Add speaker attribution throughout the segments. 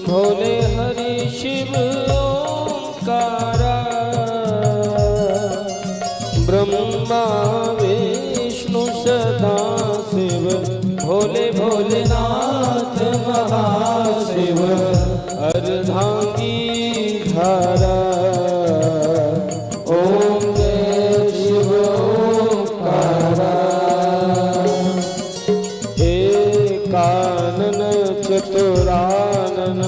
Speaker 1: भोले हरि शिव ओंकारा, ब्रह्मा विष्णु सदा शिव, भोले भोलेनाथ महाशिव, अर्धांगी धारा। ओम जय शिव ओंकारा। एकानन चतुरानन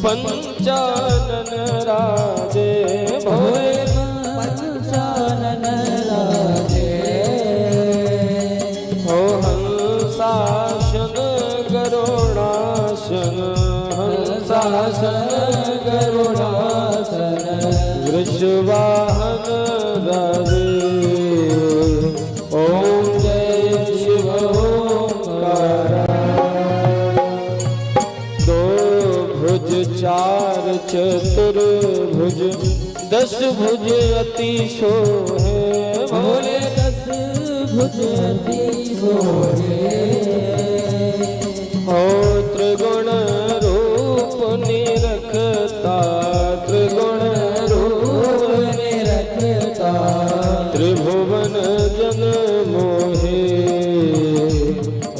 Speaker 1: पंचानन राजे, भोले पंचानन राजे। हो हंसासन गरुडासन, हंसासन गरुडासन, वृषवाहन राजे। ओम जय शिव ओंकारा। चार चतुर्भुज दस भुज अति सोहे, भोले दस भुज अति सोहे। हो त्रिगुण रूप निरखता, त्रिगुण रूप निरखता, त्रिभुवन जन मोहे।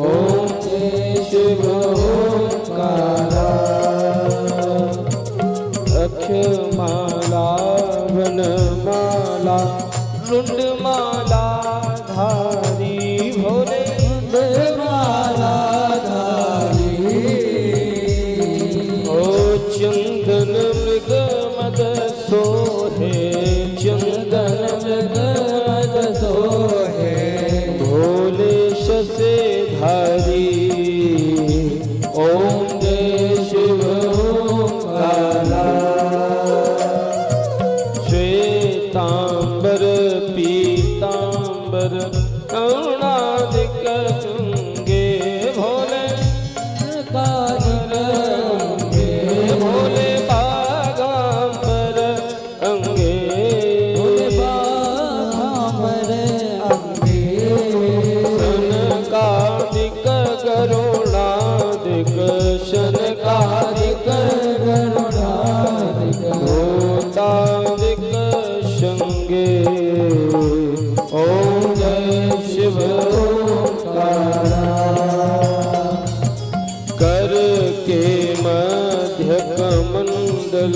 Speaker 1: ओम जय शिव ओंकारा। अक्षमाला वनमाला रुंडमाला धारी, भोले रुंडमाला धारी। ओ चंदन मृग मद सोहे, चंदन मृग मद सोहे, भोले शसे धारी। ओम जय शिव ओंकारा। श्वेतांबर पीतांबर करुणादिक अंगे, भोले कादिक अंगे, भोले बागांबर अंगे, भोले बागांबर अंगे। शनकादिक करुणादिक, शनकादिक करुणादिक, भूतादिक शंगे। ओम जय शिव ओंकारा। कर के मध्य कमंडल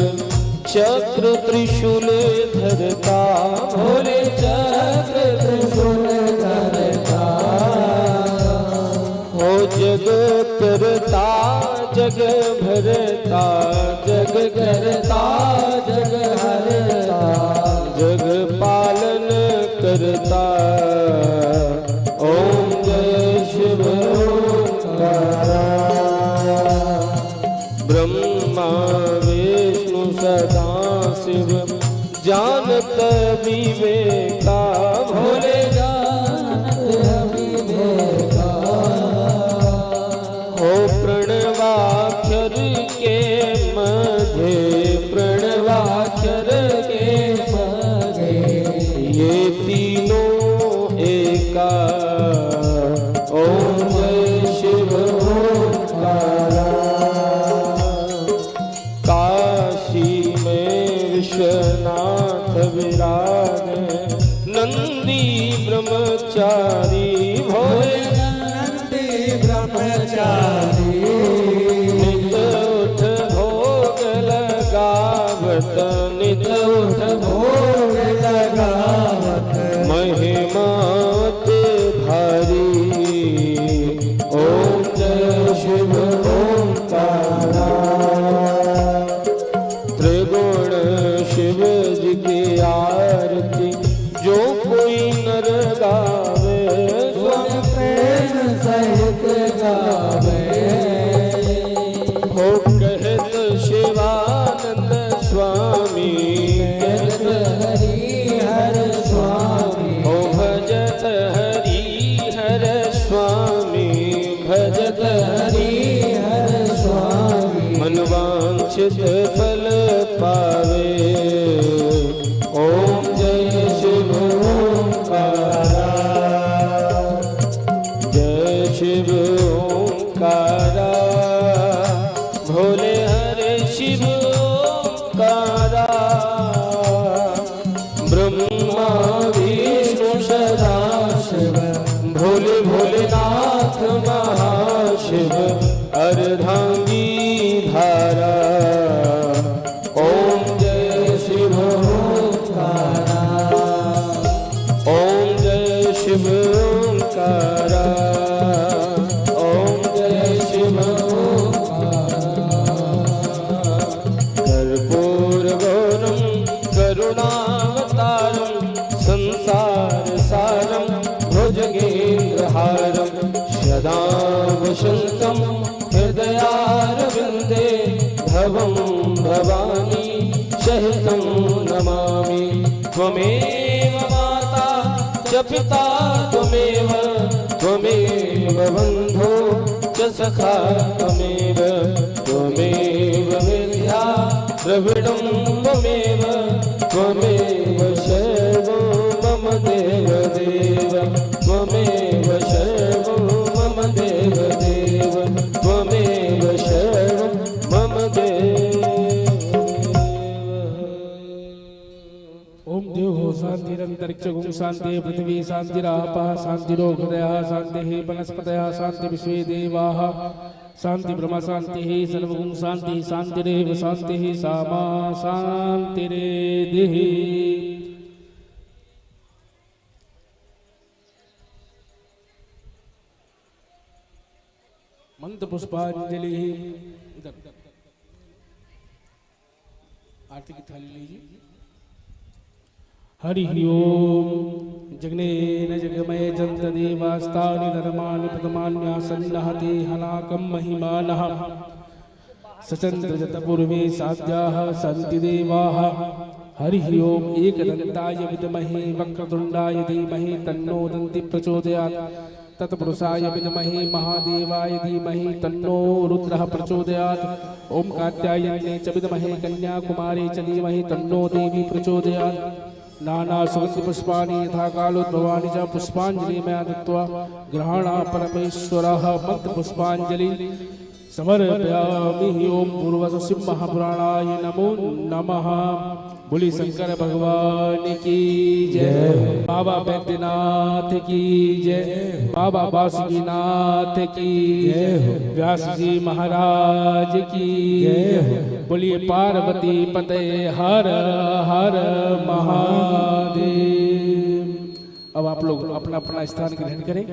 Speaker 1: चक्र त्रिशूल धरता, भोले चक्र त्रिशूल धरता। हो जग करता जग भरता, जग करता जग हरता, जग पालन करता। ओम जय शिव ओंकारा। ब्रह्मा विष्णु सदा शिव, जानत विवेका, भोले जानत विवेका। हो प्रणवाक्षर के मध्य, प्रणवाक्षर के मध्य, ये तीनों एका। ओम जय शिव ओंकारा। काशी में विश्वनाथ विराज, नंदी ब्रह्मचारी, भोले नंदी ब्रह्मचारी। नित उठ भोग लगावत, नित उठ भोग लगावत, महिमात भारी। ओम जय शिव ओंकारा। त्रिगुण शिव जी की आरती जो कोई नर गावे, स्वामी प्रेम सहित गावे। हो कहत शिवानंद स्वामी, कहत हरि हर स्वामी। हो भजत हरि हर स्वामी, भजत हरि हर स्वामी। मनवांछित फल पावे। ओम जय शिव ओंकारा। जय शिव ओंकारा। भोले भोलेनाथ महाशिव अर्धांगी धारा। ओम जय शिव ओंकारा, ओम जय शिव ओंकारा, ओम जय शिव कर्पूरगौरं करुणावतारं संसार सारं भुजगेन्द्रहारं सदा वसन्तं हृदयारविन्दे भवं भवानी सहितं नमामि। त्वमेव माता च पिता त्वमेव, त्वमेव बन्धो च सखा त्वमेव, त्वमेव विद्या द्रविडं त्वमेव, त्वमेव सर्वं मम देव देव, त्वमेव सर्वं मम देव देव, त्वमेव सर्वं मम देव।
Speaker 2: ओम देव शांतिरंतरिक्षगुं शांति पृथ्वी शांतिरापः शांतिरोहृदयः शांतिः वनस्पतयः शांति विश्वे देवाः शांति ब्रह्म शांतिः सर्वगुं शांतिः शांतिरेव शांतिः सामा शांतिरेधिः। मंत्र पुष्पांजलि। इधर आरती की थाली लीजिए। हरि ओम जगनेन जगमय जंत देवास्तानि धर्माणि प्रथमान्यासन्नहते हनाकं महिमानः सचन्द्र जत पूर्वे साध्याः सन्ति देवाः। हरि ओम एकदन्ताय विद्महे वक्रतुण्डाय धीमहि तन्नो दन्ति प्रचोदयात्। तत्पुरुषाय विद्महे महादेवाय धीमहि तन्नो रुद्रः प्रचोदयात्। ओम कात्यायन्ये च विद्महे कन्याकुमारी च धीमहि तन्नो देवी प्रचोदयात्। नाना सुगंधि पुष्पाणि यथा कालोद्भवानि च पुष्पांजलि मया दत्त्वा ग्रहाणा परमेश्वरः। मंत्र पुष्पांजलि समर्पयामि। ओम पूर्वज महापुराणाय नमो नमः। बोली शंकर भगवान की जय, बाबा बैद्यनाथ की जय, बाबा बासुकीनाथ की जय, व्यास जी महाराज की जय। बोलिए पार्वती पते हर हर महादेव। अब आप लोग अपना अपना स्थान ग्रहण करें।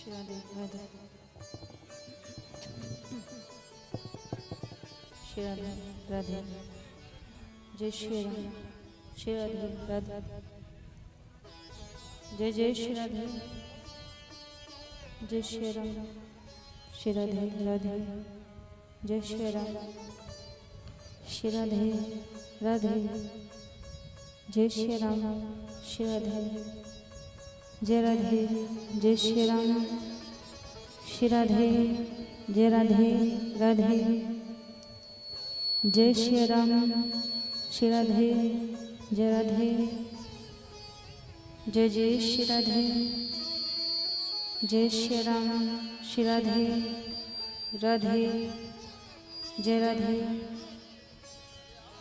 Speaker 3: राधे राधे श्री राधे राधे जय श्री राम श्री राधे राधे जय जय श्री राधे जय श्री राम श्री राधे राधे जय श्री राम श्री राधे राधे जय श्री राम श्री राधे जय राधे जय श्री राम श्री राधे जय राधे राधे जय श्री राम श्री राधे जय राधे जय जय श्री राधे जय श्री राम श्री राधे राधे जय राधे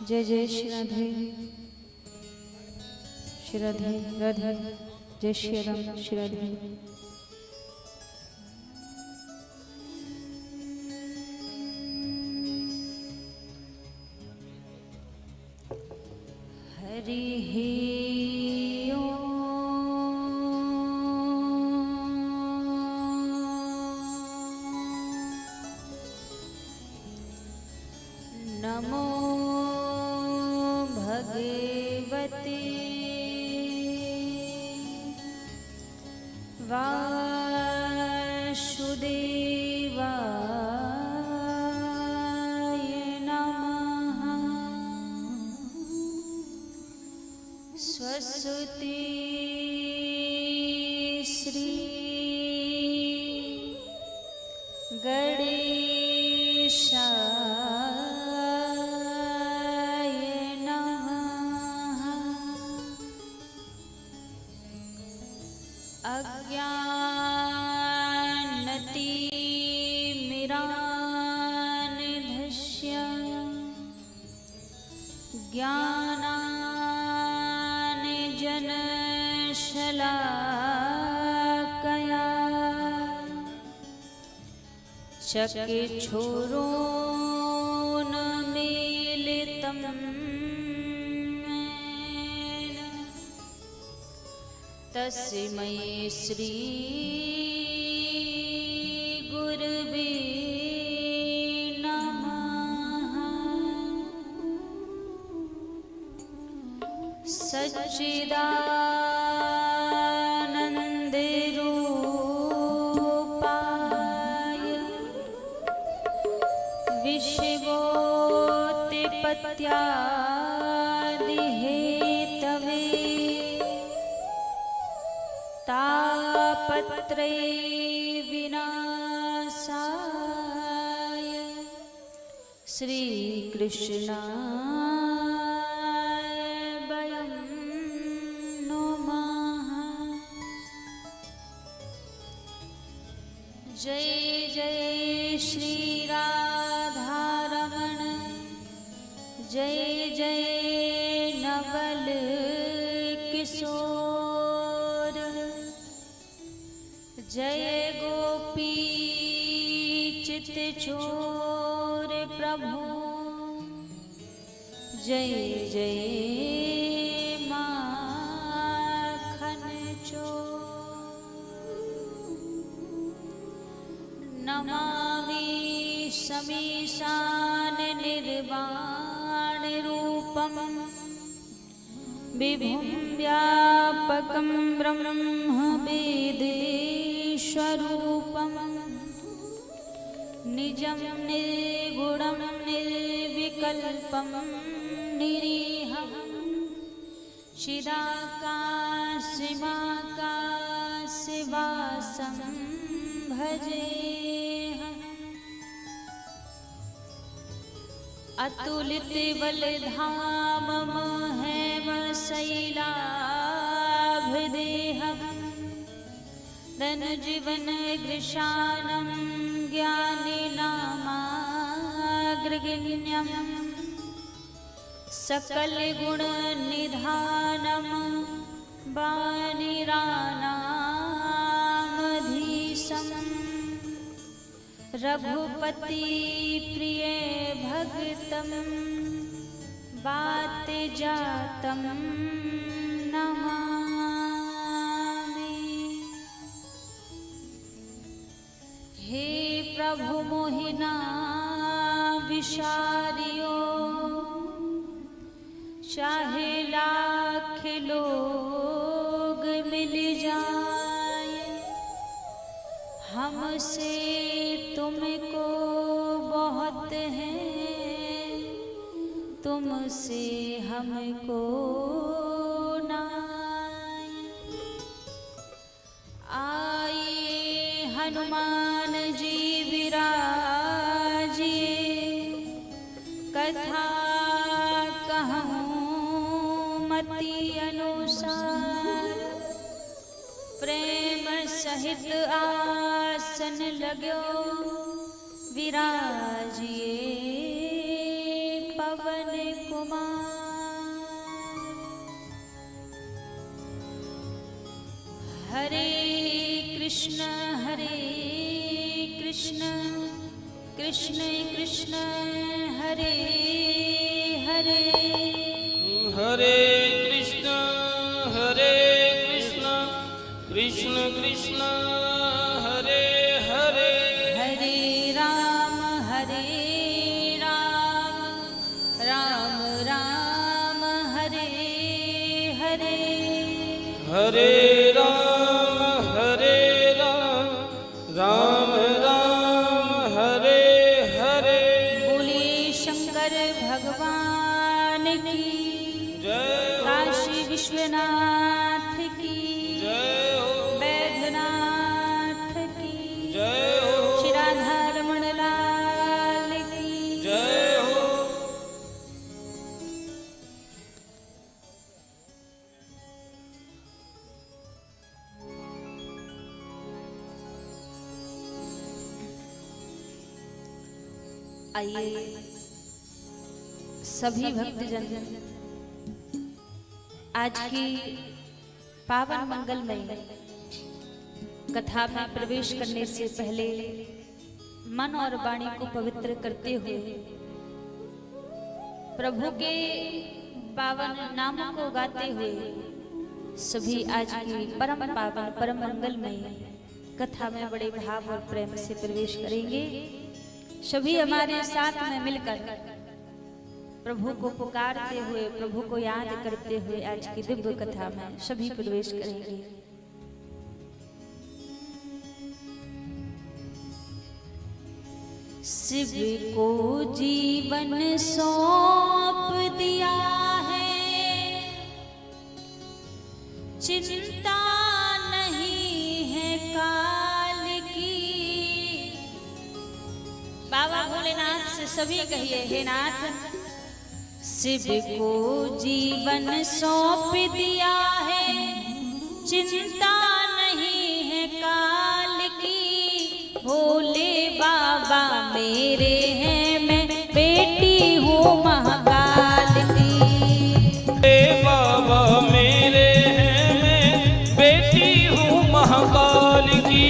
Speaker 3: जय जय श्री राधे श्री राधे राधे जय श्री राम श्री राधे। हरि नमो भगवते वासुदेवाय नमः। स्वस्ति श्री गणेशाय नमः। अज्ञानतिमिरान्धस्य ज्ञानाञ्जनशलाकया चक्षुरोन्मीलितं येन तस्मै श्री गुरवे नमः। सच्चिदानन्दरूपाय विश्वोत्पत्त्यादिहेतवे तापत्रय विनाशाय श्रीकृष्णाय वयं नमः। जय जय श्री राधारमण जय जय नवल किशोर जय गोपी चित चोर प्रभु जय जय माखन चोर। नमामि समीशान निर्वाण रूपम विभुं व्यापकं ब्रह्म वेदेश्वरूपं निजं निर्गुणं निर्विकल्पं निरीहं चिदाकाशमाकाशवासं भजेऽहम्। अतुलित बलधाम महेम शैलाभदेहं धनुजीवन गृशानं ज्ञानिनामाग्रगण्यं सकल गुण निधानं वानिरानामधीशं रघुपति प्रिय भक्तं बात जातं नमामि। हे प्रभु मोहिना विशारियो चाहे लाख लोग मिल जाए हमसे तुमको बहुत है तुमसे हमको नाय। आइए हनुमान जी विराजिए कथा कहूँ मति अनुसार प्रेम सहित आसन लगो विराजिए पवन कुमार। हरे कृष्ण कृष्ण कृष्ण हरे हरे,
Speaker 1: हरे कृष्ण कृष्ण कृष्ण हरे हरे,
Speaker 3: हरे राम राम राम हरे हरे,
Speaker 1: हरे राम राम राम हरे हरे।
Speaker 3: बोले शंकर भगवान की
Speaker 1: जय हो,
Speaker 3: काशी विश्वनाथ की
Speaker 1: जय हो,
Speaker 3: बैद्यनाथ की
Speaker 1: जय हो,
Speaker 3: श्री राधा रमण लाल की
Speaker 1: जय हो।
Speaker 3: आइए सभी भक्तजन आज की पावन मंगलमय कथा में प्रवेश करने से पहले मन और वाणी को पवित्र करते हुए प्रभु के पावन नामों को गाते हुए सभी आज की परम पावन परम मंगलमय कथा में बड़े भाव और प्रेम से प्रवेश करेंगे। सभी हमारे साथ में मिलकर प्रभु को पुकारते हुए प्रभु को याद करते हुए आज की दिव्य कथा में सभी प्रवेश करेंगे। शिव को जीवन सौंप दिया है, चिंता नहीं है काल की। बाबा भोलेनाथ से सभी कहिए, हे नाथ शिव को जीवन सौंप दिया है, चिंता नहीं है काल की। भोले बाबा मेरे हैं, मैं बेटी हूँ महाकाल की।
Speaker 1: भोले बाबा मेरे हैं, मैं बेटी हूँ महाकाल की।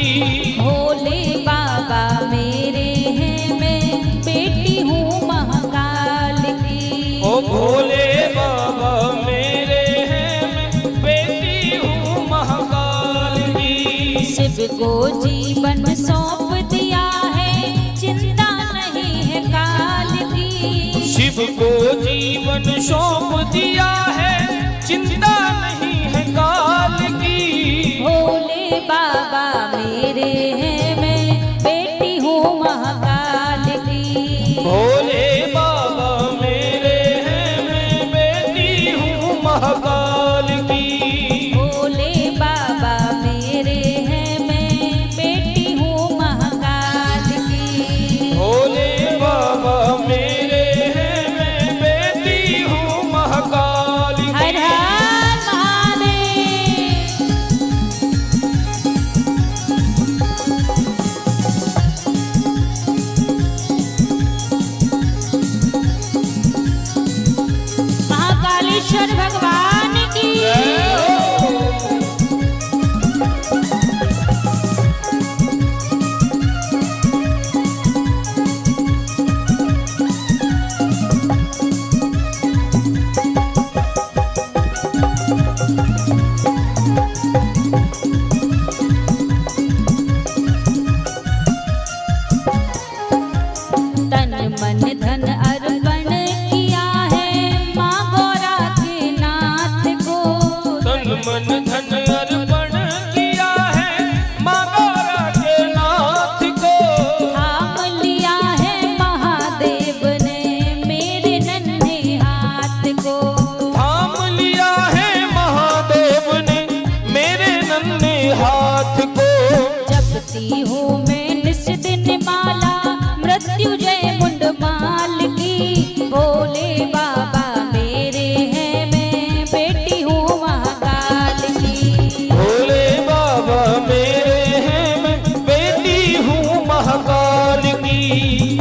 Speaker 3: भोले बाबा मेरे हैं, मैं बेटी हूँ महाकाल की।
Speaker 1: ओ भोले बाबा मेरे हैं, मैं बेटी हूँ महाकाल की।
Speaker 3: शिव को जीवन सौंप दिया है, चिंता नहीं है काल की।
Speaker 1: शिव को जीवन सौंप दिया है, चिंता नहीं है काल की।
Speaker 3: भोले बाबा मेरे हैं, मैं बेटी हूँ महाकाल की।
Speaker 1: भोले बाबा मेरे हैं, मैं बेटी हूँ महाकाल की।
Speaker 3: भोले बाबा मेरे हैं, मैं बेटी हूँ महाकाल की।
Speaker 1: भोले बाबा मेरे हैं, मैं बेटी हूँ महाकाल की।
Speaker 3: हर हर महादेव। महाकालेश्वर भगवान की तन मन धन अर्पण किया है माँ गौरा के नाथ को।
Speaker 1: तन मन धन अर्पण किया है माँ गौरा के नाथ को।
Speaker 3: थाम लिया है महादेव ने मेरे नन्हे हाथ को।
Speaker 1: थाम लिया है महादेव ने मेरे नन्हे हाथ को।
Speaker 3: जपती हूँ मैं निस दिन माला मृत्युजय मुंड माल की। भोले बाबा मेरे हैं, मैं बेटी हूँ महाकाल की।
Speaker 1: भोले बाबा मेरे हैं, मैं बेटी हूँ महाकाल की।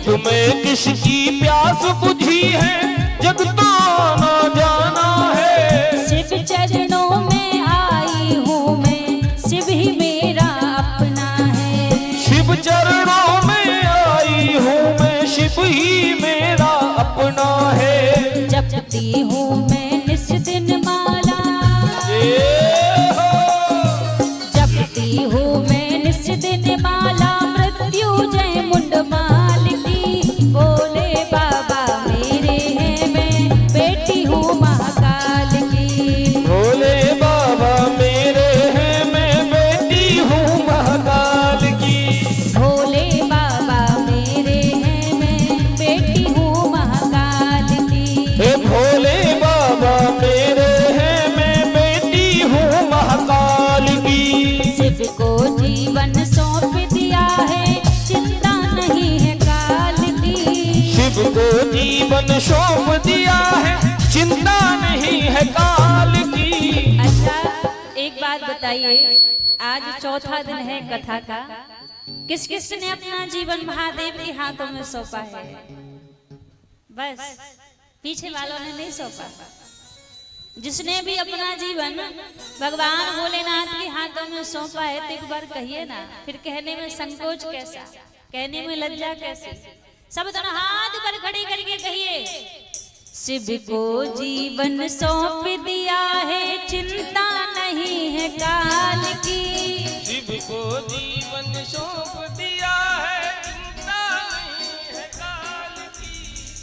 Speaker 1: जग में किसकी प्यास बुझी है जग तो न जाना है।
Speaker 3: शिव चरणों में आई हूँ मैं, शिव ही मेरा अपना है।
Speaker 1: शिव चरणों में आई हूँ मैं, शिव ही मेरा अपना है।
Speaker 3: जपती हूँ मैं निस दिन माला, जपती हूँ मैं निस दिन माला, मृत्युंजय मुंडमाल की। बोले बाबा मेरे हैं, मैं बेटी हूँ महाकाल की।
Speaker 1: भोले बाबा मेरे हैं, मैं बेटी हूँ महाकाल की।
Speaker 3: भोले बाबा मेरे हैं, मैं बेटी हूँ महाकाल की।
Speaker 1: हे भोले बाबा मेरे हैं, मैं बेटी हूँ महाकाल की।
Speaker 3: शिव को जीवन सौंप दिया है, चिंता नहीं है काल की।
Speaker 1: शिव को जीवन सौंप दिया है, चिंता नहीं है काल की।
Speaker 3: अच्छा, एक बात बताइए, आज चौथा दिन है कथा का। किस किस ने अपना जीवन महादेव के हाथों में सौंपा है? बस पीछे वालों ने नहीं सौंपा। जिसने भी अपना जीवन भगवान भोलेनाथ के हाथों में सौंपा है तो एक बार कहिए ना, फिर कहने में संकोच कैसा, कहने में लज्जा कैसी। सब दोनों हाथ ऊपर खड़े करके कहिए, शिव को जीवन सौंप दिया है, चिंता नहीं है काल की।
Speaker 1: शिव को जीवन सौंप दिया है, चिंता नहीं है काल की।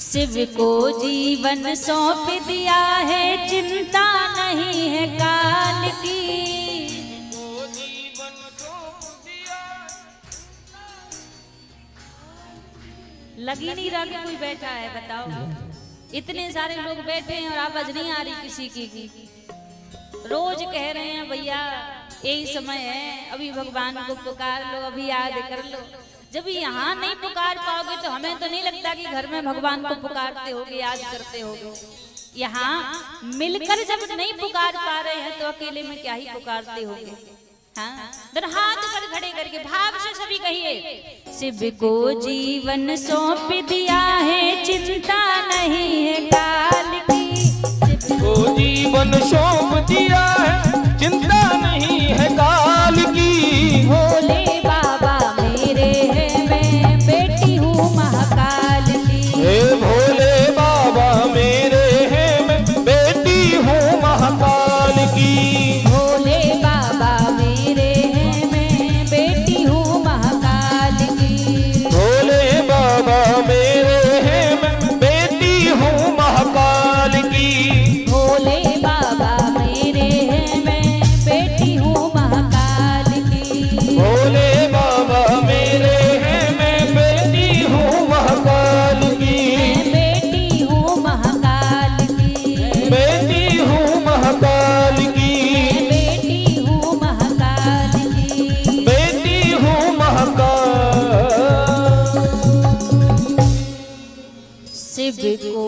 Speaker 3: शिव को जीवन सौंप दिया है, चिंता नहीं है काल की।
Speaker 1: को जीवन सौंप दिया।
Speaker 3: लगी नहीं रहा कि कोई बैठा है, बताओ। इतने सारे लोग बैठे हैं और आवाज नहीं आ रही किसी की। रोज कह रहे हैं भैया यही समय है, अभी भगवान को पुकार लो, अभी याद कर लो। जब यहाँ नहीं पुकार पाओगे तो हमें तो नहीं लगता कि घर में भगवान को पुकारते होगे, याद करते होगे। यहाँ मिलकर जब नहीं पुकार पा रहे हैं तो अकेले में क्या ही पुकारते होगे। हाँ, दोनों हाथ ऊपर खड़े करके भाव से सभी कहिए, शिव को जीवन सौंप दिया है, चिंता नहीं है काल की। शिव
Speaker 1: को जीवन सौंप दिया है, चिंता नहीं है काल की।
Speaker 3: भोले बाबा मेरे हैं, मैं बेटी हूँ महाकाल की।
Speaker 1: हे भोले बाबा मेरे हैं, मैं बेटी हूँ महाकाल की।
Speaker 3: भोले बाबा मेरे हैं, मैं बेटी हूँ महाकाल की।
Speaker 1: भोले बाबा मेरे हैं, मैं बेटी हूँ महाकाल की।
Speaker 3: भोले बाबा मेरे हैं, मैं बेटी हूँ महाकाल की।
Speaker 1: भोले बाबा मेरे हैं, मैं बेटी हूँ महाकाल की।
Speaker 3: मैं बेटी हूँ महाकाल की।
Speaker 1: बेटी हूँ महाकाल की।
Speaker 3: मैं बेटी हूँ महाकाल की।
Speaker 1: बेटी हूँ महाकाल।
Speaker 3: शिव को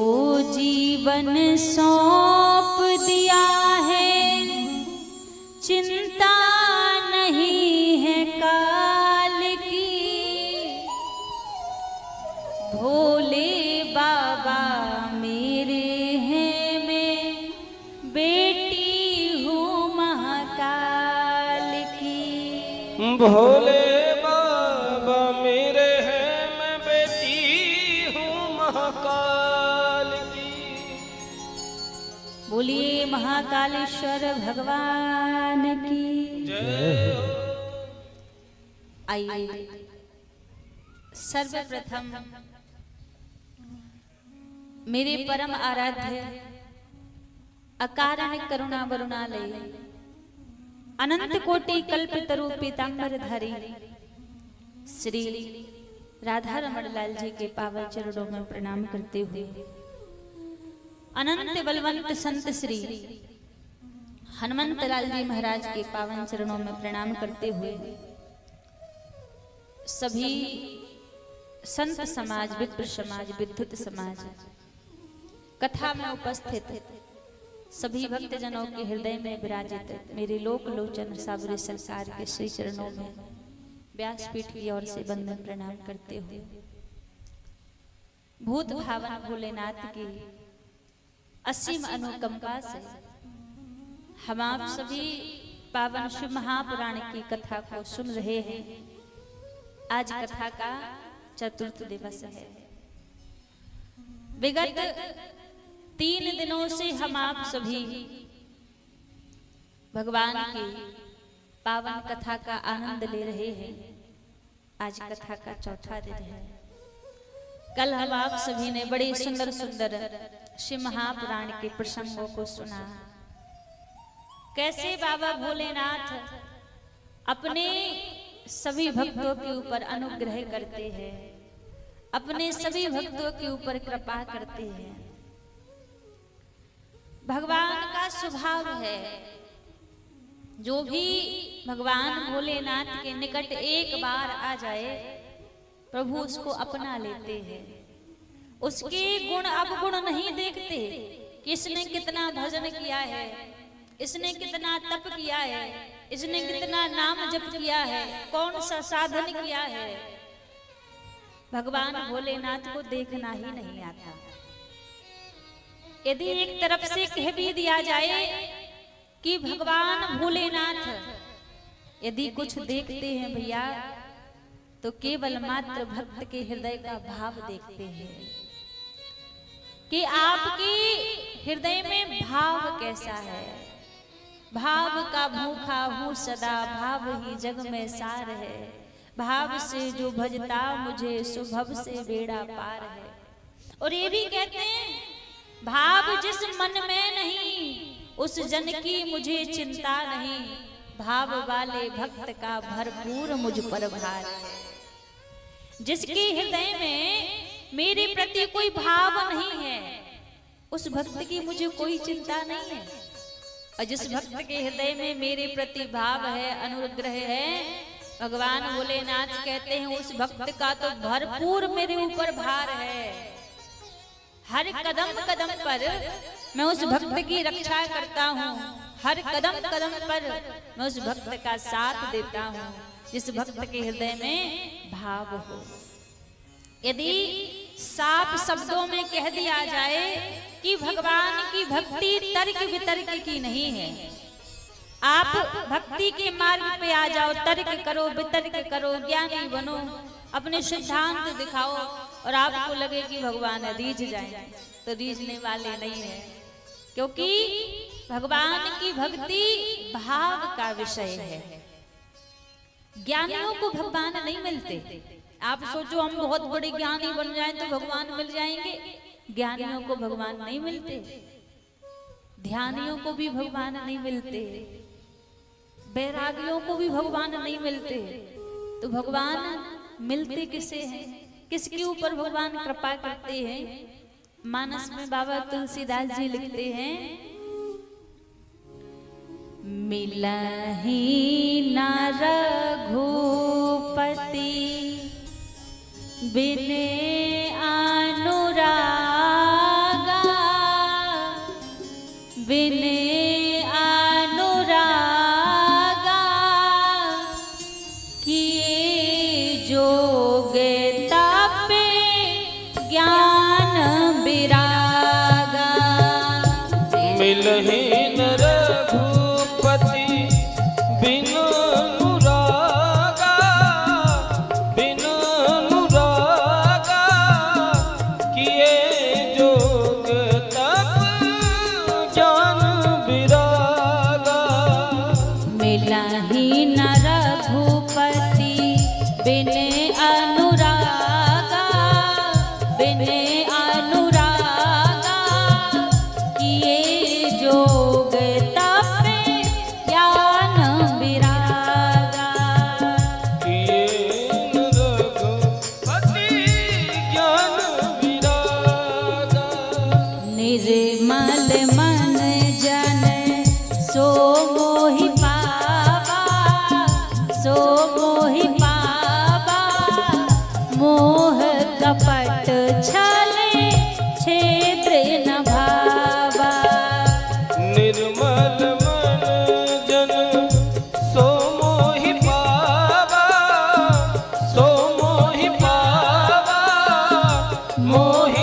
Speaker 3: जीवन सौंप दिया है, चिंता नहीं है काल की। भोले बाबा मेरे हैं, मैं बेटी हूँ महाकाल की।
Speaker 1: भोले बाबा मेरे हैं, मैं बेटी हूँ महाकाल की।
Speaker 3: बोलिए महाकालेश्वर भगवान की।
Speaker 1: जय हो।
Speaker 3: आइए सर्वप्रथम मेरे परम आराध्य अकारण करुणा वरुणालय अनंत कोटि कल्प तरु पीतांबरधारी श्री राधा रमण लाल जी के पावन चरणों में प्रणाम करते हुए अनंत बलवंत संत श्री हनुमंत लाल जी महाराज के पावन चरणों में प्रणाम करते हुए सभी संत समाज, विप्र समाज, विद्युत समाज, कथा में उपस्थित सभी भक्तजनों के हृदय में विराजित मेरे लोक लोचन सावरे सरकार के श्री चरणों में व्यासपीठ की ओर से वंदन प्रणाम करते हुए भूत भावन भोलेनाथ की असीम अनुकंपा से हम आप सभी पावन शिव महापुराण की कथा को सुन रहे हैं। आज कथा का चतुर्थ दिवस है। विगत 3 दिनों से हम आप सभी भगवान की पावन कथा का आनंद ले रहे हैं। आज कथा का चौथा दिन है। कल हम आप सभी ने बड़े सुंदर सुंदर शिव महापुराण के प्रसंगों को सुना। कैसे बाबा भोलेनाथ अपने सभी भक्तों के ऊपर अनुग्रह करते हैं, अपने सभी भक्तों के ऊपर कृपा करते हैं। भगवान का स्वभाव है, जो भी भगवान भोलेनाथ के निकट एक बार आ जाए प्रभु उसको अपना लेते हैं। उसके गुण अवगुण नहीं देखते कि इसने कितना भजन किया है, इसने कितना तप किया है, इसने कितना नाम जप किया है, कौन सा साधन किया है। भगवान भोलेनाथ को देखना ही नहीं आता। यदि एक तरफ से कह भी दिया जाए कि भगवान भोलेनाथ यदि कुछ देखते हैं भैया, तो केवल मात्र भक्त के हृदय का भाव देखते हैं कि आपके हृदय में भाव कैसा है। भाव का भूखा हूँ सदा, भाव ही जग में सार है। भाव से जो भजता मुझे सुभव से बेड़ा पार है। और ये भी कहते हैं, भाव जिस मन में नहीं उस जन की मुझे चिंता नहीं। भाव वाले भक्त का भरपूर मुझ पर भार है। जिसके हृदय में मेरे प्रति कोई भाव नहीं है, उस भक्त की मुझे कोई चिंता नहीं है। और जिस भक्त के हृदय में मेरे प्रति भाव है, अनुग्रह है, भगवान भोलेनाथ कहते हैं उस भक्त का तो भरपूर मेरे ऊपर भार है। हर कदम कदम पर मैं उस भक्त की रक्षा करता हूँ। हर कदम कदम पर मैं उस भक्त का साथ देता हूँ, जिस भक्त के हृदय में भाव हो। यदि साफ शब्दों में कह दिया जाए कि भगवान की भक्ति तर्क वितर्क की नहीं है। आप भक्ति के मार्ग पे आ जाओ, तर्क करो, वितर्क करो, ज्ञानी बनो, अपने सिद्धांत दिखाओ और आपको लगे कि भगवान रीझ जाए, तो रीझने वाले नहीं है। क्योंकि भगवान की भक्ति भाव का विषय है। ज्ञानियों को भगवान नहीं मिलते। आप सोचो हम बहुत बड़े ज्ञानी बन जाएं तो भगवान मिल जाएंगे। ज्ञानियों को भगवान नहीं मिलते, ध्यानियों को भी भगवान नहीं मिलते, बैरागियों को भी भगवान नहीं मिलते। तो भगवान मिलते किसे हैं, किसके ऊपर भगवान कृपा करते हैं? मानस में बाबा तुलसीदास जी लिखते हैं, मिलहि न रघुपति बिने अनुरागा, बिने अनुरागा किए जोग तापे ज्ञान विरागा।
Speaker 1: मिलहि न रघुपति बिन अनुरागा, बिन अनुरागा किए जोग तप ज्ञान विरागा।
Speaker 3: मिलहि न रघुपति बिने अनुरागा, बिने अनुरागा किए जोग तप ज्ञान विरागा।
Speaker 1: किए रघुपति ज्ञान विरागा।
Speaker 3: निर्मल मन जन सो मोहि पावा, सो मोहि पावा, मोह कपट छल छेत्र न भावा।
Speaker 1: निर्मल मन जन सो मोहि पावा, सो मोहि पावा, मोह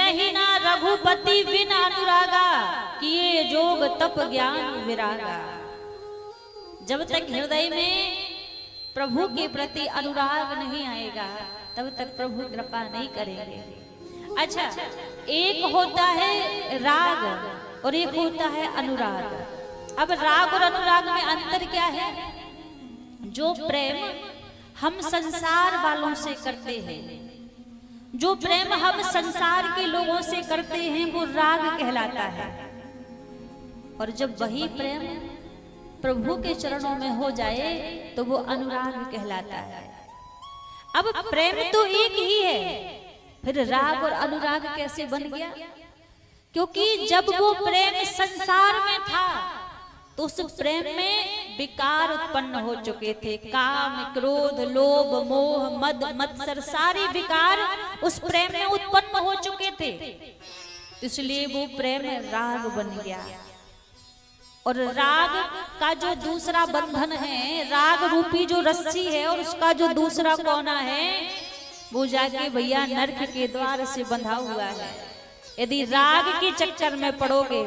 Speaker 3: ही ना रघुपति बिन अनुरागा, किए जोग तप ज्ञान विरागा। जब तक हृदय में प्रभु के प्रति अनुराग नहीं आएगा तब तक प्रभु कृपा नहीं करेंगे। अच्छा, एक होता है राग और एक होता है अनुराग। अब राग और अनुराग में अंतर क्या है? जो प्रेम हम संसार वालों से करते हैं, जो प्रेम हम संसार के लोगों से करते हैं, वो राग कहलाता है। और जब वही प्रेम प्रभु के चरणों में हो जाए तो वो अनुराग कहलाता है। अब प्रेम तो एक ही है, फिर राग और अनुराग कैसे बन गया? क्योंकि जब वो प्रेम संसार में था तो उस प्रेम में विकार उत्पन्न हो चुके थे। काम, क्रोध, लोभ, मोह, मद, मत्सर, सारे विकार उस प्रेम में उत्पन्न हो चुके थे। इसलिए वो प्रेम राग बन गया। और राग का जो दूसरा बंधन है, राग रूपी जो रस्सी है, और उसका जो दूसरा कोना है, वो जाके भैया नरक के द्वार से बंधा हुआ है। यदि राग के चक्कर में पड़ोगे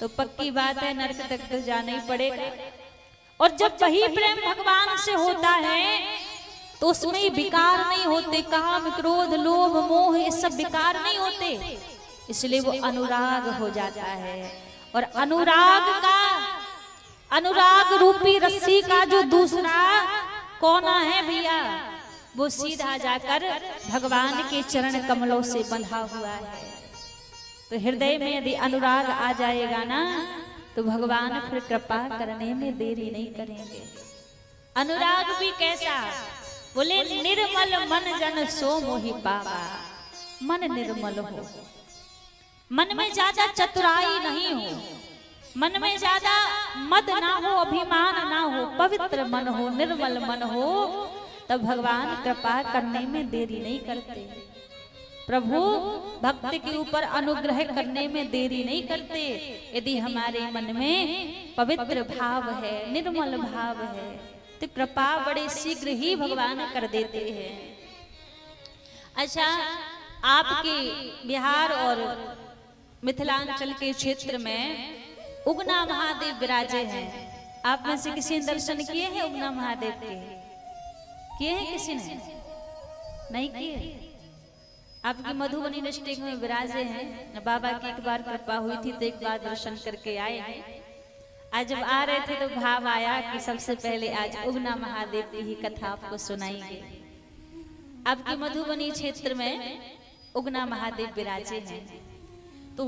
Speaker 3: तो पक्की बात है नरक तक तो जाना ही पड़ेगा। और जब वही प्रेम भगवान से होता है तो उसमें विकार नहीं होते, काम, क्रोध, लोभ, मोह, ये सब विकार नहीं होते, इसलिए वो अनुराग हो जाता है। और अनुराग रूपी रस्सी का जो दूसरा कोना है भैया, वो सीधा जाकर भगवान के चरण कमलों से बंधा हुआ है। तो हृदय में यदि अनुराग आ जाएगा ना तो भगवान फिर कृपा करने में देरी नहीं करेंगे। अनुराग भी कैसा? बोले निर्मल मन जन सो मोहि पावा। मन निर्मल हो, मन में ज्यादा चतुराई नहीं हो, मन में ज्यादा मद ना हो, अभिमान ना हो, पवित्र मन हो, निर्मल मन हो, तब भगवान कृपा करने में देरी नहीं करते। प्रभु भक्त के ऊपर अनुग्रह करने में देरी नहीं करते। यदि हमारे मन में पवित्र भाव है, निर्मल भाव है, तो कृपा बड़े शीघ्र ही भगवान कर देते हैं। अच्छा, आपके बिहार और मिथिलांचल के क्षेत्र में उगना महादेव विराजे हैं। आप में से किसी ने दर्शन किए हैं उगना महादेव के? किए हैं किसी ने? नहीं किए? आपकी मधुबनी डिस्ट्रिक्ट में विराजे हैं। बाबा की एक बार कृपा हुई थी तो एक बार दर्शन करके आए हैं। आज जब आ रहे थे तो भाव आया कि सबसे पहले आज उगना महादेव की ही कथा आपको सुनाएंगे। आपके मधुबनी क्षेत्र में उगना महादेव विराजे हैं। तो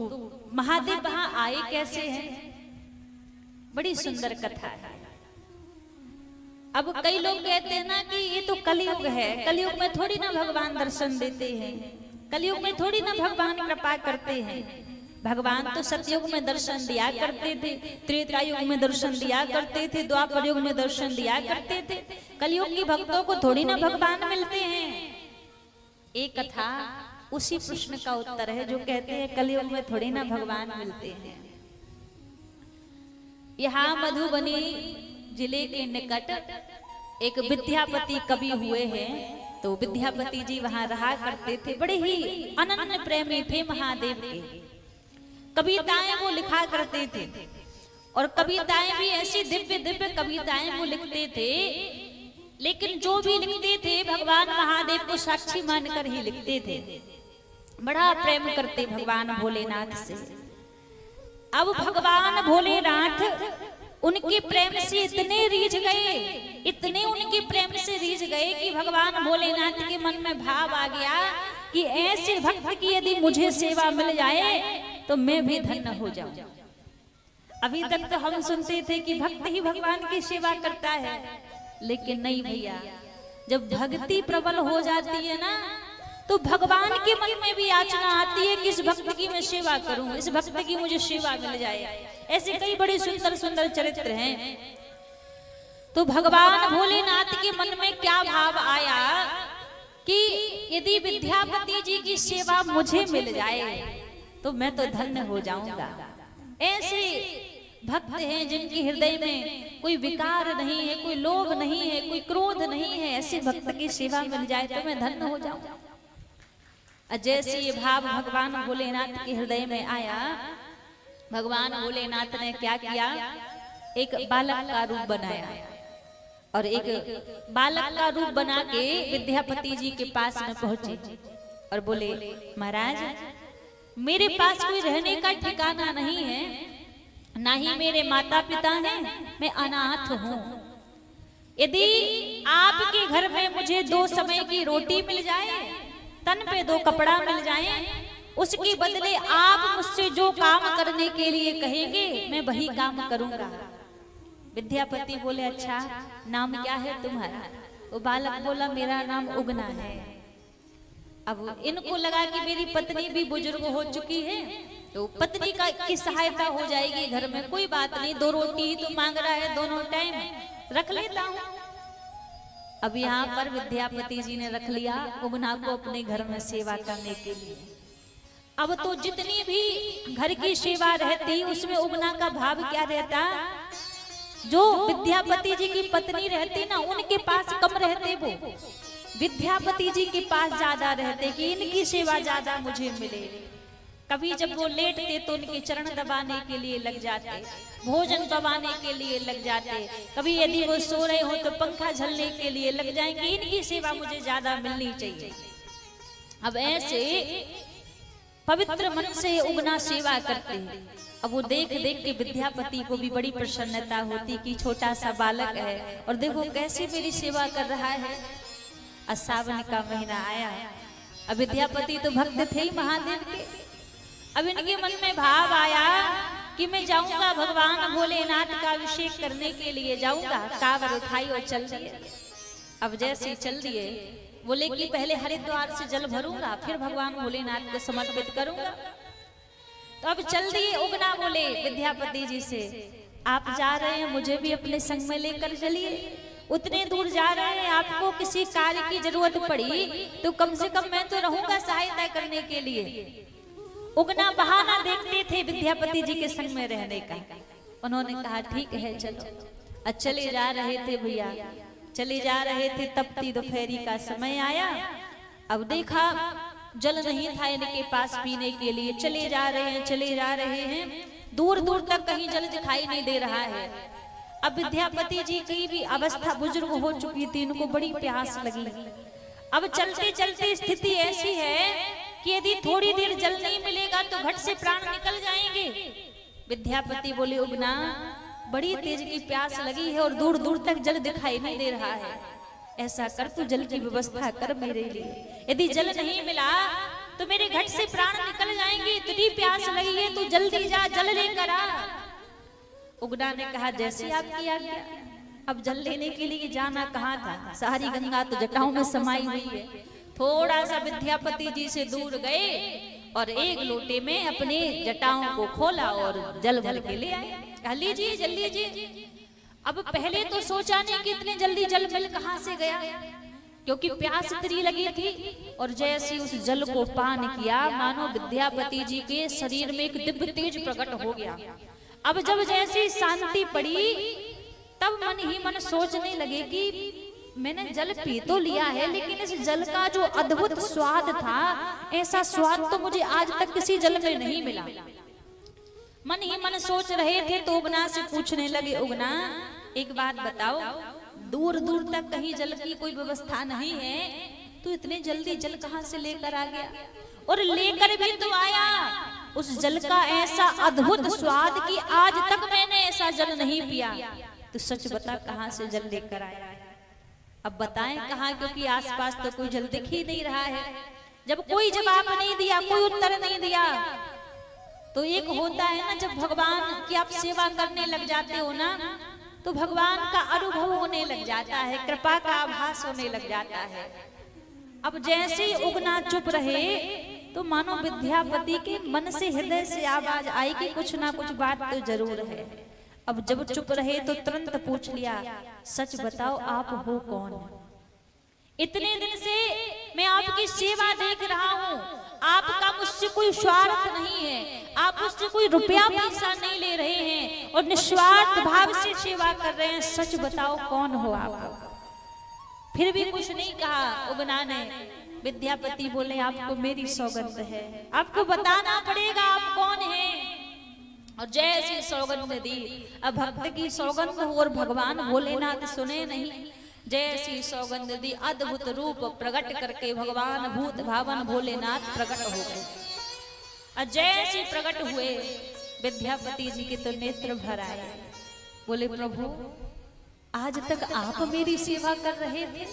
Speaker 3: महादेव वहां आए कैसे हैं? बड़ी सुंदर कथा है। अब कई लोग कहते हैं ना कि ये तो कलयुग है, कलयुग में थोड़ी ना भगवान दर्शन देते हैं, कलयुग में थोड़ी ना भगवान कृपा करते हैं। भगवान तो सतयुग में दर्शन दिया करते थे, त्रेता युग में दर्शन दिया करते थे, द्वापर युग में दर्शन दिया करते थे। कलयुग के भक्तों को थोड़ी ना भगवान मिलते हैं। एक कथा उसी प्रश्न का उत्तर है जो कहते हैं कलयुग में थोड़ी ना भगवान मिलते हैं। यहाँ मधुबनी जिले के निकट एक विद्यापति कवि हुए हैं। तो विद्यापति जी वहां रहा करते थे, बड़े ही अनन्य प्रेमी थे महादेव के। कविताएं वो लिखा करते थे और कविताएं भी ऐसी दिव्य दिव्य कविताएं वो लिखते थे, लेकिन जो भी लिखते थे भगवान महादेव को साक्षी मानकर ही लिखते थे। बड़ा प्रेम करते भगवान भोलेनाथ से। अब भगवान भोलेनाथ उनके प्रेम से इतने रीझ गए, इतने उनके प्रेम से रीझ गए कि भगवान भोलेनाथ के मन में भाव आ गया कि ऐसे भक्त की यदि मुझे सेवा मिल जाए तो मैं भी धन्य हो जाऊं। अभी तक तो हम सुनते थे कि भक्त ही भगवान की सेवा करता है, लेकिन नहीं भैया, जब भक्ति प्रबल हो जाती है ना तो भगवान के मन में भी याचना आती है कि इस भक्त की मैं सेवा करूं, इस भक्त की मुझे सेवा मिल जाए। ऐसे कई बड़े सुंदर सुंदर चरित्र हैं। तो भगवान भोलेनाथ के मन में क्या भाव आया कि यदि विद्यापति जी की सेवा मुझे मिल जाए तो मैं तो धन्य हो जाऊंगा। ऐसे भक्त हैं जिनके हृदय में कोई विकार नहीं है, कोई लोभ नहीं है, कोई क्रोध नहीं है। ऐसे भक्त की सेवा मिल जाए तो मैं धन्य हो जाऊंगा। जैसे ये भाव भगवान भोलेनाथ के हृदय में आया, भगवान भोलेनाथ ने क्या किया, एक बालक का रूप बनाया और एक बालक का रूप बना के विद्यापति जी के पास में पहुंचे और बोले, महाराज मेरे पास कोई रहने का ठिकाना नहीं है, ना ही मेरे माता पिता हैं, मैं अनाथ हूँ। यदि आपके घर में मुझे 2 समय की रोटी मिल जाए, तन पे 2 कपड़ा मिल जाए, उसके बदले आप मुझसे जो काम करने के लिए कहेंगे मैं वही काम करूंगा। विद्यापति बोले, अच्छा नाम क्या है तुम्हारा? वो बालक बोला, मेरा नाम उगना है। अब इनको लगा कि मेरी पत्नी भी बुजुर्ग हो चुकी है, तो पत्नी की सहायता हो जाएगी घर में, कोई बात नहीं, 2 रोटी ही तो मांग रहा है, दोनों टाइम रख लेता हूँ। अब यहाँ पर विद्यापति जी ने रख लिया उगना को अपने घर में सेवा करने के लिए। अब तो जितनी भी घर की सेवा रहती उसमें उगना का भाव क्या रहता, जो विद्यापति जी की पत्नी रहती ना उनके पास कम रहते, वो विद्यापति जी के पास ज्यादा रहते कि इनकी सेवा ज्यादा मुझे मिले। कभी जब वो लेटते तो उनके चरण दबाने के लिए लग जाते, भोजन पवाने के लिए लग जाते, कभी यदि वो सो रहे हो तो पंखा झलने के लिए लग जाएंगे, इनकी सेवा मुझे ज्यादा मिलनी चाहिए। अब ऐसे पवित्र मन से उगना सेवा करते हैं। अब वो देख देख के विद्यापति को भी बड़ी प्रसन्नता होती कि छोटा सा बालक है और देखो कैसे मेरी सेवा कर रहा है। सावन का महीना आया, अब विद्यापति तो भक्त थे ही महादेव के। अब इनके मन में भाव आया कि मैं जाऊंगा भगवान भोलेनाथ का अभिषेक करने के लिए जाऊंगा। कांवर उठाई और चल दिए। अब जैसे चल दिए बोले कि पहले हरिद्वार से जल भरूंगा, फिर भगवान भोलेनाथ को समर्पित करूंगा। तो अब चल दिए। उगना बोले विद्यापति जी से, आप जा रहे हैं, मुझे भी अपने संग में लेकर चलिए। उतने दूर जा रहे हैं, आपको किसी कार्य की जरूरत पड़ी तो कम से कम मैं तो रहूंगा सहायता करने के लिए। उगना बहाना देखते थे विद्यापति जी के संग में रहने का। उन्होंने कहा ठीक है चलो। चले जा रहे थे भैया, चले जा रहे थे, तपती दोपहरी का समय आया। अब देखा जल नहीं था इनके पास पीने के लिए। चले जा रहे हैं, चले जा रहे हैं, दूर दूर तक कहीं जल दिखाई नहीं दे रहा है। अब विद्यापति जी की भी अवस्था बुजुर्ग हो चुकी थी, इनको बड़ी प्यास लगी। अब चलते चलते स्थिति ऐसी है कि यदि थोड़ी देर जल नहीं मिलेगा तो घट से प्राण निकल जाएंगे। विद्यापति बोले, उगना बड़ी तेज की प्यास लगी है और दूर दूर तक जल दिखाई नहीं दे रहा है, ऐसा कर तू जल की व्यवस्था कर मेरे लिए। यदि जल नहीं मिला तो मेरे घट से प्राण निकल जाएंगे, इतनी प्यास लगी है, तू जल्दी जा जल लेकर आ। उगना ने कहा जैसे आपकी आज्ञा। अब जल लेने के लिए जाना कहाँ था, सारी गंगा तो जटाओं में समाई हुई है। थोड़ा सा विद्यापति जी से दूर गए और एक लोटे में अपने जटाओं को खोला और जल भर के ले आए। कहा लीजिए जल लीजिए। अब पहले तो सोचा नहीं कि इतने जल्दी जल मिल कहाँ से गया, क्योंकि प्यास इतनी लगी थी। और जैसे उस जल को पान किया, मानो विद्यापति जी के शरीर में एक दिव्य तेज प्रकट हो गया। अब जब जैसी शांति पड़ी तब मन ही मन सोचने लगे कि मैंने जल पी तो लिया है, लेकिन इस जल का जो अद्भुत स्वाद था, ऐसा स्वाद तो मुझे आज तक किसी जल में नहीं मिला। मन ही मन सोच रहे थे तो उगना से पूछने लगे, उगना एक बात बताओ, दूर दूर तक कहीं जल की कोई व्यवस्था नहीं है, तो इतने जल्दी जल कहाँ से लेकर आ गया? और लेकर भी तो आया उस जल का ऐसा अद्भुत स्वाद कि आज तक मैंने ऐसा जल नहीं पिया। तो सच बता कहाँ से जल लेकर आया? अब बताएं कहाँ, क्योंकि आसपास तो कोई जल दिख ही नहीं रहा है। जब कोई जवाब नहीं दिया, कोई उत्तर नहीं दिया, तो एक होता है ना, जब भगवान की आप सेवा करने लग जाते हो ना, तो भगवान का अनुभव होने लग जाता है, कृपा का आभास होने लग जाता है। अब जैसे उगना चुप रहे तो मानो विद्यापति के मन से, हृदय से आवाज आई कि कुछ ना कुछ बात तो जरूर है। अब जब चुप रहे तो तुरंत पूछ लिया, सच बताओ आप हो कौन? इतने दिन से मैं आपकी सेवा देख रहा हूँ, आपका मुझसे कोई स्वार्थ नहीं है, आप मुझसे कोई रुपया पैसा नहीं ले रहे हैं और निस्वार्थ भाव से सेवा कर रहे हैं। सच बताओ कौन हो आप? फिर भी कुछ नहीं कहा उगना ने। विद्यापति बोले आपको मेरी सौगंध है, आपको बताना पड़ेगा आप कौन हैं। और जैसी सौगंध दी, अब भक्त की सौगंध और भगवान भोलेनाथ सुने नहीं, जैसी सौगंध दी अद्भुत रूप प्रकट करके भगवान भूत भावन भोलेनाथ प्रकट हो गए। और जैसे प्रकट हुए विद्यापति जी के तो नेत्र भर आए, बोले प्रभु आज तक आप मेरी सेवा कर रहे थे,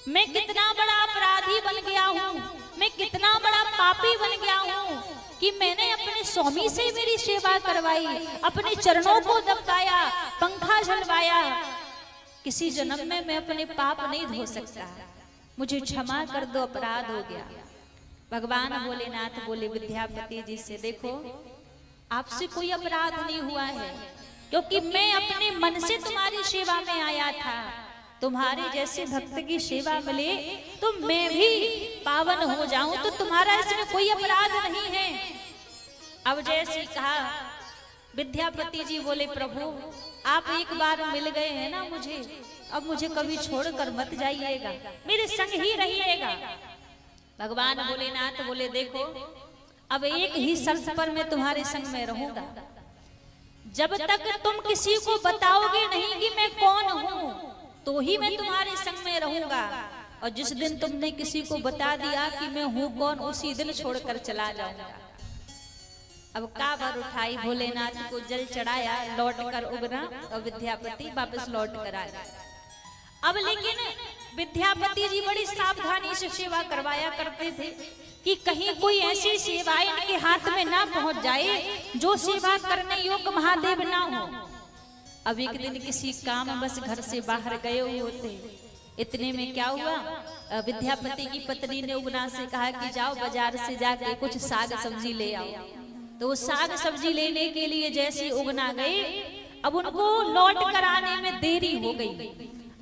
Speaker 3: मैं कितना बड़ा अपराधी बन गया हूँ, मैं कितना बड़ा पापी बन गया हूँ कि मैंने अपने स्वामी से मेरी सेवा करवाई, अपने चरणों को दबाया, पंखा झलवाया। किसी जन्म में मैं अपने पाप नहीं धो सकता, मुझे क्षमा कर दो, अपराध हो गया। भगवान भोलेनाथ बोले विद्यापति जी से, देखो आपसे कोई अपराध नहीं हुआ है, क्योंकि मैं अपने मन से तुम्हारी सेवा में आया था। तुम्हारे जैसे भक्त की सेवा मिले तो मैं भी पावन हो जाऊं, तो तुम्हारा इसमें कोई अपराध नहीं है। अब जैसे कहा विद्यापति जी बोले प्रभु आप एक बार मिल गए हैं ना मुझे, अब मुझे कभी छोड़कर मत जाइएगा, मेरे संग ही रहिएगा। भगवान भोलेनाथ बोले देखो अब एक ही शर्त पर मैं तुम्हारे संग में रहूंगा, जब तक तुम किसी को बताओगे नहीं कि मैं कौन हूं तो ही मैं तुम्हारे संग में रहूंगा, और जिस दिन तुमने किसी को बता दिया कि मैं हूं कौन उसी दिन छोड़कर चला जाऊंगा। अब काबर उठाई, भोलेनाथ को जल चढ़ाया, लौट कर उगना और विद्यापति वापस लौट कर आया। अब लेकिन विद्यापति जी बड़ी सावधानी से सेवा करवाया करते थे कि कहीं कोई ऐसी सेवा इनके हाथ में ना पहुंच जाए जो सेवा करने योग्य महादेव ना हो। अब एक दिन किसी काम बस घर से बाहर गए हुए होते, इतने में क्या हुआ, विद्यापति की पत्नी ने उगना से कहा कि जाओ बाजार से जाके कुछ साग सब्जी ले आओ। तो वो साग सब्जी लेने के लिए जैसे उगना गए, अब उनको लौट कर आने में देरी हो गई।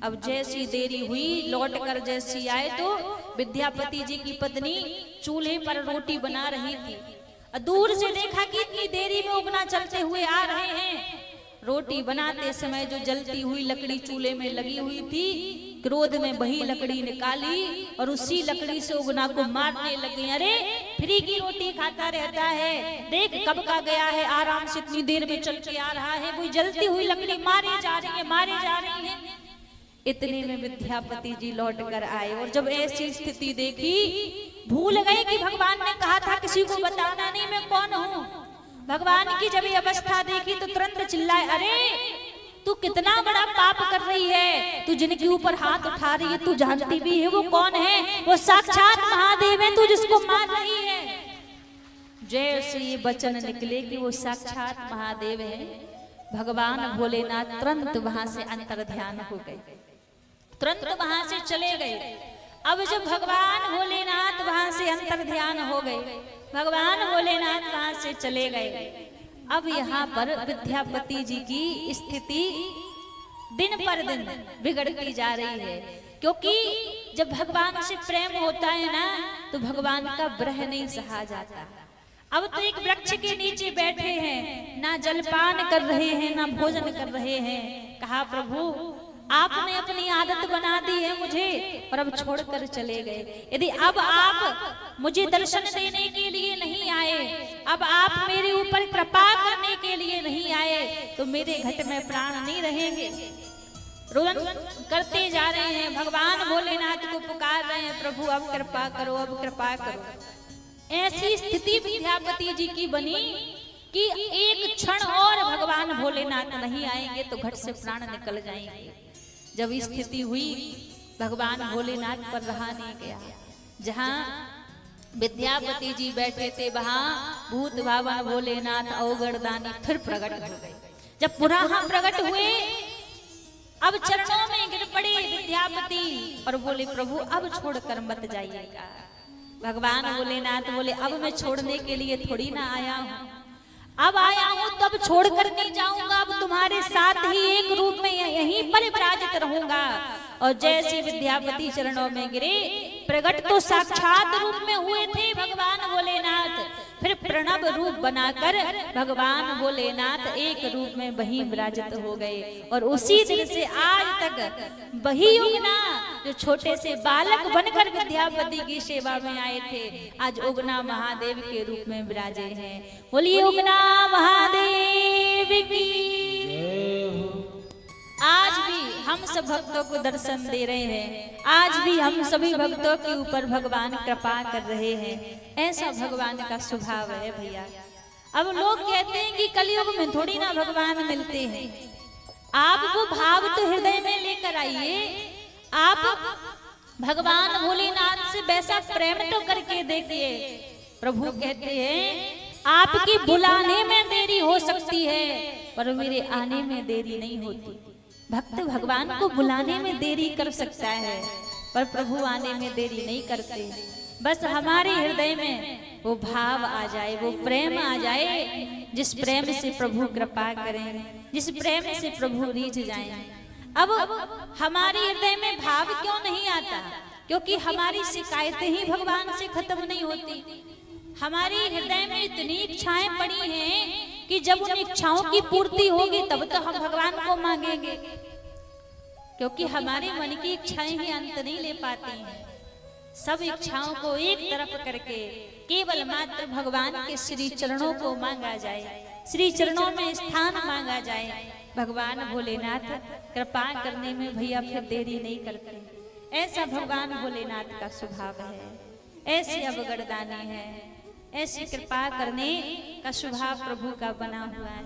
Speaker 3: अब जैसी देरी हुई, लौट कर जैसी आए तो विद्यापति जी की पत्नी चूल्हे पर रोटी बना रही थी। दूर से देखा कि इतनी देरी में उगना चलते हुए आ रहे हैं। रोटी बनाते समय जो जलती हुई लकड़ी चूल्हे में लगी हुई थी, क्रोध में वही लकड़ी निकाली और उसी लकड़ी से उगना को मारने लगी। अरे फ्री की रोटी खाता रहता है, देख कब का गया है, आराम से इतनी देर में चल के आ रहा है, कोई जलती हुई लकड़ी मारी जा रही है, मारी जा रही है। इतने में विद्यापति जी लौट कर आए और जब ऐसी स्थिति देखी, भूल गए कि भगवान ने कहा था किसी को बताना नहीं मैं कौन हूँ। भगवान की जब ये अवस्था देखी तो तुरंत चिल्लाए, अरे तू कितना बड़ा पाप कर रही है, तू जिनके ऊपर हाथ उठा रही है तू जानती भी है वो कौन है, वो साक्षात महादेव है, तू जिसको मार रही है। जैसे ये वचन निकले कि वो साक्षात महादेव है, भगवान भोलेनाथ तुरंत वहां से अंतर ध्यान हो गए, तुरंत वहां से चले गए। अब जब भगवान भोलेनाथ वहां से अंतर ध्यान हो गए, भगवान भोलेनाथ वहां से चले गए। अब यहाँ पर विद्यापति जी की स्थिति दिन पर दिन बिगड़ती जा रही है, क्योंकि जब भगवान से प्रेम होता है ना तो भगवान का ब्रह नहीं सहा जाता। अब तो एक वृक्ष के नीचे बैठे हैं, ना जलपान कर रहे हैं ना भोजन कर रहे हैं। कहा प्रभु आपने अपनी आदत बना दी है मुझे और अब छोड़कर चले गए। यदि अब आप मुझे दर्शन देने के लिए नहीं आए, अब आप मेरे ऊपर कृपा करने के लिए नहीं आए, तो मेरे घट में प्राण नहीं रहेंगे। रोदन करते जा रहे हैं, भगवान भोलेनाथ को पुकार रहे हैं, प्रभु अब कृपा करो, अब कृपा करो। ऐसी स्थिति विद्यापति जी की बनी कि एक क्षण और भगवान भोलेनाथ नहीं आएंगे तो घट से प्राण निकल जाएंगे। जब स्थिति हुई, भगवान भोलेनाथ पर रहा नहीं गया। जहाँ विद्यापति जी बैठे थे वहां भूत भावन भोलेनाथ अवगढ़दानी फिर प्रकट हो गए। जब पुनः प्रकट हुए, अब चरणों में गिर पड़े विद्यापति और बोले प्रभु अब छोड़कर मत जाइएगा। भगवान भोलेनाथ बोले अब मैं छोड़ने के लिए थोड़ी ना आया हूँ, अब आया हूँ तब छोड़कर नहीं जाऊंगा, अब तुम्हारे साथ ही एक रूप में यहीं पर विराजित रहूंगा। और जैसे विद्यापति चरणों में गिरे, प्रकट तो साक्षात रूप में हुए थे भगवान भोलेनाथ, फिर प्रणव रूप बनाकर भगवान भोलेनाथ एक रूप में वहीं विराजित हो गए। और उसी दिन से आज तक वही उगना जो छोटे से बालक बनकर विद्यापति की सेवा में आए थे, आज उगना महादेव के रूप में विराजे हैं। बोलिए उगना महादेव की। आज भी हम सब भक्तों को दर्शन दे रहे हैं, आज भी हम सभी भक्तों के ऊपर भगवान कृपा कर रहे हैं। ऐसा भगवान का स्वभाव है भैया। अब लोग कहते हैं कि कलयुग में थोड़ी ना भगवान मिलते हैं। आप वो भाव तो हृदय में लेकर आइए, आप भगवान भोलेनाथ से वैसा प्रेम तो करके देखिए। प्रभु कहते हैं आपकी बुलाने में देरी हो सकती है पर मेरे आने में देरी नहीं होती। भक्त भगवान को बुलाने में देरी कर सकता है पर प्रभु आने में देरी नहीं करते। बस हमारे हृदय में वो भाव आ जाए, वो प्रेम आ जाए, जिस प्रेम से प्रभु कृपा करें, जिस प्रेम से प्रभु रीझ जाएं। अब हमारे हृदय में भाव क्यों नहीं आता? क्योंकि हमारी शिकायतें ही भगवान से खत्म नहीं होती। हमारे हृदय में इतनी इच्छाएं पड़ी हैं कि जब उन इच्छाओं की पूर्ति होगी तब तो हम भगवान को मांगेंगे, क्योंकि हमारे मन की इच्छाएं ही अंत नहीं ले पाती हैं। सब इच्छाओं को एक तरफ करके केवल मात्र भगवान के श्री चरणों को मांगा जाए, श्री चरणों में स्थान मांगा जाए। भगवान भोलेनाथ कृपा करने में भैया फिर देरी नहीं करते। ऐसा भगवान भोलेनाथ का स्वभाव है, ऐसे अवगढ़दानी है, ऐसी कृपा करने का स्वभाव प्रभु का बना हुआ है।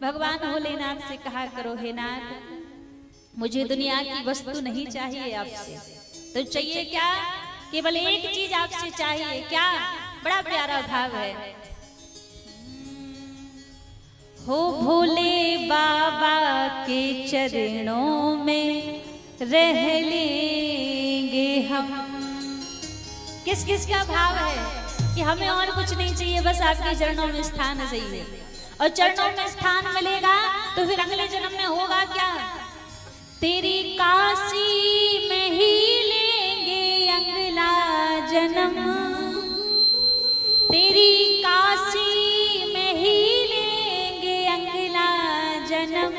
Speaker 3: भगवान भोलेनाथ से कहा करो, हे नाथ मुझे दुनिया की वस्तु नहीं चाहिए आपसे, तो चाहिए क्या? केवल एक चीज आपसे चाहिए। क्या? बड़ा प्यारा भाव है। हो भोले बाबा के चरणों में रह लेंगे हम। किस किस का भाव है कि हमें और कुछ नहीं चाहिए, बस आपके चरणों में स्थान चाहिए। और चरणों में स्थान मिलेगा तो फिर अगले जन्म में होगा क्या? तेरी काशी में ही लेंगे अगला जन्म, तेरी काशी में ही लेंगे अगला जन्म।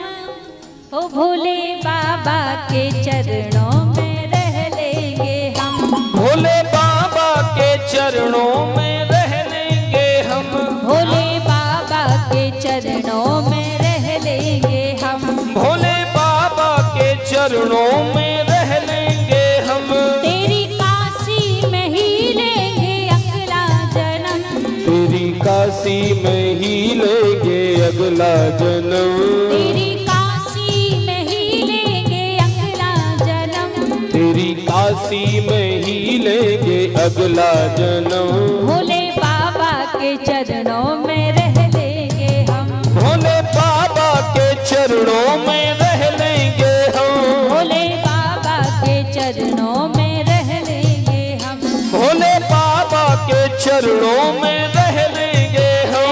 Speaker 3: हो भोले बाबा के चरणों में रह लेंगे हम,
Speaker 1: भोले बाबा के चरणों में रह लेंगे हम,
Speaker 3: भोले बाबा के चरणों में रह लेंगे हम,
Speaker 1: भोले बाबा के चरणों में रह लेंगे हम।
Speaker 3: तेरी काशी में ही लेंगे अगला जन्म,
Speaker 1: तेरी काशी में ही लेंगे अगला जन्म,
Speaker 3: तेरी काशी में ही लेंगे अगला जन्म,
Speaker 1: तेरी काशी में ही लेंगे अगला जन्म।
Speaker 3: भोले बाबा के चरणों में रह लेंगे हम,
Speaker 1: भोले बाबा के चरणों में रह लेंगे हम,
Speaker 3: भोले बाबा के चरणों में रह लेंगे हम,
Speaker 1: भोले बाबा के चरणों में रह लेंगे हम।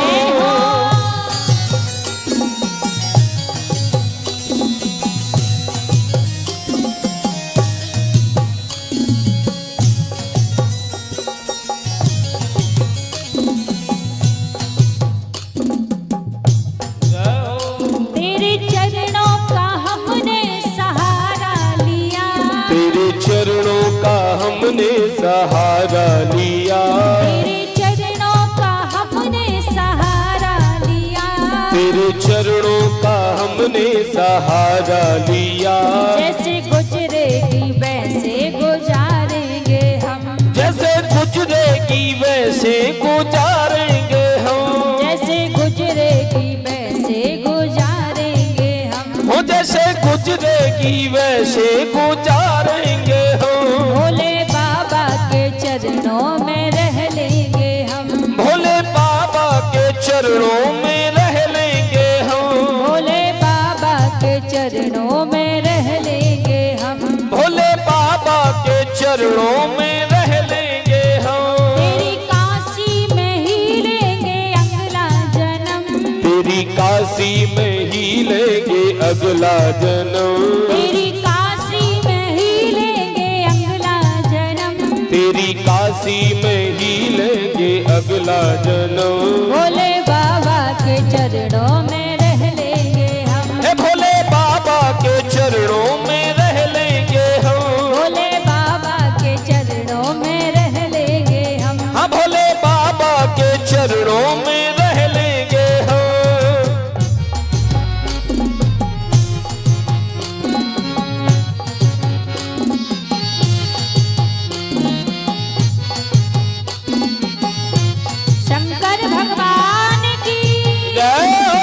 Speaker 3: तेरे चरणों का हमने सहारा लिया,
Speaker 1: तेरे चरणों का हमने सहारा लिया,
Speaker 3: तेरे चरणों का हमने सहारा लिया,
Speaker 1: तेरे चरणों का हमने सहारा लिया।
Speaker 3: जैसे गुजरेगी वैसे गुजारेंगे हम,
Speaker 1: जैसे गुजरेगी वैसे गुजारेंगे हम,
Speaker 3: जैसे गुजरेगी वैसे गुजारेंगे हम,
Speaker 1: हो जैसे गुजरेगी वैसे गुजारेंगे हम।
Speaker 3: भोले बाबा के चरणों में रह लेंगे हम,
Speaker 1: भोले बाबा के चरणों में रह लेंगे हम,
Speaker 3: भोले बाबा के चरणों में रह लेंगे हम,
Speaker 1: भोले बाबा के चरणों में रह लेंगे हम।
Speaker 3: तेरी काशी में ही लेंगे अगला जन्म,
Speaker 1: तेरी काशी में ही लेंगे अगला जन्म,
Speaker 3: तेरी काशी में ही लेंगे अगला जन्म,
Speaker 1: तेरी काशी में ही लेंगे अगला जन्म।
Speaker 3: भोले बाबा के चरणों में रह लेंगे हम।
Speaker 1: हे भोले बाबा के चरणों में रह लेंगे हम।
Speaker 3: भोले बाबा के चरणों में रह लेंगे हम।
Speaker 1: हाँ भोले बाबा के चरणों में रह लेंगे हम।
Speaker 3: शंकर भगवान की
Speaker 1: जय हो।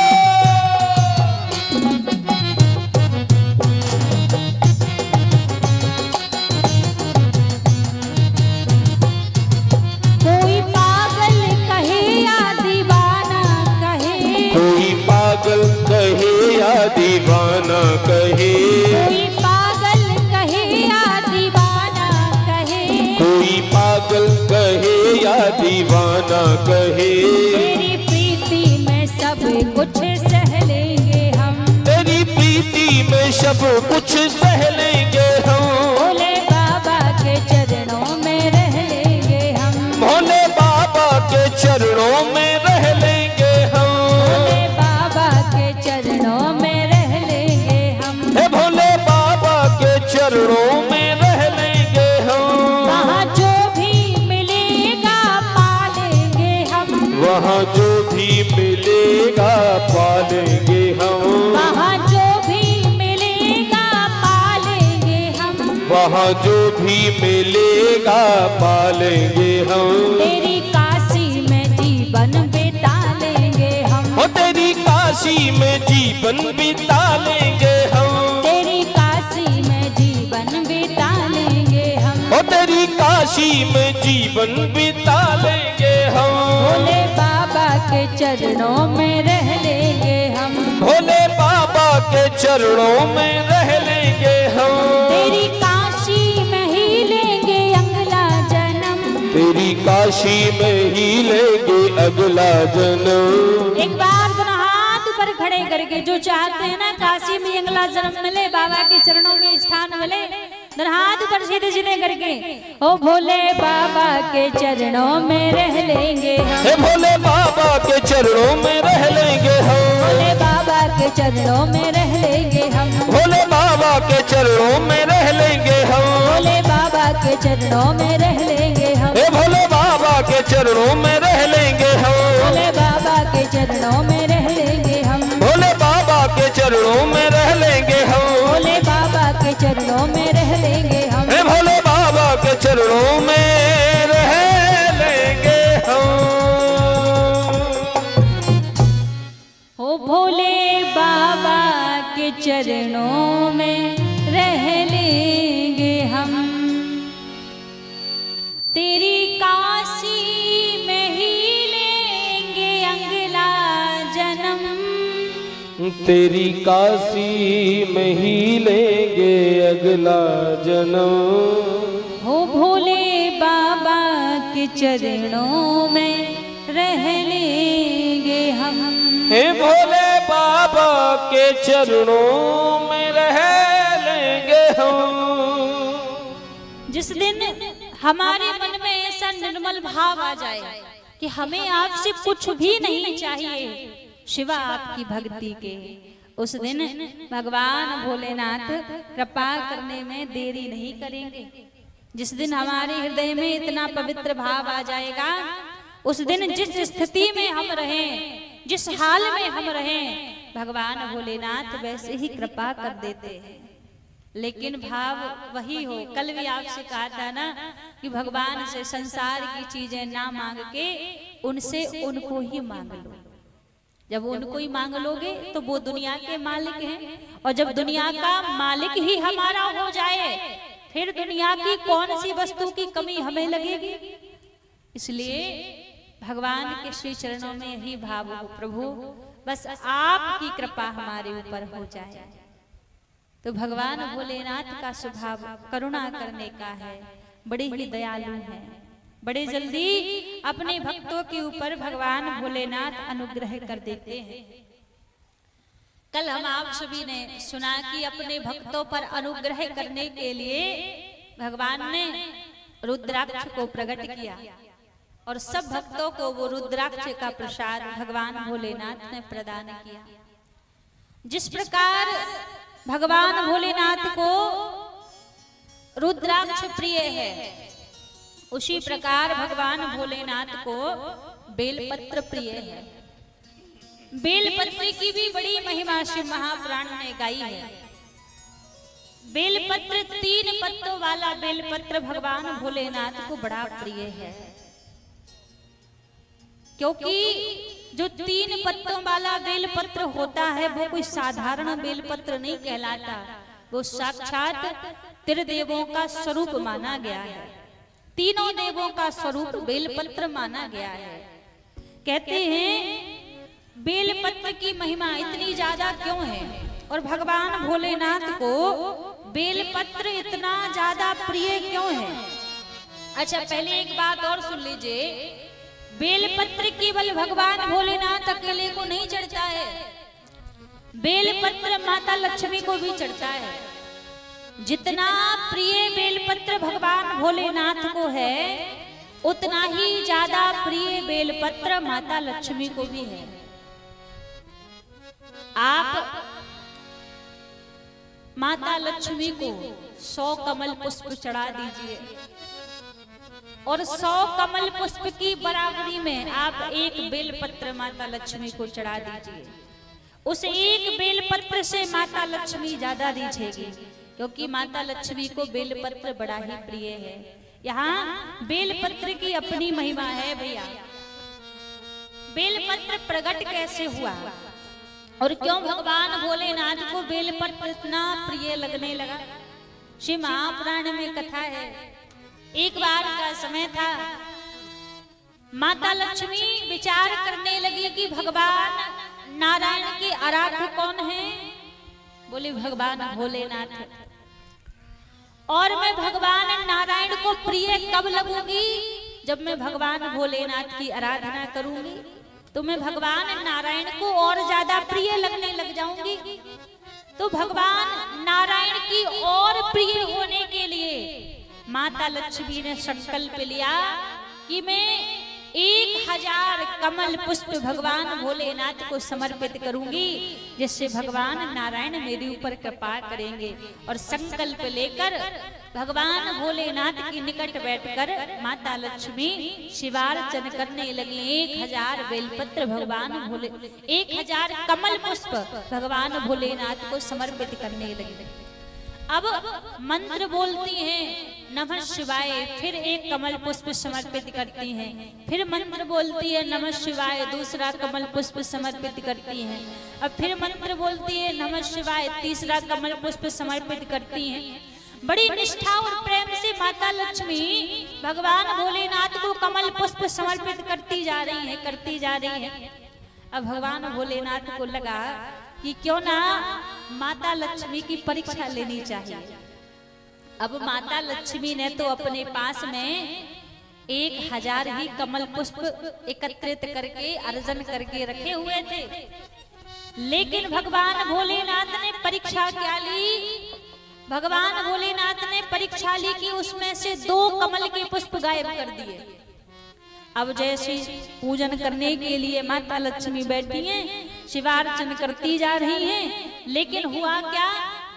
Speaker 3: कोई पागल कहे या दीवाना कहे।
Speaker 1: कोई पागल कहे या दीवाना कहे।
Speaker 3: कोई पागल कहे या दीवाना कहे।
Speaker 1: कोई पागल कहे या दीवाना कहे।
Speaker 3: तेरी प्रीति में सब कुछ सह लेंगे हम।
Speaker 1: तेरी प्रीति में सब कुछ सह लेंगे हम।
Speaker 3: भोले बाबा के चरणों में रह लेंगे हम।
Speaker 1: भोले बाबा के चरणों में रह लेंगे हम।
Speaker 3: भोले बाबा के चरणों में रह लेंगे हम।
Speaker 1: हे भोले बाबा के चरणों में रह लेंगे हम।
Speaker 3: वहाँ जो भी मिलेगा पालेंगे हम।
Speaker 1: वहाँ जो भी मिलेगा पालेंगे हम।
Speaker 3: वहाँ जो भी मिलेगा पालेंगे हम।
Speaker 1: वहाँ जो भी मिलेगा पालेंगे हम।
Speaker 3: तेरी काशी में जीवन बिता लेंगे हम।
Speaker 1: ओ तेरी काशी में जीवन बिता लेंगे हम।
Speaker 3: तेरी काशी में जीवन बिता लेंगे हम।
Speaker 1: ओ तेरी काशी में जीवन बिता लेंगे हम।
Speaker 3: भोले बाबा के चरणों में रह लेंगे हम।
Speaker 1: भोले बाबा के चरणों में रह लेंगे हम।
Speaker 3: तेरी काशी में ही लेंगे अगला जन्म।
Speaker 1: तेरी काशी में ही लेंगे अगला जन्म।
Speaker 3: एक बार दोनों हाथ ऊपर खड़े करके जो चाहते हैं ना काशी में अगला जन्म मिले, बाबा के चरणों में स्थान मिले, दोनों हाथ ऊपर सीधे सीधे करके ओ भोले बाबा के चरणों में रह लेंगे हम।
Speaker 1: हे भोले बाबा के चरणों में रह लेंगे हम।
Speaker 3: भोले बाबा के चरणों में रह लेंगे हम।
Speaker 1: भोले बाबा के चरणों में रह लेंगे हम।
Speaker 3: भोले बाबा के चरणों में रह लेंगे हम।
Speaker 1: हे भोले बाबा के चरणों में रह लेंगे हम।
Speaker 3: भोले बाबा के चरणों में रह लेंगे हम।
Speaker 1: भोले बाबा के चरणों में रह लेंगे हम।
Speaker 3: भोले बाबा के चरणों में रह लेंगे हम।
Speaker 1: हे भोले बाबा के चरणों में रह लेंगे हम।
Speaker 3: हो भोले बाबा के चरणों में रह लेंगे हम। तेरी काशी में ही लेंगे अगला जन्म।
Speaker 1: तेरी काशी में ही लेंगे अगला जन्म।
Speaker 3: हो भोले बाबा के चरणों में रह लेंगे हम।
Speaker 1: हे भोले बाबा के चरणों में रह लेंगे हम।
Speaker 3: जिस दिन हमारे मन में ऐसा निर्मल भाव आ जाए कि हमें आपसे कुछ भी नहीं चाहिए शिवा आपकी भक्ति के, उस दिन भगवान भोलेनाथ कृपा करने में देरी नहीं करेंगे। जिस दिन हमारे हृदय में इतना पवित्र भाव आ जाएगा, उस दिन जिस स्थिति में हम रहें, जिस हाल में हम रहें, भगवान भोलेनाथ वैसे ही कृपा कर देते हैं। लेकिन भाव वही हो, कल भी आपसे कहा था ना कि भगवान से संसार की चीजें ना मांग के उनसे उनको ही मांग लो। जब उनको ही मांग लोगे तो वो दुनिया के मालिक हैं, और जब दुनिया का मालिक ही हमारा हो जाए फिर दुनिया की कौन सी वस्तु की कमी हमें लगेगी। इसलिए भगवान के श्री चरणों में यही भाव हो, प्रभु बस आपकी कृपा हमारे ऊपर हो जाए। तो भगवान भोलेनाथ का स्वभाव करुणा करने का है, बड़े ही दयालु हैं, बड़े जल्दी अपने भक्तों के ऊपर भगवान भोलेनाथ अनुग्रह कर देते हैं। कल हम आप सभी ने सुना कि अपने भक्तों पर अनुग्रह करने के लिए भगवान ने रुद्राक्ष को प्रकट किया और सब भक्तों को वो रुद्राक्ष का प्रसाद भगवान भोलेनाथ ने प्रदान किया। जिस प्रकार भगवान भोलेनाथ को रुद्राक्ष प्रिय है, उसी प्रकार भगवान भोलेनाथ को बेलपत्र प्रिय है। बेलपत्र की भी बड़ी महिमा शिव महापुराण ने गाई है। बेलपत्र 3 पत्तों वाला बेलपत्र भगवान भोलेनाथ को बड़ा प्रिय है, क्योंकि जो 3 पत्तों वाला बेलपत्र होता है वो कोई साधारण बेलपत्र नहीं कहलाता, वो साक्षात त्रिदेवों का स्वरूप माना गया है। तीनों देवों का स्वरूप बेलपत्र माना गया है। कहते हैं बेलपत्र की महिमा इतनी ज्यादा क्यों है और भगवान भोलेनाथ को बेलपत्र इतना ज्यादा प्रिय क्यों है। अच्छा, पहले एक बात और सुन लीजिए, बेलपत्र केवल भगवान भोलेनाथ अकेले को नहीं चढ़ता है, बेलपत्र माता लक्ष्मी को भी चढ़ता है। जितना प्रिय बेलपत्र भगवान भोलेनाथ को है, उतना ही ज्यादा प्रिय बेलपत्र माता लक्ष्मी को भी है। आप माता लक्ष्मी को 100 कमल पुष्प चढ़ा दीजिए और 100 कमल पुष्प की बराबरी में आप एक बेलपत्र माता लक्ष्मी को चढ़ा दीजिए। उस एक बेलपत्र से माता लक्ष्मी ज्यादा दीजिएगी, क्योंकि माता लक्ष्मी को बेलपत्र बड़ा ही प्रिय है। यहाँ बेलपत्र की अपनी महिमा है भैया। बेलपत्र प्रकट कैसे हुआ और क्यों भगवान भोलेनाथ को बेलपत्र इतना प्रिय लगने लगा? श्री महापुराण में कथा है, एक बार का समय था, माता लक्ष्मी विचार करने लगी कि भगवान नारायण के आराध्य कौन है? बोले भगवान भोलेनाथ। और मैं भगवान नारायण को प्रिय कब लगूंगी? जब मैं भगवान भोलेनाथ की आराधना करूंगी तो मैं भगवान नारायण को और ज्यादा प्रिय लगने लग जाऊंगी। तो भगवान नारायण की और प्रिय होने के लिए माता लक्ष्मी ने संकल्प लिया कि मैं 1000 कमल पुष्प भगवान भोलेनाथ को समर्पित करूंगी, जिससे भगवान नारायण मेरे ऊपर कृपा करेंगे। और संकल्प लेकर भगवान भोलेनाथ के निकट बैठकर माता लक्ष्मी शिवार्चन करने लगी। 1000 बेलपत्र भगवान भोले 1000 कमल पुष्प भगवान भोलेनाथ को समर्पित करने लगी। अब मंत्र बोलती हैं नमः शिवाय, फिर एक कमल पुष्प समर्पित करती हैं, फिर मंत्र बोलती है नमः शिवाय, दूसरा कमल पुष्प समर्पित करती हैं, अब फिर मंत्र बोलती है नमः शिवाय, तीसरा कमल पुष्प समर्पित करती हैं। बड़ी निष्ठा और प्रेम से माता लक्ष्मी भगवान भोलेनाथ को कमल पुष्प समर्पित करती जा रही है। अब भगवान भोलेनाथ को लगा कि क्यों ना माता लक्ष्मी की परीक्षा लेनी चाहिए। अब माता लक्ष्मी ने तो अपने पास में 1000 ही कमल पुष्प एकत्रित करके अर्जन करके रखे हुए थे, लेकिन भगवान भोलेनाथ ने परीक्षा क्या ली? भगवान भोलेनाथ ने परीक्षा ली कि उसमें से 2 कमल के पुष्प गायब कर दिए। अब जैसे पूजन करने के लिए माता लक्ष्मी बैठी हैं, शिवार्चन करती जा रही हैं, लेकिन हुआ क्या?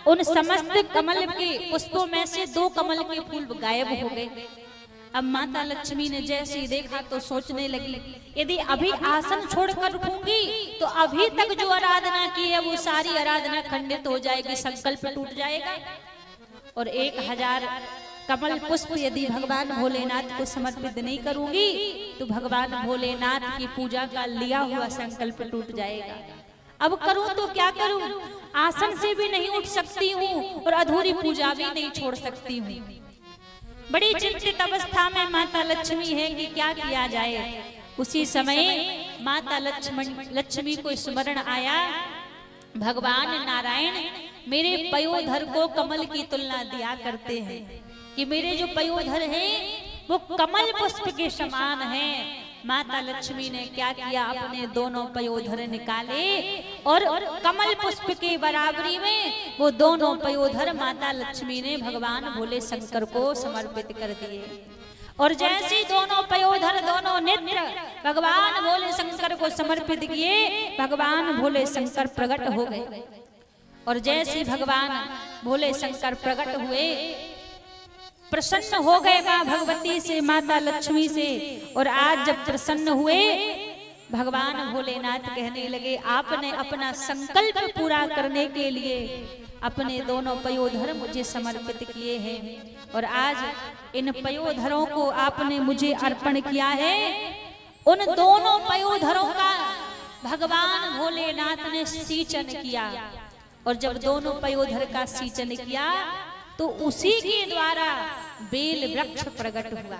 Speaker 3: उन समस्त कमल के पुष्पों में से 2 कमल के फूल गायब हो गए। अब माता लक्ष्मी ने जैसे ही देखा तो सोचने लगी, यदि अभी आसन छोड़कर रखूंगी तो अभी तक जो आराधना की है वो सारी आराधना खंडित हो जाएगी, संकल्प टूट जाएगा। और 1000 कमल पुष्प यदि भगवान भोलेनाथ को समर्पित नहीं करूंगी तो भगवान भोलेनाथ की पूजा का लिया हुआ संकल्प टूट जाएगा। अब करूं तो क्या करूं? आसन से भी नहीं उठ सकती हूँ और अधूरी पूजा भी नहीं छोड़ सकती हूँ। बड़ी चिंतित अवस्था में माता लक्ष्मी है कि क्या किया जाए। उसी समय माता लक्ष्मी को स्मरण आया, भगवान नारायण मेरे पयोधर को कमल की तुलना दिया करते हैं कि मेरे जो पयोधर हैं वो कमल पुष्प के समान हैं। माता लक्ष्मी ने क्या किया? अपने दोनों पयोधर निकाले और कमल पुष्प के बराबरी में वो दोनों पयोधर माता लक्ष्मी ने भगवान भोले शंकर को समर्पित कर दिए। और जैसे दोनों पयोधर दोनों नेत्र भगवान भोले शंकर को समर्पित किए, भगवान भोले शंकर प्रकट हो गए। और जैसे भगवान भोले शंकर प्रकट हुए, प्रसन्न हो गए मां भगवती से, माता लक्ष्मी से। और आज जब प्रसन्न हुए, भगवान भोलेनाथ कहने लगे, आपने अपना संकल्प पूरा करने के लिए अपने दोनों पयोधर मुझे समर्पित किए हैं। और आज इन पयोधरों को आपने मुझे अर्पण किया है। उन दोनों पयोधरों का भगवान भोलेनाथ ने सींचन किया। और जब दोनों पयोधर का सींचन किया तो उसी के द्वारा बेल वृक्ष प्रकट हुआ।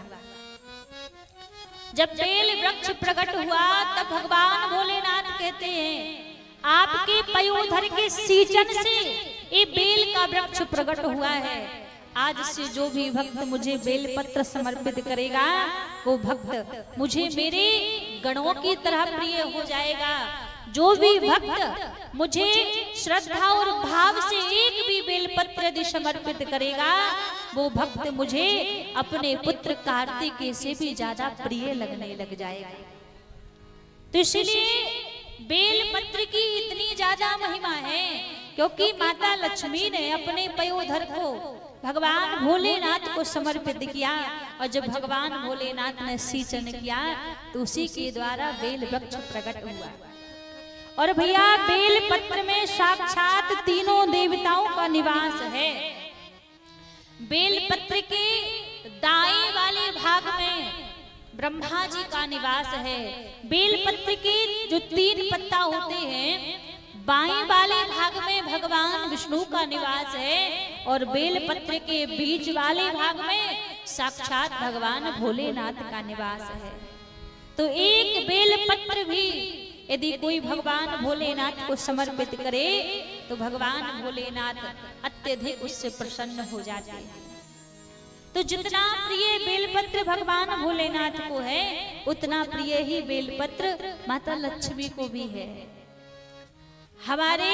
Speaker 3: जब बेल वृक्ष प्रकट हुआ तब भगवान भोलेनाथ कहते हैं, आपके पयोधर के सींचन से ये बेल का वृक्ष प्रकट हुआ है। आज से जो भी भक्त मुझे बेल पत्र समर्पित करेगा, वो भक्त मुझे मेरे गणों की तरह प्रिय हो जाएगा। जो भी भक्त मुझे श्रद्धा और भाव से एक भी बेल पत्र यदि समर्पित करेगा, वो भक्त मुझे अपने पुत्र कार्तिकेय से भी ज्यादा प्रिय लगने लग जाएगा। तो इसलिए बेल पत्र की इतनी ज्यादा महिमा है, क्योंकि माता लक्ष्मी ने अपने पयोधर को भगवान भोलेनाथ को समर्पित किया। और जब भगवान भोलेनाथ ने सींचन किया तो उसी के द्वारा बेल वृक्ष प्रकट हुआ। और भैया बेल पत्र में साक्षात तीनों देवताओं का निवास है। बेल पत्र के दाएं वाले भाग में ब्रह्मा जी का निवास है। बेल पत्र के जो 3 पत्ता होते हैं, बाएं वाले भाग में भगवान विष्णु का निवास है। और बेल पत्र के बीच वाले भाग में साक्षात भगवान भोलेनाथ का निवास है। तो एक बेल पत्र भी यदि कोई भगवान भोलेनाथ को समर्पित करे तो भगवान भोलेनाथ अत्यधिक उससे प्रसन्न हो जाते हैं। तो जितना प्रिय बेलपत्र भगवान भोलेनाथ को है, उतना प्रिय ही बेलपत्र माता लक्ष्मी को भी है। हमारे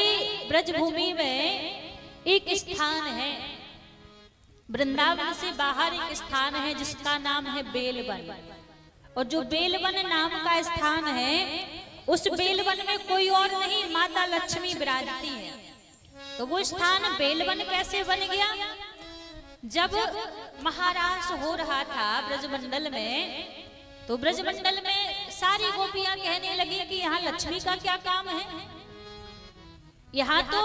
Speaker 3: ब्रजभूमि में एक स्थान है, वृंदावन से बाहर एक स्थान है जिसका नाम है बेलवन। और जो बेलवन नाम का स्थान है, उस बेलवन में कोई और नहीं, माता लक्ष्मी विराजती है। तो वो स्थान बेलवन कैसे बन गया? जब महारास हो रहा था ब्रजमंडल में, तो ब्रजमंडल में सारी गोपियां कहने लगी कि यहाँ लक्ष्मी का क्या काम है। यहाँ तो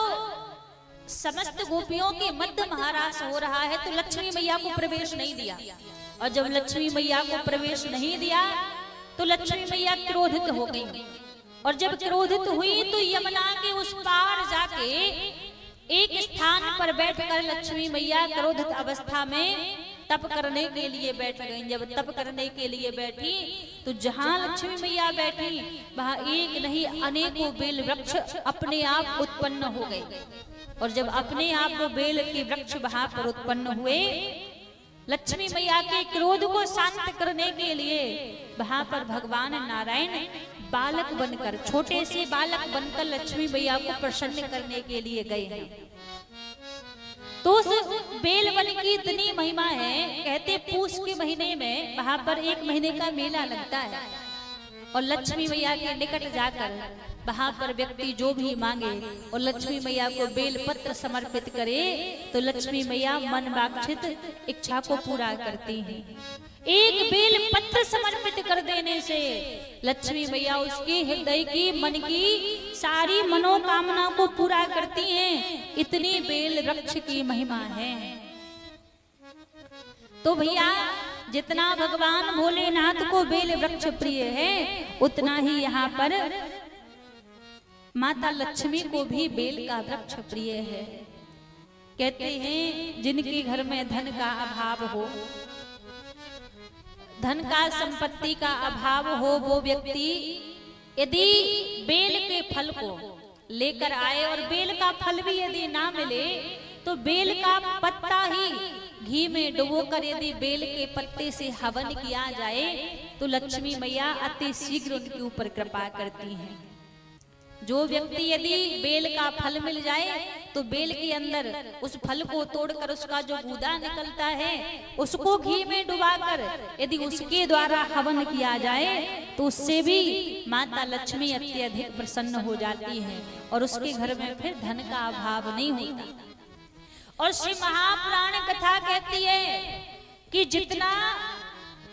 Speaker 3: समस्त गोपियों के मध्य महारास हो रहा है, तो लक्ष्मी मैया को प्रवेश नहीं दिया। और जब लक्ष्मी मैया को प्रवेश नहीं दिया तो लक्ष्मी मैया क्रोधित हो गई। और जब क्रोधित हुई तो यमुना के उस पार जाके एक स्थान पर बैठकर लक्ष्मी मैया क्रोधित अवस्था में तप करने के लिए बैठ गई। जब तप करने के लिए बैठी तो जहां लक्ष्मी मैया बैठी वहां एक नहीं अनेकों बेल वृक्ष अपने आप उत्पन्न हो गए। और जब अपने आप वो बेल के वृक्ष वहां पर उत्पन्न हुए, लक्ष्मी मैया के क्रोध को शांत करने के लिए वहां पर भगवान नारायण बालक बनकर, छोटे से बालक बनकर लक्ष्मी मैया को प्रसन्न करने के लिए गए हैं। तो उस बेलवन की इतनी महिमा है, कहते पूस के महीने में वहां पर 1 महीने का मेला लगता है। और लक्ष्मी मैया के निकट जाकर वहां पर व्यक्ति जो भी मांगे और लक्ष्मी मैया को बेल पत्र समर्पित करे तो लक्ष्मी मैया मन वांछित इच्छा को पूरा करती हैं। एक बेल पत्र समर्पित कर देने से लक्ष्मी मैया उसके हृदय की, मन की सारी मनोकामना को पूरा करती हैं। इतनी बेल वृक्ष की महिमा है। तो भैया जितना भगवान भोलेनाथ को बेल वृक्ष प्रिय है, उतना ही यहाँ पर माता लक्ष्मी को भी बेल का वृक्ष प्रिय है। कहते हैं जिनके घर में धन का अभाव हो, धन का संपत्ति का अभाव हो, वो व्यक्ति यदि बेल के फल को लेकर आए और बेल का फल भी यदि ना मिले तो बेल का पत्ता ही घी में डुबोकर यदि बेल के पत्ते से हवन किया जाए तो लक्ष्मी मैया अति शीघ्र उनके ऊपर कृपा करती हैं। जो व्यक्ति यदि बेल का फल मिल जाए तो बेल के अंदर उस फल को तोड़कर उसका जो गूदा निकलता है उसको घी में डुबाकर यदि उसके द्वारा हवन किया जाए तो उससे भी माता लक्ष्मी अत्यधिक प्रसन्न हो जाती है और उसके घर में फिर धन का अभाव नहीं होता। और श्री महापुराण कथा कहती है कि जितना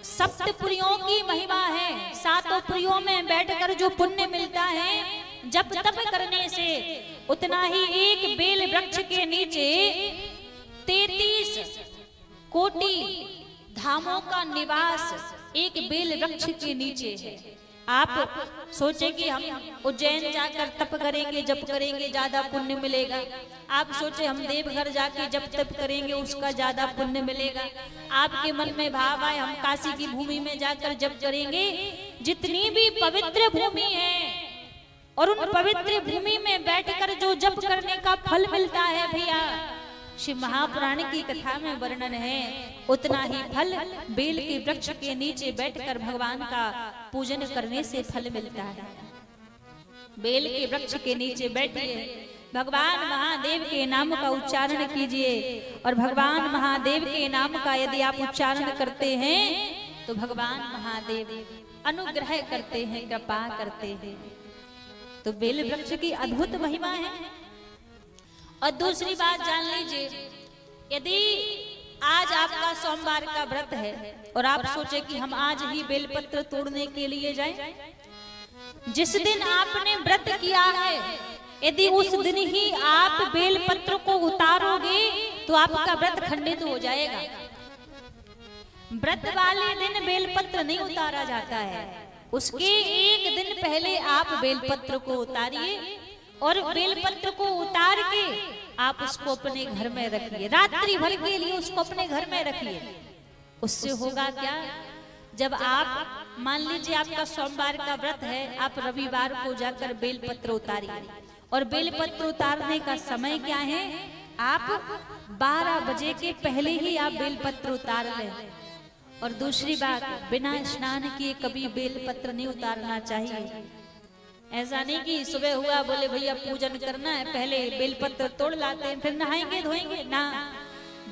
Speaker 3: सप्तपुरियों की महिमा है, सातों पुरियों में बैठकर जो पुण्य मिलता है जप तप करने से, उतना ही एक बेल वृक्ष के नीचे 33 कोटि धामों का निवास एक बेल वृक्ष के नीचे है। आप सोचे कि हम उज्जैन जाकर तप करेंगे, जप करेंगे, ज्यादा पुण्य मिलेगा। आप सोचे हम देवघर जाके जप तप करेंगे, उसका ज्यादा पुण्य मिलेगा। आपके मन में भाव आए हम काशी की भूमि में जाकर जप करेंगे। जितनी भी पवित्र भूमि है और उन पवित्र भूमि में बैठकर जो जप करने का फल मिलता है भैया, शिव महापुराण की कथा में वर्णन है, उतना ही फल बेल के वृक्ष के नीचे बैठकर भगवान का पूजन करने से फल मिलता है। बेल के वृक्ष के नीचे बैठिए, भगवान महादेव के नाम का उच्चारण कीजिए और भगवान महादेव के नाम का यदि आप उच्चारण करते हैं तो भगवान महादेव अनुग्रह करते हैं, कृपा करते हैं। तो बेल वृक्ष की अद्भुत महिमा है। और दूसरी बात जान लीजिए, यदि आज आपका सोमवार का व्रत है और आप सोचे कि हम आज ही बेलपत्र तोड़ने के लिए जाएं, जिस दिन आपने व्रत किया है यदि उस दिन ही आप बेलपत्र को उतारोगे तो आपका व्रत खंडित हो जाएगा। व्रत वाले दिन बेलपत्र नहीं उतारा जाता है, उसके एक दिन पहले आप बेलपत्र को उतारिए और बेलपत्र को उतार के आप उसको अपने घर में रखिए, रात्रि भर के लिए उसको अपने घर में रखिए। उससे होगा क्या, जब आप मान लीजिए आपका सोमवार का व्रत है, आप रविवार को जाकर बेलपत्र उतारिए और बेलपत्र उतारने का समय क्या है, आप 12 बजे के पहले ही आप बेलपत्र उतार लें। और दूसरी बात, बिना स्नान किए कभी बेलपत्र नहीं उतारना चाहिए। ऐसा नहीं कि सुबह हुआ बोले भैया पूजन करना है, पहले बेलपत्र तोड़ लाते हैं फिर नहाएंगे धोएंगे ना,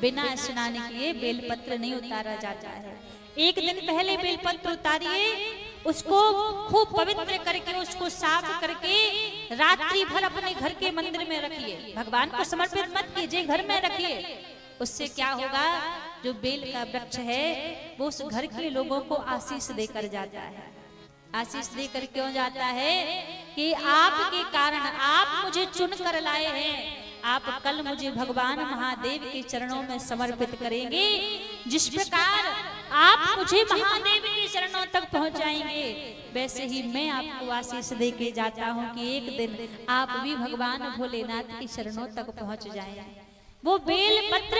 Speaker 3: बिना स्नान किए बेलपत्र नहीं उतारा जाता है। एक दिन पहले बेलपत्र उतारिए, उसको खूब पवित्र करके उसको साफ करके रात्रि भर अपने घर के मंदिर में रखिए, भगवान को समर्पित मत कीजिए, घर में रखिए। उससे क्या होगा, जो बेल का वृक्ष है वो उस घर के लोगों को आशीष देकर जाता है। आशीष देकर क्यों जाता है कि आपके कारण, आप मुझे चुन कर लाए हैं, आप कल मुझे भगवान महादेव के चरणों में समर्पित करेंगे। जिस प्रकार आप मुझे महादेव के चरणों तक पहुंचाएंगे, वैसे ही मैं आपको आशीष दे के जाता हूं कि एक दिन आप भी भगवान भोलेनाथ के चरणों तक पहुंच जाएं। वो बेल पत्र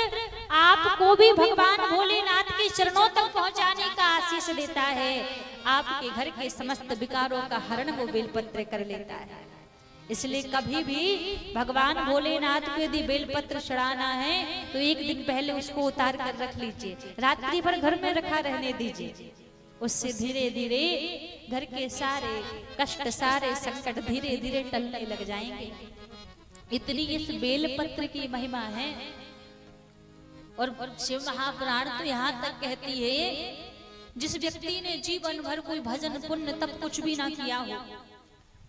Speaker 3: आपको भी भगवान भोलेनाथ के चरणों तक पहुंचाने का आशीष देता है। आपके घर के समस्त विकारों का हरण वो बेलपत्र कर लेता है। इसलिए कभी भी भगवान भोलेनाथ को यदि बेलपत्र चढ़ाना है तो एक दिन पहले उसको उतार कर रख लीजिए, रात्रि भर घर में रखा रहने दीजिए। उससे धीरे धीरे घर के सारे कष्ट, सारे संकट धीरे धीरे टलने लग जाएंगे। इतनी इस बेलपत्र की महिमा है। और शिव महापुराण तो यहाँ तक कहती है, जिस व्यक्ति ने जीवन भर कोई भजन पुण्य तब कुछ भी ना किया हो,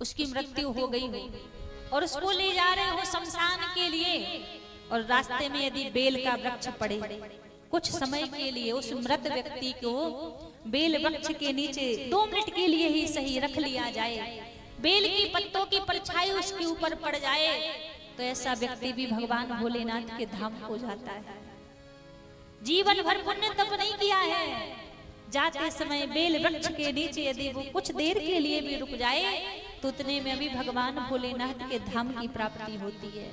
Speaker 3: उसकी मृत्यु हो गई हो और उसको ले जा रहे हो शमशान के लिए, और रास्ते में यदि बेल का वृक्ष पड़े, कुछ समय के लिए उस मृत व्यक्ति को बेल वृक्ष के नीचे 2 मिनट के लिए ही सही रख लिया जाए, बेल की पत्तों की परछाई उसके ऊपर पड़ जाए, तो ऐसा व्यक्ति भी भगवान भोलेनाथ के धाम को जाता है। जीवन भर पुण्य तप नहीं किया है, जाते समय बेल वृक्ष के नीचे यदि वो कुछ देर के लिए भी रुक जाए तो उतने में भी भगवान भोलेनाथ के धाम की प्राप्ति होती है।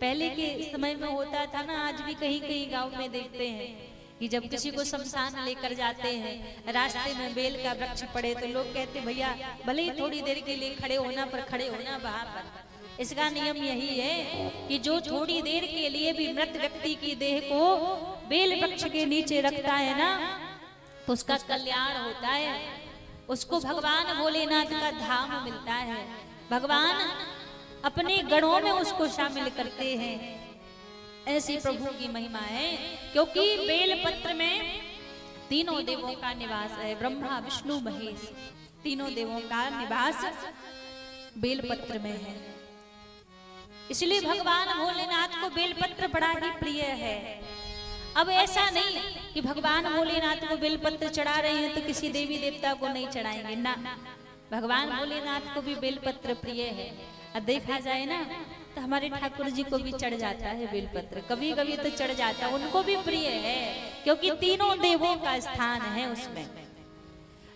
Speaker 3: पहले के समय में होता था ना, आज भी कहीं कहीं गांव में देखते हैं कि जब किसी को शमशान लेकर जाते हैं, रास्ते में बेल का वृक्ष पड़े तो लोग कहते भैया भले ही थोड़ी देर के लिए खड़े होना, पर खड़े होना वहां पर। इसका नियम यही है कि जो थोड़ी देर के लिए भी मृत व्यक्ति की देह को बेल वृक्ष के नीचे रखता है ना, तो उसका कल्याण होता है, उसको भगवान भोलेनाथ का धाम मिलता है। भगवान अपने गणों में उसको शामिल करते हैं। ऐसी प्रभु की महिमा है, क्योंकि बेलपत्र में तीनों देवों का निवास है। ब्रह्मा विष्णु महेश तीनों देवों का निवास बेलपत्र में है। इसलिए भगवान भोलेनाथ को बेलपत्र बड़ा ही प्रिय है। अब ऐसा नहीं कि भगवान भोलेनाथ को बेलपत्र चढ़ा रहे हैं तो किसी देवी देवता को नहीं चढ़ाएंगे ना, भगवान भोलेनाथ को भी बेलपत्र प्रिय है। अब देखा जाए ना तो हमारे ठाकुर जी को भी चढ़ जाता है बेलपत्र, कभी कभी तो चढ़ जाता है, उनको भी प्रिय है क्योंकि तीनों देवों का स्थान है उसमें।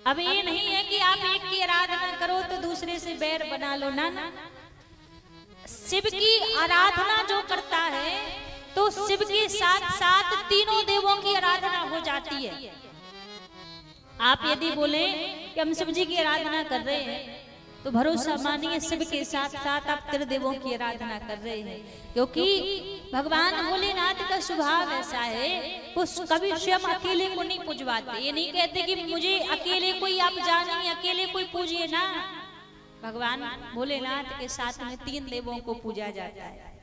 Speaker 3: अब ये नहीं है कि आप एक की आराधना करो तो दूसरे से बैर बना लो, ना ना। शिव की आराधना जो करता है तो शिव के साथ साथ तीनों देवों की आराधना हो जाती है। आप यदि बोले कि हम शिव जी की आराधना कर रहे हैं तो भरोसा मानिए शिव के साथ साथ आप त्रिदेवों की आराधना कर रहे हैं, क्योंकि भगवान भोलेनाथ का स्वभाव ऐसा है वो कभी स्वयं अकेले को नहीं पूजवाते। ये नहीं कहते कि मुझे अकेले कोई आप जानिए, अकेले कोई पूजिए ना। भगवान भोलेनाथ के साथ में तीन देवों को पूजा जाता है।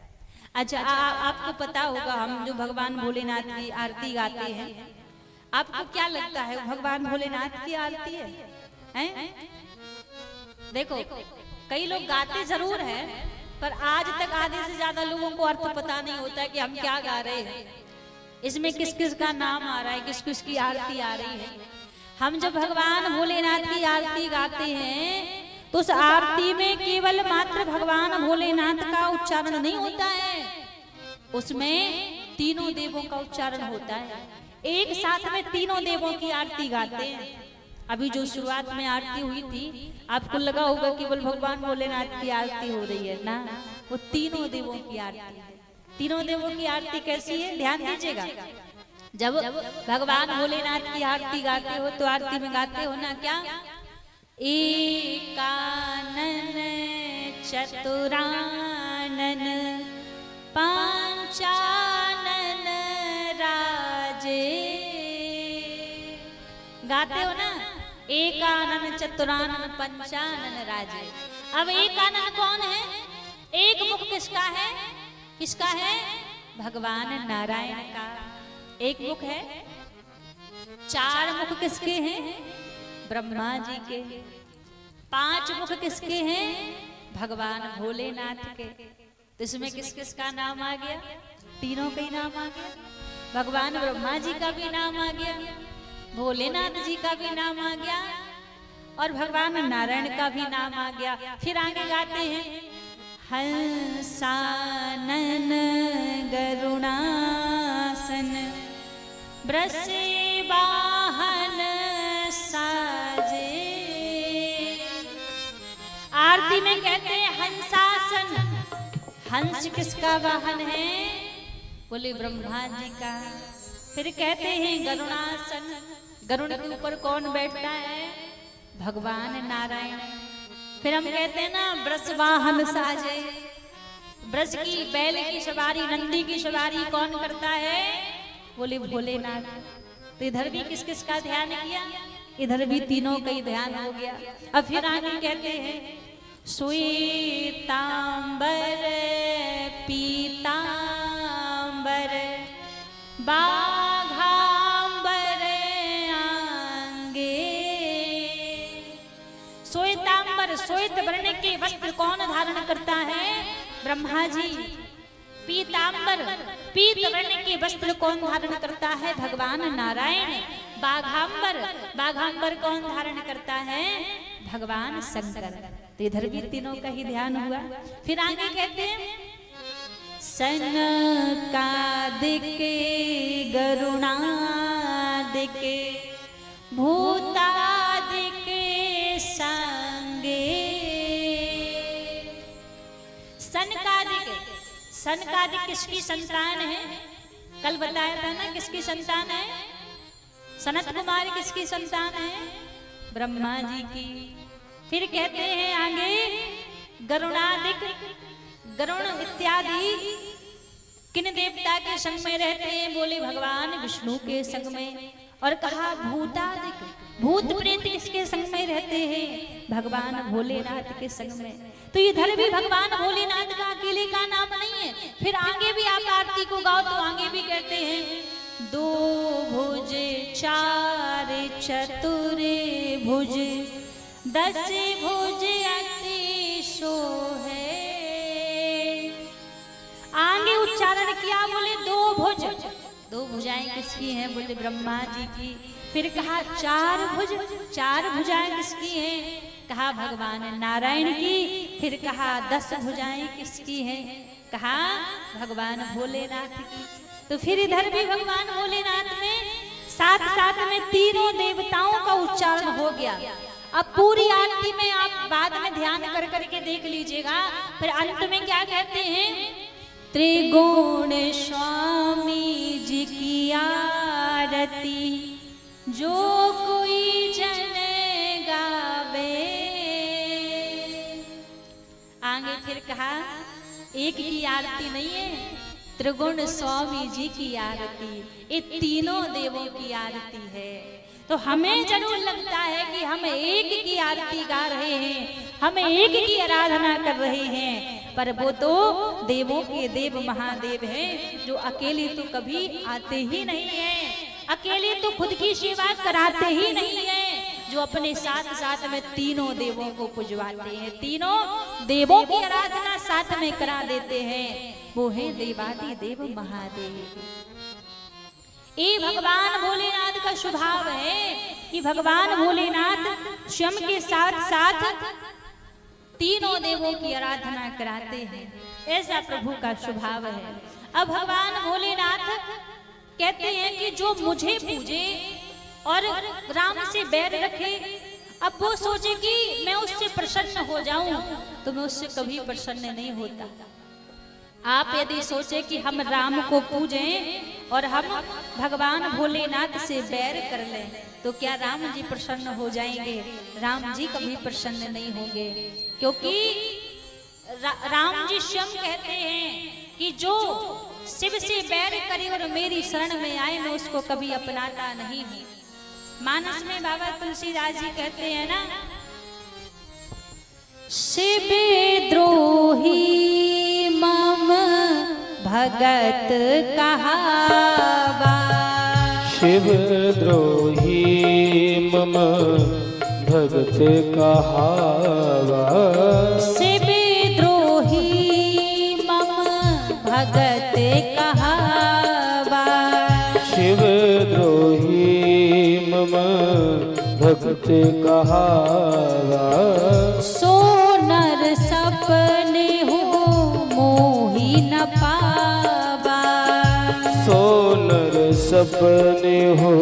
Speaker 3: अच्छा, आपको पता होगा हम जो भगवान भोलेनाथ की आरती गाते हैं, आपको क्या लगता है भगवान भोलेनाथ की आरती है? देखो, कई लोग गाते जरूर हैं पर आज तक आधे से ज्यादा लोगों को अर्थ पता नहीं होता कि हम क्या गा रहे हैं, इसमें किस किस का नाम आ रहा है, किस किस की आरती आ रही है। हम जब भगवान भोलेनाथ की आरती गाते हैं तो उस आरती में केवल मात्र भगवान भोलेनाथ का उच्चारण नहीं होता है, उसमें तीनों देवों का उच्चारण होता है। एक साथ में तीनों देवों की आरती गाते हैं। अभी जो शुरुआत में आरती हुई थी आपको लगा होगा केवल भगवान भोलेनाथ की आरती हो रही है ना, वो तीनों देवों की आरती है। तीनों देवों की आरती कैसी है ध्यान दीजिएगा। जब भगवान भोलेनाथ की आरती गाते हो तो आरती में गाते हो ना क्या, एकानन चतुरानन पंचानन राजे, गाते हो ना, एकानन चतुरानन पंचानन राजे। अब एकानन कौन है? एक मुख किसका है? किसका है? भगवान नारायण का एक मुख है। चार मुख किसके हैं? ब्रह्मा जी के। पांच मुख किसके हैं? भगवान भोलेनाथ के। तो इसमें किस किस का नाम आ गया? तीनों का ही नाम आ गया। भगवान ब्रह्मा जी का भी नाम आ गया, भोलेनाथ जी का भी नाम आ गया और भगवान नारायण का भी नाम आ गया। फिर आगे गाते हैं, हंसानन गरुणासन वृषवाहन साजे। आरती में कहते हैं हंसासन, हंस किसका वाहन है? बोले ब्रह्मा जी का। फिर कहते हैं गरुणासन, गरुड़ के ऊपर कौन बैठता है? भगवान नारायण। फिर हम कहते हैं ना वृषवाहन साजे, वृष की बैल की सवारी, नंदी की सवारी कौन करता है? बोले भोलेनाथ। तो इधर भी किस किस का ध्यान किया? इधर भी तीनों का ही ध्यान हो गया। अब फिर आगे कहते हैं, श्वेतांबर पीतांबर बाघांबर आंगे। श्वेतांबर, श्वेत वर्ण के वस्त्र कौन धारण करता है? ब्रह्मा जी। पीतांबर, पीत वर्ण के वस्त्र कौन धारण करता है? भगवान नारायण। बाघांबर, बाघांबर कौन धारण करता है? भगवान शंकर। तो इधर भी तीनों का ही ध्यान हुआ। फिर आगे कहते हैं, सनकादिके गरुणादिके भूतादिके संगे। सनकादिक, सनकादिक किसकी संतान है? कल बताया था ना किसकी संतान है? सनत कुमार किसकी संतान है? ब्रह्मा जी की। फिर कहते हैं आगे, गरुणादिक, गरुण इत्यादि किन देवता के संग में रहते हैं? बोले भगवान विष्णु के संग में। और कहा भूतादिक, भूत प्रेत किसके संग में रहते हैं? भगवान भोलेनाथ के संग में। तो इधर भी भगवान भोलेनाथ का अकेले का नाम नहीं है। फिर आगे भी आप आरती को गाओ तो आगे भी कहते हैं 2 भुज 4 चतुर भुज 10 भुज अति सोहे। आगे उच्चारण किया, बोले 2 भुज, 2 भुजाएं किसकी हैं? बोले ब्रह्मा जी की। फिर कहा 4 भुज, 4 भुजाएं किसकी हैं? कहा भगवान नारायण की। फिर कहा 10 भुजाएं किसकी हैं? कहा भगवान भोलेनाथ की। तो फिर इधर भी भगवान भोलेनाथ में साथ साथ में तीनों देवताओं का उच्चारण हो गया। अब पूरी आरती में आप बाद में ध्यान कर करके देख लीजिएगा। फिर अंत में क्या कहते हैं? त्रिगुण स्वामी जी की आरती जो कोई जन गावे। आगे फिर कहा एक की आरती नहीं है, त्रिगुण स्वामी जी की आरती, ये तीनों देवों की आरती है। तो हमें जरूर लगता है कि हम एक की आरती गा रहे हैं, हम एक की आराधना कर रहे हैं, पर वो तो देवों के देव महादेव हैं जो अकेले तो कभी आते ही नहीं हैं, अकेले तो खुद की सेवा कराते ही नहीं हैं, जो अपने साथ साथ में तीनों देवों को पुजवाते हैं, तीनों देवों की आराधना साथ में करा देते हैं। वो है देवादि देव महादेव। ये भगवान भोलेनाथ का स्वभाव है कि भगवान भोलेनाथ स्वयं के साथ साथ तीनों देवों की आराधना कराते हैं। ऐसा प्रभु का स्वभाव है। अब भगवान भोलेनाथ कहते हैं कि जो मुझे पूजे और राम से बैर रखे, अब वो सोचे कि मैं उससे प्रसन्न हो जाऊं, तो मैं उससे कभी प्रसन्न नहीं होता। आप यदि सोचे कि हम राम को पूजें और हम भगवान भोलेनाथ से बैर कर लें, तो क्या राम जी प्रसन्न हो जाएंगे? राम जी कभी प्रसन्न नहीं होंगे, क्योंकि राम जी स्वयं कहते हैं कि जो शिव से बैर करे और मेरी शरण में आए, मैं उसको कभी अपनाता नहीं हूँ। मानस में बाबा तुलसीदास जी कहते हैं ना, शिव द्रोही मम भगत कहावा।
Speaker 2: शिव द्रोही मम भगत कहावा।
Speaker 3: शिव द्रोही मम भगत कहावा।
Speaker 2: शिव द्रोही मम भगत कहावा।
Speaker 3: सो नर सपने हो मोही न पावा।
Speaker 2: सो नर सपने हो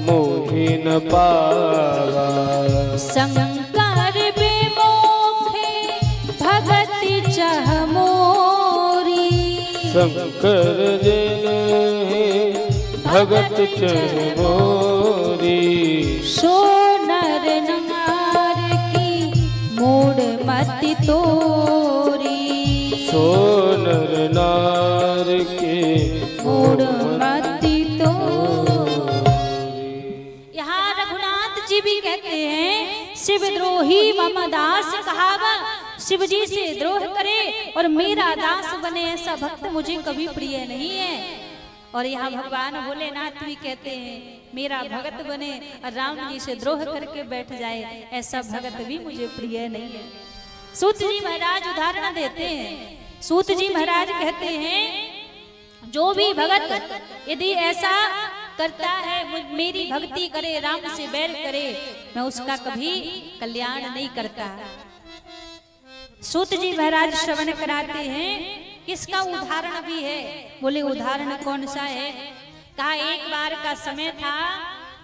Speaker 2: मोही न पावा।
Speaker 3: शंकर विमोखे भगति चह मोरी।
Speaker 2: शंकर जन भगत चह मोरी।
Speaker 3: सो नर नार की मूड मति तोरी।
Speaker 2: सो नर नार के
Speaker 3: मूड मति तोरी। यहाँ रघुनाथ जी भी कहते हैं, शिव द्रोही मम दास कहावा। शिव जी से द्रोह करे और मेरा दास बने, ऐसा भक्त मुझे कभी प्रिय नहीं है। और यहाँ भगवान भोलेनाथ भी कहते हैं, मेरा भगत बने और राम जी से द्रोह करके बैठ जाए, ऐसा भगत भी मुझे प्रिय नहीं है। सूत जी महाराज उदाहरण देते हैं। सूत जी महाराज कहते हैं, जो भी भगत यदि ऐसा करता है, मेरी भक्ति करे, राम से बैर करे, मैं उसका कभी कल्याण नहीं करता। सूत जी महाराज श्रवण कराते हैं, किसका उदाहरण भी है। बोले उदाहरण कौन सा है? कहा एक बार का समय था,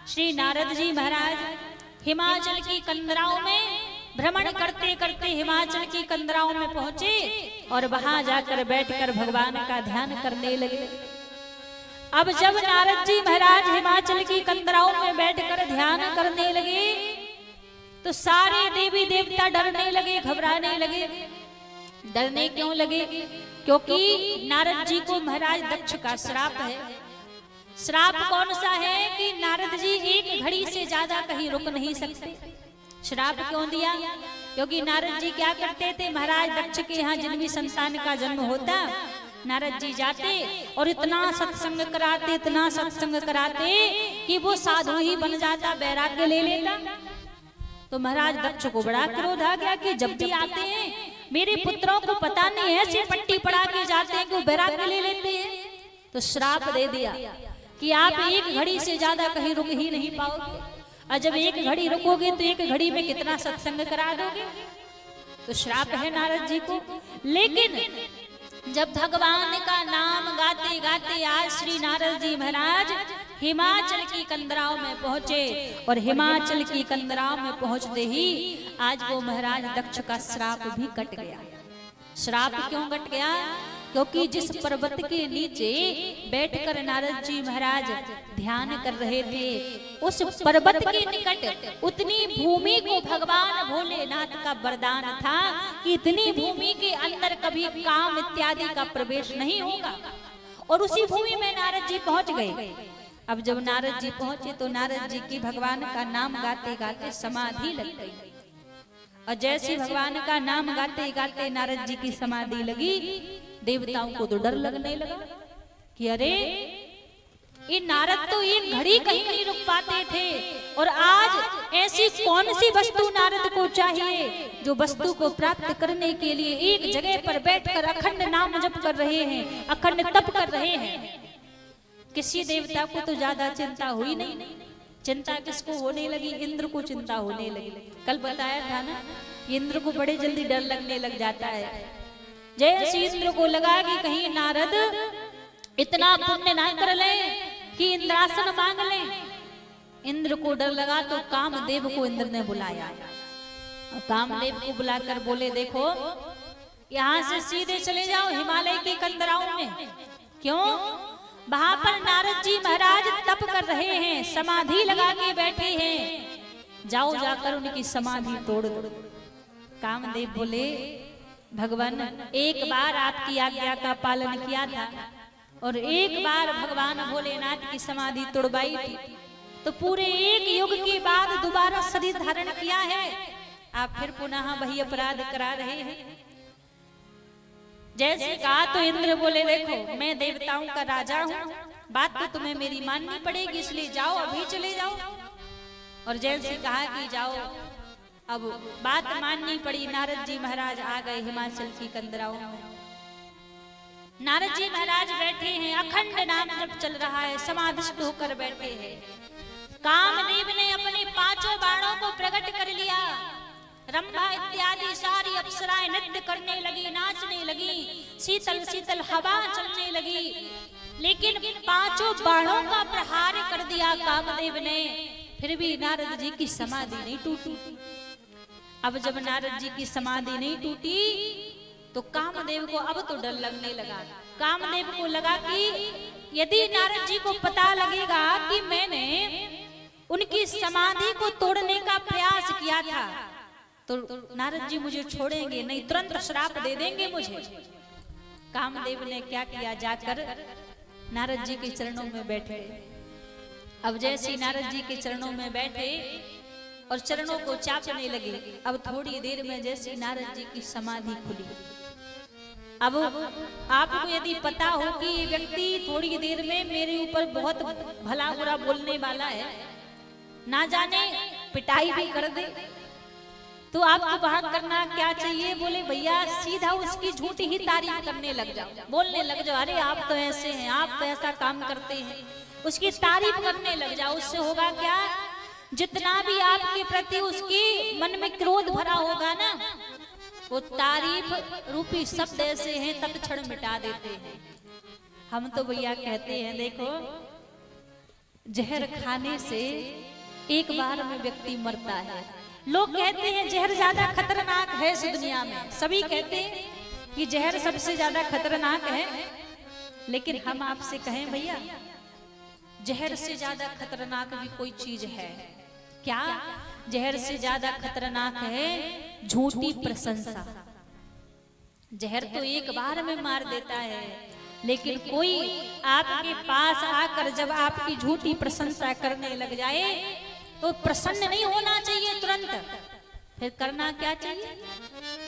Speaker 3: श्री नारद जी महाराज हिमाचल की कंदराओं में भ्रमण करते करते हिमाचल की कंदराओं में पहुंचे और वहां जाकर बैठकर भगवान का ध्यान करने लगे। अब जब नारद जी महाराज हिमाचल की कंदराओं में बैठकर ध्यान करने लगे, तो सारे देवी देवता डरने लगे, घबराने लगे। डरने क्यों लगे? क्योंकि नारद जी को महाराज दक्ष का श्राप है। श्राप कौन सा है कि नारद जी एक घड़ी से ज्यादा कहीं रुक नहीं सकते। श्राप क्यों दिया? क्योंकि नारद जी क्या करते थे, महाराज दक्ष के यहाँ जिन भी संतान का जन्म होता, नारद जी जाते और इतना सत्संग कराते, इतना सत्संग कराते कि वो साधु ही बन जाता, वैराग्य ले लेता। तो महाराज दक्ष को बड़ा क्रोध आ गया कि जब भी आते हैं मेरे पुत्रों को पता नहीं ऐसे पट्टी पड़ा के जाते हैं कि वो वैराग्य ले लेते हैं। तो श्राप दे दिया कि आप एक घड़ी से ज्यादा कहीं रुक ही नहीं पाओगे, और जब एक घड़ी रुकोगे तो एक घड़ी में कितना सत्संग करा दोगे। तो श्राप है नारद जी को। लेकिन जब भगवान का नाम गाते गाते आज श्री नारद जी महाराज हिमाचल की कंदराओं में पहुंचे, और हिमाचल की कंदराओं में पहुंचते ही आज वो महाराज दक्ष का श्राप भी कट गया। श्राप क्यों कट गया? क्योंकि जिस पर्वत के नीचे बैठकर नारद जी महाराज ध्यान कर रहे थे, उस पर्वत के निकट उतनी भूमि को भगवान भोलेनाथ का वरदान था कि इतनी भूमि के अंदर कभी काम इत्यादि का प्रवेश नहीं होगा। और उसी भूमि में नारद जी पहुंच गए। अब जब नारद जी पहुंचे तो नारद जी की भगवान का नाम गाते गाते समाधि लग गई। और जैसे भगवान का नाम गाते गाते नारद जी की समाधि लगी, देवताओं को तो डर लगने लगा कि अरे ये नारद तो एक घड़ी कहीं नहीं रुक पाते थे, और आज ऐसी कौन सी वस्तु नारद को चाहिए जो वस्तु को प्राप्त करने के लिए एक जगह पर बैठकर अखंड नाम जप कर रहे हैं, अखंड तप कर रहे हैं। किसी देवता को तो ज्यादा चिंता हुई नहीं। चिंता किसको होने लगी? इंद्र को चिंता होने लगी। कल बताया था ना, इंद्र को बड़े जल्दी डर लगने लग जाता है। जैसे इंद्र को लगा कि कहीं नारद इतना पुण्य ना कर ले कि इंद्रासन मांग ले, इंद्र को डर लगा तो कामदेव को इंद्र ने बुलाया। और कामदेव को बुलाकर बोले, देखो यहाँ से सीधे चले जाओ हिमालय की कंदराओं में। क्यों? वहां पर नारद जी महाराज तप कर रहे हैं, समाधि लगा के बैठे हैं, जाओ जाकर उनकी समाधि तोड़ दो। कामदेव बोले, भगवान एक बार आपकी आज्ञा का पालन किया था और एक बार भगवान भोलेनाथ की समाधि तोड़वाई थी, तो पूरे एक युग के बाद दोबारा शरीर धारण किया है, आप फिर पुनः वही अपराध करा रहे हैं। जैसे कहा तो इंद्र बोले, देखो मैं देवताओं का राजा हूँ, बात तो तुम्हें मेरी माननी पड़ेगी, इसलिए जाओ अभी चले जाओ। और जैसे कहा कि जाओ, अब बात माननी पड़ी। नारद जी महाराज आ गए हिमाचल की कंदराओं में। नारद जी महाराज बैठे हैं, अखंड नाम जब चल रहा है, समाधिस्थ होकर बैठे हैं। कामदेव ने अपने 5 बाणों को प्रकट कर लिया। रंभा इत्यादि सारी अप्सराएं नृत्य करने लगी, नाचने लगी, शीतल शीतल हवा चलने लगी। लेकिन 5 बाणों का प्रहार कर दिया कामदेव ने, फिर भी नारद जी की समाधि नहीं टूटी। अब जब नारद जी की समाधि नहीं टूटी तो कामदेव को अब तो डर लगने लगा। कामदेव को लगा कि यदि नारद जी को पता लगेगा कि मैंने उनकी समाधि को तोड़ने का प्रयास किया था तो नारद जी मुझे छोड़ेंगे नहीं, तुरंत श्राप दे देंगे मुझे। कामदेव ने क्या किया, जाकर नारद जी के चरणों में बैठे। अब जैसे नारद जी के चरणों में बैठे और चरणों को चापने लगे, अब थोड़ी देर में जैसे नारद जी की समाधि खुली। अब आपको यदि पता हो कि ये व्यक्ति थोड़ी देर में मेरे ऊपर बहुत भला बुरा बोलने वाला है, ना जाने पिटाई भी कर दे, तो आपको वहां करना क्या चाहिए? बोले भैया सीधा उसकी झूठी ही तारीफ करने लग जाओ, बोलने लग जाओ, अरे आप तो ऐसे हैं, आप तो ऐसा काम करते हैं, उसकी तारीफ करने लग जाओ। उससे होगा क्या, जितना भी आपके प्रति उसकी मन में क्रोध भरा होगा ना, वो तारीफ रूपी शब्द ऐसे हैं तत्क्षण मिटा देते हैं। हम तो भैया कहते हैं, देखो जहर खाने से एक बार में व्यक्ति मरता है। लोग कहते हैं जहर ज्यादा खतरनाक है इस दुनिया में, सभी कहते हैं कि जहर सबसे ज्यादा खतरनाक है, लेकिन हम आपसे कहें भैया जहर से ज्यादा खतरनाक भी कोई चीज है क्या? जहर से ज्यादा खतरनाक है झूठी प्रशंसा। जहर तो एक बार में मार देता है, लेकिन कोई आपके पास आकर जब आपकी झूठी प्रशंसा करने लग जाए तो प्रसन्न नहीं होना चाहिए तुरंत। फिर करना क्या चाहिए?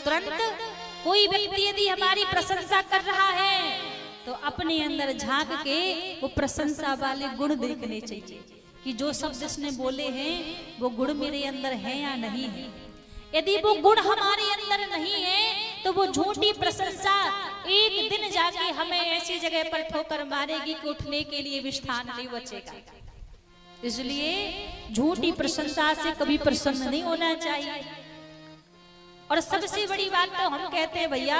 Speaker 3: तुरंत कोई व्यक्ति यदि हमारी प्रशंसा कर रहा है तो अपने अंदर झांक के वो प्रशंसा वाले गुण देखने चाहिए कि जो शब्द इसने बोले हैं वो गुण मेरे अंदर है या नहीं है। यदि वो गुण हमारे अंदर नहीं है तो वो झूठी प्रशंसा एक दिन जाके हमें ऐसी जगह पर ठोकर मारेगी कि उठने के लिए भी स्थान नहीं बचेगा। इसलिए झूठी प्रशंसा से कभी प्रसन्न नहीं होना चाहिए। और सबसे बड़ी बात तो हम कहते हैं भैया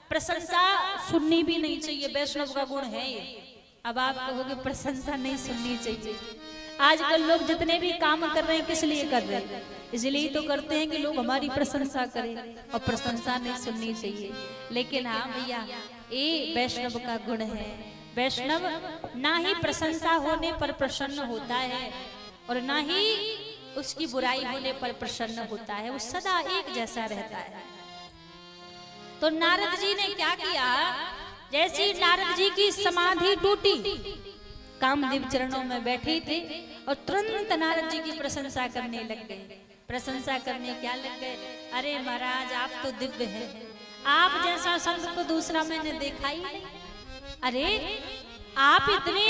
Speaker 3: प्रशंसा सुननी भी नहीं चाहिए, वैष्णव का गुण है ये। अब आप कहोगे प्रशंसा नहीं सुननी चाहिए। आजकल लोग जितने भी काम कर रहे हैं किस लिए कर रहे हैं? इसलिए तो करते हैं कि लोग हमारी प्रशंसा करें, और प्रशंसा नहीं सुननी चाहिए। लेकिन हाँ भैया ये वैष्णव का गुण है। वैष्णव ना ही प्रशंसा होने पर प्रसन्न होता है और ना ही उसकी बुराई होने पर प्रसन्न होता है, वो सदा एक जैसा रहता है। तो नारद जी ने क्या किया, जैसी नारद जी की समाधि टूटी, कामदेव चरणों में बैठे थे और तुरंत नारद जी की प्रशंसा करने लग गए। प्रशंसा करने क्या लग गए? अरे महाराज आप तो दिव्य हैं, आप जैसा संत तो दूसरा मैंने देखा ही नहीं। अरे आप इतने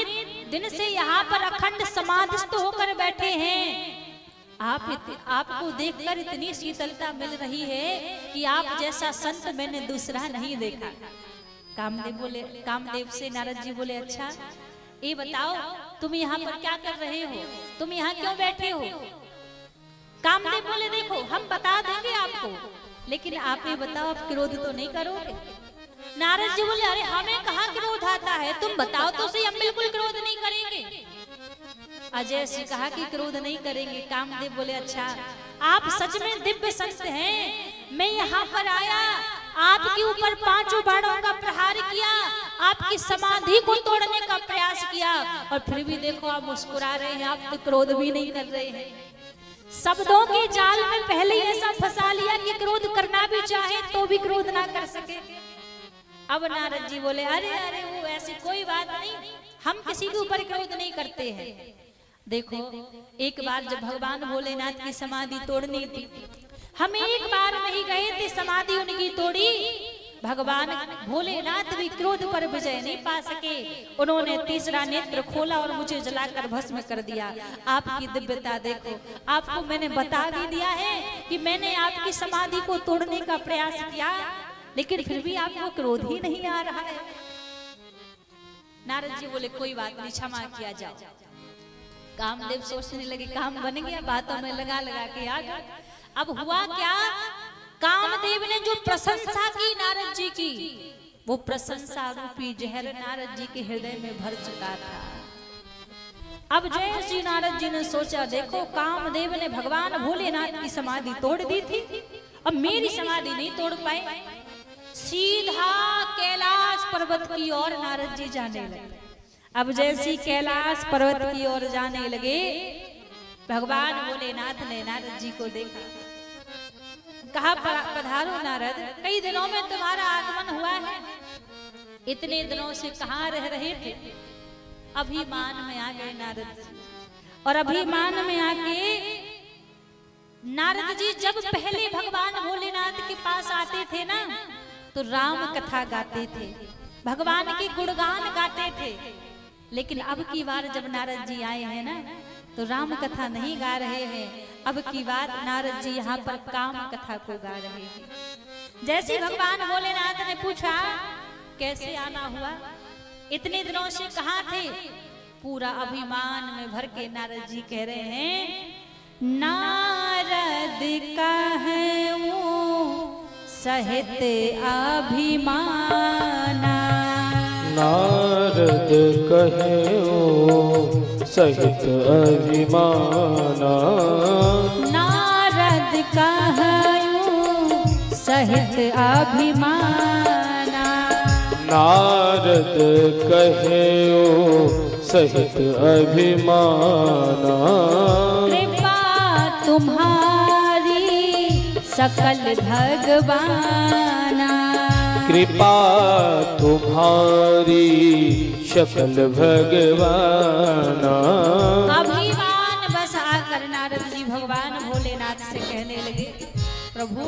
Speaker 3: दिन से यहाँ पर अखंड समाधिस्थ होकर बैठे हैं, आपको देखकर इतनी शीतलता मिल रही है कि आप जैसा संत मैंने दूसरा नहीं देखा। कामदेव से नारद जी बोले अच्छा ये बताओ तुम यहाँ पर क्या कर रहे हो, तुम यहाँ क्यों बैठे हो? कामदेव बोले देखो हम बता देंगे आपको, लेकिन आप ये बताओ आप क्रोध तो नहीं करोगे? नारद जी बोले अरे हमें कहाँ क्रोध आता है, तुम बताओ तो सही, हम बिल्कुल क्रोध नहीं करेंगे। अजय से कहा कि क्रोध नहीं करेंगे। कामदेव बोले अच्छा आप सच में दिव्य संत हैं, मैं यहाँ पर आया आपके ऊपर 5 बाणों का प्रहार किया, आपकी समाधि को तोड़ने का प्रयास किया, और फिर भी देखो आप मुस्कुरा रहे हैं, आप तो क्रोध भी नहीं कर रहे हैं। शब्दों के जाल में पहले ऐसा फंसा लिया कि क्रोध करना भी चाहे तो भी क्रोध ना कर सके। अब नारद जी बोले अरे अरे वो ऐसी कोई बात नहीं, हम किसी के ऊपर क्रोध नहीं करते हैं। देखो एक बार जब भगवान भोलेनाथ की समाधि तोड़नी थी, हम एक बार नहीं गए थे, समाधि उनकी तोड़ी। भगवान भोलेनाथ भी क्रोध पर विजय नहीं पा सके, उन्होंने तीसरा नेत्र खोला और मुझे जलाकर भस्म कर दिया। आपकी दिव्यता देखो, आपको मैंने बता भी दिया है कि मैंने आपकी समाधि को तोड़ने का प्रयास किया, लेकिन फिर भी आपको क्रोध ही नहीं आ रहा है। नारद जी बोले कोई बात नहीं, क्षमा किया जाओ। कामदेव सोचने लगे काम बन गया, बातों में लगा लगा के आ गए। अब हुआ क्या, कामदेव ने जो प्रशंसा की नारद जी की, वो प्रशंसा रूपी जहर नारद जी के हृदय में भर चुका था। अब जैसे नारद जी ने सोचा देखो कामदेव ने भगवान भोलेनाथ की समाधि तोड़ दी थी, अब मेरी समाधि नहीं तोड़ पाए। सीधा कैलाश पर्वत की ओर नारद जी जाने लगे। अब जैसी कैलाश पर्वत की ओर जाने लगे, भगवान भोलेनाथ ने नारद जी को देखा, कहा पधारो नारद, कई दिनों में तुम्हारा आगमन हुआ है, इतने दिनों से कहाँ रह रहे थे? अभिमान में आ गए नारद जी। और अभिमान में आके नारद जी जब पहले भगवान भोलेनाथ के पास आते थे ना, तो राम कथा गाते थे, भगवान के गुणगान गाते थे। लेकिन अब की बार जब नारद जी आए हैं ना, तो राम कथा नहीं गा रहे हैं, अब की बार नारद जी यहाँ पर काम कथा को गा रहे हैं। जैसे भगवान भोलेनाथ ने पूछा कैसे आना हुआ, इतने दिनों से कहाँ थे? पूरा अभिमान में भर के नारद जी कह रहे हैं, नारद का है वो सहित अभिमाना,
Speaker 1: नारद कहे ओ सहित अभिमाना,
Speaker 3: नारद कहूँ सहित अभिमाना,
Speaker 1: नारद कहे ओ सहित अभिमाना,
Speaker 3: कृपा तुम्हारी सकल भगवाना,
Speaker 1: कृपा तुम्हारी शकल भगवान।
Speaker 3: अभिमान बस आकर नारद जी भगवान भोलेनाथ से कहने लगे, प्रभु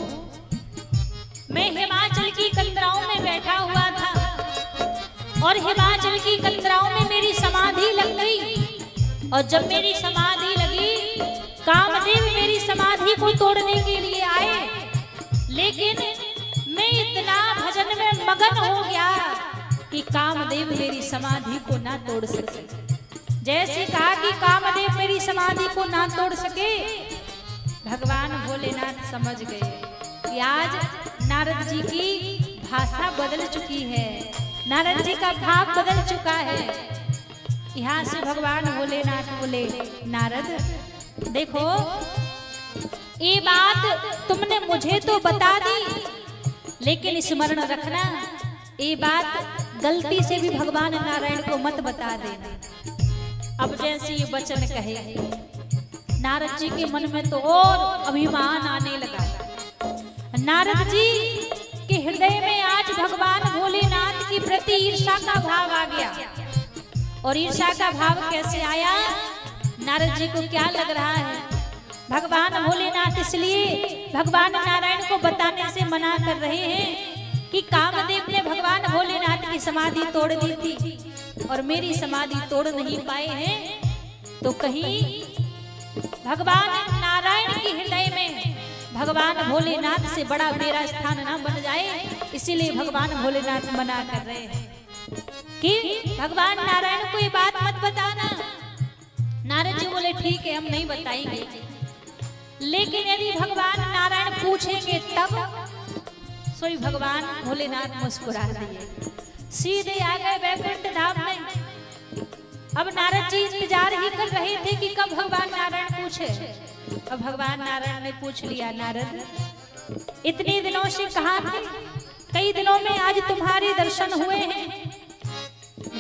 Speaker 3: मैं हिमाचल की कंदराओं में बैठा हुआ था और हिमाचल की कंदराओं में मेरी समाधि लग गई, और जब मेरी समाधि लगी कामदेव मेरी समाधि को तोड़ने के लिए आए, लेकिन मैं इतना भजन में मगन हो गया कि कामदेव मेरी समाधि को ना तोड़ सके। जैसे कहा कि कामदेव मेरी समाधि को ना तोड़ सके, भगवान भोलेनाथ समझ गए कि आज नारद जी की भाषा बदल चुकी है, नारद जी का भाव बदल चुका है। यहाँ से भगवान भोलेनाथ बोले, नारद देखो ये बात तुमने मुझे तो बता दी, लेकिन स्मरण रखना ये बात गलती से भी भगवान नारायण को मत बता देना। अब जैसे ये वचन कहे, नारद जी के मन में तो और अभिमान आने लगा। नारद जी के हृदय में आज भगवान भोलेनाथ की प्रति ईर्षा का भाव आ गया। और ईर्षा का भाव कैसे आया? नारद जी को क्या लग रहा है, भगवान भोलेनाथ इसलिए भगवान नारायण को बताने से मना कर रहे हैं कि कामदेव ने भगवान भोलेनाथ की समाधि तोड़ दी थी और मेरी समाधि तोड़ नहीं पाए हैं, तो कहीं भगवान नारायण के हृदय में भगवान भोलेनाथ से बड़ा मेरा स्थान ना बन जाए, इसीलिए भगवान भोलेनाथ मना कर रहे हैं कि भगवान नारायण को ये बात मत बताना। नारद जी बोले ठीक है, हम नहीं बताएंगे, लेकिन यदि भगवान नारायण पूछेंगे तब। सोई भगवान भोलेनाथ मुस्कुरा दिए, सीधे आ गए वैकुंठ धाम में। अब नारद जी इंतजार ही कर रहे थे कि कब भगवान नारायण पूछे। अब भगवान नारायण ने पूछ लिया, नारद इतने दिनों से कहाँ थे? कई दिनों में आज तुम्हारे दर्शन हुए हैं।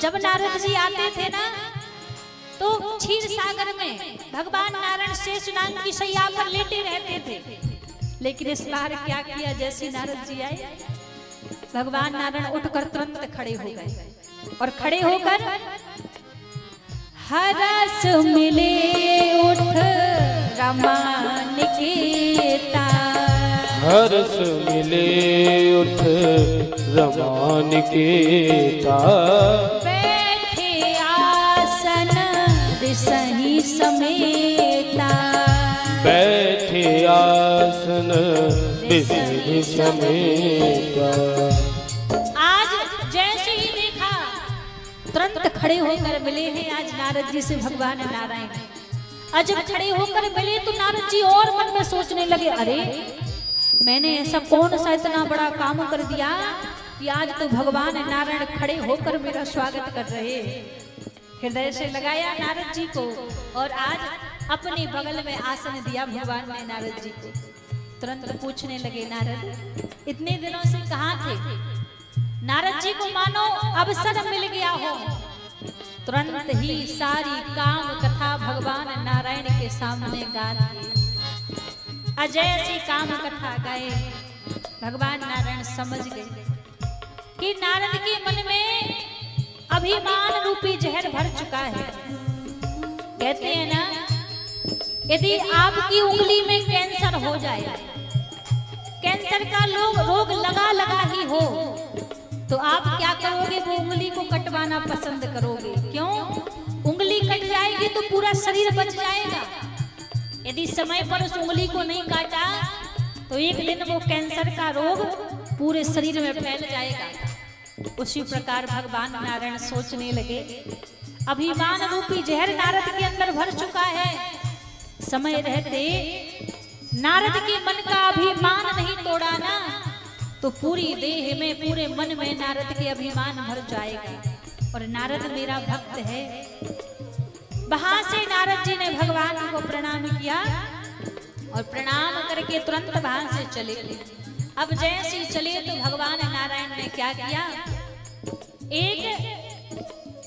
Speaker 3: जब नारद जी आते थे ना तो क्षीर सागर में भगवान नारायण शेषनाग की शैया पर लेटे रहते थे, लेकिन इस बार क्या किया, जैसे नारद जी आए भगवान नारायण उठकर तुरंत खड़े हो गए और खड़े होकर हरस मिले उठ रमान केता,
Speaker 1: हरस मिले उठ रमान केता,
Speaker 3: बैठे आसन दिसहि समेता,
Speaker 1: बैठे आसन दिसहि समेता।
Speaker 3: आज जैसे ही देखा तुरंत खड़े होकर मिले हैं आज नारद जी से भगवान नारायण। आज जब खड़े होकर मिले तो नारद जी और मन में सोचने लगे, अरे मैंने ऐसा कौन सा इतना बड़ा काम कर दिया कि आज तो भगवान नारायण खड़े होकर मेरा स्वागत कर रहे हैं। हृदय से लगाया नारद जी को और आज अपने बगल में आसन दिया भगवान ने नारद जी को। तुरंत पूछने लगे, नारद इतने दिनों से कहाँ थे? नारद जी को मानो अवसर मिल गया हो, तुरंत ही सारी काम कथा भगवान नारायण के सामने गा दी। अजय सी काम कथा गाए। भगवान नारायण समझ गए कि नारद के मन में अभिमान रूपी जहर भर चुका है। कहते हैं ना, यदि आपकी उंगली में कैंसर हो जाए, कैंसर का रोग लगा लगा ही हो, तो आप क्या करोगे? वो उंगली को कटवाना पसंद करोगे। क्यों? उंगली कट जाएगी तो पूरा शरीर बच जाएगा। यदि समय पर उस उंगली को नहीं काटा तो एक दिन वो कैंसर का रोग पूरे शरीर में फैल जाएगा। उसी प्रकार भगवान नारायण सोचने लगे, अभिमान रूपी जहर नारद के अंदर भर चुका है। समय रहते नारद के मन का अभिमान नहीं तोड़ा ना, तो पूरी देह में पूरे मन में नारद के अभिमान भर जाएगा। और नारद मेरा भक्त है। वहां से नारद जी ने भगवान को प्रणाम किया और प्रणाम करके तुरंत वहां से चले। अब जैसे चले तो भगवान नारायण ने क्या किया, एक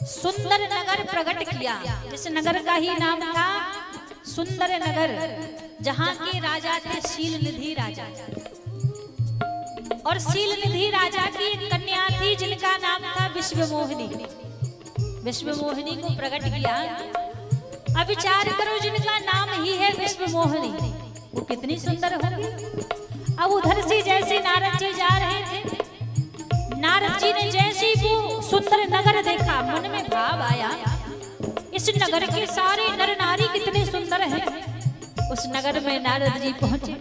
Speaker 3: सुंदर नगर प्रकट किया। जिस नगर का ही नाम था सुंदर नगर, जहां के राजा थे शील निधि राजा। और शीलनिधि राजा की एक कन्या थी जिनका नाम था विश्वमोहिनी। विश्वमोहिनी को प्रकट किया। अब विचार करो, जिनका नाम ही है विश्वमोहिनी, वो कितनी सुंदर होगी। अब उधर से जैसे नारद जी जा रहे थे, नारद जी ने जैसे वो सुंदर नगर देखा, मन में भाव आया, इस नगर के सारे नर नारी कितने सुंदर हैं। उस नगर में नारद जी पहुंचे।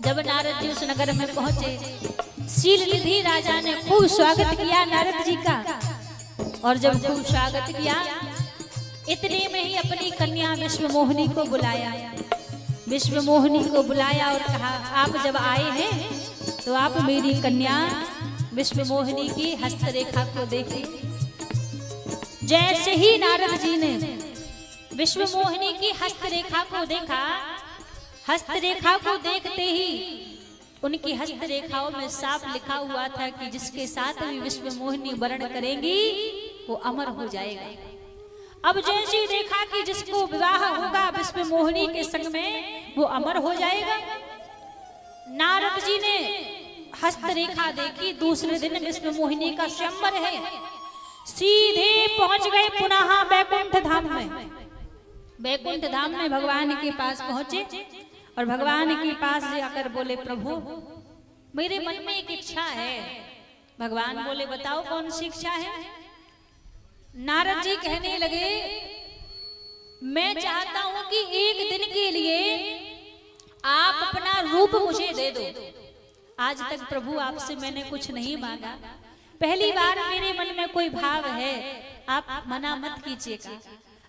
Speaker 3: जब नारद जी उस नगर में पहुंचे, शीलनिधि राजा ने खूब स्वागत किया नारद जी का। और जब खूब स्वागत किया, इतने में ही अपनी कन्या विश्वमोहिनी को बुलाया। विश्वमोहिनी को बुलाया और कहा, आप जब आए हैं तो आप मेरी कन्या विश्वमोहिनी की हस्तरेखा को देखें। जैसे ही नारद जी ने विश्वमोहिनी की हस्तरेखा को देखा, हस्तरेखा को देखते ही उनकी हस्तरेखाओं में साफ लिखा हुआ था कि जिसके साथ भी विश्वमोहिनी वर्ण करेंगी वो अमर हो जाएगा। अब जैसे ही देखा कि जिसको विवाह होगा विश्वमोहिनी के संग में वो अमर हो जाएगा, नारद जी ने हस्तरेखा देखी। दूसरे दिन विश्वमोहिनी का स्वयंवर है। सीधे पहुंच गए पुनः बैकुंठ धाम में। बैकुंठ धाम में भगवान के पास पहुंचे और भगवान के पास जाकर बोले, प्रभु मेरे मन में एक इच्छा है। भगवान बोले, बताओ कौन सी इच्छा है। नारद जी कहने लगे, मैं चाहता हूं कि एक दिन के लिए आप अपना रूप मुझे दे दो। आज तक प्रभु आपसे मैंने कुछ नहीं मांगा, पहली बार मेरे मन में कोई भाव है, आप मना मत कीजिएगा।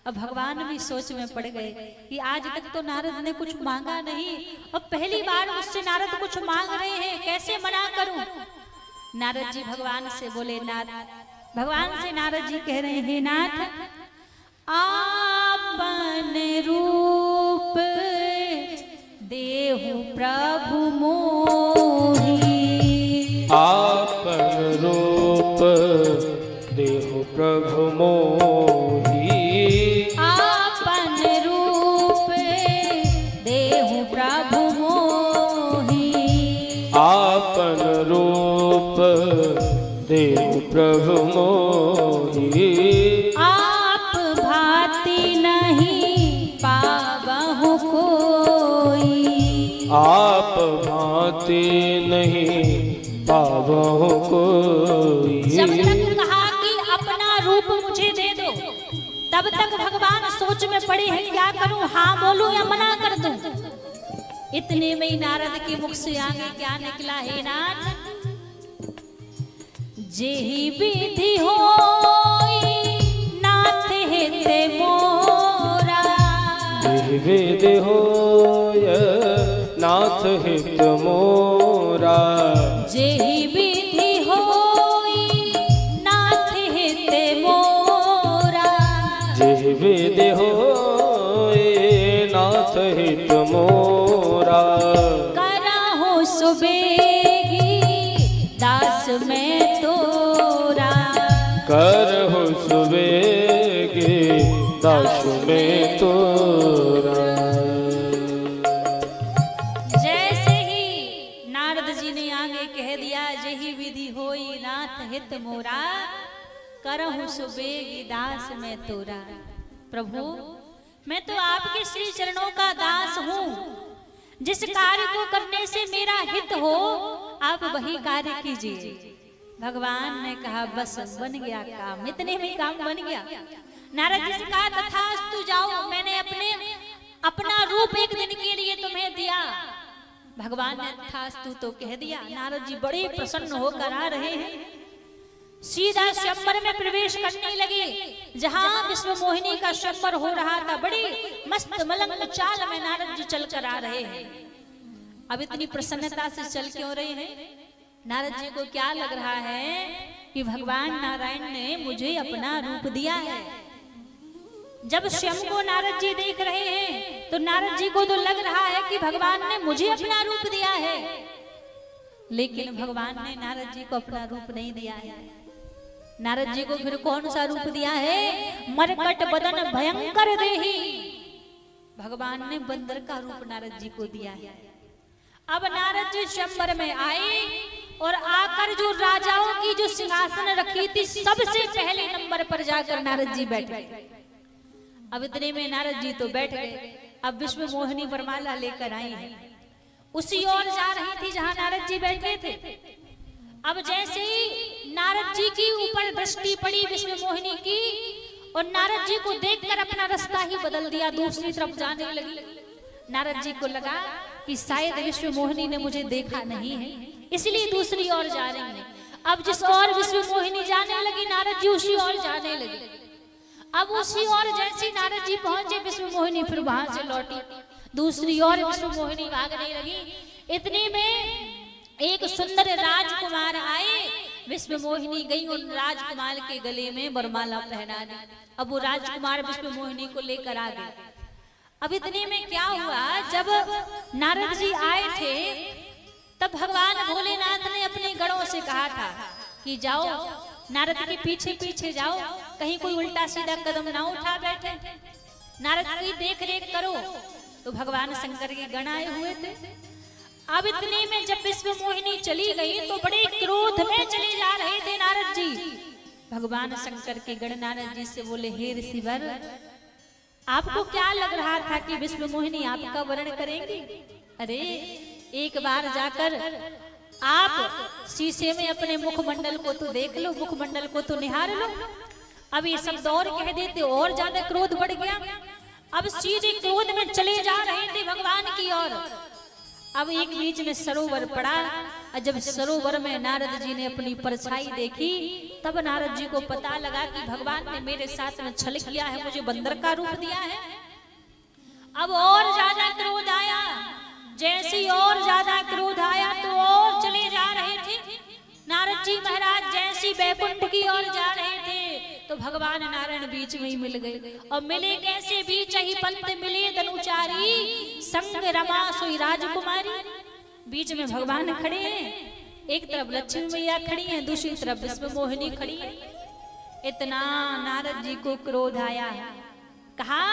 Speaker 3: अब भगवान भी सोच में पड़ गए कि आज तक तो नारद ने कुछ मांगा नहीं, अब पहली बार मुझसे नारद कुछ मांग रहे हैं, कैसे मना करूं। नारद जी भगवान से बोले, भगवान से नारद जी कह रहे हैं, नाथ आपन रूप देहु प्रभु मोहि।
Speaker 1: आपन रूप देहु प्रभु मोहि।
Speaker 3: आपन रूप देहु प्रभु मोहि।
Speaker 1: आपन रूप देहु प्रभु मोहि।
Speaker 3: आप भांति नहीं पावहु कोई।
Speaker 1: आप भांति नहीं पावहु कोई।
Speaker 3: जब तक कहा कि अपना रूप मुझे दे दो, तब तक भगवान सोच में पड़े हैं क्या करूं, हाँ बोलूं या मना कर दूं। इतने में ही नारद के मुख से आगे क्या निकला है, नाथ जेहि विधि होई नाथ हित मोरा।
Speaker 1: जेहि विधि होय नाथ हित मोरा।
Speaker 3: जेहि विधि होई नाथ हित मोरा।
Speaker 1: जेहि विधि होय नाथ हित मोरा।
Speaker 3: करहु सुबेगी दास में तोरा।
Speaker 1: करहु सुबेगी दास में तोरा।
Speaker 3: जैसे ही नारद जी ने आगे कह दिया, जेहि विधि होई नाथ हित मोरा, करहु सुबेगी दास में तोरा। प्रभु मैं तो आपके श्री चरणों का दास हूँ, जिस कार्य को करने से मेरा हित हो आप वही कार्य कीजिए। भगवान ने कहा, बस बन गया काम। इतने में काम बन गया। नारद जी से कहा, तथास्तु जाओ, मैंने अपना रूप एक दिन के लिए तुम्हें दिया। भगवान ने तथास्तु तो कह दिया। नारद जी बड़े प्रसन्न होकर आ रहे हैं, सीधा स्वयंवर में प्रवेश करने लगे। जहां विश्वमोहिनी का स्वयंवर हो रहा था, बड़ी मस्त मलंग चाल में नारद जी चलकर आ रहे हैं। अब इतनी प्रसन्नता से चल क्यों रहे हैं? नारद जी को क्या लग रहा है कि भगवान नारायण ने मुझे अपना रूप दिया है। जब स्वयं को नारद जी देख रहे हैं तो नारद जी को तो लग रहा है कि भगवान ने मुझे अपना रूप दिया है, लेकिन भगवान ने नारद जी को अपना रूप नहीं दिया है। नारद जी को फिर कौन सा रूप दिया है? मरकट बदन भयंकर देही। भगवान ने बंदर का रूप नारद जी को दिया है। अब नारद जी स्वयंवर में आए और आकर जो राजाओं की जो सिंहासन रखी थी सबसे पहले नंबर पर जाकर नारद जी बैठे। अब इतने में नारद जी तो बैठ गए। अब विश्व मोहिनी वरमाला लेकर आई है, उसी ओर जा रही थी जहां नारद जी बैठे थे। अब जैसे ही नारद जी की ऊपर दृष्टि पड़ी विश्व मोहिनी की, और नारद जी को देखकर अपना रास्ता ही बदल दिया, दूसरी तरफ जाने लगी। नारद जी को लगा कि शायद विश्व मोहिनी ने मुझे देखा नहीं है, इसलिए दूसरी ओर जा रही है। अब जिस ओर विश्व मोहिनी जाने लगी, नारद जी उसी ओर जाने लगे। अब उसी ओर जैसे नारद जी पहुंचे, विश्व मोहिनी फिर वहां से लौटी, दूसरी ओर विश्व मोहिनी भागने लगी। इतने में एक सुंदर राजकुमार आए, विश्व मोहिनी गई और राजकुमार के गले में वरमाला पहना दी। अब वो राजकुमार विश्व मोहिनी को लेकर आ गए। अब इतने में क्या हुआ, जब नारद जी आए थे तब भगवान भोलेनाथ ने अपने गणों से कहा था कि जाओ नारद के पीछे पीछे जाओ, कहीं कोई उल्टा सीधा कदम ना उठा बैठे, नारद की देख रेख करो। तो भगवान शंकर के गण आए हुए थे। अब इतने में जब विश्व मोहिनी चली गई तो बड़े क्रोध में चले जा रहे थे नारद जी। भगवान शंकर के गण नारद जी से बोले, हे ऋषिवर, आपको क्या लग रहा था कि विश्व मोहिनी आपका वर्ण करेंगी? अरे एक बार जाकर आप शीशे में अपने मुखमंडल को तो देख लो, मुखमंडल को तो निहार लो। अब ये शब्द और कह देते और ज्यादा क्रोध बढ़ गया। अब सीधे क्रोध में चले जा रहे थे भगवान की ओर। अब एक बीच में सरोवर पड़ा, और जब सरोवर में नारद जी ने अपनी परछाई देखी, तब नारद जी को पता लगा कि भगवान ने मेरे साथ में छल किया है, मुझे बंदर का रूप दिया है। अब और ज्यादा क्रोध आया, जैसे और ज्यादा क्रोध आया तो और चले जा रहे थे नारद जी महाराज। जैसी बैकुंठ की ओर जा रहे थे तो भगवान नारायण बीच में ही मिल गए। और मिले कैसे, बीच ही पंत मिले धनुचारी, संग रमा सोई राजकुमारी। बीच में भगवान खड़े हैं, एक तरफ लक्ष्मी मैया खड़ी हैं, दूसरी तरफ विश्व मोहिनी खड़ी है। इतना नारद जी को क्रोध आया, कहा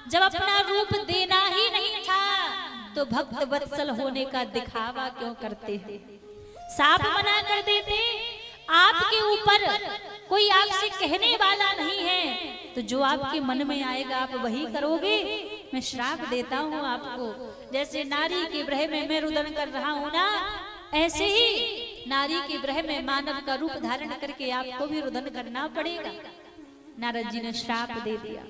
Speaker 3: जब अपना रूप देना ही नहीं था तो भक्त वत्सल होने का दिखावा क्यों करते हैं? साफ मना कर देते, आपके ऊपर कोई आपसे कहने वाला नहीं है, तो जो आपके मन में आएगा आप वही करोगे। मैं श्राप देता हूँ आपको, जैसे नारी के ग्रह में मैं रुदन कर रहा हूँ ना, ऐसे ही नारी के ग्रह में मानव का रूप धारण करके आपको भी रुदन करना पड़ेगा। नारद जी ने श्राप दे दिया।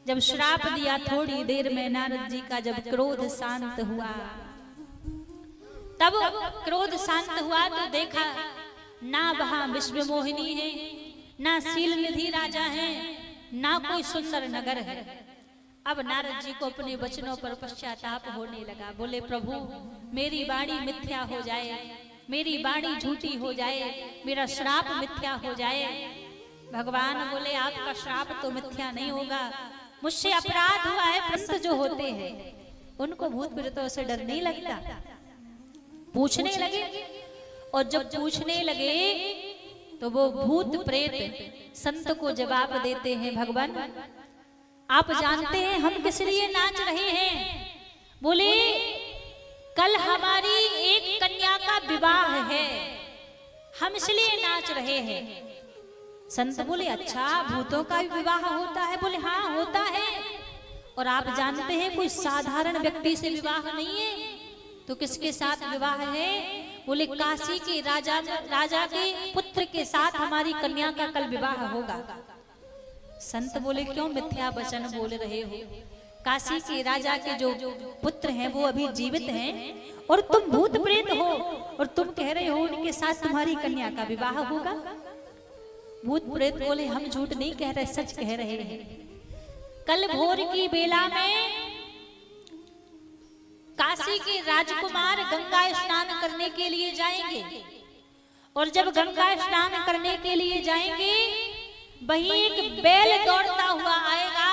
Speaker 3: जब श्राप दिया, थोड़ी देर में नारद जी का जब क्रोध शांत हुआ, तब क्रोध शांत हुआ तो देखा ना वहां विश्व मोहिनी है, ना शील निधि राजा है, ना कोई सुंदर नगर है। अब नारद जी को अपने वचनों पर पश्चाताप होने लगा। बोले, प्रभु मेरी वाणी मिथ्या हो जाए, मेरी वाणी झूठी हो जाए, मेरा श्राप मिथ्या हो जाए। भगवान बोले, आपका श्राप तो मिथ्या नहीं होगा, मुझसे अपराध हुआ है। पंत जो होते हैं उनको भूत प्रेतों से डर नहीं लगता। पूछने लगे, और जब पूछने लगे तो वो भूत प्रेत संत को जवाब देते हैं, भगवान आप जानते हैं हम किस लिए नाच रहे हैं? बोले, कल हमारी एक कन्या का विवाह है, हम इसलिए नाच रहे हैं। संत बोले, अच्छा भूतों का भी विवाह होता है? बोले, हाँ होता है। और आप जानते हैं कोई साधारण व्यक्ति से विवाह नहीं है, तो किसके साथ विवाह है? बोले, काशी के राजा के पुत्र के साथ हमारी कन्या का कल विवाह होगा। संत बोले, क्यों मिथ्या वचन बोल रहे हो? काशी के राजा के जो पुत्र हैं वो अभी जीवित हैं, और तुम भूत प्रेत हो, और तुम कह रहे हो उनके साथ तुम्हारी कन्या का विवाह होगा। भूत प्रेत बोले, हम झूठ नहीं कह रहे, सच कह रहे हैं। कल भोर की बेला में काशी के राजकुमार गंगा स्नान करने के लिए जाएंगे, और जब गंगा स्नान करने के लिए जाएंगे वहीं एक बैल दौड़ता हुआ आएगा,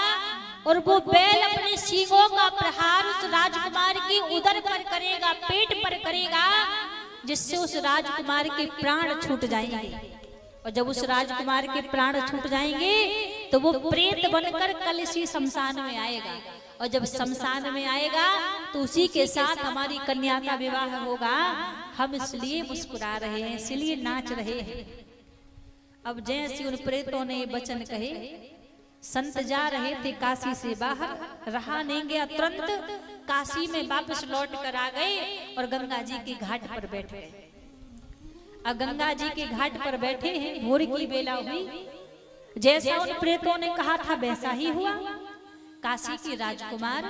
Speaker 3: और वो बैल अपने सींगों का प्रहार उस राजकुमार के उदर पर करेगा, पेट पर करेगा, जिससे उस राजकुमार के प्राण छूट जाएंगे। और जब उस राजकुमार के प्राण छूट जाएंगे तो वो प्रेत बनकर कल इसी शमशान में आएगा। और जब शमशान में आएगा तो उसी के साथ हमारी कन्या का विवाह होगा। हम इसलिए मुस्कुरा रहे हैं, इसलिए नाच रहे हैं। अब जैसे उन प्रेतों ने ये वचन कहे, संत जा रहे थे काशी से बाहर, रहा नहीं गया, तुरंत काशी में वापस लौट कर आ गए और गंगा जी के घाट पर बैठ गए। अब गंगा जी के घाट पर बैठे हैं, भोर की बेला हुई, जैसा उन प्रेतों ने कहा था वैसा ही हुआ। काशी के राजकुमार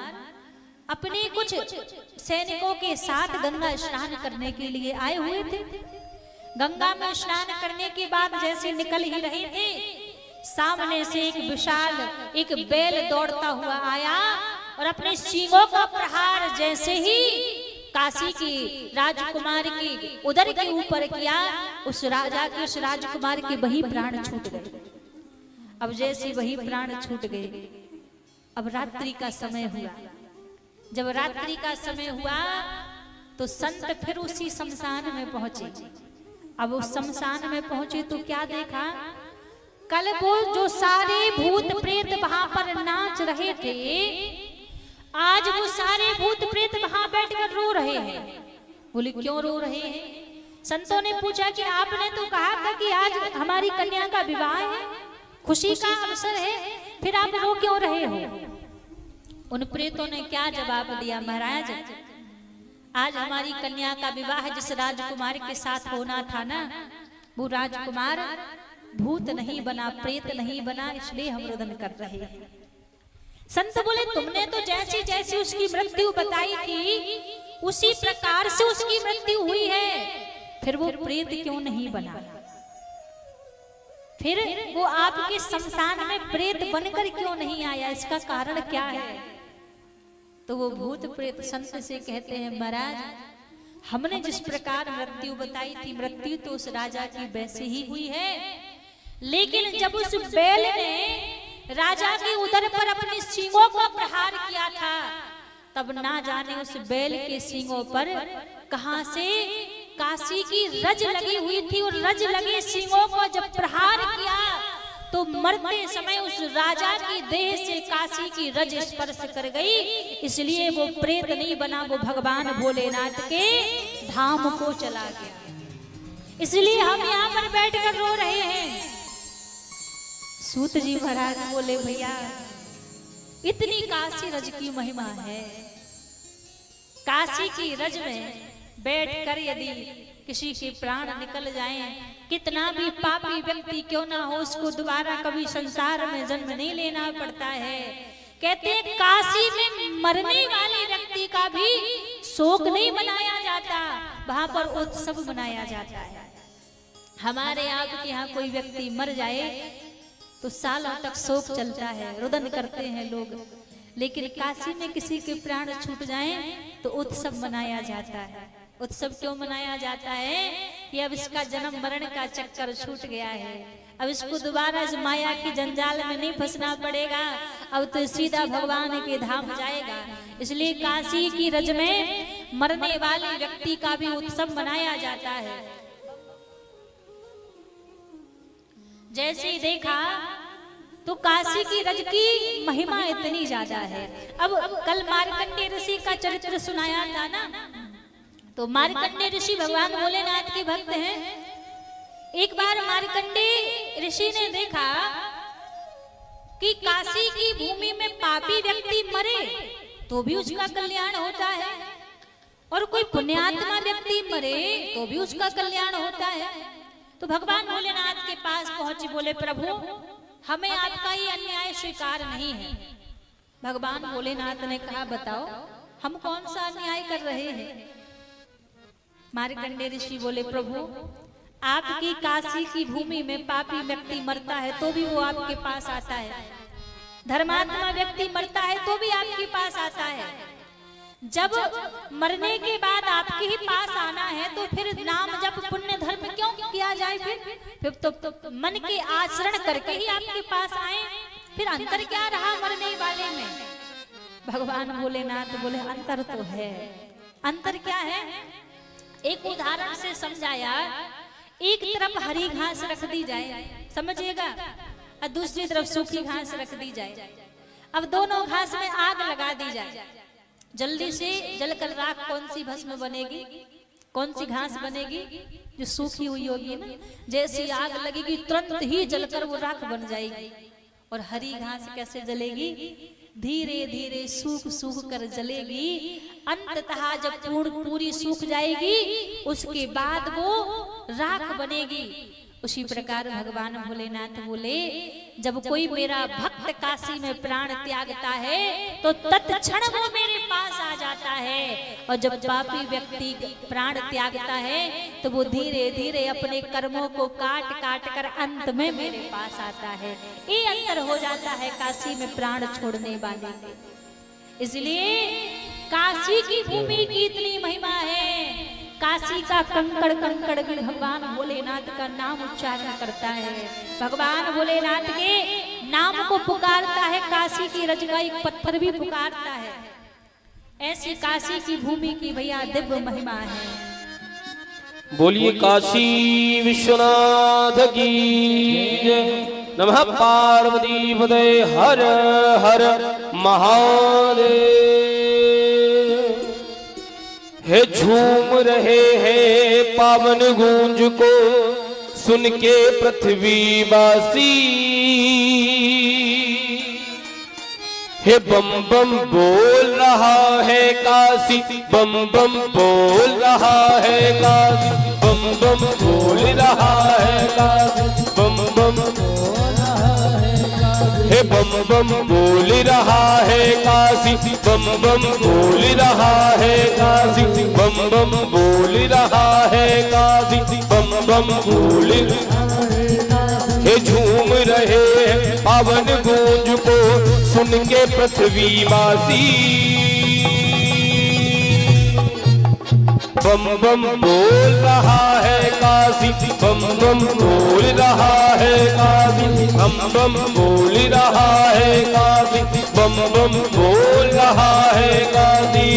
Speaker 3: अपने कुछ सैनिकों के साथ गंगा स्नान करने के लिए आए हुए थे। गंगा में स्नान करने के बाद जैसे निकल ही रहे थे, सामने से एक विशाल एक बैल दौड़ता हुआ आया और अपने सींगों का प्रहार जैसे ही काशी की राजकुमार की उदर के ऊपर किया, उस राजा के उस राजकुमार के वही प्राण छूट गए। अब जैसे वही प्राण छूट गए, अब रात्रि का समय हुआ। जब रात्रि का समय हुआ तो संत फिर उसी शमशान में पहुंचे। अब उस शमशान में पहुंचे तो क्या देखा, कल वो जो सारे भूत प्रेत वहां पर नाच रहे थे, आज वो सारे भूत प्रेत वहां बैठकर रो रहे हैं। बोले क्यों रो रहे हैं? संतों ने पूछा कि आपने तो कहा था कि आज हमारी कन्या का विवाह है, खुशी का अवसर है, फिर आप रो क्यों रहे हो? उन प्रेतों ने क्या जवाब दिया, महाराज आज हमारी कन्या का विवाह जिस राजकुमार के साथ होना था ना, वो राजकुमार भूत नहीं बना, प्रेत नहीं बना, इसलिए हम रुदन कर रहे हैं। संत बोले तुमने तो जैसी जैसी उसकी मृत्यु बताई थी उसी प्रकार से उसकी मृत्यु हुई है, फिर वो प्रेत क्यों नहीं बना? फिर वो आपके शमशान में प्रेत बनकर क्यों नहीं आया? इसका कारण क्या है? तो वो भूत प्रेत संत से कहते हैं, महाराज हमने जिस प्रकार मृत्यु बताई थी, मृत्यु तो उस राजा की वैसे ही हुई है, लेकिन जब उस बैल ने राजा के उदर पर अपने सींगों का प्रहार किया था, तब ना जाने उस बैल के सींगों पर कहां से काशी की रज लगी हुई थी, और रज लगे सींगों को जब प्रहार किया तो मरते समय उस राजा की देह से काशी की रज स्पर्श कर गई, इसलिए वो प्रेत नहीं बना, वो भगवान भोलेनाथ के धाम को चला गया। इसलिए हम यहाँ पर बैठकर रो रहे हैं। सूत जी महाराज बोले भैया इतनी काशी रज की महिमा है, काशी की रज में बैठकर यदि किसी के प्राण निकल जाएं, कितना भी पापी व्यक्ति क्यों ना हो, उसको दोबारा कभी संसार में जन्म नहीं लेना पड़ता है। कहते हैं काशी में मरने वाले व्यक्ति का भी शोक नहीं मनाया जाता, वहां पर उत्सव मनाया जाता है। हमारे आपके यहाँ कोई व्यक्ति मर जाए तो सालों तक शोक चलता है, रुदन करते हैं लोग, लेकिन काशी में किसी के प्राण छूट जाएं तो उत्सव मनाया जाता है। उत्सव क्यों मनाया जाता है कि अब इसका जन्म मरण का चक्कर छूट गया है, अब इसको दोबारा इस माया की जंजाल में नहीं फंसना पड़ेगा, अब तो सीधा भगवान के धाम जाएगा। इसलिए काशी की रज में मरने वाले व्यक्ति का भी उत्सव मनाया जाता है। जैसे ही देखा तो काशी की रज की महिमा इतनी ज्यादा है। अब कल मार्कंडेय ऋषि का चरित्र सुनाया था ना, तो मार्कंडेय ऋषि भगवान भोलेनाथ के भक्त हैं। एक बार मार्कंडेय ऋषि ने देखा कि काशी की भूमि में पापी व्यक्ति मरे तो भी उसका कल्याण होता है, और कोई पुण्यात्मा व्यक्ति मरे तो भी उसका कल्याण होता है। तो भगवान भोलेनाथ के पास पहुंचे, बोले प्रभु हमें आपका ये अन्याय स्वीकार नहीं है। भगवान भोलेनाथ ने कहा बताओ हम कौन सा अन्याय कर रहे हैं? मार्कंडेय ऋषि बोले प्रभु आपकी काशी की भूमि में पापी व्यक्ति मरता है तो भी वो आपके पास आता है, धर्मात्मा व्यक्ति मरता है तो भी आपके पास आता है। जब मरने के बाद आपके ही पास आना है तो फिर नाम जब पुण्य धर्म क्यों किया जाए? फिर तो मन के आचरण करके ही आपके पास आए, फिर अंतर क्या रहा मरने वाले में? भगवान भोलेनाथ बोले अंतर तो है। अंतर क्या है? एक उदाहरण से समझाया, एक तरफ हरी घास रख दी जाए, समझिएगा, और दूसरी तरफ सूखी घास रख दी जाए। अब दोनों घास में आग लगा दी जाए, जल्दी से जलकर राख कौन सी भस्म बनेगी, कौन सी घास बनेगी, जो सूखी हुई होगी ना, जैसी आग लगेगी तुरंत ही जलकर वो राख बन जाएगी। और हरी घास कैसे जलेगी, धीरे धीरे सूख सूख कर जलेगी, अंततः जब पूरी सूख जाएगी उसके बाद वो राख बनेगी। उसी प्रकार भगवान भोलेनाथ बोले, जब कोई मेरा भक्त काशी में प्राण त्यागता है तो तत्क्षण वो मेरे पास आ जाता है, और जब पापी व्यक्ति प्राण त्यागता है तो वो धीरे धीरे अपने कर्मों को काट काट कर अंत में मेरे पास आता है। ये अंतर हो जाता है काशी में प्राण छोड़ने वाले। इसलिए काशी की भूमि की इतनी महिमा है, काशी का कंकड़ कंकड़ भी भगवान भोलेनाथ का नाम उच्चारण करता है, भगवान भोलेनाथ के नाम को पुकारता है, काशी की रज का एक पत्थर भी पुकारता है। ऐसी काशी की भूमि की भैया दिव्य महिमा है।
Speaker 1: बोलिए काशी विश्वनाथ की जय। नमः पार्वती पते हर हर महादेव। हे झूम रहे हैं पावन गूंज को सुन के पृथ्वीवासी, हे बम बम बोल रहा है काशी, बम बम बोल रहा है काशी, बम बम बोल रहा है काशी, बम बम बोल रहा है काशी, हे बम बम बोल रहा है काशी, बम बम बोल रहा है काशी, बम बम बोल रहा है काशी, बम बम बोल हे झूम रहे हैं पावन गूंज को सुन के पृथ्वीवासी, बम बम बोल रहा है काशी, बम बम बोल रहा है काशी, बम बम बोल रहा है काशी, बम बम बोल रहा है काशी।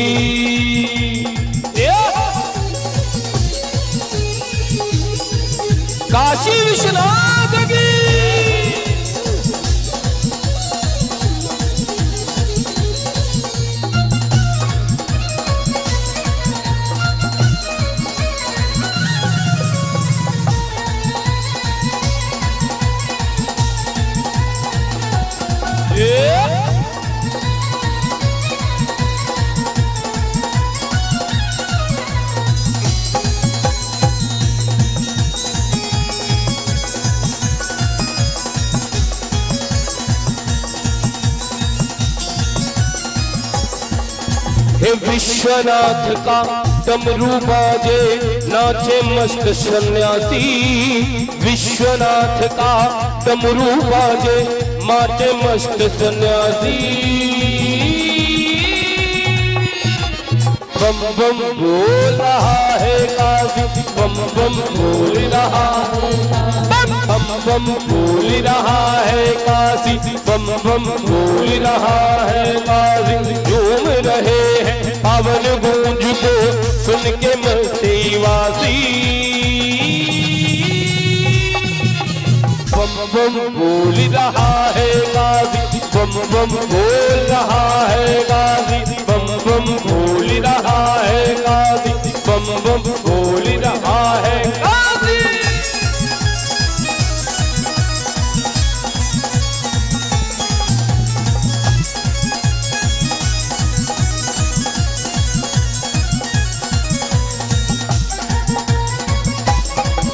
Speaker 1: काशी विश्वनाथ की हे विश्वनाथ का डमरू बाजे नाचे मस्त सन्यासी, विश्वनाथ का डमरू बाजे नाचे मस्त सन्यासी, बम बम बोल रहा है काशी, बम बम बोल रहा है, बम बम बोल रहा है काशी, बम बम बोल रहा है काशी। झूम रहे हैं पावन गूंज को सुन के मस्तीवासी, बम बम बोल रहा है काशी, बम बम बोल रहा है काशी, बम बम बोल रहा है काशी, बम बम बोल रहा है काशी।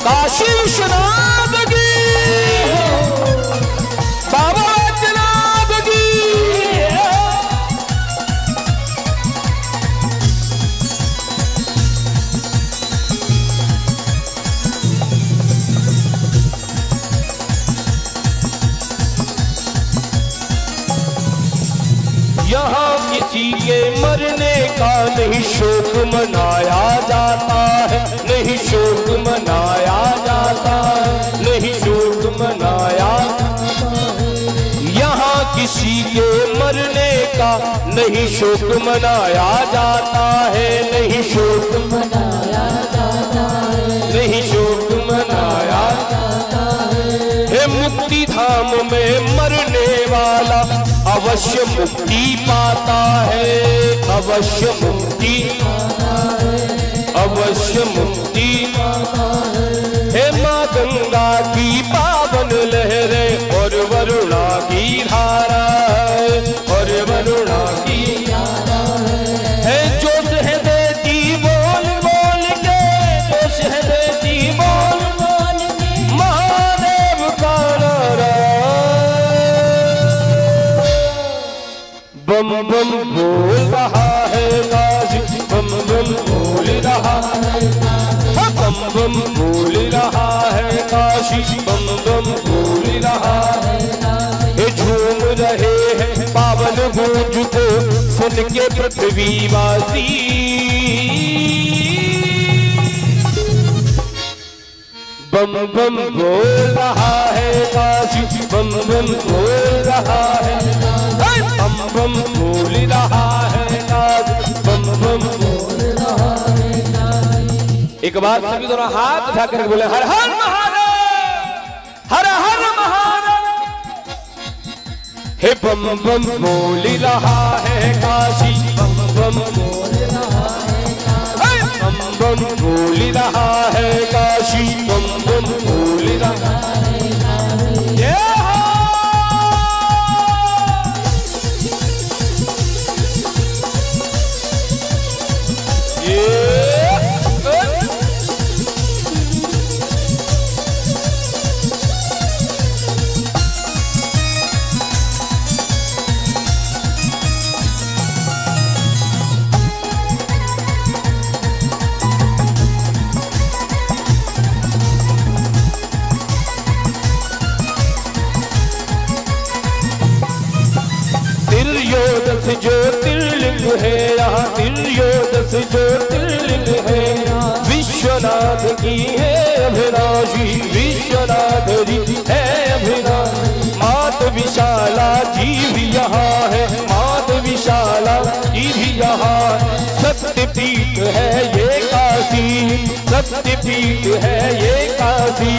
Speaker 1: काशी विश्वनाथ की बाबा बैद्यनाथ की यहाँ किसी के मरने का नहीं शोक मनाया जाता है, नहीं शोक मनाया जाता है, नहीं शोक मनाया जाता है। यहाँ किसी के मरने का नहीं शोक मनाया जाता है, नहीं शोक मनाया जाता है, नहीं शोक मनाया जाता है। हे मुक्ति धाम में मरने वाला अवश्य मुक्ति पाता है, अवश्य मुक्ति, अवश्य मुक्ति हे माँ गंगा की पावन लहरें और वरुणा की धारा है, और वरुणा की है जोश है देती बोल बोल के, जोश है देती बोल बोल के महादेव का नारा। बम बम बोल रहा है काशी, बम बम बोल रहा है, बम बम बोल रहा है काशी, बम बम बोल रहा है। ये झूम रहे हैं पावन गूंज को सुन के पृथ्वीवासी, बम बम बोल रहा है काशी, बम बम बोल रहा है, बम बम बोल रहा है काशी, बम बम बोल रहा है। एक बार सभी दोनों हाथ उठा कर बोले हर हर महादेव, हर हर महादेव। हे बम बम बोल रहा है काशी, बम बम बोल रहा है काशी, बम बम बोल रहा है काशी, बम बम बोल रहा है काशी। त्रियोदश ज्योतिर्लिंग है यहाँ, त्रियोदश ज्योतिर्लिंग है, विश्वनाथ की है अभिलाषी, विश्वनाथ जी है अभिलाषी। मात विशाला जी भी यहाँ है, मात विशाला जी भी यहाँ है। सत्यपीठ है ये काशी, सत्यपीठ है ये काशी।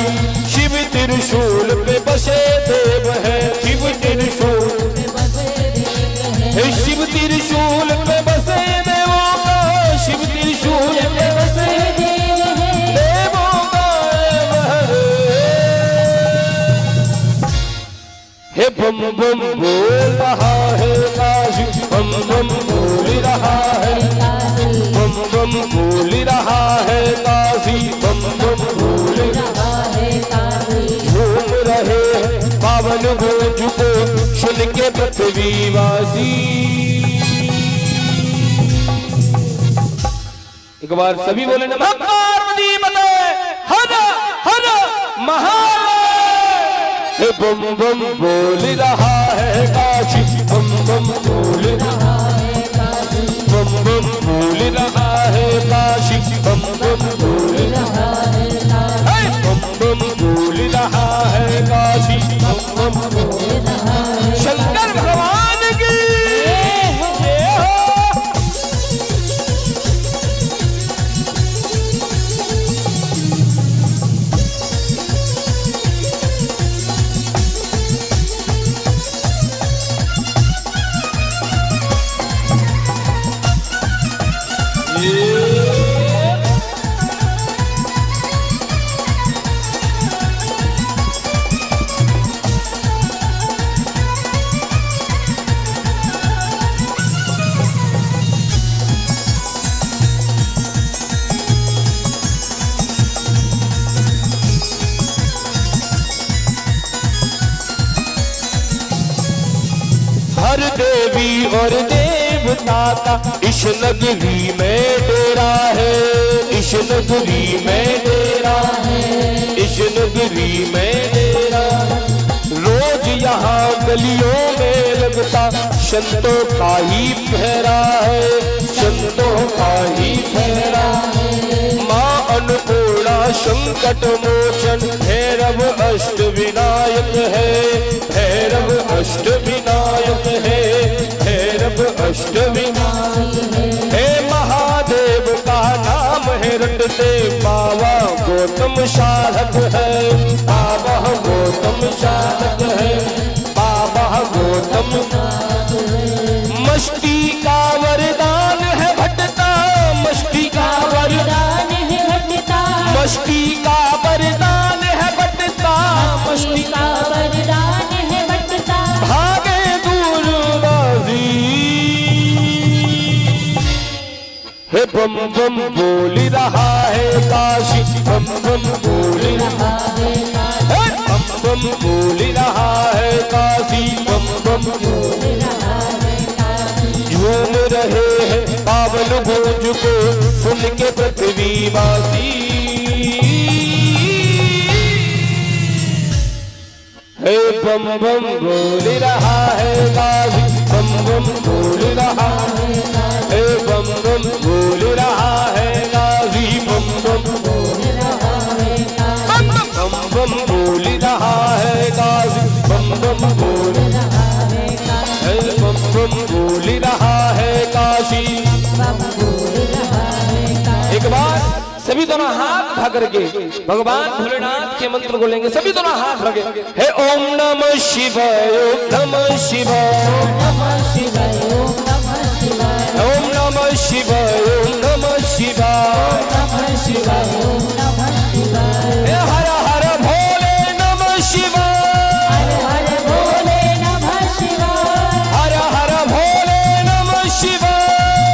Speaker 1: शिव त्रिशूल पे बसे देव है, शिव त्रिशूल, शिव त्रिशूल पे बसे देवों का, शिव त्रिशूल पे बसे देवों का। हे बम बम बोल रहा है काशी, बम बम बोल रहा है, बम बम बोल रहा है काशी, बम बम बोल रहा है काशी। झूम रहे हैं पावन गूंज को सुन के पृथ्वीवासी। एक बार सभी बोले नमः पार्वती पते हर हर महादेव। हे बम बम बोल रहा है काशी, बम बम बोल रहा है काशी, बम बम बोल रहा है काशी, बम बम बोल रहा है काशी, बम बम बोल रहा है काशी, बम बम बोल रहा है। शंकर भगवान की जय हो। हर देवी और देवता का इस नगरी में डेरा है, इस नगरी में डेरा है, इस नगरी में डेरा। रोज यहाँ गलियों में लगता संतों का ही पहरा है, संतों का ही पहरा है। माँ अन्नपूर्णा संकट मोचन भैरव अष्ट विनायक है, भैरव अष्ट विनायक है, भैरव अष्ट विनायक है। हे महादेव का नाम है रटते बाबा गौतम साधक है, बाबा गौतम मस्ती का वरदान है बटता,
Speaker 3: मस्ती का वरदान है बटता,
Speaker 1: भागे दूरबाजी। हे बम बम बोल रहा है काशी, बम बम बोल रहा है, बम बम बोल रहा है काशी, बम बम बोल रहा है काशी। झूम रहे हैं पावन भोज को सुन के पृथ्वीवासी। हे बम बम बोल रहा है काशी, बम बम बोल रहा है, हे बम बम बोल रहा है काशी, बम बम बोल रहा है काशी, बम बम बोल रहा है काशी, बम बम बोल रहा है काशी, बम बम बोल रहा है काशी। एक बार सभी दोनों हाथ उठा करके भगवान भोलेनाथ के मंत्र को लेंगे, सभी दोनों हाथ लगे। हे ओम नमः शिवाय, ओम नमः शिवाय, ओम नमः शिवाय, ओम नमः शिवाय, ओम नमः शिवाय, ओम नमः शिवाय, ओम नमः शिवाय, ओम नमः शिवाय। हे हर हर भोले नमः शिवाय, हर हर भोले नमः शिवाय, हर हर भोले नमः शिवाय,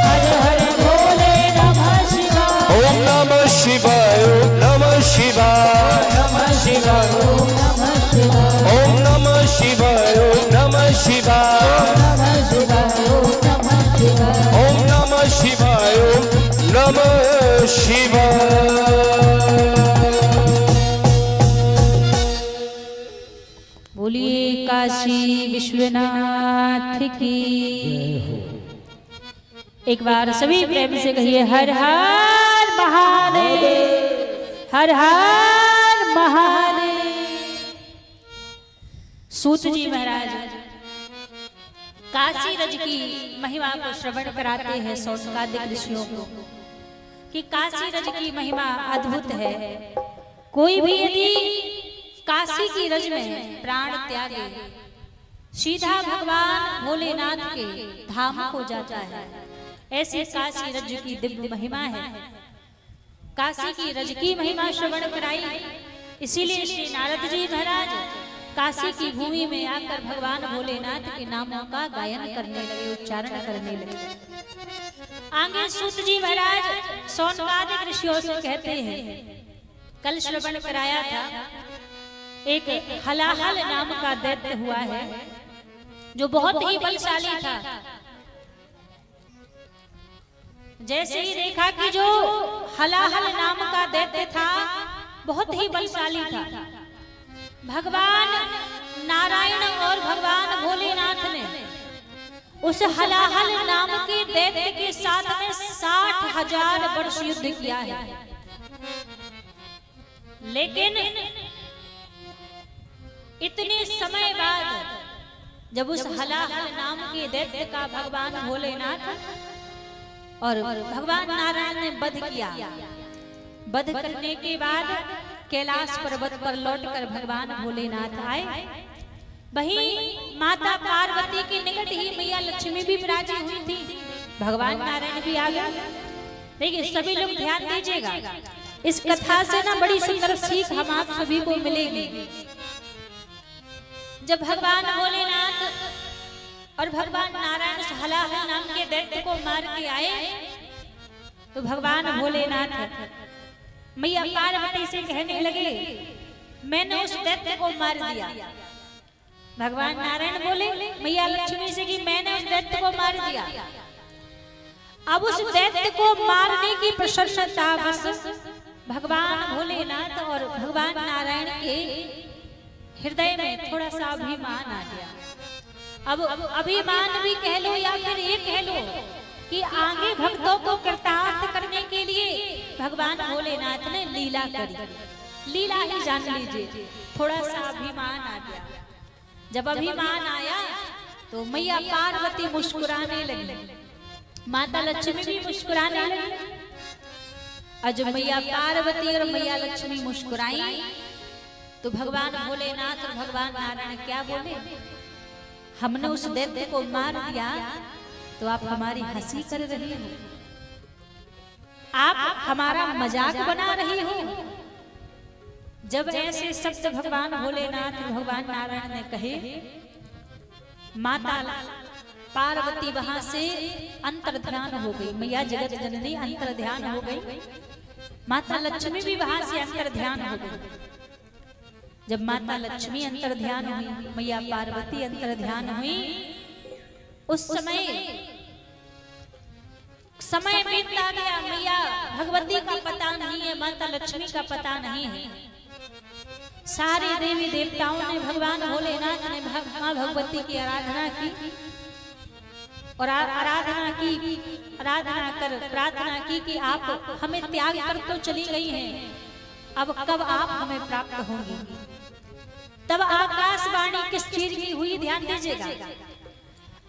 Speaker 1: हर हर भोले नमः शिवाय। ओम नमः शिवाय, ओम नमः शिवाय, नमः शिवाय, ओम नमः शिवाय, ओम नमः शिवाय, ओम नमः शिवाय, नमः शिवाय, ओम नमः शिवाय, ओम नमः शिवाय, ओम नमः शिवाय।
Speaker 3: बोलिए काशी विश्वनाथ की। एक बार सभी प्रेम से कहिए हर हर महादेव, हर हर महादेव। सूत जी महाराज काशी रज की महिमा को श्रवण कराते हैं सौनकादिक ऋषियों को कि काशी रज की महिमा अद्भुत है। कोई भी यदि काशी की रज में प्राण त्यागे सीधा भगवान भोलेनाथ के धाम को जाता है। ऐसी काशी रज की दिव्य महिमा है। काशी की रज की महिमा श्रवण कराई, इसीलिए श्री नारद जी महाराज काशी की भूमि में आकर भगवान भोलेनाथ के नामों का गायन करने लगे, उच्चारण करने लगे। आगे सूत जी महाराज सौनकादिक ऋषियों से कहते हैं, कल श्रवण कराया था एक हलाहल नाम का दैत्य हुआ है जो बहुत ही बलशाली था। जैसे ही देखा कि जो हलाहल नाम का दैत्य था बहुत ही बलशाली था, भगवान नारायण और भगवान भोलेनाथ ने उस हलाहल नाम के दैत्य के साथ में 60,000 वर्ष युद्ध किया है। लेकिन इतने समय बाद जब उस हलाहल नाम के दैत्य का भगवान भोलेनाथ और भगवान नारायण ने वध किया, वध करने के बाद कैलाश पर्वत पर लौटकर भगवान भोलेनाथ आए। वहीं माता पार्वती के निकट ही मैया लक्ष्मी भी विराजी हुई थी, भगवान नारायण भी आ गए। देखिए सभी लोग ध्यान दीजिएगा, इस कथा से ना बड़ी सुंदर सीख हम आप सभी को मिलेगी। जब भगवान भोलेनाथ और भगवान नारायण उस हलाहल नाम के दैत्य को मार के आए तो भगवान भोलेनाथ मैया पार्वती से कहने लगे, मैंने उस दैत्य को मार दिया। भगवान नारायण बोले मैया लक्ष्मी से कि मैंने उस दैत्य को मार दिया। अब उस दैत्य को मारने की प्रसन्नता बस भगवान भोलेनाथ और भगवान नारायण के हृदय में थोड़ा सा अभिमान आ गया। अब अभिमान भी कह लो या फिर ये कह लो कि आगे भक्तों को कृतार्थ करने के लिए भगवान भोलेनाथ ने लीला करी। लीला ही जान लीजिए, थोड़ा सा अभिमान आ गया। जब अभिमान आया तो मैया पार्वती मुस्कुराने लगी, माता लक्ष्मी भी मुस्कुराने लगी। और जब मैया पार्वती और मैया लक्ष्मी मुस्कुराई तो भगवान भोलेनाथ और भगवान नारायण क्या बोले, हमने उस दैत्य को मार दिया तो आप हमारी हंसी कर रही हो, आप हमारा मजाक बना रही हो। जब ऐसे शब्द भगवान भोलेनाथ भगवान नारायण ने कहे, माता पार्वती वहां से अंतर ध्यान हो गई, मैया जगत जननी अंतर ध्यान हो गई, माता लक्ष्मी भी वहां से अंतर ध्यान हो गई। जब माता लक्ष्मी अंतर ध्यान हुई, मैया पार्वती अंतर ध्यान हुई, उस समय बीतता गया, मैया भगवती का पता नहीं है, माता लक्ष्मी का पता नहीं है। सारे देवी देवताओं ने, भगवान भोलेनाथ ने मां भगवती की आराधना की और आराधना कर प्रार्थना की कि आप हमें त्याग कर तो चली गई हैं, अब कब आप हमें प्राप्त होंगी। तब आकाशवाणी किस चीज की हुई, ध्यान दीजिएगा।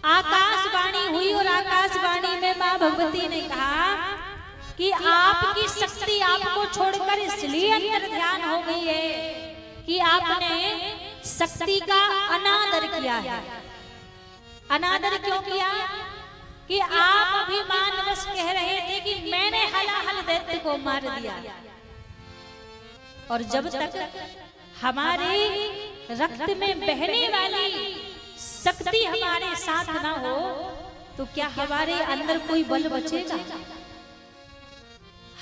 Speaker 3: आकाशवाणी हुई और आकाशवाणी में मां भगवती ने कहा कि आपकी शक्ति आपको छोड़कर इसलिए अंतर ध्यान हो गई है कि आपने शक्ति का अनादर किया है। अनादर क्यों किया? कि आप अभिमानवश कह रहे थे कि मैंने हलाहल दैत्य को मार दिया, और जब तक हमारे रक्त में बहने वाली शक्ति हमारे साथ ना हो तो क्या हमारे अंदर कोई बल बचेगा?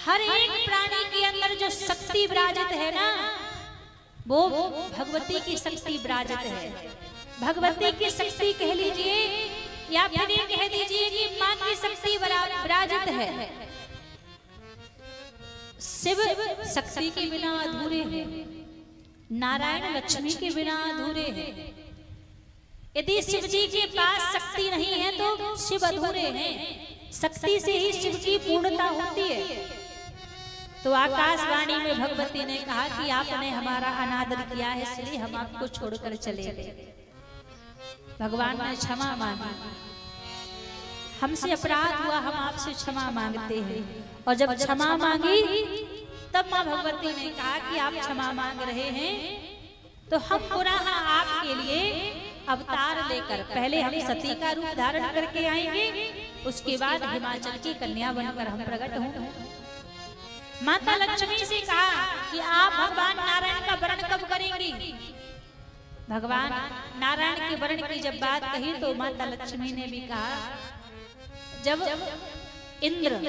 Speaker 3: हर एक प्राणी के अंदर जो शक्ति विराजित है ना, वो भगवती की शक्ति विराजित है। भगवती की शक्ति कह लीजिए या फिर ये कह दीजिए कि मां की शक्ति विराजित है। शिव शक्ति के बिना अधूरे हैं, नारायण लक्ष्मी के बिना अधूरे हैं। यदि शिव जी के पास शक्ति नहीं है तो शिव अधूरे हैं। शक्ति से ही शिव की पूर्णता होती है। तो आकाशवाणी में भगवती ने कहा कि आपने हमारा अनादर किया है, इसलिए हम आपको छोड़कर चले गए। भगवान ने क्षमा मांगी, हमसे अपराध हुआ, हम आपसे क्षमा मांगते हैं। और जब क्षमा मांगी तब मां भगवती ने कहा कि आप क्षमा मांग रहे हैं तो हम पुनः आपके लिए अवतार लेकर, पहले हम सती का रूप धारण करके आएंगे, उसके बाद हिमाचल की कन्या बनकर हम प्रकट होंगे। माता लक्ष्मी से कहा कि आप भगवान नारायण का वर्ण कब करेंगी? भगवान नारायण के वर्ण की जब बात कही तो माता लक्ष्मी ने भी कहा, जब इंद्र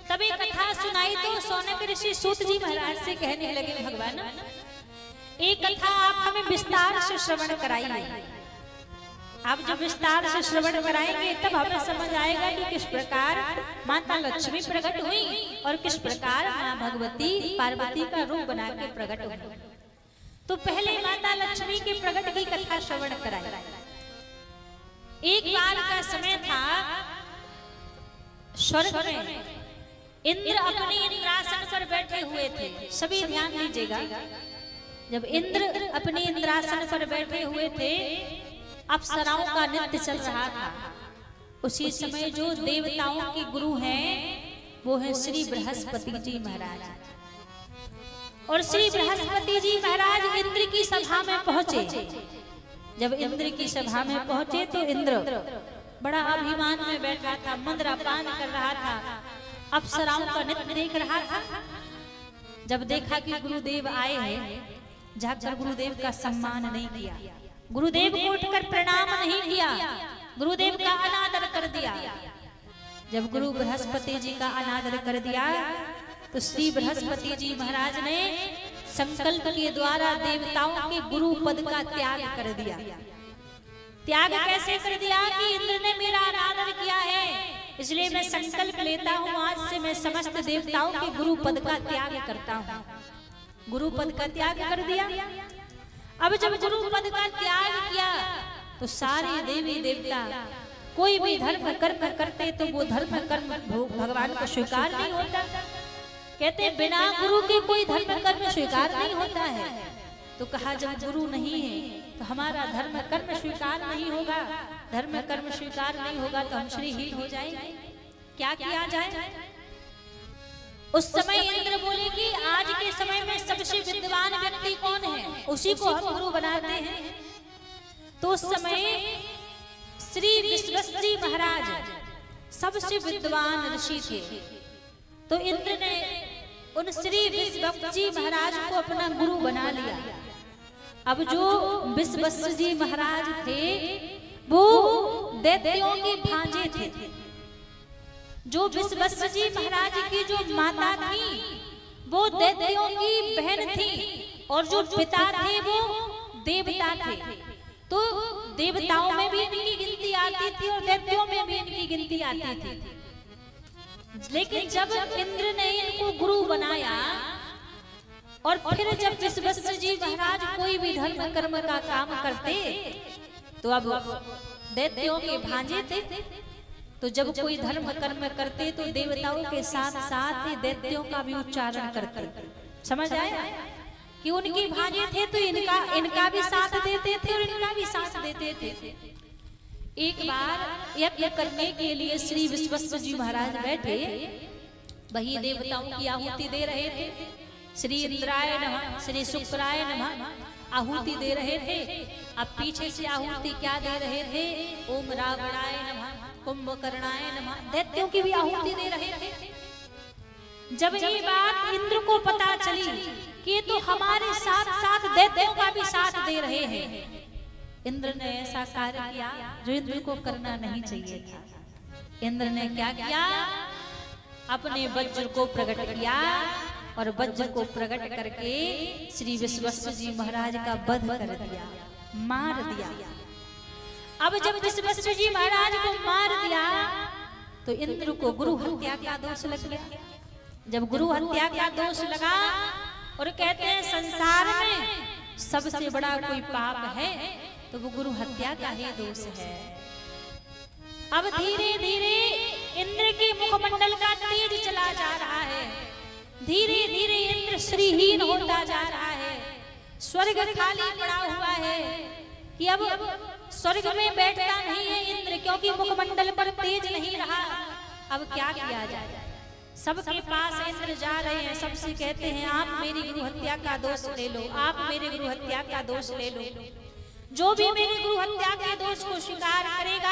Speaker 3: तभी कथा सुनाई तो सौनक ऋषि सूत जी महाराज से कहने लगे, भगवान एक कथा आप हमें विस्तार से श्रवण कराइए। आप जब विस्तार से श्रवण कराएंगे तब हमें समझ आएगा कि किस प्रकार माता लक्ष्मी प्रकट हुई और किस प्रकार मां भगवती पार्वती का रूप बना के प्रकट हुई। तो पहले माता लक्ष्मी के प्रकट की कथा श्रवण कराई। एक बार का समय था, स्वर्ग में इंद्र अपने इंद्रासन पर बैठे हुए थे। सभी ध्यान दीजिएगा, जब इंद्र अपने इंद्रासन पर बैठे हुए थे, अप्सराओं का नृत्य चल रहा था। उसी समय जो देवताओं के गुरु हैं वो है श्री बृहस्पति जी महाराज। और श्री बृहस्पति जी महाराज इंद्र की सभा में पहुंचे। जब इंद्र की सभा में पहुंचे तो इंद्र बड़ा अभिमान में बैठा था, मंद्रापान कर रहा था, अप्सराओं का नृत्य देख रहा था। जब देखा कि गुरुदेव आए हैं, जाकर गुरुदेव का सम्मान नहीं किया, गुरुदेव को उठकर प्रणाम नहीं किया, गुरुदेव का अनादर कर दिया। जब गुरु बृहस्पति जी का अनादर कर दिया तो श्री बृहस्पति जी महाराज ने संकल्प के द्वारा देवताओं के गुरु पद का त्याग कर दिया। त्याग कैसे कर दिया कि इंद्र ने मेरा अनादर किया है, इसलिए मैं संकल्प लेता हूँ आज से मैं समस्त देवताओं के गुरु पद का त्याग करता हूँ। गुरु पद का त्याग कर दिया। अब जब गुरु पद का त्याग किया तो सारे देवी देवता कोई भी धर्म कर्म करते तो वो धर्म कर्म भगवान को स्वीकार नहीं होता। कहते बिना गुरु के कोई धर्म कर्म स्वीकार नहीं होता है। तो कहा जब गुरु नहीं है तो हमारा धर्म कर्म स्वीकार नहीं होगा, धर्म कर्म स्वीकार नहीं होगा तो हम श्रीहीन हो जाएंगे। क्या किया जाए? उस समय इंद्र बोले कि आज के समय में सबसे विद्वान व्यक्ति कौन है, उसी को हम गुरु बनाते हैं। तो उस समय श्री विश्वश्री महाराज सबसे विद्वान ऋषि थे। तो इंद्र ने उन श्री विश्वश्री महाराज को अपना गुरु बना लिया। अब जो विश्वश्री महाराज थे वो दैत्यों के भांजे थे। जो विश्वश्री महाराज की जो माता थी वो दैत्यों की बहन थी और जो पिता थे वो देवता थे। तो देवताओं में भी इनकी गिनती आती थी और दैत्यों में भी इनकी गिनती आती थी। लेकिन जब इंद्र ने इनको गुरु बनाया और फिर जब विश्वश्री महाराज कोई भी धर्म कर्म का काम करते तो अब दैत्यों के भांजे थे। तो जब कोई धर्म कर्म करते तो देवताओं के साथ साथ ही दैत्यों का भी उच्चारण करते। समझ आया कि उनके भांजे थे तो इनका भी साथ देते थे और इनका भी साथ देते थे। एक बार यज्ञ करने के लिए श्री विश्वश्री महाराज बैठे, वही देवताओं की आहुति दे रहे थे। श्री इंद्राय नमः, श्री शुक्राय नमः आहुति दे रहे थे। अब पीछे से आहुति क्या दे रहे थे? ओम रावणाय नमः, कुंभकर्णाय नमः, दैत्यों की भी आहुति दे रहे थे। जब ये बात इंद्र को पता चली कि ये तो हमारे साथ साथ दैत्यों का भी साथ दे रहे हैं, इंद्र ने ऐसा कार्य किया जो इंद्र को करना नहीं चाहिए था। इंद्र ने क्या किया? अपने वज्र को प्रकट किया और वज्र को प्रकट करके श्री विश्वश्री महाराज का वध कर दिया, मार दिया। अब जब विश्वश्री महाराज को मार दिया तो इंद्र को गुरु हत्या का दोष लग गया। जब गुरु हत्या का दोष लगा और कहते हैं संसार में सबसे बड़ा कोई पाप है तो वो गुरु हत्या का ही दोष है। अब धीरे धीरे इंद्र के मुखमंडल का तेज चला जा रहा है। धीरे धीरे इंद्र श्रीहीन होता जा रहा है। स्वर्ग खाली पड़ा हुआ है कि अब स्वर्ग में बैठता नहीं है इंद्र, क्योंकि मुखमंडल पर तेज नहीं रहा। अब क्या किया जाए? सबके पास इंद्र जा रहे हैं, सबसे कहते हैं आप मेरी गुरु हत्या का दोष ले लो, आप मेरे गुरु हत्या का दोष ले लो। जो भी मेरी गुरु हत्या के दोष को स्वीकार करेगा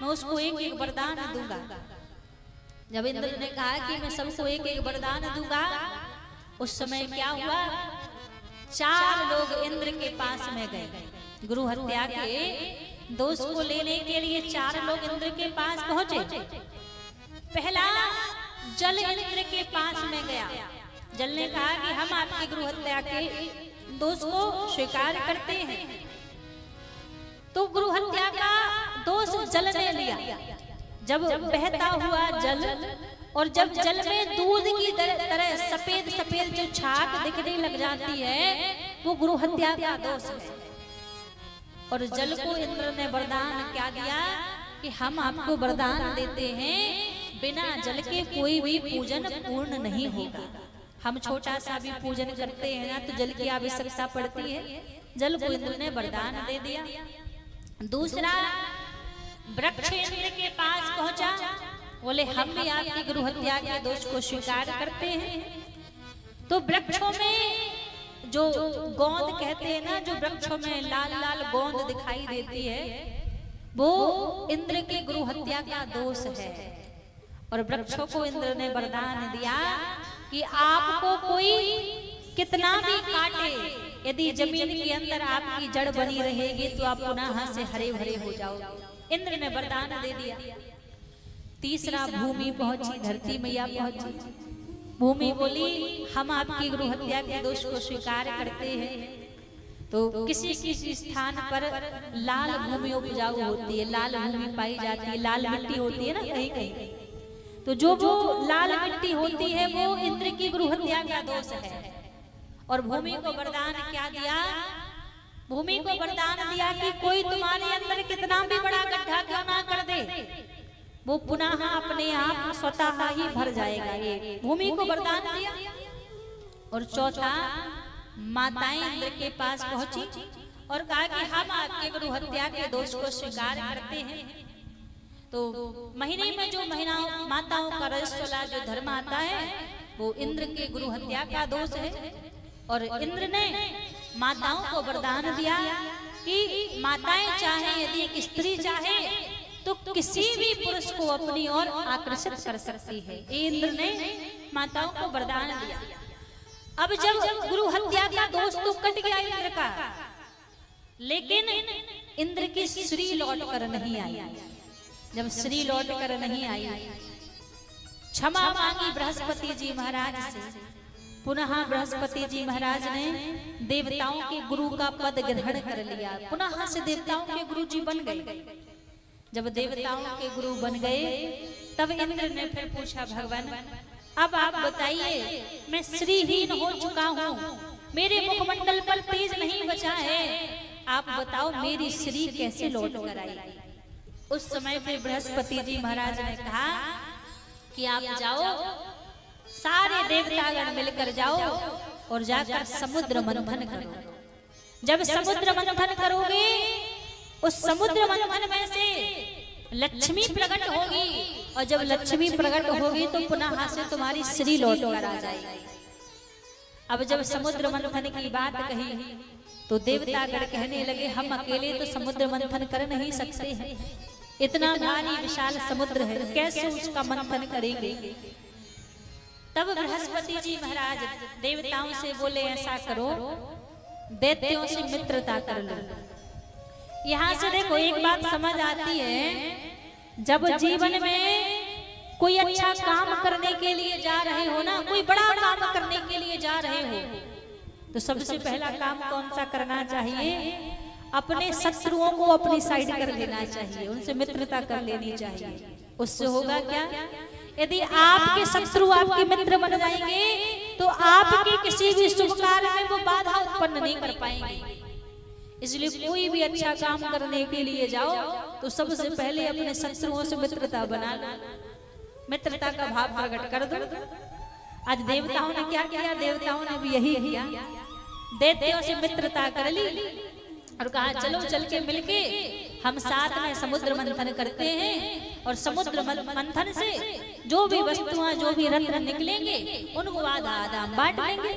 Speaker 3: मैं उसको एक एक वरदान दूंगा। जब इंद्र ने कहा कि मैं सबको एक एक वरदान दूंगा, उस समय क्या हुआ? 4 लोग इंद्र के पास में गए। गुरु हत्या के दोष को लेने के लिए 4 लोग इंद्र के पास पहुंचे। पहला जल इंद्र के पास में गया। जल ने कहा कि हम आपकी गुरु हत्या के दोष को स्वीकार करते हैं। तो गुरु हत्या का दोष जल ने लिया। जब बहता हुआ जल और जब जल में दूध की तरह सफेद सफेद जो छाक दिखने लग जाती है वो गुरु हत्या का दोष है। और जल को इंद्र ने वरदान क्या दिया कि हम आपको वरदान देते हैं बिना जल के कोई भी पूजन पूर्ण नहीं होगा। हम छोटा सा भी पूजन करते हैं ना तो जल की आवश्यकता पड़ती है। जल को इंद्र ने वरदान दे दिया। दूसरा वृक्ष इंद्र के पास पहुंचा, बोले हम भी आपकी गुरु हत्या के दोष को स्वीकार करते हैं। तो वृक्षों में जो गोंद कहते हैं ना, जो वृक्षों में लाल लाल गोंद दिखाई देती है वो इंद्र के गुरु हत्या का दोष है। और वृक्षों को इंद्र ने वरदान दिया कि आपको कोई कितना भी काटे, यदि जमीन के अंदर आपकी जड़ बनी रहेगी तो आप पुनः से हरे भरे हो जाओगे। इंद्र ने वरदान दे दिया। तीसरा भूमि पहुंची, धरती मैया पहुंची। भूमि बोली हम आपकी गुरु हत्या के दोष को स्वीकार करते हैं। तो किसी किसी स्थान पर लाल भूमि उपजाऊ होती है, लाल भूमि पाई जाती है, लाल मिट्टी होती है ना कहीं कहीं। तो जो लाल मिट्टी होती है वो इंद्र की गुरु हत्या का दोष है। और भूमि को वरदान क्या दिया? भूमि को वरदान दिया कि कोई तुम्हारे अंदर कितना भी बड़ा गड्ढा क्यों ना कर दे वो पुनः अपने आप स्वतः ही भर जाएगा। ये भूमि को वरदान दिया। और चौथा माताएं इंद्र के पास पहुंची और कहा कि हम आपके गुरु हत्या के दोष को स्वीकार करते हैं। तो महीने में जो माताओं का रजस्वला जो धर्म आता है वो इंद्र के गुरु हत्या का दोष है। और इंद्र ने माताओं को वरदान दिया कि माताएं चाहे, यदि एक स्त्री चाहे तो किसी भी पुरुष को अपनी ओर आकर्षित कर सकती है। इंद्र ने माताओं को वरदान दिया। अब जब गुरु हत्या का दोष तो कट गया इंद्र का, लेकिन इंद्र की श्री लौट कर नहीं आई। जब श्री लौट कर नहीं आई, क्षमा मांगी बृहस्पति जी महाराज से। पुनः बृहस्पति जी महाराज ने देवताओं के गुरु का पद ग्रहण कर लिया। पुनः से देवताओं के गुरु जी बन गए। जब देवताओं के गुरु बन गए, तब इंद्र ने फिर पूछा, भगवान अब आप बताइए, मैं श्रीहीन हो चुका हूँ, मेरे मुखमंडल पर तेज नहीं बचा है, आप बताओ मेरी श्री कैसे लौट कर आएगी। उस समय फिर बृहस्पति जी महाराज ने कहा कि आप जाओ, सारे देवतागण मिलकर जाओ और जाकर समुद्र मंथन करो। जब समुद्र मंथन करोगे, उस समुद्र मंथन में से लक्ष्मी प्रकट होगी, और जब लक्ष्मी प्रकट होगी तो पुनः से तुम्हारी श्री लौट कर आ जाएगी। अब जब समुद्र मंथन की बात कही तो देवतागण कहने लगे, हम अकेले तो समुद्र मंथन कर नहीं सकते हैं, इतना भारी विशाल समुद्र है, कैसे उसका मंथन करेंगे। तब बृहस्पति जी महाराज देवताओं से बोले, ऐसा करो, दैत्यों से मित्रता कर लो। यहाँ से देखो एक बात समझ आती है, जब जीवन में कोई अच्छा काम करने के लिए जा रहे हो ना, कोई बड़ा काम करने के लिए जा रहे हो, तो सबसे पहला काम कौन सा करना चाहिए? अपने शत्रुओं को अपनी साइड कर लेना चाहिए, उनसे मित्रता कर लेनी चाहिए। उससे होगा क्या? यदि आपके शत्रु आपके मित्र बन जाएंगे तो आपके किसी भी शुभ कार्य में वो बाधा उत्पन्न नहीं कर पाएंगे। इसलिए कोई भी अच्छा काम करने के लिए जाओ तो सबसे पहले अपने शत्रुओं से मित्रता बना लो, मित्रता का भाव प्रकट कर दो। आज देवताओं ने क्या किया? देवताओं ने भी यही किया, दैत्यों से मित्रता कर ली और कहा चलो चल के मिलके हम साथ में समुद्र मंथन करते हैं, और समुद्र मंथन से जो भी वस्तुएं, जो भी रत्न निकलेंगे उनको आधा आधा बांट लेंगे।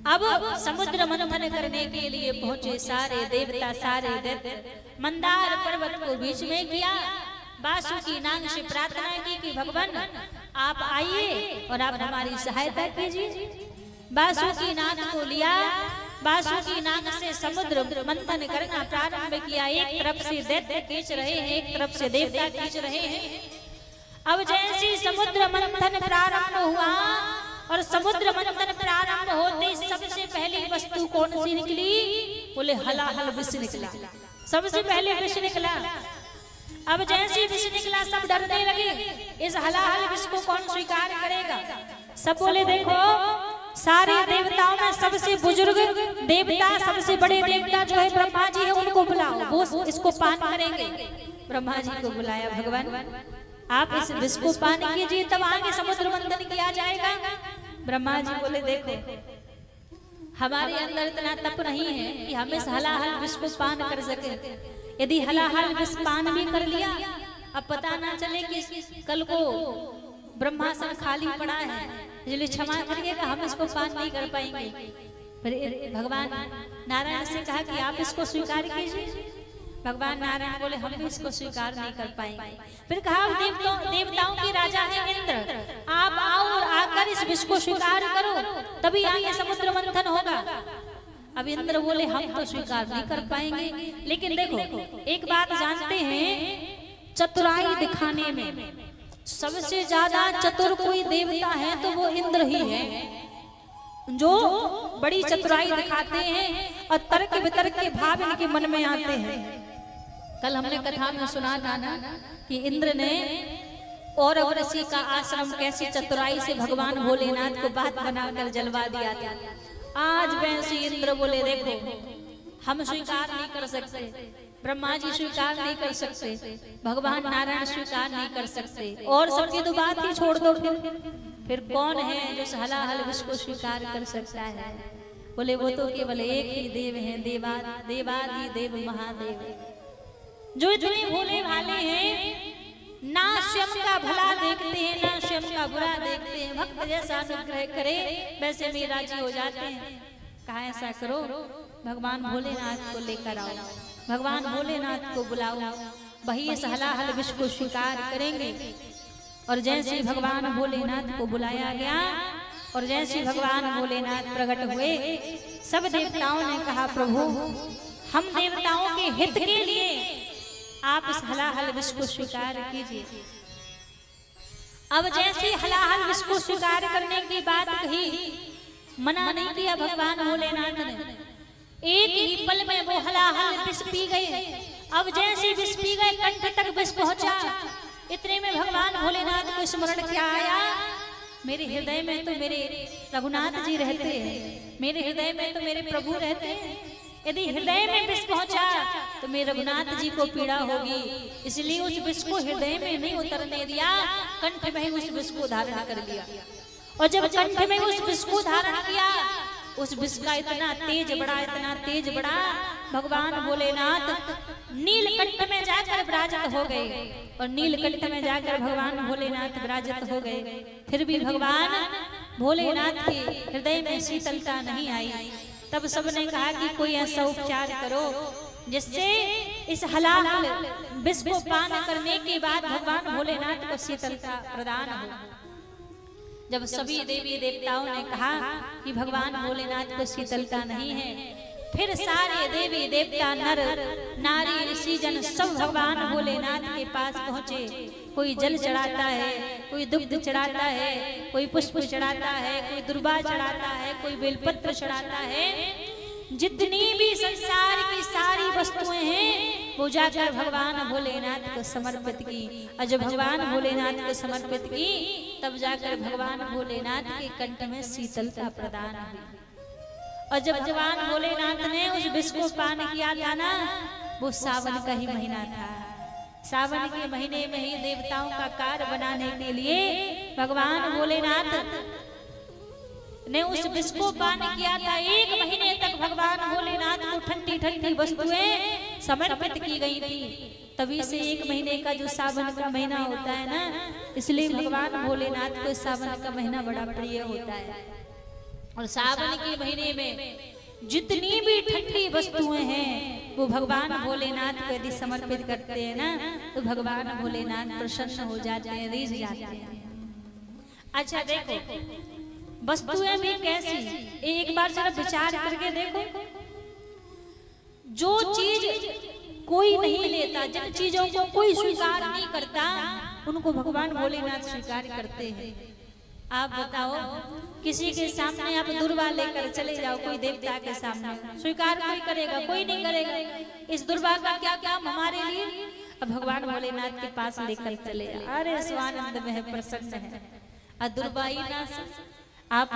Speaker 3: अब समुद्र मंथन करने के लिए पहुंचे सारे देवता, सारे दैत्य। मंदार पर्वत को बीच में किया, वासुकी नाग से प्रार्थना की कि भगवान आप आइए और आप हमारी सहायता कीजिए। वासुकी नाग को लिया, वासुकी नाग से समुद्र मंथन करना प्रारंभ किया। एक तरफ से दैत्य खींच रहे हैं, एक तरफ से देवता खींच रहे हैं। अब जैसे समुद्र मंथन प्रारंभ हुआ और समुद्र मंथन प्रारंभ होते सबसे पहली वस्तु कौन सी निकली? बोले हलाहल विष निकला, सबसे पहले विष निकला। अब जैसे विष निकला सब डरने लगे, इस हलाहल विष को कौन स्वीकार करेगा? सब बोले देखो सारे देवताओं में सबसे बुजुर्ग देवता, सबसे बड़े देवता जो है ब्रह्मा जी है, उनको बुलाओ, वो इसको पान करेंगे। ब्रह्मा जी को बुलाया, भगवान आप इस विष को पान कीजिए तब आगे समुद्र मंथन किया जाएगा। ब्रह्मा जी बोले देखो हमारे अंदर इतना तप नहीं है कि हम इस हलाहल विष को पान कर सके। यदि हलाहल विष पान भी कर लिया, अब पता ना चले कि कल को ब्रह्मासन खाली पड़ा है, इसलिए क्षमा करिएगा हम इसको पान नहीं कर पाएंगे। फिर भगवान नारायण से कहा कि आप इसको स्वीकार कीजिए। भगवान नारायण बोले हम भी इसको स्वीकार नहीं कर पाएंगे। फिर कहा देवताओं के राजा है इंद्र, आप आओ और आकर इस विष को स्वीकार करो, तभी आगे समुद्र मंथन होगा। अब इंद्र बोले हम तो स्वीकार नहीं कर पाएंगे। लेकिन देखो एक बात जानते हैं, चतुराई दिखाने में सबसे ज्यादा चतुर कोई देवता है तो वो इंद्र ही है, जो बड़ी चतुराई दिखाते हैं और तर्क वितर्क के भाव इनके मन में आते हैं। कल हमने कथा में सुना था ना कि इंद्र ने और ऋषि का आश्रम कैसी चतुराई से भगवान भोलेनाथ को बात बनाकर जलवा दिया था। आज वैसे इंद्र बोले देखो हम स्वीकार नहीं कर सकते, ब्रह्मा जी स्वीकार नहीं कर सकते, भगवान नारायण स्वीकार नहीं कर सकते, और सबकी तो बात ही छोड़ दो। फिर कौन है जो हलाहल विष को स्वीकार कर सकता है? बोले वो तो केवल एक ही देव है, देवादि देव महादेव, जो इतने भोले भाले हैं ना स्वयं का भला देखते हैं ना स्वयं का बुरा देखते हैं। भक्त जैसा अनुग्रह करे वैसे में राजी हो जाते हैं। कहा ऐसा करो, भगवान भोलेनाथ को लेकर आओ, भगवान भोलेनाथ को बुलाओ, वही इस हलाहल विष को स्वीकार करेंगे। और जैसे भगवान भोलेनाथ को बुलाया गया और जैसे भगवान भोलेनाथ प्रकट हुए, सब देवताओं ने कहा प्रभु हम देवताओं के हित के लिए आप इस हलाहल विष को स्वीकार कीजिए। अब जैसे हलाहल विष को स्वीकार करने की बात कही, मना नहीं किया भगवान भोलेनाथ ने। एक ही पल में वो हलाहल विष पी गए। अब जैसे विष पी गए, कंठ तक विष पहुंचा। इतने में भगवान भोलेनाथ को स्मरण क्या आया, मेरे हृदय में तो मेरे रघुनाथ जी रहते हैं, मेरे हृदय में तो मेरे प्रभु रहते हैं। यदि हृदय में विष पहुंचा तो मेरे रघुनाथ जी को पीड़ा होगी, इसलिए उस विष को हृदय में नहीं उतरने दिया, कंठ में उस विष को धारण कर लिया। और जब कंठ में उस विष को धारण किया, उस विष का इतना तेज बढ़ा, इतना तेज बढ़ा, भगवान भोलेनाथ नीलकंठ में जाकर विराजित हो गए। और नीलकंठ में जाकर भगवान भोलेनाथ विराजित हो गए। फिर भी भगवान भोलेनाथ के हृदय में शीतलता नहीं आई। तब सबने कहा कि कोई ऐसा उपचार करो जिससे इस हलाहल विष को पान करने के बाद भगवान भोलेनाथ को शीतलता प्रदान हो। जब सभी देवी देवताओं ने कहा कि भगवान भोलेनाथ को शीतलता नहीं है, फिर सारे देवी देवता नर नारी ऋषि जन सब भगवान भोलेनाथ के पास पहुंचे। कोई जल चढ़ाता है, कोई दुग्ध चढ़ाता है, कोई पुष्प चढ़ाता है, कोई दुर्बा चढ़ाता है, कोई बेलपत्र चढ़ाता है। जितनी भी संसार की सारी वस्तुएं हैं वो जाकर भगवान भोलेनाथ को समर्पित की। और जब भगवान भोलेनाथ को समर्पित की, तब जाकर भगवान भोलेनाथ के कंठ में शीतलता प्रदान हुई। और जब भगवान भोलेनाथ ने उस विष को पान किया था ना, वो सावन का ही महीना था। सावन के महीने में ही देवताओं का कार्य बनाने के लिए भगवान भोलेनाथ ने उस विष को पान किया था। 1 महीने तक भगवान भोलेनाथ को ठंडी ठंडी वस्तुएं समर्पित की गई थी। तभी से 1 महीने का जो सावन का महीना होता है ना, इसलिए भगवान भोलेनाथ को सावन का महीना बड़ा प्रिय होता है। और सावन के महीने में जितनी भी ठंडी वस्तुएं हैं वो भगवान भोलेनाथ को यदि समर्पित करते हैं ना, तो भगवान भोलेनाथ प्रसन्न हो जाते हैं, रीझ जाते हैं। अच्छा देखो, वस्तुएं भी कैसी, एक बार जरा विचार करके देखो। जो चीज कोई नहीं लेता, जिन चीजों को कोई स्वीकार नहीं करता, उनको भगवान भोलेनाथ स्वीकार करते हैं। आप बताओ, किसी के सामने आप दुर्वा लेकर चले जाओ, कोई देवता के सामने, स्वीकार कोई करेगा? कोई नहीं करेगा। इस दुर्वा का क्या काम हमारे लिए? अब भगवान भोलेनाथ के पास लेकर चले जाओ, अरे स्वानंद में है, प्रसन्न है। और दुर्वा ही ना, आप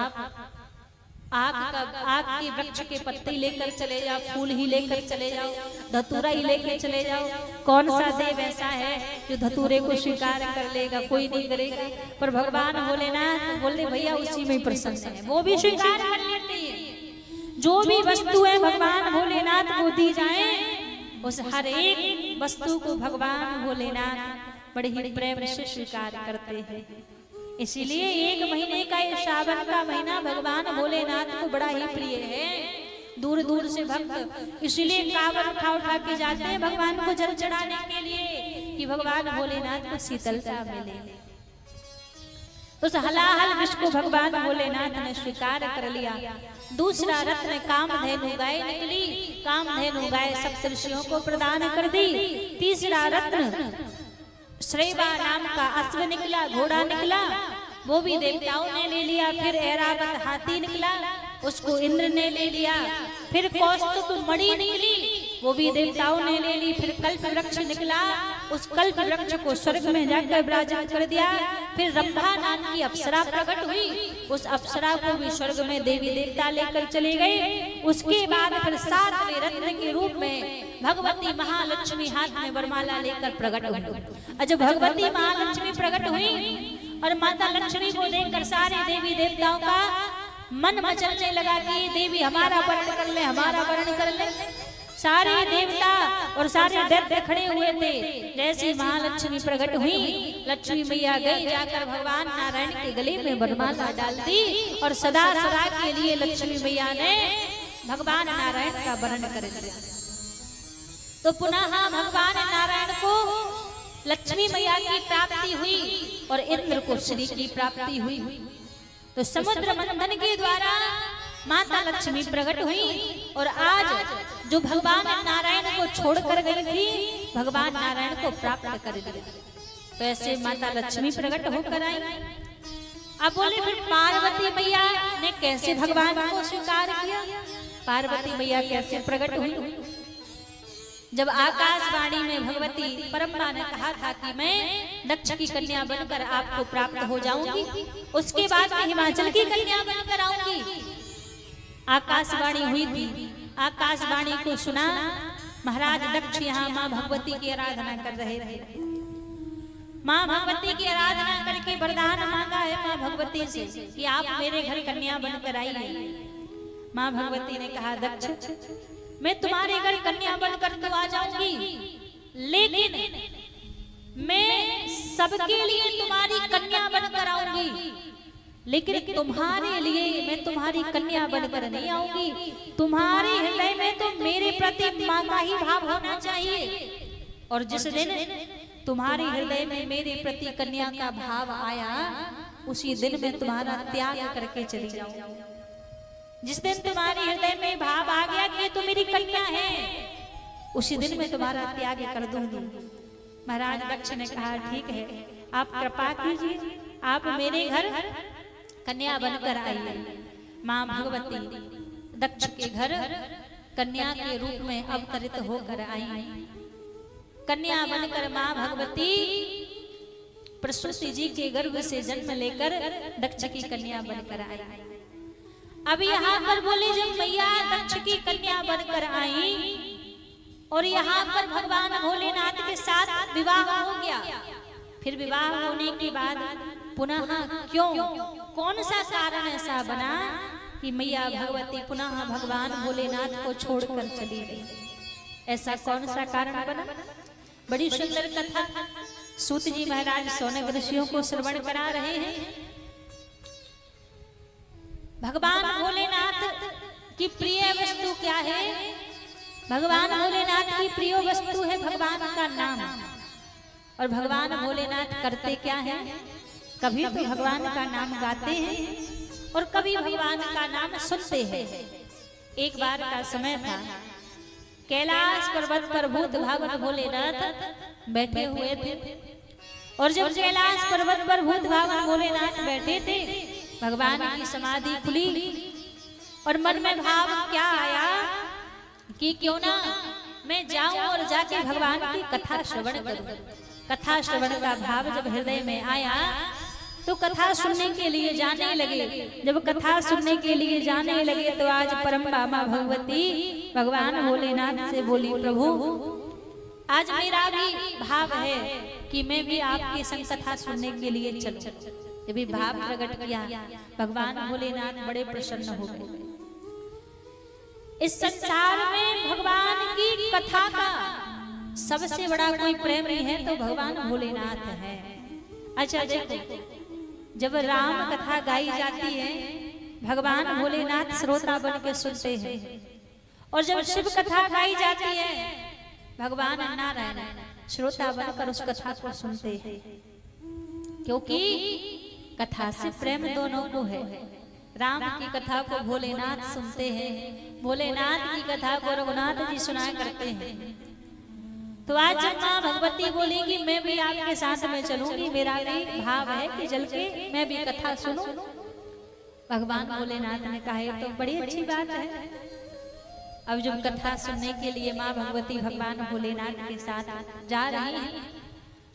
Speaker 3: आग के वृक्ष के पत्ते लेकर चले जाओ, फूल ही लेकर चले जाओ, धतूरा ही लेकर चले जाओ। कौन सा देव ऐसा है जो धतूरे को स्वीकार कर लेगा? कोई नहीं करेगा। पर भगवान भोलेनाथ बोले भैया उसी में प्रसन्न है, वो भी स्वीकार कर लेते हैं। जो भी वस्तु है भगवान भोलेनाथ को दी जाए, उस हर एक वस्तु को भगवान भोलेनाथ बड़े ही प्रेम से स्वीकार करते हैं। इसीलिए 1 महीने का ये सावन का महीना भगवान भोलेनाथ को बड़ा ही प्रिय है। दूर दूर से भक्त इसलिए कांवर उठा के जाते हैं भगवान को जल चढ़ाने के लिए, कि भगवान भोलेनाथ को शीतलता मिले। तो उस हलाहल विष को भगवान भोलेनाथ ने स्वीकार कर लिया। दूसरा रत्न कामधेनु गाय निकली, कामधेनु गाय सप्तऋषियों को प्रदान कर दी। तीसरा रत्न श्रेवा नाम का अश्व निकला, घोड़ा निकला, वो भी देवताओं ने ले लिया। फिर ऐरावत हाथी निकला, उसको इंद्र ने ले लिया। फिर कौस्तुभ मणि निकली, वो भी देवताओं ने ले ली। फिर कल्प वृक्ष निकला, उस कल्प वृक्ष को स्वर्ग में जाकर विराजित कर दिया। फिर रंभा नाम की अप्सरा प्रकट हुई, उस अप्सरा को भी स्वर्ग में देवी देवता लेकर चले गए। उसके बाद फिर 7वें रत्न के रूप में भगवती महालक्ष्मी हाथ में वरमाला लेकर प्रकट हुई। जब भगवती महालक्ष्मी प्रकट हुई और माता लक्ष्मी को देखकर सारे देवी देवताओं का मन मचलने लगा कि देवी हमारा वर्ण कर ले, हमारा वर्ण कर ले। सारे देवता और सारे दैत्य खड़े हुए थे। जैसे महालक्ष्मी प्रकट हुई, लक्ष्मी मैया गई जाकर भगवान नारायण के गले में वरमाला डाल दी और सदा सदा के लिए लक्ष्मी मैया ने भगवान नारायण का वर्ण कर दिया। तो पुनः भगवान नारायण को लक्ष्मी मैया की प्राप्ति हुई और इंद्र को श्री की प्राप्ति हुई। तो समुद्र मंथन के द्वारा माता लक्ष्मी प्रकट हुई और आज जो भगवान नारायण को छोड़कर गई थी, भगवान नारायण को प्राप्त कर दिया। तो ऐसे माता लक्ष्मी प्रकट होकर आई। अब बोले फिर पार्वती मैया ने कैसे भगवान को स्वीकार किया? पार्वती मैया कैसे प्रकट हुई? जब आकाशवाणी में भगवती परम्बा ने कहा था कि मैं दक्ष की कन्या बनकर आपको प्राप्त हो जाऊंगी, उसके बाद मैं हिमाचल की कन्या बनकर आऊंगी। आकाशवाणी हुई थी। आकाशवाणी को सुना महाराज दक्ष यहाँ माँ भगवती की आराधना कर रहे थे। माँ भगवती की आराधना करके वरदान मांगा है माँ भगवती से कि आप मेरे घर कन्या बनकर आइए। माँ भगवती ने कहा दक्ष मैं तुम्हारे घर कन्या बनकर तो आ जाऊंगी, लेकिन मैं सबके लिए तुम्हारी कन्या बनकर आऊंगी, लेकिन तुम्हारे लिए मैं तुम्हारी कन्या बनकर नहीं आऊंगी। तुम्हारे हृदय में तो मेरे प्रति मां का ही भाव होना चाहिए, और जिस दिन तुम्हारे हृदय में मेरे प्रति कन्या का भाव आया, उसी दिन मैं तुम्हारा त्याग करके चली जाऊं। जिस दिन तुम्हारे हृदय में भाव आ गया कि तो मेरी कन्या है, उसी दिन मैं तुम्हारा त्याग कर दूंगी। महाराज दक्ष ने कहा ठीक है, आप कृपा कीजिए, आप मेरे घर कन्या बनकर आइए। माँ भगवती दक्ष के घर कन्या के रूप में अवतरित होकर आई। कन्या बनकर माँ भगवती प्रसूति जी के गर्भ से जन्म लेकर दक्ष की कन्या बनकर आई। अब यहाँ पर बोले जब मैया दक्ष की कन्या बनकर आई और यहाँ पर भगवान भोलेनाथ के साथ विवाह हो गया, फिर विवाह होने के बाद पुनः क्यों, कौन सा कारण ऐसा बना कि मैया भगवती पुनः भगवान भोलेनाथ को छोड़कर चली गई? ऐसा कौन सा कारण बना? बड़ी सुंदर कथा सूत जी महाराज सौनक ऋषियों को श्रवण करा रहे हैं। भगवान भोलेनाथ की प्रिय वस्तु क्या है? भगवान भोलेनाथ की प्रिय वस्तु है भगवान का नाम। और भगवान भोलेनाथ करते क्या है? कभी तो भगवान का नाम गाते हैं और कभी भगवान का नाम सुनते हैं। एक बार का समय था, कैलाश पर्वत पर भूत भावन भोलेनाथ बैठे हुए थे, और जब कैलाश पर्वत पर भूत भावन भोलेनाथ बैठे थे, भगवान की समाधि खुली और मन में भाव क्या आया कि क्यों ना मैं जाऊं और जाके भगवान की कथा श्रवण करूं। कथा श्रवण का भाव जब हृदय में आया तो कथा सुनने के लिए जाने लगे। जब कथा सुनने के लिए जाने लगे तो आज परम्बा माँ भगवती भगवान भोलेनाथ से बोली, प्रभु आज मेरा भी भाव है कि मैं भी आपके संग कथा सुनने के लिए चलूं। जब भी भाव प्रकट किया, भगवान भोलेनाथ बड़े प्रसन्न हो गए। इस संसार में भगवान की कथा का सबसे बड़ा कोई प्रेमी है तो भगवान भोलेनाथ है। अच्छा देखो, जब राम कथा गाई जाती है, भगवान भोलेनाथ श्रोता बन के सुनते हैं, और जब शिव कथा गाई जाती है, भगवान नारायण श्रोता बनकर उस कथा को सुनते हैं, क्योंकि कथा से प्रेम दोनों को है। राम की कथा को भोलेनाथ सुनते हैं, भोलेनाथ की कथा को रघुनाथ जी सुनाया करते हैं। तो आज जब माँ भगवती बोलेगी मैं भी आपके साथ में चलूंगी, मेरा भी भाव है कि चल के मैं भी कथा सुनूं, भगवान भोलेनाथ ने कहा तो बड़ी अच्छी बात है। अब जब कथा सुनने के लिए माँ भगवती भगवान भोलेनाथ के साथ जा रही हैं,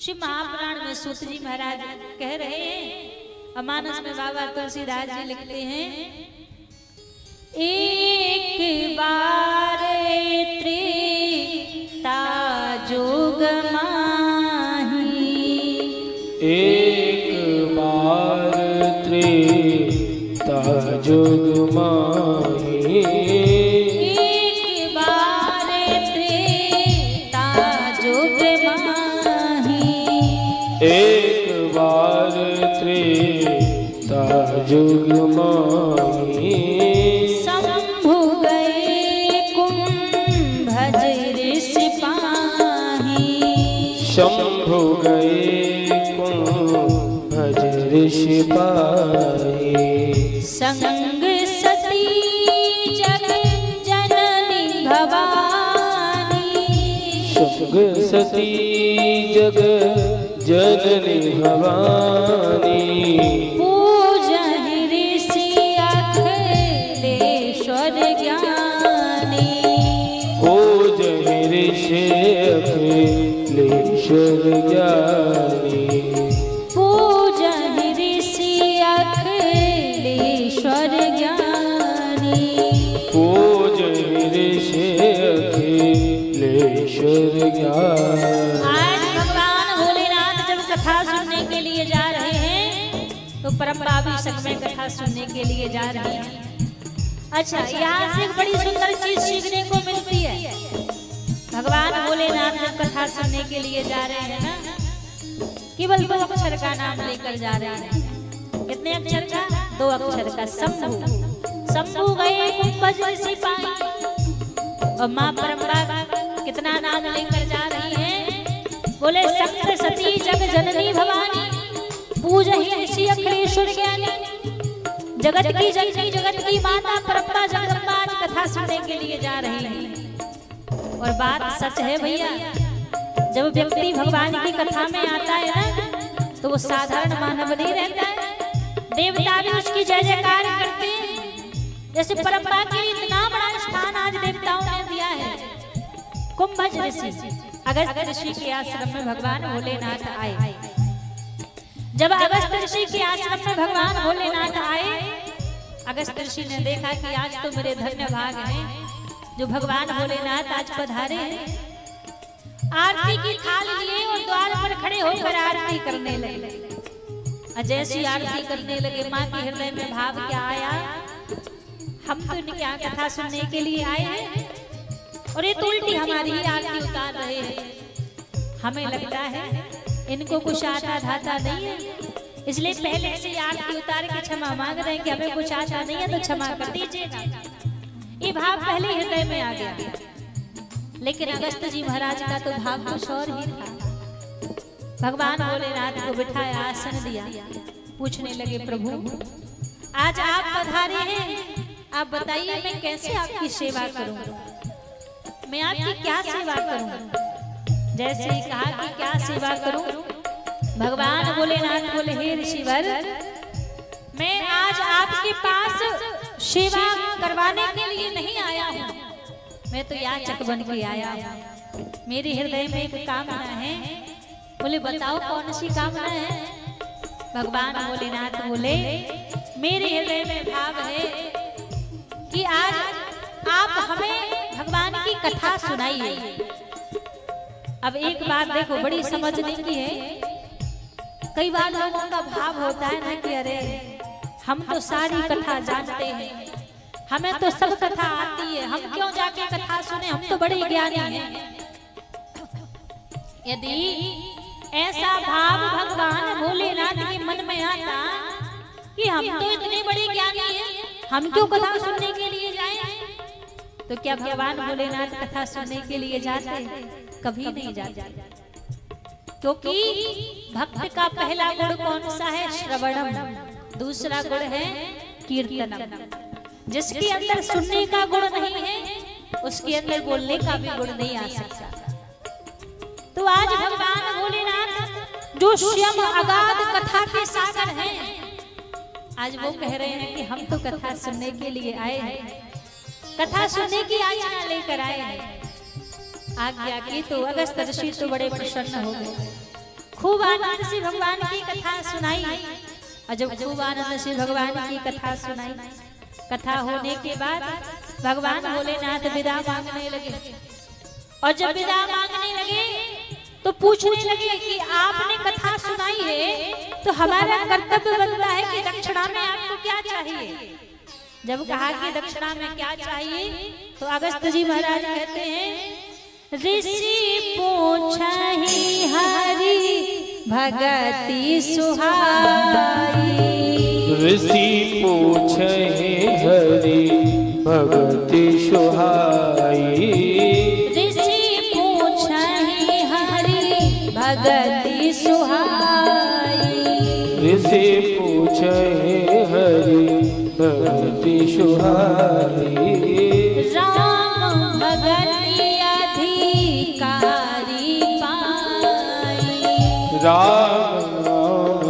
Speaker 3: शिव महापुराण में सूत जी महाराज कह रहे हैं, मानस में बाबा तुलसीदास जी लिखते हैं, एक बार त्रेता जुग माही,
Speaker 1: एक बार त्रेता जुग माही,
Speaker 3: एक बार
Speaker 1: यश पाए।
Speaker 3: संग सती जग जननी भवानी,
Speaker 1: संग सती जग जननी भवानी,
Speaker 3: पूजन ऋषि अखिलेश्वर ज्ञानी,
Speaker 1: पूजन ऋषि अखिलेश्वर ज्ञानी,
Speaker 3: पूजन ऋषि अखिलेश्वर ज्ञानी,
Speaker 1: पूजन ऋषि अखिलेश्वर ज्ञानी।
Speaker 3: आज भगवान भोलेनाथ जब कथा सुनने के लिए जा रहे हैं तो परमभावी संग में कथा सुनने के लिए जा रहे हैं। अच्छा, यहाँ से एक बड़ी सुंदर चीज सीखने को मिलती है। भगवान भोलेनाथ जब कथा सुनने के लिए जा रहे हैं ना, केवल 2 अक्षर का नाम लेकर जा रहे हैं। कितने अक्षर का? 2 अक्षर का, शंभु। शंभु गए कुंभज ऋषि पाई। और माँ परम्परा कितना नाम लेकर जा रही है? बोले संग सती जग जननी भवानी, पूजहि ऋषि अखिलेश्वर ज्ञानी। जगत की जननी, जगत की माता परम्परा जगदम्बा कथा सुनने के लिए जा रही है। और बात सच है भैया, जब व्यक्ति भगवान की कथा में आता है ना, तो वो साधारण मानव नहीं रहता है। देवता भी उसकी जय जयकार करते हैं। जैसे परम्परा के इतना बड़ा स्थान आज देवताओं ने दिया है। कुंभज ऋषि, अगस्त्य ऋषि के आश्रम में भगवान भोलेनाथ आए। जब अगस्त्य ऋषि के आश्रम में भगवान भोलेनाथ आए, अगस्त्य ऋषि ने देखा कि आज तो मेरे धन्य भाग हैं जो भगवान भोलेनाथ आज पधारे हैं। आरती की थाल लिए और द्वार पर खड़े होकर आरती करने लगे। जैसी आरती करने लगे, माँ के हृदय में भाव क्या आया? हम तो इनकी यहाँ कथा सुनने के लिए आए हैं और ये तो उल्टी हमारी ही आरती उतार रहे हैं। हमें लगता है इनको कुछ आता धाता नहीं है, इसलिए पहले से आरती उतार के क्षमा मांग रहे हैं कि हमें कुछ आता नहीं है तो क्षमा कर दीजिएगा। ये भाव पहले हृदय में आ गया। लेकिन अगस्त्य जी महाराज का तो भाव कुछ और ही था। भगवान भोलेनाथ को बिठाया, आसन दिया, पूछने लगे प्रभु आज आप पधारे हैं, आप बताइए मैं कैसे आपकी सेवा करूं? मैं आपकी क्या सेवा करूं? जैसे ही कहा कि क्या सेवा करूं, भगवान भोलेनाथ बोले हे ऋषिवर, मैं आज आपके पास सेवा करवाने के लिए नहीं आया हूं, मैं तो याचक बन के आया हूं। मेरे हृदय में एक कामना है। बोले बताओ कौन सी कामना है? भगवान भोलेनाथ बोले मेरे हृदय में भाव है कि आज आप हमें भगवान की कथा सुनाइए। अब एक बात देखो, बड़ी समझने की है। कई बार लोगों का भाव होता है ना कि अरे हम तो सारी कथा जानते हैं, हमें तो सब कथा आती है, हम क्यों जाके कथा सुने, हम तो बड़े ज्ञानी हैं। यदि ऐसा भाव भगवान भोलेनाथ के मन में आता कि हम तो इतने बड़े ज्ञानी हैं, हम क्यों कथा सुनने के लिए जाएं, तो क्या भगवान भोलेनाथ कथा सुनने के लिए जाते? कभी नहीं जाते। क्योंकि भक्त का पहला गुण कौन सा है? श्रवणम। दूसरा गुण है कीर्तनम। जिसके अंदर सुनने का गुण नहीं है, उसके अंदर बोलने का भी गुण नहीं आ सकता। तो आज भगवान भोलेनाथ जो स्वयं अगाध कथा के सागर हैं, आज वो कह रहे हैं कि हम तो कथा सुनने के लिए आए हैं, कथा सुनने की आज्ञा लेकर आए हैं। आज्ञा की तो अगस्त्य ऋषि तो बड़े प्रसन्न हो गए, खूब आनंद से भगवान की कथा सुनाई। और जब खूब आनंद से भगवान की कथा सुनाई, कथा होने के बाद भगवान भोलेनाथ विदा मांगने लगे। और जब विदा मांगने लगे तो पूछने लगे कि आपने कथा सुनाई है तो हमारा कर्तव्य बनता है कि दक्षिणा में आपको क्या चाहिए। जब कहा कि दक्षिणा में क्या चाहिए, तो अगस्त्य जी महाराज कहते हैं ऋषि पूछहि हरि भगति सुहाई।
Speaker 1: ऋषि पूछहि हरि भगति सुहाई।
Speaker 3: ऋषि पूछहि हरि भगति सुहाई।
Speaker 1: ऋषि पूछे हरि भक्ति सुहारी।
Speaker 3: राम भगति अधिकारी पाई,
Speaker 1: राम नाम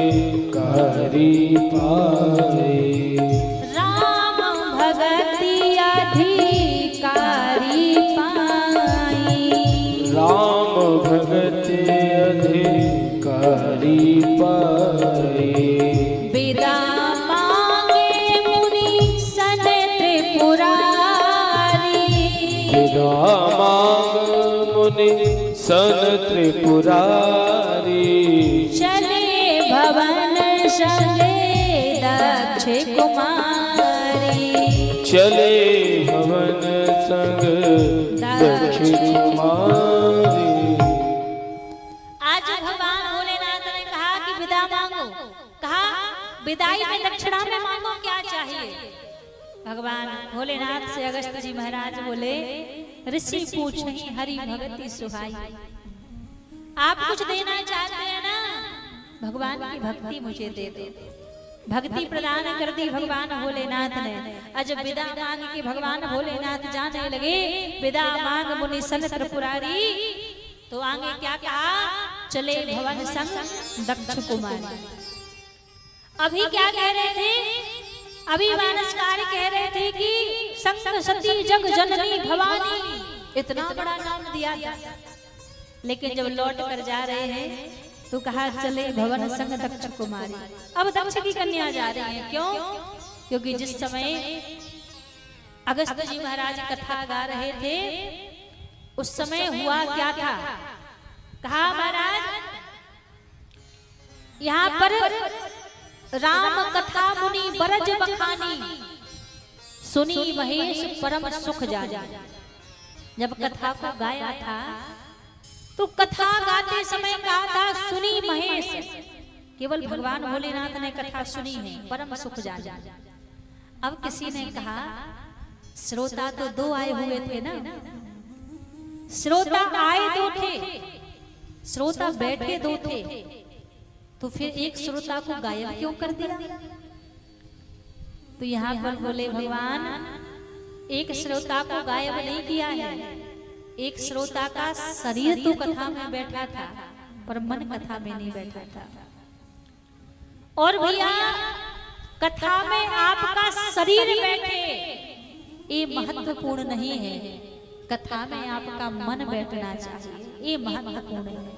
Speaker 1: अधिकारी पाए।
Speaker 3: राम भगति अधिकारी पाई,
Speaker 1: राम भगत अधिकारी पाए।
Speaker 3: विदा मांगे मुनि सन त्रिपुरारी,
Speaker 1: विदा मांग मुनि सन त्रिपुरारी।
Speaker 3: चले भवन संगे दक्ष कुमारी,
Speaker 1: चले भवन संग दक्ष कुमारी।
Speaker 3: आज भगवान भोलेनाथ ने कहा कि विदा मांगो, कहा विदाई में दक्षिणा में मांगो क्या चाहिए। भगवान भोलेनाथ से अगस्त्य जी महाराज बोले, ऋषि पूछहि हरि भगति सुहाई। आप कुछ देना चाहते हैं ना, भगवान की भक्ति मुझे दे दो। भक्ति प्रदान कर दी भगवान भोलेनाथ ने। आज विदा मांग के भगवान भोलेनाथ जाने लगे, विदा मांग मुनि सन त्रिपुरारी। तो आगे क्या कहा, चले भवन संग दक्ष कुमारी। अभी क्या कह रहे थे, अभी मानसकार कह रहे थे कि संग सती जग जननी भवानी, इतना बड़ा नाम दिया था। लेकिन जब लौट कर जा रहे हैं तो कहा चले भवन संग दक्ष कुमारी। अब दक्ष की कन्या जा रही है, क्यों? क्योंकि जिस समय अगस्त्य जी महाराज कथा गा रहे थे उस समय हुआ क्या था, कहा महाराज यहाँ पर राम कथा मुनि बरज बखानी, सुनी महेश परम सुख जाना। जब कथा को गाया था तो कथा गाते समय कहा था सुनी महेश, केवल भगवान भोलेनाथ ने कथा सुनी है, परम सुख जाना। अब किसी ने कहा श्रोता तो दो आए हुए थे ना, श्रोता आए दो थे, श्रोता बैठे दो थे, तो फिर एक श्रोता को गायब क्यों कर दिया? तो यहाँ पर बोले भगवान एक श्रोता को गायब नहीं किया है, एक श्रोता का शरीर तो कथा में बैठा था पर मन कथा में नहीं बैठा था। और भैया कथा में आपका शरीर बैठे ये महत्वपूर्ण नहीं है, कथा में आपका मन बैठना चाहिए, ये महत्वपूर्ण है।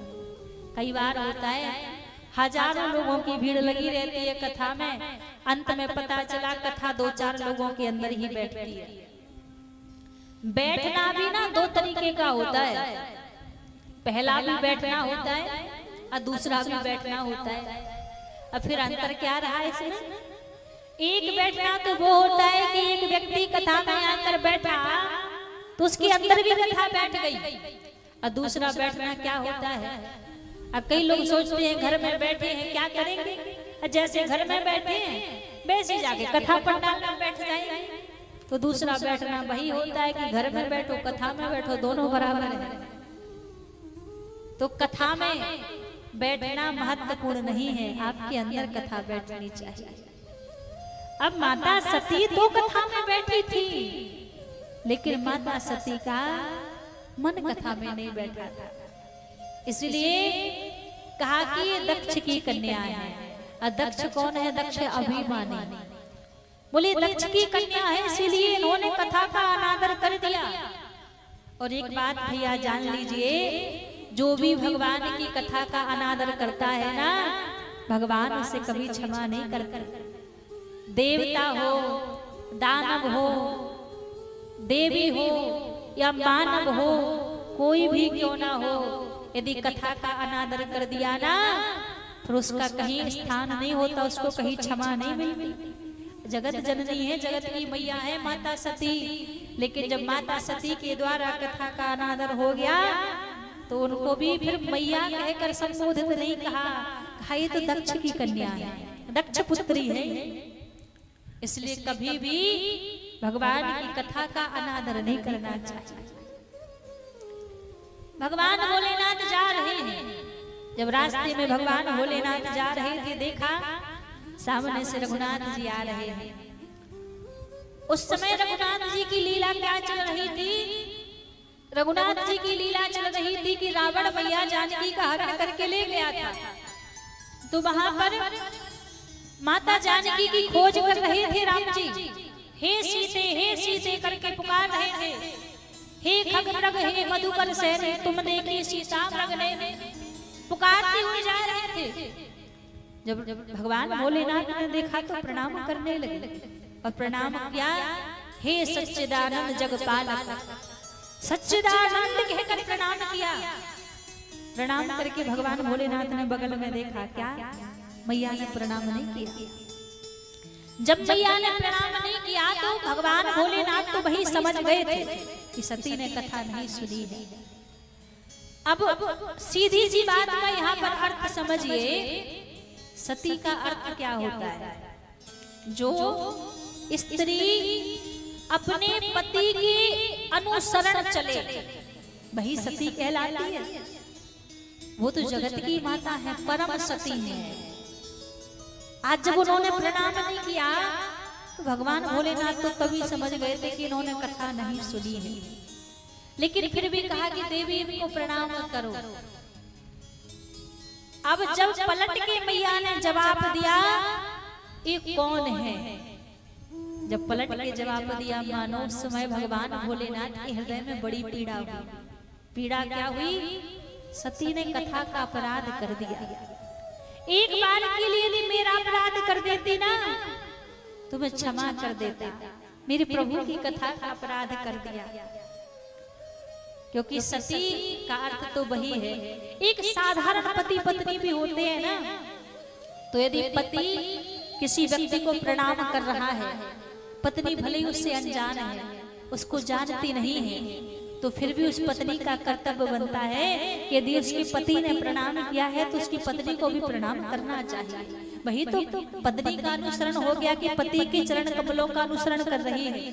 Speaker 3: कई बार होता है हजारों लोगों की भीड़ लगी रहती है कथा में, अंत में पता चला कथा 2-4 लोगों के अंदर ही बैठती है। बैठना भी ना 2 तरीके का होता है, पहला भी बैठना होता है और दूसरा भी बैठना होता है। और फिर अंतर क्या रहा है इसमें? एक बैठना तो वो होता है कि एक व्यक्ति कथा में आकर बैठा तो उसके अंदर भी कथा बैठ गई, और दूसरा बैठना क्या होता है, अब कई लोग सोचते हैं घर में बैठे हैं क्या करेंगे, जैसे घर में बैठे हैं वैसे जाके कथा पंडाल में बैठ जाएंगे। तो दूसरा बैठना वही होता है कि घर में बैठो कथा में बैठो, दोनों बराबर है। तो कथा में बैठना महत्वपूर्ण नहीं है, आपके अंदर कथा बैठनी चाहिए। अब माता सती तो कथा में बैठी थी, लेकिन माता सती का मन कथा में नहीं बैठा था, इसलिए कहा कि ये दक्ष की कन्या है। और दक्ष कौन है? दक्ष अभिमानी। बोले दक्ष की कन्या है इसीलिए इन्होंने कथा का अनादर कर दिया। और एक बात भैया जान लीजिए, जो भी भगवान की कथा का अनादर करता है ना, भगवान उसे कभी क्षमा नहीं करता। देवता हो, दानव हो, देवी हो या मानव हो, कोई भी क्यों ना हो, यदि कथा का अनादर कर दिया ना फिर उसका कहीं स्थान नहीं होता, उसको कहीं क्षमा नहीं मिलती। जगत जननी है, जगत की मैया है माता सती, लेकिन जब माता सती के द्वारा कथा का अनादर हो गया तो उनको भी फिर मैया कहकर संबोधित नहीं कहा, ये तो दक्ष की कन्या है, दक्ष पुत्री है। इसलिए कभी भी भगवान की कथा का अनादर नहीं करना चाहिए। भगवान भोलेनाथ जा रहे हैं, जब रास्ते में भगवान भोलेनाथ जा रहे थे, देखा सामने से रघुनाथ जी आ रहे हैं। उस समय रघुनाथ जी की लीला क्या चल रही थी? रघुनाथ जी की लीला चल रही थी कि रावण मैया जानकी का हरण करके ले गया था, तो वहां पर माता जानकी की खोज कर रहे थे राम जी। हे सीते करके पुकार रहे थे। हे खगमृग हे मधुकर सेन तुम देखी सीता मृग ने, पुकारते हुए जा रहे थे। जब भगवान भोलेनाथ ने देखा तो प्रणाम करने लगे, और प्रणाम किया, हे सच्चिदानंद जगपालक, सच्चिदानंद कहकर प्रणाम किया। प्रणाम करके भगवान भोलेनाथ ने बगल में देखा, क्या मैया ने प्रणाम नहीं किया। जब मैया ने प्रणाम नहीं किया तो भगवान भोलेनाथ तो वही समझ गए थे कि सती ने कथा नहीं सुनी है। अब सीधी सी बात का यहाँ पर अर्थ समझिए, सती का अर्थ क्या होता है? जो स्त्री अपने पति के अनुसरण चले वही सती कहलाती है। वो तो जगत की माता है, परम सती है। आज जब उन्होंने प्रणाम नहीं किया तो भगवान भोलेनाथ तो तभी समझ गए थे कि इन्होंने कथा नहीं सुनी है, लेकिन फिर भी कहा कि देवी इनको प्रणाम करो। अब जब पलट के मैया ने जवाब दिया, ये कौन है? जब पलट के जवाब दिया, मानो उस समय भगवान भोलेनाथ के हृदय में बड़ी पीड़ा हुई। पीड़ा क्या हुई? सती ने कथा का अपराध कर दिया। एक बार के लिए भी मेरा अपराध कर देती ना, तुम्हें क्षमा कर देता। मेरे प्रभु की कथा का अपराध कर दिया। क्योंकि सती का अर्थ तो वही है, एक साधारण पति पत्नी भी होते हैं ना, तो यदि पति किसी व्यक्ति को प्रणाम कर रहा है, पत्नी भले ही उससे अनजान है, उसको जानती नहीं है, तो फिर भी उस पत्नी का कर्तव्य बनता है कि यदि उसके पति ने प्रणाम किया है तो उसकी पत्नी को भी प्रणाम करना चाहिए। वही तो पत्नी का अनुसरण हो गया कि पति के चरण कमलों का अनुसरण कर रही है।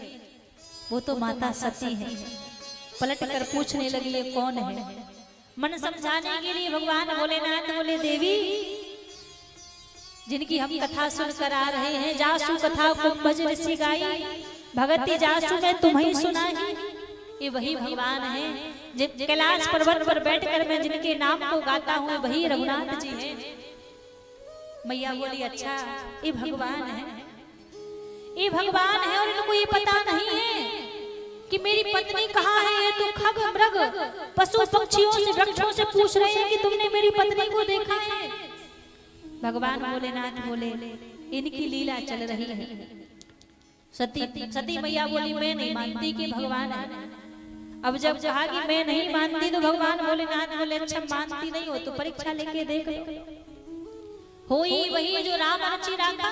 Speaker 3: वो तो माता सती है। पलट कर पूछने लगी, ये कौन है? मन समझाने के लिए भगवान भोलेनाथ बोले, देवी जिनकी हम कथा सुनकर आ रहे हैं, जासु कथा कुंभज ऋषि गाई, भगति जासु में तुम्हें सुनाई। ये वही भगवान है, जिन कैलाश पर्वत पर बैठकर मैं जिनके नाम को गाता हूँ वही रघुनाथ जी हैं। मैया बोली, अच्छा ये भगवान है, ये भगवान है, और इनको ये पता नहीं है कि मेरी पत्नी कहाँ है। ये तो खग मृग पशु पक्षियों से वृक्षों से पूछ रहे हैं कि तुमने मेरी पत्नी को देखा है। भगवान भोलेनाथ बोले, इनकी लीला चल रही है। सती मैया बोली, मैं नहीं मानती कि भगवान है। अब जब कहा कि मैं नहीं मानती तो भगवान भोलेनाथ बोले, अच्छा मानती नहीं हो तो परीक्षा लेके देख लो। होई वही जो राम रचि राखा,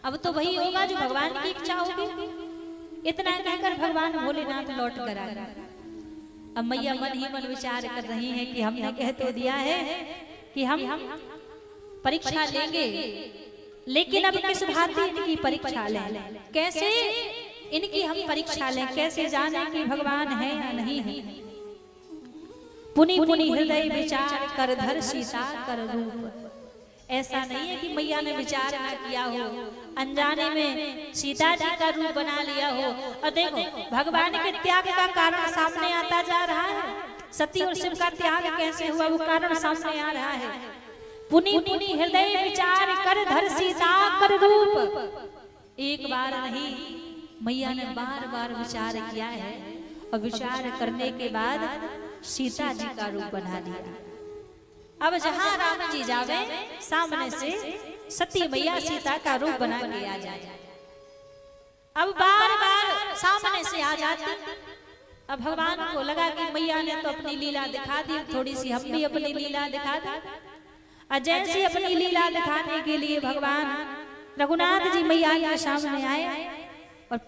Speaker 3: अब तो वही होगा जो भगवान की इच्छा होगी। इतना कहकर भगवान भोलेनाथ लौट कर आ गए। अब मैया मन ही मन विचार कर रही हैं कि हमने कह तो दिया है कि हम परीक्षा लेंगे, लेकिन अब किस भांति इनकी परीक्षा लें? कैसे इनकी हम परीक्षा लें? कैसे जाने कि भगवान है या नहीं है? पुनि पुनि हृदय विचार कर धर सीता कर रूप। ऐसा नहीं है कि मैया ने विचार ना किया हो, अनजाने में सीता जी का रूप बना लिया हो। और देखो भगवान के त्याग का कारण सामने आता जा रहा है। सती और शिव का त्याग कैसे हुआ वो कारण सामने आ रहा है। पुनि पुनि हृदय विचार कर धर सीता कर रूप। एक बार नहीं, मैया ने बार बार विचार किया है, और विचार करने के बाद सीता जी का रूप बना लिया। अब जहां राम जी जावे, सामने से सती मैया सीता का रूप बना के आ जाए। अब बार बार सामने से आ जाती। अब भगवान को लगा कि मैया ने तो अपनी लीला दिखा दी, थोड़ी सी हम भी अपनी लीला दिखा दी। जैसे अपनी लीला दिखाने के लिए भगवान रघुनाथ जी मैया के सामने आए, और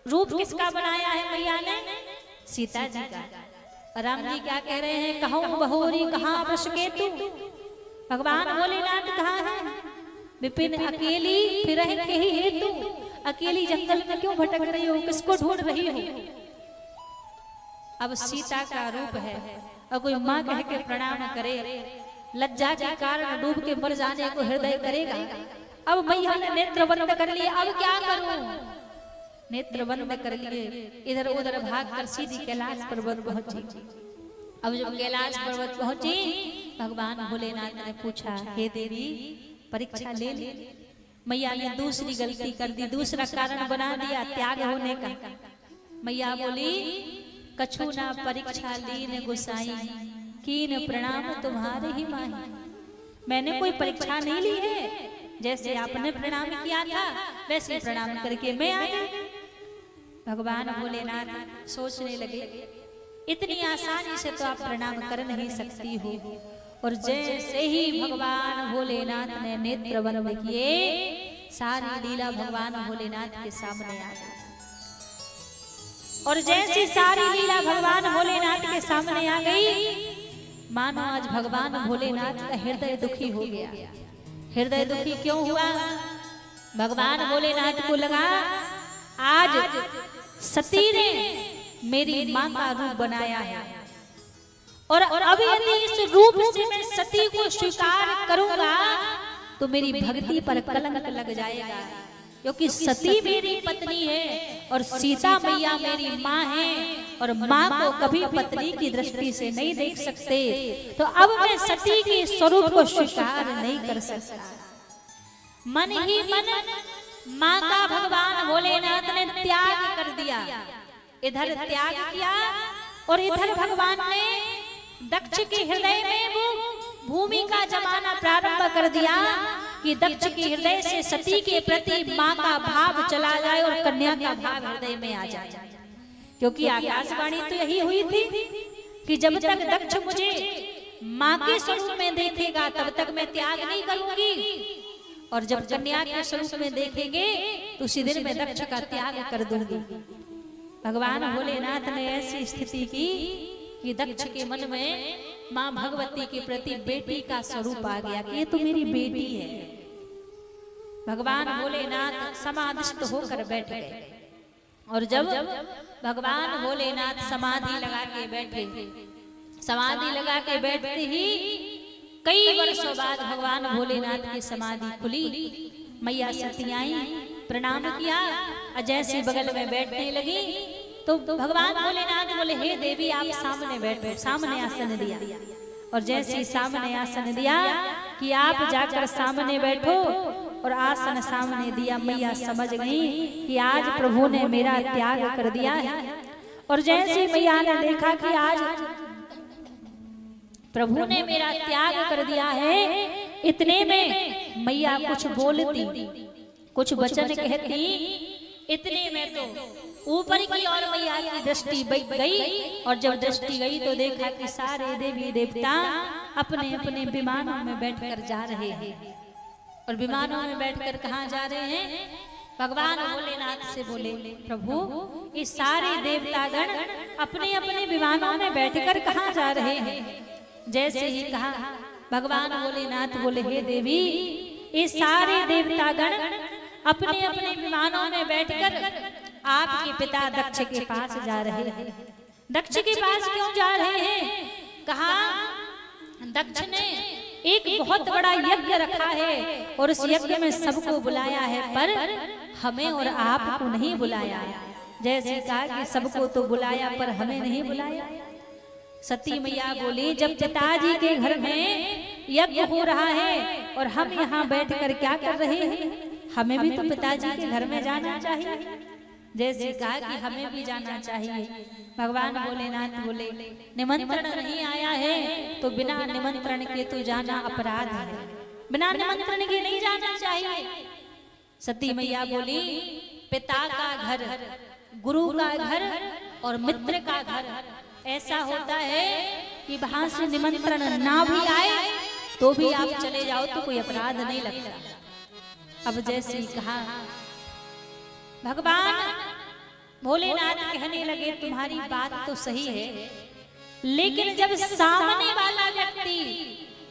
Speaker 3: रूप किसका बनाया है मैया ने? सीता जी का। राम जी क्या कह रहे हैं? कहूँ बहोरी कहाँ वृषकेतु। भगवान भोलेनाथ कहाँ है? विपिन अकेली फिरहि केहि हेतु। अकेली जंगल में क्यों भटक रही हो? किसको ढूंढ रही हो? अब सीता का रूप है, और कोई माँ कह के प्रणाम करे, लज्जा के कारण डूब के मर जाने को हृदय करेगा। अब मैया ने नेत्र बंद कर लिए, अब क्या करूं? नेत्र बंद कर लिए, इधर उधर भाग कर सीधी कैलाश पर्वत पहुंची। अब जब कैलाश पर्वत पहुंची, भगवान भोलेनाथ ने पूछा, हे देवी परीक्षा ले ली। मैया ने दूसरी गलती कर दी, दूसरा कारण बना दिया त्याग होने का। मैया बोली, कछु ना परीक्षा लीन गुसाई, कीन प्रणाम तुम्हारे ही माही। मैंने कोई परीक्षा नहीं ली है, जैसे आपने प्रणाम किया था वैसे प्रणाम करके मैं आ गई। भगवान भोलेनाथ सोचने लगे, इतनी आसानी से तो आप प्रणाम कर नहीं सकती हो। और जैसे ही भगवान भोलेनाथ ने नेत्र बंद किए, सारी लीला भगवान भोलेनाथ के सामने आ गई। और जैसी सारी लीला भगवान भोलेनाथ के सामने आ गई, मानो आज भगवान भोलेनाथ का हृदय दुखी हो गया। हृदय दुखी क्यों हुआ? भगवान भोलेनाथ को लगा आज सती ने मेरी मां का रूप बनाया है, और अब यदि इस रूप से मैं सती को स्वीकार करूंगा तो मेरी भक्ति पर कलंक लग जाएगा, क्योंकि सती मेरी पत्नी है और सीता मैया मेरी माँ है, और माँ को कभी पत्नी की दृष्टि से नहीं देख सकते। तो अब मैं सती के स्वरूप को स्वीकार नहीं कर सकता। मन ही मन माँ का भगवान भोलेनाथ ने त्याग कर दिया। इधर त्याग किया और इधर भगवान ने दक्ष के हृदय में वो भूमि का जमाना प्रारंभ कर दिया कि दक्ष के हृदय से सती के प्रति माँ का भाव चला जाए और कन्या का भाव हृदय में आ जाए। क्योंकि आकाशवाणी तो यही हुई थी कि जब तक दक्ष मुझे माँ के स्वरूप में देखेगा तब तक मैं त्याग नहीं करूंगी, और जब कन्या के स्वरूप में देखेंगे तो उसी दिन मैं दक्ष का त्याग कर दूंगी। भगवान भोलेनाथ ने ऐसी स्थिति की कि दक्ष के मन में माँ भगवती के प्रति बेटी का स्वरूप आ गया कि ये तो मेरी बेटी है। भगवान भोलेनाथ समाधिस्थ होकर बैठ गए, और जब भगवान भोलेनाथ समाधि लगा के बैठे, समाधि लगा के बैठते ही कई वर्षों बाद भगवान भोलेनाथ की समाधि खुली। मैया सती आई, प्रणाम किया, और जैसे बगल में बैठने लगी तो भगवान भोलेनाथ बोले, हे देवी आप सामने बैठो। सामने आसन दिया, और जैसे सामने आसन दिया कि आप जाकर सामने बैठो, और आसन सामने दिया, मैया समझ गई कि आज प्रभु ने मेरा त्याग कर दिया है। और जैसे मैया ने देखा कि आज प्रभु ने मेरा त्याग कर दिया है, इतने में मैया कुछ बोलती, कुछ वचन कहती, इतने में तो ऊपर की ओर मैया की दृष्टि गई, और जब दृष्टि गई तो देखा कि सारे देवी देवता अपने अपने विमानों में बैठकर जा रहे हैं। और विमानों में बैठकर कहाँ जा रहे हैं? भगवान भोलेनाथ से बोले, प्रभु ये सारे देवतागण अपने अपने विमानों में बैठकर कहाँ जा रहे हैं? जैसे ही कहा, भगवान भोलेनाथ बोले, हे देवी ये सारे देवतागण अपने अपने विमानों में बैठकर आपके पिता दक्ष के पास जा रहे हैं। दक्ष के पास क्यों जा रहे हैं? कहा, दक्ष ने एक बहुत बड़ा यज्ञ रखा है और उस यज्ञ में सबको बुलाया है, पर हमें और आपको नहीं बुलाया। जैसे कहा कि सबको तो बुलाया पर हमें नहीं बुलाया। सती मैया बोली, जब पिताजी के घर में यज्ञ हो रहा है और हम यहाँ बैठकर क्या कर रहे हैं, हमें भी तो पिताजी के घर में जाना चाहिए। जैसे कहा कि हमें भी जाना चाहिए। भगवान भोलेनाथ बोले, निमंत्रण नहीं आया है तो बिना निमंत्रण के तो जाना अपराध है, बिना निमंत्रण के नहीं जाना चाहिए। सती मैया बोली, पिता का घर, गुरु का घर और मित्र का घर ऐसा होता है कि वहां से निमंत्रण ना भी आए तो भी आप चले जाओ तो कोई अपराध नहीं लगता। अब जैसे कहा, भगवान भोलेनाथ कहने लगे, तुम्हारी बात तो सही है, लेकिन जब सामने वाला व्यक्ति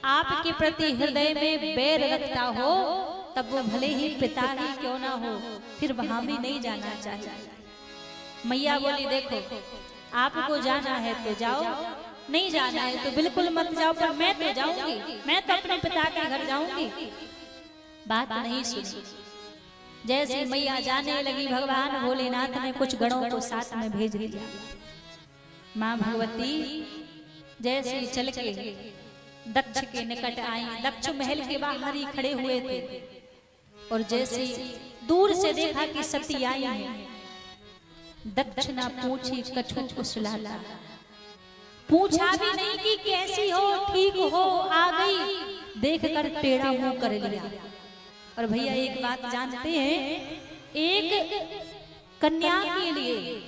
Speaker 3: आपके प्रति हृदय में बैर रखता हो तब वो भले ही पिता ही क्यों ना हो, फिर वहां भी नहीं जाना चाहिए। मैया बोली, देखो आपको जाना है तो जाओ, नहीं जाना है तो बिल्कुल मत जाओ, पर मैं तो जाऊंगी, मैं तो अपने पिता के घर जाऊंगी। बात नहीं सुनी। जैसे मैया जाने लगी, भगवान भोलेनाथ ने कुछ गणों को साथ में भेज दिया। माँ भगवती जैसे चल के दक्ष के निकट आई, दक्ष महल के बाहर ही खड़े हुए थे, और जैसे दूर से देखा कि सती आई है, दक्ष ना पूछी कछु कुशलाला, पूछा भी नहीं कि कैसी हो, ठीक हो, आ गई, देखकर टेढ़ा मुंह कर लिया। और भैया एक बात जानते हैं, एक कन्या के लिए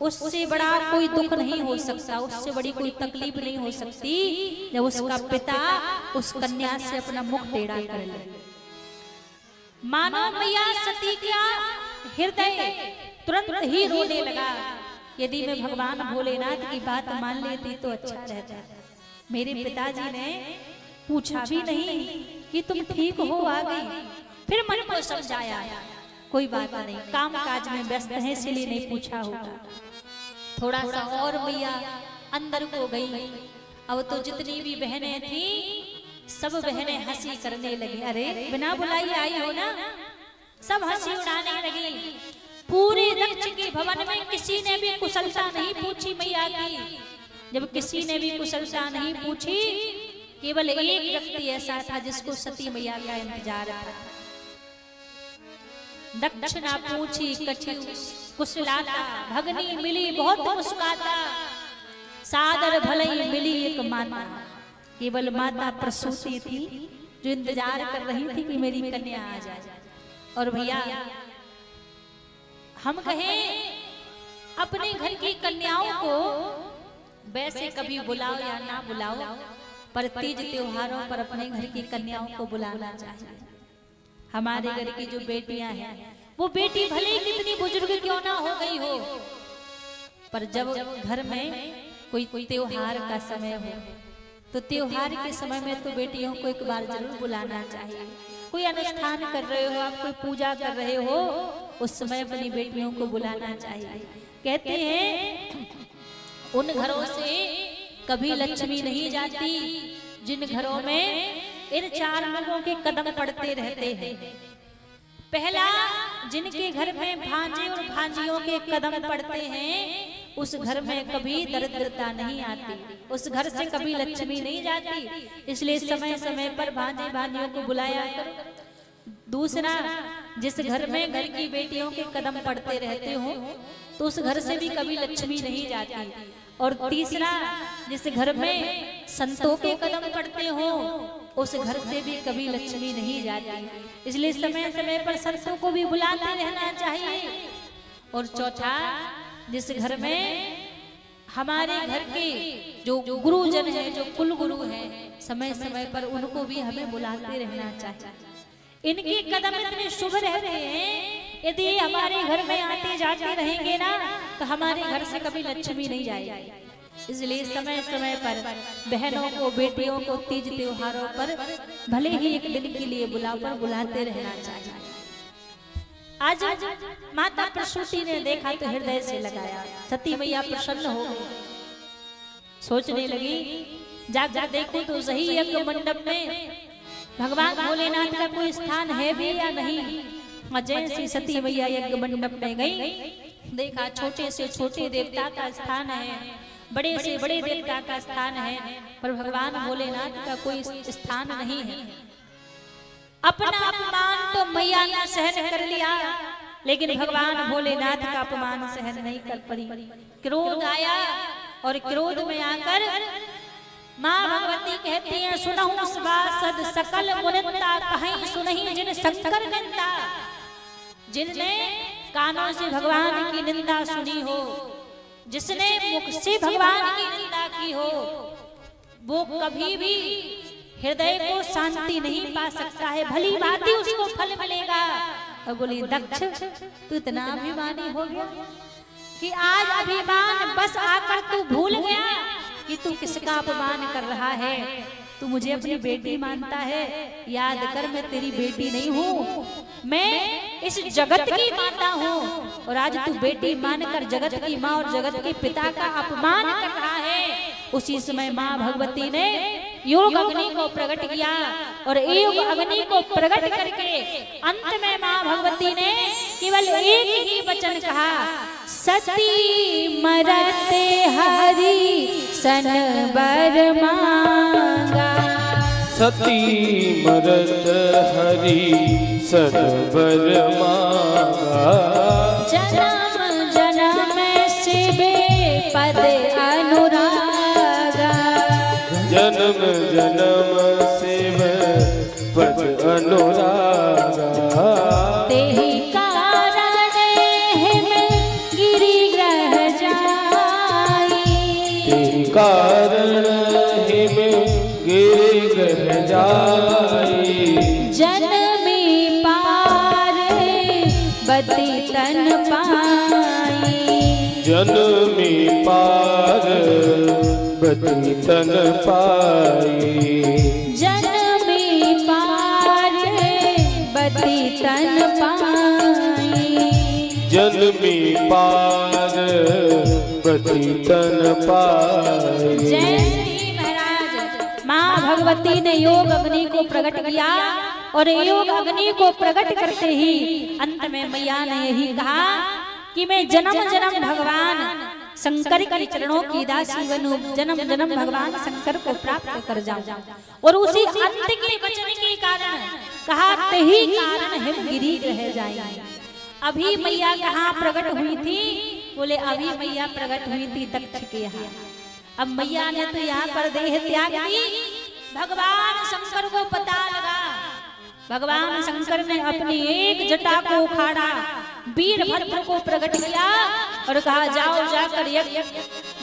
Speaker 3: उससे बड़ा कोई दुख नहीं हो सकता, उससे बड़ी कोई तकलीफ नहीं हो सकती जब उसका पिता उस कन्या से अपना मुख टेढ़ा कर ले। मानो मैया सती का हृदय तुरंत ही रोने लगा। यदि मैं भगवान भोलेनाथ की बात मान लेती तो अच्छा रहता। मेरे पिताजी ने पूछा भी नहीं कि तुम ठीक हो, आ गई। फिर मन को समझाया, कोई बात नहीं, काम काज में व्यस्त है इसलिए नहीं पूछा होगा। थोड़ा सा और मैया अंदर को गई। अब तो जितनी भी बहनें थी सब बहनें हंसी करने लगी। अरे बिना बुलाई आई हो ना, सब हंसी उड़ाने लगी। पूरे दक्ष के भवन में किसी ने भी कुशलता नहीं पूछी मैया की। जब किसी ने भी कुशलता नहीं पूछी, केवल एक व्यक्ति ऐसा था जिसको सती मैया का इंतजार था। दक्ष ना पूछी कछु कुशलाता, भगनी मिली बहुत मुस्काता, सादर भलई मिली एक माता। केवल माता प्रसूति थी जो इंतजार कर रही थी कि मेरी कन्या आ जाए। और भैया हम कहें अपने घर की कन्याओं को वैसे कभी बुलाओ या ना बुलाओ, पर तीज त्योहारों पर अपने घर की कन्याओं को बुलाना चाहिए। हमारे घर की जो बेटियां हैं, वो बेटी भले ही कितनी बुजुर्ग क्यों ना हो गई हो, पर जब घर में कोई त्योहार का समय हो तो त्योहार के समय में तो बेटियों को एक बार जरूर बुलाना चाहिए। कोई अनुष्ठान कर रहे हो आप, कोई पूजा कर रहे हो, उस समय अपनी बेटियों को बुलाना चाहिए। कहते हैं उन घरों से कभी लक्ष्मी नहीं जाती जिन घरों में इन चार लोगों के कदम पड़ते रहते हैं। पहला, जिनके घर में भांजे और भांजियों के कदम पड़ते हैं, उस घर में कभी दरिद्रता नहीं आती, उस घर से कभी लक्ष्मी नहीं जाती। इसलिए समय समय पर भांजे भांजियों को बुलाया करो। दूसरा, जिस घर में घर की बेटियों के कदम पड़ते रहते हो तो उस घर से भी कभी लक्ष्मी नहीं जाती। और तीसरा, जिस घर में संतों के कदम पड़ते हो उस घर से भी कभी लक्ष्मी नहीं जाती। इसलिए समय समय पर संतों को भी बुलाते रहना चाहिए। और चौथा, जिस घर में हमारे घर के जो गुरुजन है, जो कुल गुरु हैं, समय समय पर उनको भी हमें बुलाते रहना चाहिए। इनके कदम इतने शुभ रहते हैं, यदि हमारे घर में आते जाते रहेंगे ना तो हमारे घर से कभी लक्ष्मी नहीं जाएगी। इसलिए समय समय पर बहनों को, बेटियों को तीज त्योहारों पर भले ही एक दिन के लिए बुलाते रहना चाहिए। आज माता प्रसूति ने देखा तो हृदय से लगाया। सती मैया प्रसन्न हो गई, सोचने लगी जाग देखो तो सही यज्ञ मंडप में भगवान भोलेनाथ का कोई स्थान है भी या नहीं। जैसी सती मैया यज्ञ मंडप में गई, देखा छोटे से छोटे देवता का स्थान है, बड़े से बड़े देवता का स्थान है, पर भगवान भोलेनाथ का कोई स्थान नहीं है। अपना अपमान तो मैया ने सहन कर लिया, लेकिन भगवान भोलेनाथ का अपमान सहन नहीं कर पाई। क्रोध आया और क्रोध में आकर माँ भगवती कहती हैं, सुनहु सभासद सकल मुनिता कहीं सुनहि जिन शंकर निंदा। जिनने कानों से भगवान की निंदा सुनी हो, जिसने मुख से भगवान की निंदा की हो, वो कभी भी हृदय को शांति नहीं पा सकता है, भली भांति उसको फल मिलेगा। और बोली दक्ष, तू इतना अभिमानी हो गया कि आज अभिमान बस आकर तू भूल गया कि तू किसका अपमान कर रहा है। तू मुझे अपनी बेटी मानता है, याद कर मैं तेरी बेटी नहीं हूँ, मैं इस जगत की माता हूँ। और आज तू बेटी मानकर जगत की माँ और जगत के पिता का अपमान कर रहा है। उसी समय माँ भगवती ने योग अग्नि को प्रकट किया और योग अग्नि को प्रकट करके अंत में माँ भगवती ने केवल एक ही वचन कहा, सती मरते हरि सन बर मांगा।
Speaker 1: सती मरत हरि सन बर मांगा।
Speaker 3: जन्म जन्म शिवे पद अनुरागा।
Speaker 1: जन्म जन्म शिव पद अनुरागा।
Speaker 3: तेहि कारण हिम गिरि ग्रह जाई।
Speaker 1: तेहि कारण हिम गिरि ग्रह जाई।
Speaker 3: जन्मी पार बती तन पाई।
Speaker 1: जन्मी पार बती तन पाई।
Speaker 3: जन्मी पार बती तन पाई।
Speaker 1: जन्मी पार बती तन पाई।
Speaker 3: जय श्री महाराज। माँ भगवती ने योग अग्नि को प्रकट किया और योग अग्नि को प्रकट करते ही अंत में मैया ने यही कहा कि मैं जन्म जन्म भगवान शंकर के चरणों की दासी बनूं, जन्म जन्म भगवान शंकर को प्राप्त कर जाऊं। और उसी अंत के वचन के कारण कहा, तेहि कारण हिम गिरि रह जाए। अभी मैया कहाँ प्रकट हुई थी? बोले अभी मैया प्रकट हुई थी दक्ष के यहाँ। अब मैया ने तो यहाँ पर देह त्याग दी। भगवान शंकर को पता लगा। भगवान शंकर ने अपनी एक जटा को उखाड़ा, वीरभद्र को प्रकट किया और कहा, जाओ जाकर यज्ञ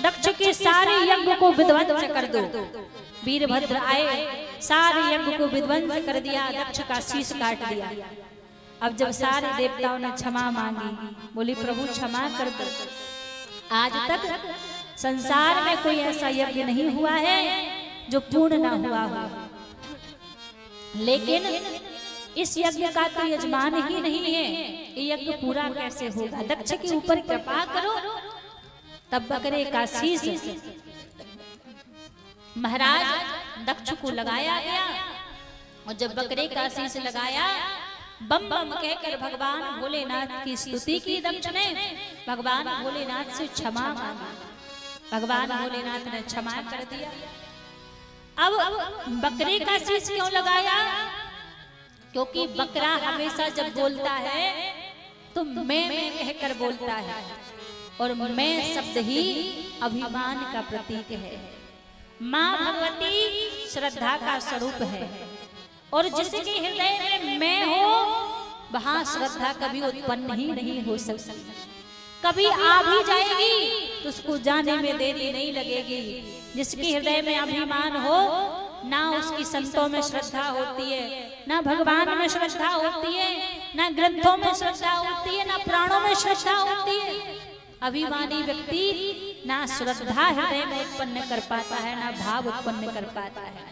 Speaker 3: दक्ष के सारे यज्ञ को विध्वंस कर दो। वीरभद्र आए, सारे यज्ञ को विध्वंस कर दिया, दक्ष का शीश काट दिया। अब जब सारे देवताओं ने क्षमा मांगी, बोली प्रभु क्षमा कर दो, आज तक संसार में कोई ऐसा यज्ञ नहीं हुआ है जो पूर्ण ना हुआ हो। लेकिन इस यज्ञ का तो यजमान ही नहीं है, ये यज्ञ पूरा कैसे होगा? दक्ष के ऊपर कृपा करो। तब बकरे का शीश महाराज दक्ष को लगाया गया और जब बकरे का शीश लगाया, बम बम कहकर भगवान भोलेनाथ की स्तुति की दक्ष ने। भगवान भोलेनाथ से क्षमा मांगी, भगवान भोलेनाथ ने क्षमा कर दिया। अब बकरे का शीश क्यों लगाया? क्योंकि बकरा हमेशा जब बोलता है तो मैं कहकर बोलता है और मैं शब्द ही अभिमान का प्रतीक है। माँ भगवती श्रद्धा का स्वरूप है और जिसके हृदय में मैं हो वहां श्रद्धा कभी उत्पन्न ही नहीं हो सकती। कभी आ भी जाएगी तो उसको जाने में देरी नहीं लगेगी। जिसके हृदय में अभिमान हो, ना उसकी संतों में श्रद्धा होती है, ना भगवान में श्रद्धा होती है, ना ग्रंथों में श्रद्धा होती है, ना प्राणों में श्रद्धा होती है। अभिमानी व्यक्ति ना श्रद्धा हृदय में उत्पन्न कर पाता है, ना भाव उत्पन्न कर पाता है।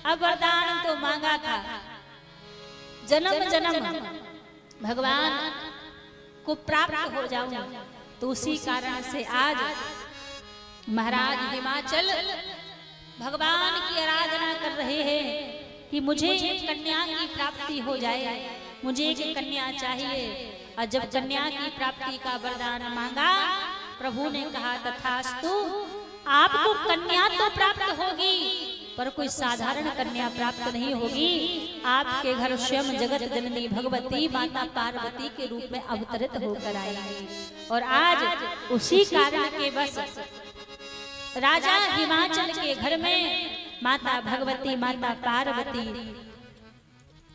Speaker 3: अब वरदान तो मांगा था, जन्म जन्म भगवान को प्राप्त हो जाऊं, तो उसी कारण से आज महाराज हिमाचल भगवान की आराधना कर रहे हैं कि मुझे एक कन्या की प्राप्ति हो जाए, मुझे एक कन्या चाहिए। और जब कन्या की प्राप्ति का वरदान मांगा, प्रभु ने कहा तथास्तु, आपको कन्या तो प्राप्त होगी पर कोई साधारण कन्या प्राप्त नहीं होगी। आपके घर स्वयं जगत जननी भगवती माता पार्वती के रूप में अवतरित होकर आएगी। और आज उसी कारण के बस राजा हिमाचल के घर में माता भगवती माता पार्वती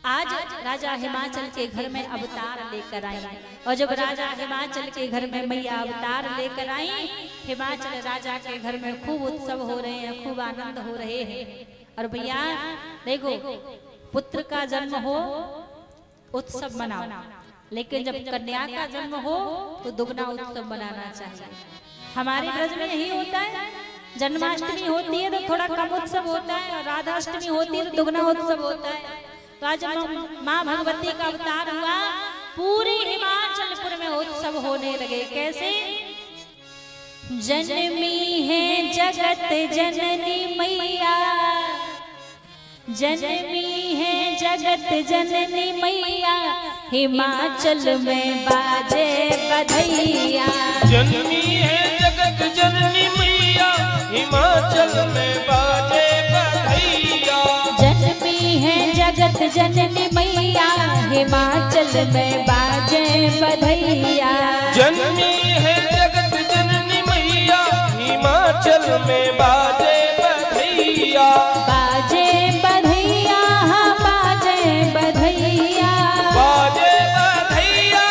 Speaker 3: आज राजा हिमाचल के घर में अवतार लेकर आई। और जब राजा हिमाचल के घर में मैया अवतार लेकर आई, हिमाचल राजा के घर में खूब उत्सव हो रहे हैं, खूब आनंद हो रहे हैं। और भैया देखो, पुत्र का जन्म हो उत्सव मनाओ, लेकिन जब कन्या का जन्म हो तो दुगना उत्सव मनाना चाहिए। हमारे ब्रज में यही होता है, जन्माष्टमी होती है तो थोड़ा कम उत्सव होता है, और राधाष्टमी होती है तो दुगना उत्सव होता है। तो आज माँ भगवती का अवतार हुआ, पूरे हिमाचलपुर में उत्सव होने लगे। कैसे? जन्मी है जगत जननी मैया, जन्मी है जगत जननी मैया, हिमाचल में बाजे बधैया।
Speaker 1: जन्मी है जगत जननी मैया, हिमाचल में बाजे बधैया।
Speaker 3: जन्मी है जगत जननी मैया, हिमाचल में बाजे बधैया।
Speaker 1: जन्मी है जगत जननी मैया, हिमाचल में बाजे बधैया।
Speaker 3: बाजे बधैया, हाँ बाजे बधैया,
Speaker 1: बाजे बधैया,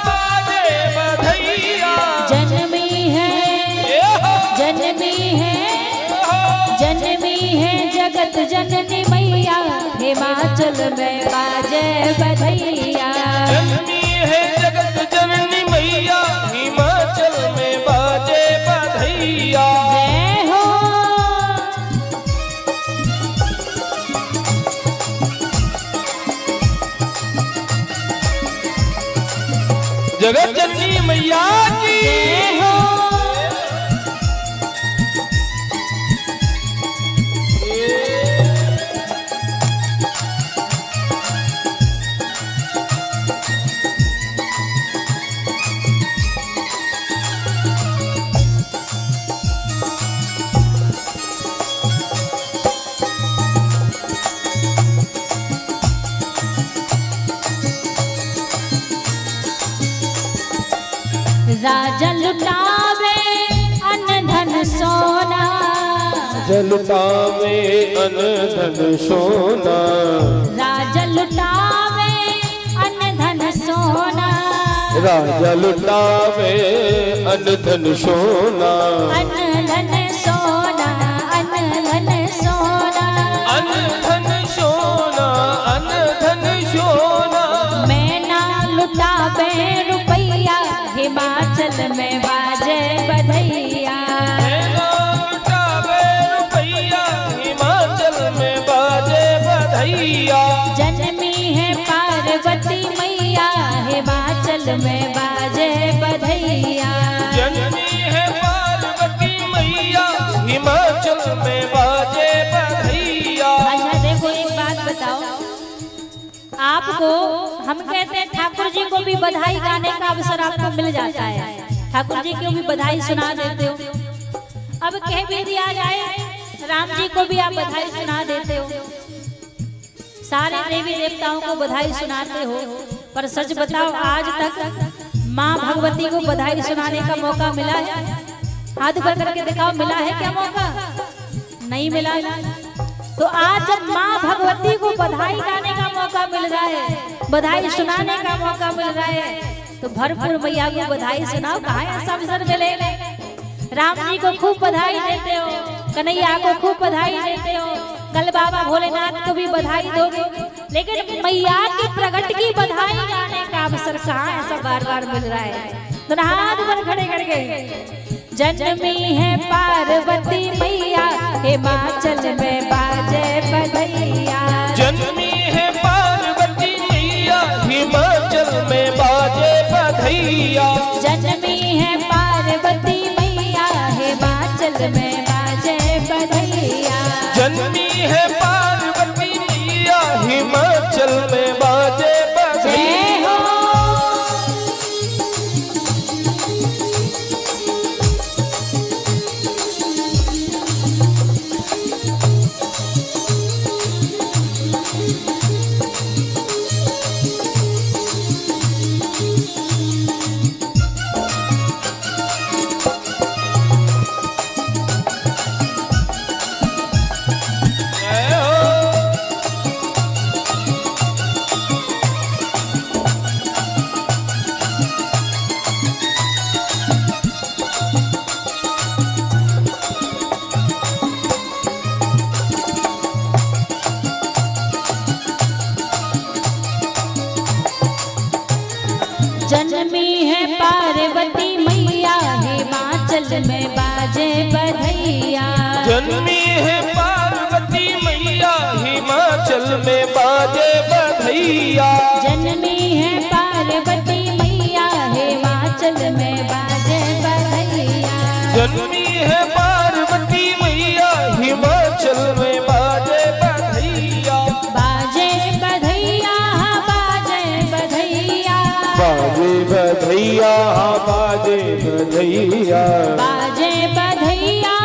Speaker 1: बाजे बधैया।
Speaker 3: जन्मी है जन्मी है जन्मी है जगत जननी मैया, हिमाचल में बाजे बधैया।
Speaker 1: जन्मी है जगत जननी मैया, हिमाचल में बाजे बधैया।
Speaker 3: जय हो
Speaker 1: जगत जननी मैया की
Speaker 3: जय हो। राजा लुटावे अन्न धन सोना,
Speaker 1: जलुटावे अन धन सोना।
Speaker 3: राजा लुटावे अन्न धन सोना,
Speaker 1: राजा लुटावे अन धन सोना।
Speaker 3: अन्न धन सोना, अन्न धन सोना,
Speaker 1: अन धन सोना, अन धन सोना।
Speaker 3: मैं ना लुटावे रुपैया, हिमाचल में बाजे बधैया।
Speaker 1: लुटावे रुपैया, हिमाचल में बाजे बधैया।
Speaker 3: जन्मी है पार्वती मैया, हिमाचल में बाजे बधैया।
Speaker 1: जन्मी है पार्वती मैया, हिमाचल में बाजे बधैया।
Speaker 3: अच्छा देखो एक बात बताओ, आपको हम कहते हैं ठाकुर जी को भी बधाई गाने का अवसर आपको मिल जाता है, ठाकुर जी को भी बधाई सुना देते हो। अब कह भी दिया जाए राम जी को भी आप बधाई सुना देते हो, सारे देवी देवताओं को बधाई सुनाते हो, पर सच बताओ आज तक माँ भगवती को बधाई सुनाने का मौका मिला है? हाथ ऊपर करके दिखाओ, मिला है क्या मौका? नहीं मिला है। तो आज जब माँ भगवती को बधाई गाने का मौका मिल रहा है, बधाई सुनाने का मौका मिल रहा है, तो भरपूर मैया को बधाई सुनाओ। कहाँ ऐसा अवसर मिले? राम जी को खूब बधाई देते हो, कन्हैया को खूब बधाई देते हो, कल बाबा भोलेनाथ को भी बधाई दोगे, लेकिन मैया के प्रगट की बधाई गाने का अवसर कहाँ ऐसा बार बार मिल रहा है? तो हाथ पर खड़े करके जन्मी है पार्वती मैया, हिमाचल में बाजे बधैया।
Speaker 1: जन्मी है पार्वती मैया, हिमाचल में बाजे बधैया।
Speaker 3: जन्मी है पार्वती मैया, हिमाचल में बाजे बधैया।
Speaker 1: जन्मी है पार्वती मैया, हिमाचल में बाजे बधैया।
Speaker 3: जन्मी है पार्वती मैया, हिमाचल में बाजे बधैया।
Speaker 1: जन्मी है पार्वती मैया, हिमाचल में बाजे बधैया।
Speaker 3: जन्मी है पार्वती मैया, हिमाचल में बाजे बधैया।
Speaker 1: जन्मी है पार्वती मैया हिमाचल में बाजे बधैया।
Speaker 3: बाजे बधैया बाजे बधैया
Speaker 1: बाजे बधैया बाजे बधैया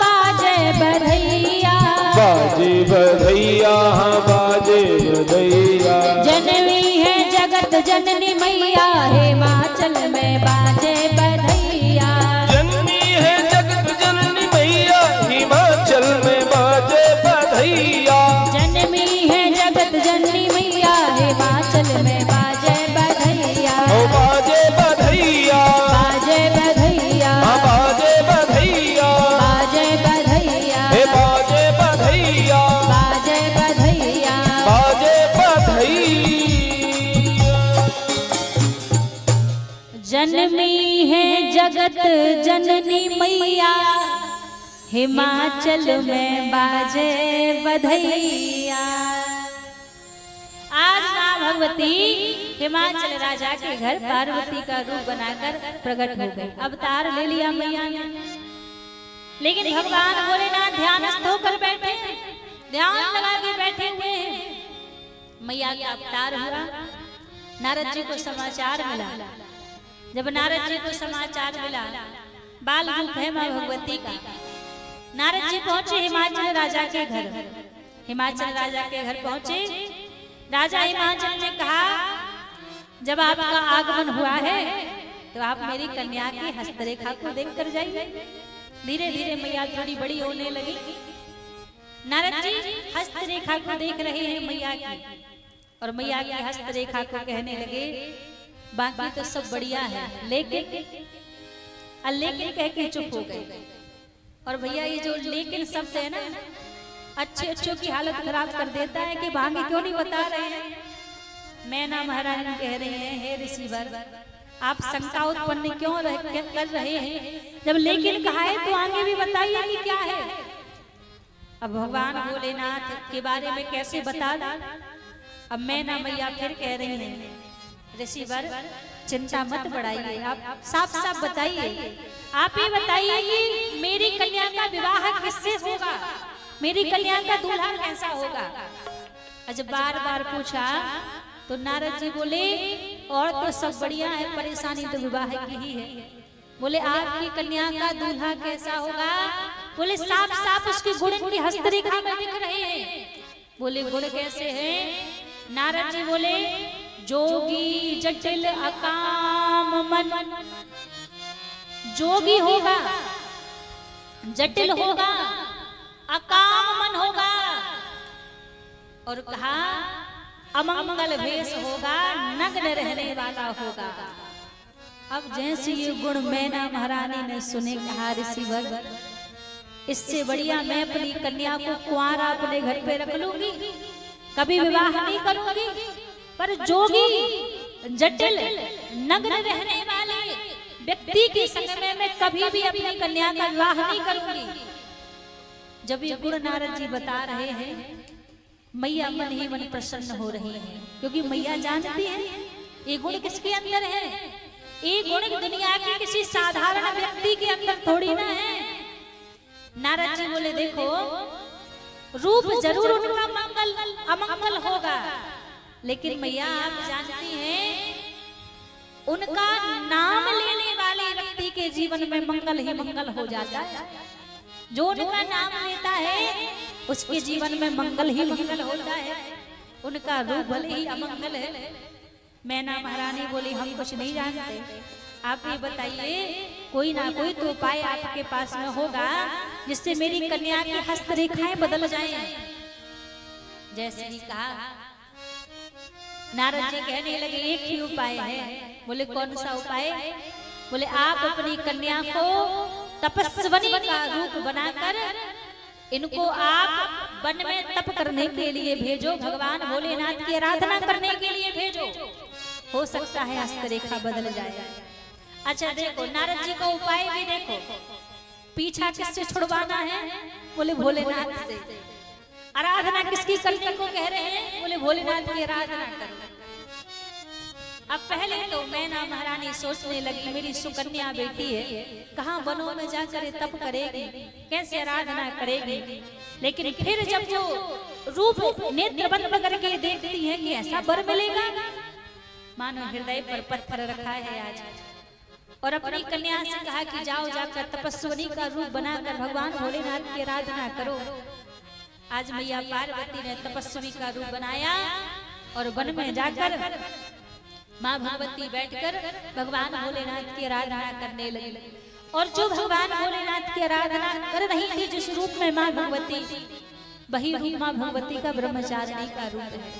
Speaker 3: बाजे बधैया बाजे बधैया
Speaker 1: बाजे बधैया बाजे बधैया।
Speaker 3: जननी है जगत जननी मैया हिमाचल में बाजे बधैया।
Speaker 1: जन्मी है जगत जननी मैया हिमाचल में बाजे बधैया।
Speaker 3: जन्मी है जगत जननी मैया हिमाचल में बाजे बधैया।
Speaker 1: ओ बाजे बधैया
Speaker 3: बाजे बधैया
Speaker 1: हाँ बाजे बधैया
Speaker 3: बाजे बधैया
Speaker 1: हे बाजे बधैया
Speaker 3: बाजे बधैया
Speaker 1: बाजे बधैया।
Speaker 3: जन्मी है जगत जननी मैया हिमाचल में बाजे बधैया। आज माँ भगवती हिमाचल राजा के घर पार्वती का रूप बनाकर प्रकट हो गई, अवतार ले लिया मैया ने। लेकिन भगवान भोलेनाथ ध्यानस्थ होकर बैठे, ध्यान लगा के बैठे हुए हैं। मैया का अवतार हुआ, नारद जी को समाचार मिला। जब नारद जी को समाचार मिला, बाल रूप है माँ भगवती का, नारद जी पहुंचे हिमाचल राजा के घर। हिमाचल राजा के घर पहुंचे, राजा हिमाचल ने कहा जब आपका आगमन हुआ है तो आप मेरी कन्या की हस्तरेखा को देख कर जाइए। धीरे धीरे मैया थोड़ी बड़ी होने लगी। नारद जी हस्तरेखा को देख रहे हैं मैया की, और मैया की हस्तरेखा को कहने लगे बाकी तो सब बढ़िया है, लेकिन कह के चुप हो गए। और भैया ये जो लेकिन शब्द है ना, अच्छे अच्छों की हालत खराब कर देता है कि भांगे क्यों नहीं बता रहे हैं। मैना महारानी कह रहे हैं हे ऋषिवर, आप शंका उत्पन्न क्यों कर रहे हैं? जब लेकिन कहा है तो आगे भी बताइए कि क्या है। अब भगवान भोलेनाथ के बारे में कैसे बता दूं? अब मैना मैया फिर कह रही हैं ऋषिवर चिंता मत बढ़ाइए, आप साफ साफ बताइए, आप ही बताइए कि मेरी कन्या का विवाह किससे होगा, मेरी कन्या का दूल्हा कैसा होगा। जब बार बार पूछा तो नारद जी बोले और तो सब बढ़िया है, परेशानी तो विवाह की ही है। बोले आपकी कन्या का दूल्हा कैसा होगा? बोले साफ साफ उसके गुण की हस्तरेखा में दिख रहे हैं। बोले गुण कैसे हैं? नारद जी बोले जोगी जटिल अकाम मन, जोगी होगा, जटिल होगा, अकाम मन होगा, और कहा अमंगल वेश होगा, नग्न रहने वाला होगा। अब जैसे ये गुण मैना महारानी ने सुने, कहा ऋषिवर इससे बढ़िया मैं अपनी कन्या को कुंवारा अपने घर पे रख लूंगी, कभी विवाह नहीं करूंगी, पर जोगी जटिल नग्न रहने वाले व्यक्ति के संग में मैं कभी भी अपनी कन्या का विवाह नहीं करूंगी। जब ये गुण नारद जी बता रहे हैं, मैया मन ही मन प्रसन्न हो रही है, क्योंकि मैया जानती है ये गुण किसके अंदर है। ये गुण दुनिया के किसी साधारण व्यक्ति के अंदर थोड़ी ना है। नारद जी बोले देखो रूप जरूर उनका मंगल अमंगल होगा, लेकिन मैया आप जानती हैं उनका नाम लेने वाले व्यक्ति के जीवन में मंगल ही मंगल हो जाता है। जो उनका नाम लेता है उसके जीवन में मंगल ही मंगल होता है। उनका रूप भले ही अमंगल है। मैना महारानी बोली हम कुछ नहीं जानते, आप ये बताइए कोई ना कोई तो उपाय आपके पास में होगा जिससे मेरी कन्या की हस्तरेखाएं बदल जाएं। जैसे ही कहा नारद जी कहने लगे एक ही उपाय है। बोले कौन सा उपाय? बोले आप अपनी कन्या को तपस्वनी का रूप बनाकर इनको आप वन में तप करने के लिए भेजो, भगवान भोलेनाथ की आराधना करने के लिए भेजो, हो सकता है हस्तरेखा बदल जाए। अच्छा देखो नारद जी का उपाय भी देखो, पीछा किससे छुड़वाना है? बोले भोलेनाथ से। आराधना किसकी करने को कह रहे हैं? बोले भोलेनाथ की आराधना करो। अब पहले तो मैना महारानी सोचने लगी मेरी सुकन्या बेटी है, कहाँ वनों में जाकर तप करेगी, कैसे आराधना करेगी। लेकिन फिर जब वो रूप नेत्र बंद करके देखती है कि ऐसा वर मिलेगा, मानो हृदय पर पत्थर रखा है आज। और अपनी कन्या से कहा कि जाओ जाकर तपस्विनी का रूप बनाकर भगवान भोलेनाथ की आराधना करो। आज मैया पार्वती ने तपस्वी का रूप बनाया और वन में जाकर माँ भगवती बैठकर भगवान भोलेनाथ की आराधना करने लगी। और जो भगवान भोलेनाथ की आराधना कर रही थी जिस रूप में माँ भगवती, वही रूप माँ भगवती का ब्रह्मचारिणी का रूप है।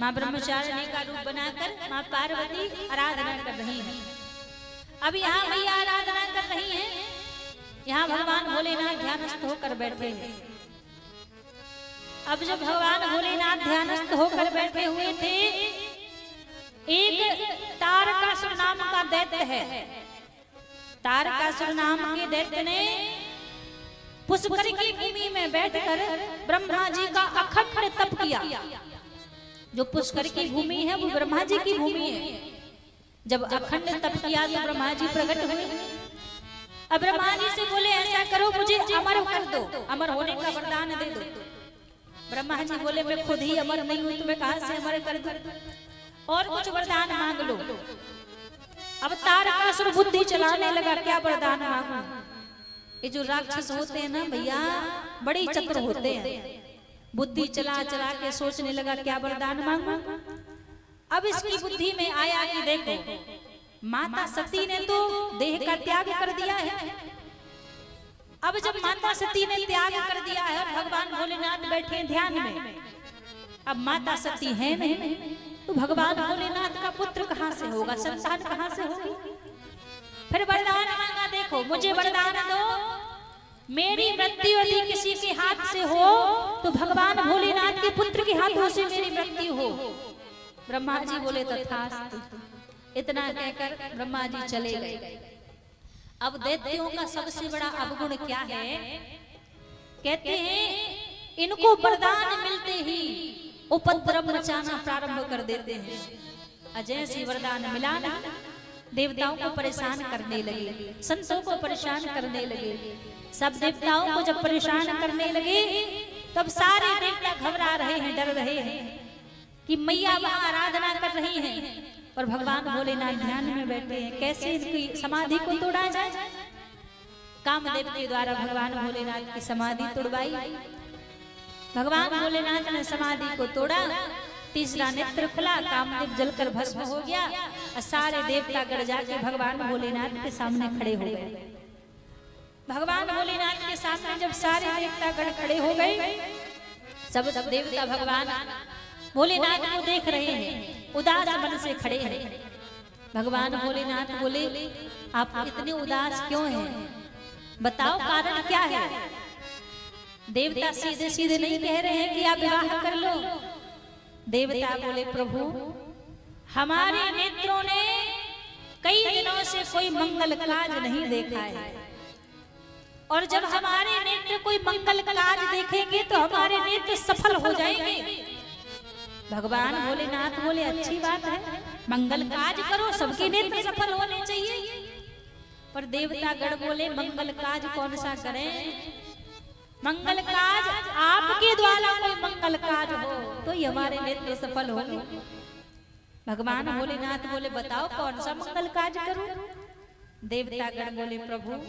Speaker 3: माँ ब्रह्मचारिणी का रूप बनाकर माँ पार्वती आराधना कर रही है। अब यहाँ मैया आराधना कर रही है, यहाँ भगवान भोलेनाथ ध्यानस्थ होकर बैठे हैं। अब जब भगवान भोलेनाथ ध्यानस्थ होकर बैठे हुए थे, एक तारकासुर नाम का दैत्य है। तारकासुर नाम के दैत्य ने पुष्कर की भूमि में बैठकर ब्रह्मा जी का अखंड तप किया। जो पुष्कर की भूमि है वो ब्रह्मा जी की भूमि है। जब अखंड तप किया तो ब्रह्मा जी प्रकट हुए। अब ब्रह्मा जी से बोले ऐसा करो मुझे अमर कर दो, अमर होने का वरदान दे दो। ब्रह्मा जी बोले मैं खुद ही अमर नहीं हूं, तुम्हें कहां से अमर कर दूं, और कुछ वरदान मांग लो। अब तारकासुर बुद्धि चलाने लगा, क्या वरदान मांगू। ये जो राक्षस होते हैं ना भैया, बड़े चतुर होते हैं। बुद्धि चला चला के सोचने लगा क्या वरदान मांगू। अब इसकी बुद्धि में आया कि देखो माता सती ने तो देह का त्याग कर दिया है। अब जब माता सती ने त्याग कर दिया है और भगवान भोलेनाथ बैठे ध्यान में, अब माता सती है नहीं तो भगवान भोलेनाथ का पुत्र कहां से होगा, संतान कहां से होगी। फिर वरदान मांगा, देखो मुझे वरदान दो, मेरी मृत्यु यदि किसी के हाथ से हो तो भगवान भोलेनाथ के पुत्र के हाथों से मेरी मृत्यु हो। ब्रह्मा जी बोले तथास्तु। इतना कहकर ब्रह्मा जी चले गए। अब दैत्यों का सबसे बड़ा अवगुण क्या है, कहते हैं इनको वरदान मिलते ही उपद्रव मचाना प्रारंभ कर देते हैं। जैसे वरदान मिला ना, देवताओं को परेशान करने लगे, संतों को परेशान करने लगे। सब देवताओं को जब परेशान करने लगे तब सारे देवता घबरा रहे हैं, डर रहे हैं कि मैया वहां आराधना कर रही हैं और भगवान भोलेनाथ ध्यान में बैठे हैं, कैसे इनकी समाधि को तोड़ा जाए। कामदेव के द्वारा भगवान भोलेनाथ की समाधि तोड़वाई। भगवान भोलेनाथ ने समाधि को तोड़ा, तीसरा नेत्र खुला, कामदेव जलकर भस्म हो गया और सारे देवता गड़ जाके भगवान भोलेनाथ के सामने खड़े हो गए। भगवान भोलेनाथ के सामने जब सारे देवता गण खड़े हो गए, सब देवता भगवान भोलेनाथ को देख रहे हैं, उदास मन से खड़े हैं। भगवान भोलेनाथ बोले आप इतने उदास क्यों हैं, बताओ कारण क्या है। देवता सीधे सीधे नहीं कह रहे हैं कि आप विवाह कर लो। देवता बोले प्रभु हमारे नेत्रों ने कई दिनों से कोई मंगल काज नहीं देखा है, और जब हमारे नेत्र कोई मंगल काज देखेंगे तो हमारे नेत्र सफल हो जाएंगे। भगवान भोलेनाथ बोले अच्छी बात है, मंगल काज करो, सबके नेत्र सफल होने चाहिए। पर देवता गण बोले मंगल काज कौन सा करें, मंगल काज आपके द्वारा कोई मंगल काज हो तो ही हमारे नेत्र सफल होंगे। भगवान भोलेनाथ बोले बताओ कौन सा मंगल काज करूं। देवता गण बोले प्रभु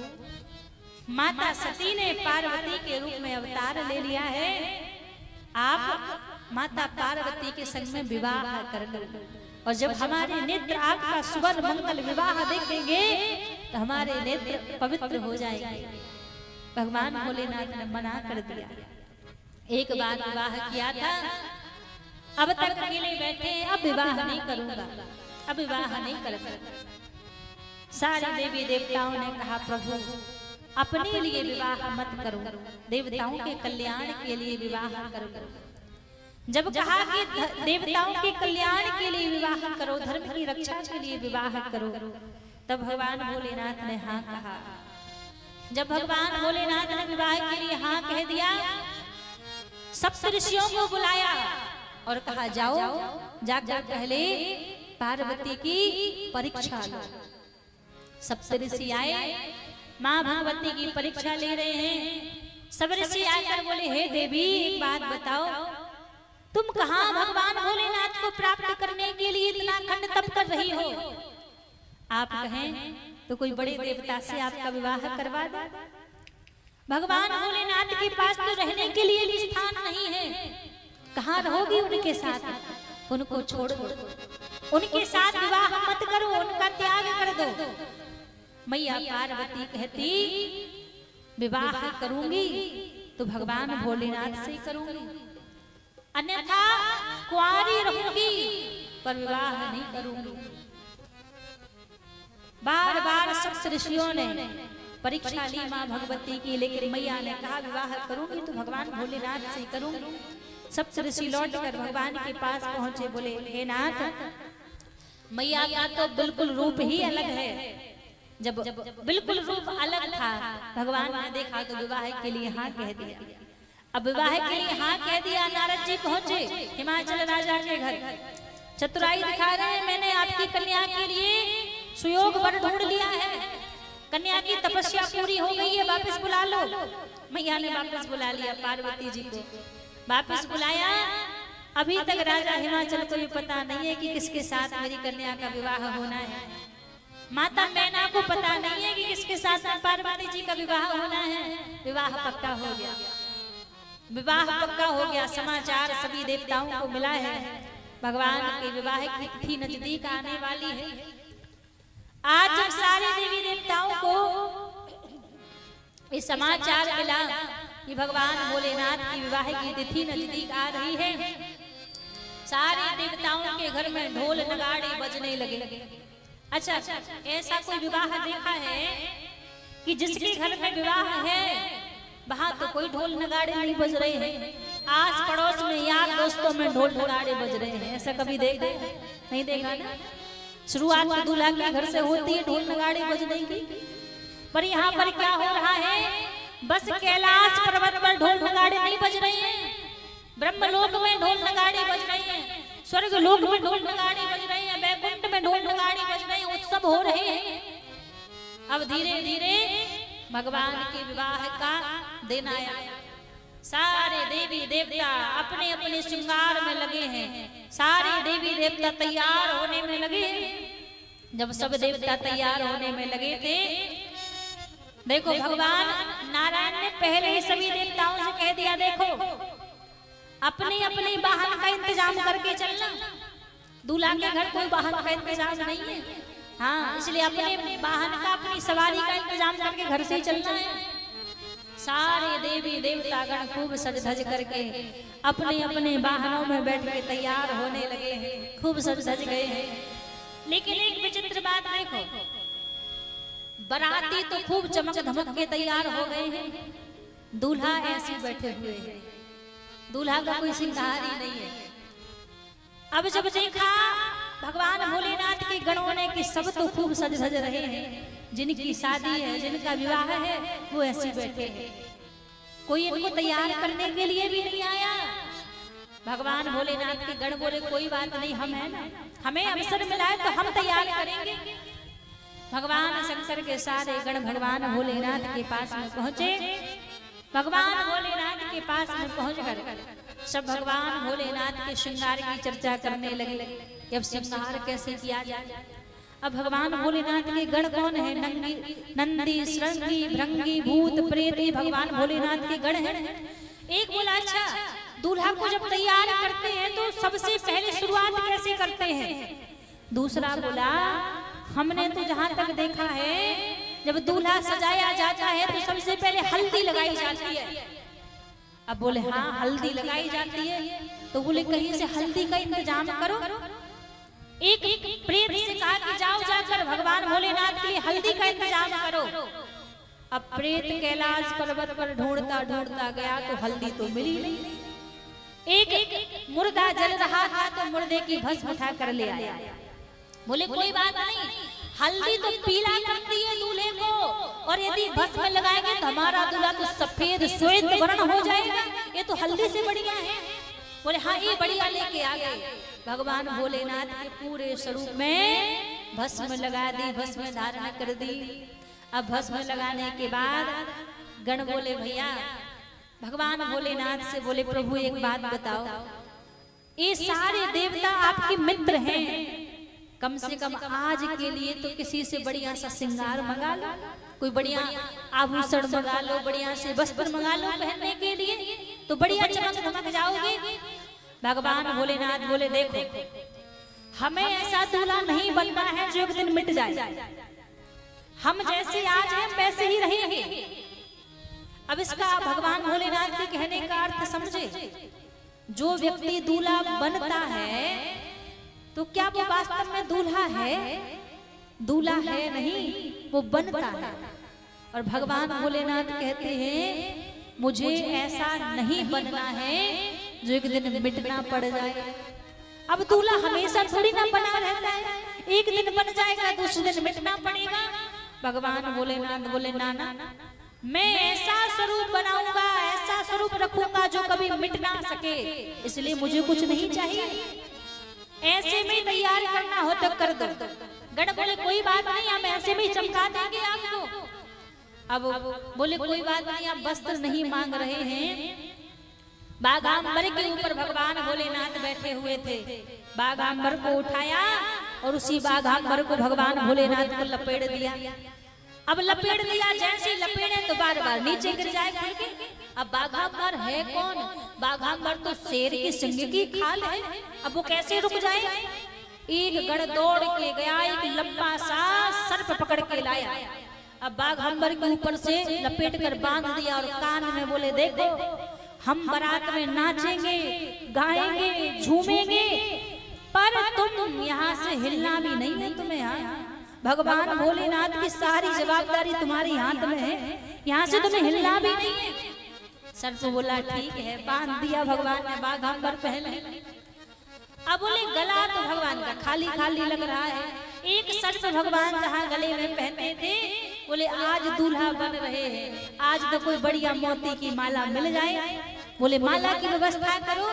Speaker 3: माता सती ने पार्वती के रूप में अवतार ले लिया है, आप माता पार्वती के संग में विवाह कर लो, और जब हमारे नेत्र आपका सुवर्ण मंगल विवाह देखेंगे तो हमारे नेत्र पवित्र हो जाएंगे। भगवान भोलेनाथ ने मना कर दिया। एक बार विवाह किया था, अब तक अकेले बैठे, अब विवाह नहीं करूंगा, अब विवाह नहीं करूंगा। सारे देवी देवताओं ने कहा प्रभु अपने लिए विवाह मत करो, देवताओं के कल्याण के लिए विवाह करो। जब कहा कि देवताओं के कल्याण के लिए विवाह करो, धर्म की रक्षा के लिए विवाह करो, तब भगवान भोलेनाथ ने हाँ कहा। जब भगवान भोलेनाथ ने विवाह के लिए हाँ कह दिया, सप्त ऋषियों को बुलाया और कहा जाओ जाकर पहले पार्वती की परीक्षा लो। सप्त ऋषि आए, माँ भगवती की परीक्षा ले रहे हैं। सब ऋषि आकर बोले, हे देवी एक बात बताओ, तुम कहाँ भगवान भोलेनाथ को प्राप्त करने के लिए इतना खंड तप कर रही हो? आप कहें तो कोई बड़े देवता से आपका विवाह करवा दो। भगवान भोलेनाथ के पास तो रहने के लिए भी स्थान नहीं है, कहाँ रहोगी उनके साथ? उनको छोड़ दो, उनके साथ विवाह मत करो, उनका त्याग कर दो। मैया पार्वती कहती, विवाह करूंगी तो भगवान भोलेनाथ से करूंगी, अन्यथा कुंवारी रहूंगी पर विवाह नहीं करूंगी। बार बार सप्त ऋषियों ने परीक्षा ली माँ भगवती की, लेकिन मैया ने कहा विवाह करूंगी तो भगवान भोलेनाथ से करूंगी। सप्त ऋषि लौट कर भगवान के पास पहुंचे, बोले, हे नाथ, मैया का तो बिल्कुल रूप ही अलग है। जब बिल्कुल रूप अलग था, भगवान ने देखा तो विवाह के लिए हाँ कह दिया। अब विवाह के लिए हाँ कह दिया, नारद जी पहुंचे हिमाचल राजा के घर, चतुराई दिखा रहे हैं, मैंने आपकी कन्या के लिए सुयोग वर ढूंढ लिया है, कन्या की तपस्या पूरी हो गई है, वापस बुला लो। मैया ने वापस बुला लिया पार्वती जी को, वापस बुलाया। अभी तक राजा हिमाचल को ये पता नहीं है कि किसके साथ मेरी कन्या का विवाह होना है। माता मैना को पता नहीं है कि किसके साथ पार्वती जी का विवाह होना है। विवाह पक्का हो गया, विवाह पक्का हो गया। समाचार सभी देवताओं को मिला है, भगवान के विवाह की तिथि नजदीक आने वाली है। आज जब सारे देवी देवताओं को ये समाचार मिला कि भगवान भोलेनाथ की विवाह की तिथि नजदीक आ रही है, सारे देवताओं के घर में ढोल नगाड़े बजने लगे। अच्छा, ऐसा कोई विवाह देखा है कि जिसके घर में विवाह है वहां तो कोई ढोल नगाड़े नहीं बज रहे हैं, आस पड़ोस में यार दोस्तों में ढोल नगाड़े बज रहे हैं? ऐसा कभी देखा नहीं? देखा ना? शुरुआत तो दूल्हा के घर से होती है ढोल नगाड़े बजने की, पर यहाँ पर क्या हो रहा है? बस कैलाश पर्वत पर ढोल नगाड़े नहीं बज रहे हैं, ब्रह्मलोक में ढोल नगाड़े बज रहे हैं, स्वर्ग लोक में ढोल नगाड़े बज रहे हैं, वैकुंठ में ढोल नगाड़े बज रहे हैं, उत्सव हो रहे हैं। अब धीरे धीरे भगवान के विवाह का दिन आया, सारे देवी देवता अपने अपने श्रृंगार में लगे हैं, सारे देवी देवता तैयार होने में लगे हैं। जब सब देवता तैयार होने में लगे थे, देखो भगवान नारायण ने पहले ही सभी देवताओं से कह दिया, देखो अपने अपने वाहन का इंतजाम करके चलना। दूल्हा के घर कोई वाहन का इंतजाम नहीं है, हाँ, इसलिए अपने वाहन का, अपनी सवारी का इंतजाम करके घर से ही चलना है। सारे देवी देवता गण खूब सज धज करके अपने अपने वाहनों में बैठ के तैयार होने लगे हैं, खूब सज धज गए हैं। लेकिन एक विचित्र बात देखो, बराती तो खूब चमक धमक के तैयार हो गए हैं, दूल्हा ऐसे बैठे हुए हैं, दूल्हा का कोई श्रृंगार ही नहीं है। अब जब देखा भगवान भोलेनाथ के गणों ने कि सब तो खूब सज धज रहे हैं, जिनकी शादी है, जिनका विवाह है, वो ऐसे बैठे हैं, कोई इनको तैयार करने के लिए भी नहीं आया। भगवान भोलेनाथ के गण बोले, कोई बात नहीं, हम है ना, हमें अवसर मिला है तो हम तैयार करेंगे। भगवान शंकर के सारे गण भगवान भोलेनाथ के पास में पहुंचे। भगवान भोलेनाथ के पास में पहुंचकर सब भगवान भोलेनाथ के श्रृंगार की चर्चा करने लगे, अब श्रृंगार कैसे किया जाए। अब भगवान भोलेनाथ के गण कौन है? नंदी, श्रृंगी, भृंगी, भूत, प्रेत, भगवान भोलेनाथ के गण हैं। एक बोला, अच्छा दूल्हा को जब तैयार करते हैं तो सबसे पहले शुरुआत कैसे करते हैं? दूसरा बोला, हमने तो जहाँ तक देखा है जब दूल्हा सजाया जाता है तो सबसे पहले हल्दी लगाई जाती है। अब बोले, हाँ हल्दी लगाई जाती है, तो बोले कहीं से हल्दी का इंतजाम करो। एक प्रेत से कहा कि जाओ जाकर भगवान भोलेनाथ के लिए हल्दी का इंतजाम करो। अब प्रेत कैलाश पर्वत पर ढूंढता ढूंढता गया तो हल्दी तो मिली नहीं। एक मुर्दा जल रहा था तो मुर्दे की भस्म उठा कर ले आया। बोले कोई बात नहीं, हल्दी तो पीला करती है दूल्हे को, और यदि भस्म लगाएंगे तो हमारा दूल्हा तो सफेद श्वेत वर्ण हो जाएगा, ये तो हल्दी से बढ़िया है। बोले हाँ ये बढ़िया लेके आ गए। भगवान भोलेनाथ के पूरे स्वरूप में भस्म लगा दी, भस्म धारण कर दी। अब भस्म लगाने के बाद गण बोले भैया, भगवान भोलेनाथ से बोले प्रभु एक बात बताओ, ये सारे देवता आपके मित्र हैं, कम से कम आज के लिए तो किसी से बढ़िया सा श्रृंगार मंगा लो, कोई बढ़िया आभूषण मंगा लो, बढ़िया से वस्त्र मंगा लो पहनने के लिए, तो बढ़िया चमक धमक जाओगे। भगवान भोलेनाथ बोले देखो, हमें ऐसा दूल्हा नहीं बनना है जो एक दिन मिट जाए, हम जैसे आज हैं वैसे ही रहेंगे। अब इसका भगवान भोलेनाथ के कहने का अर्थ समझे, जो व्यक्ति दूल्हा बनता है तो क्या वो वास्तव में दूल्हा है? दूल्हा है नहीं, वो बनता है। और भगवान भोलेनाथ कहते हैं मुझे ऐसा नहीं बनना है जो एक दिन मिटना पड़ जाए। अब दूल्हा हमेशा थोड़ी ना बना रहता है, एक दिन बन जाएगा दूसरे दिन मिटना पड़ेगा। भगवान भोलेनाथ बोले नाना, मैं ऐसा स्वरूप बनाऊंगा, ऐसा स्वरूप रखूंगा जो कभी मिट ना सके, इसलिए मुझे कुछ नहीं चाहिए, ऐसे में तैयार करना हो तो कर दो। गण बोले कोई बात नहीं, हम ऐसे में चमका देंगे आपको। अब बोले कोई बात नहीं, आप वस्त्र नहीं मांग रहे हैं। बाघांबर के ऊपर भगवान भोलेनाथ बैठे हुए थे, बाघांबर को उठाया और उसी बाघांबर को भगवान भोलेनाथ को लपेट दिया। अब लपेट दिया, जैसे लपेटे तो बार बार नीचे गिर जाए खुल के। अब बाघांबर है कौन? बाघांबर तो शेर की सिंह की खाल है, अब वो कैसे रुक जाए? एक गण दौड़ के गया, एक लंबा सा सर्प पकड़ के लाया। अब बाघांबर के ऊपर से लपेट कर बांध दिया और कान में बोले देखो, हम बारात में नाचेंगे, गाएंगे, झूमेंगे, पर तुम यहाँ से हिलना भी नहीं है तुम्हें। यहाँ भगवान भोलेनाथ की सारी जवाबदारी तुम्हारे हाथ में है, यहाँ से तुम्हें हिलना भी नहीं है। सर्प बोला ठीक है, बांध दिया भगवान ने बाघांबर पहले। अब बोले गला तो भगवान का खाली खाली लग रहा है, एक सर्प भगवान जहाँ गले में पहनते थे, बोले आज दूल्हा बन रहे हैं, आज तो कोई बढ़िया मोती की माला मिल जाए। बोले माला की व्यवस्था करो।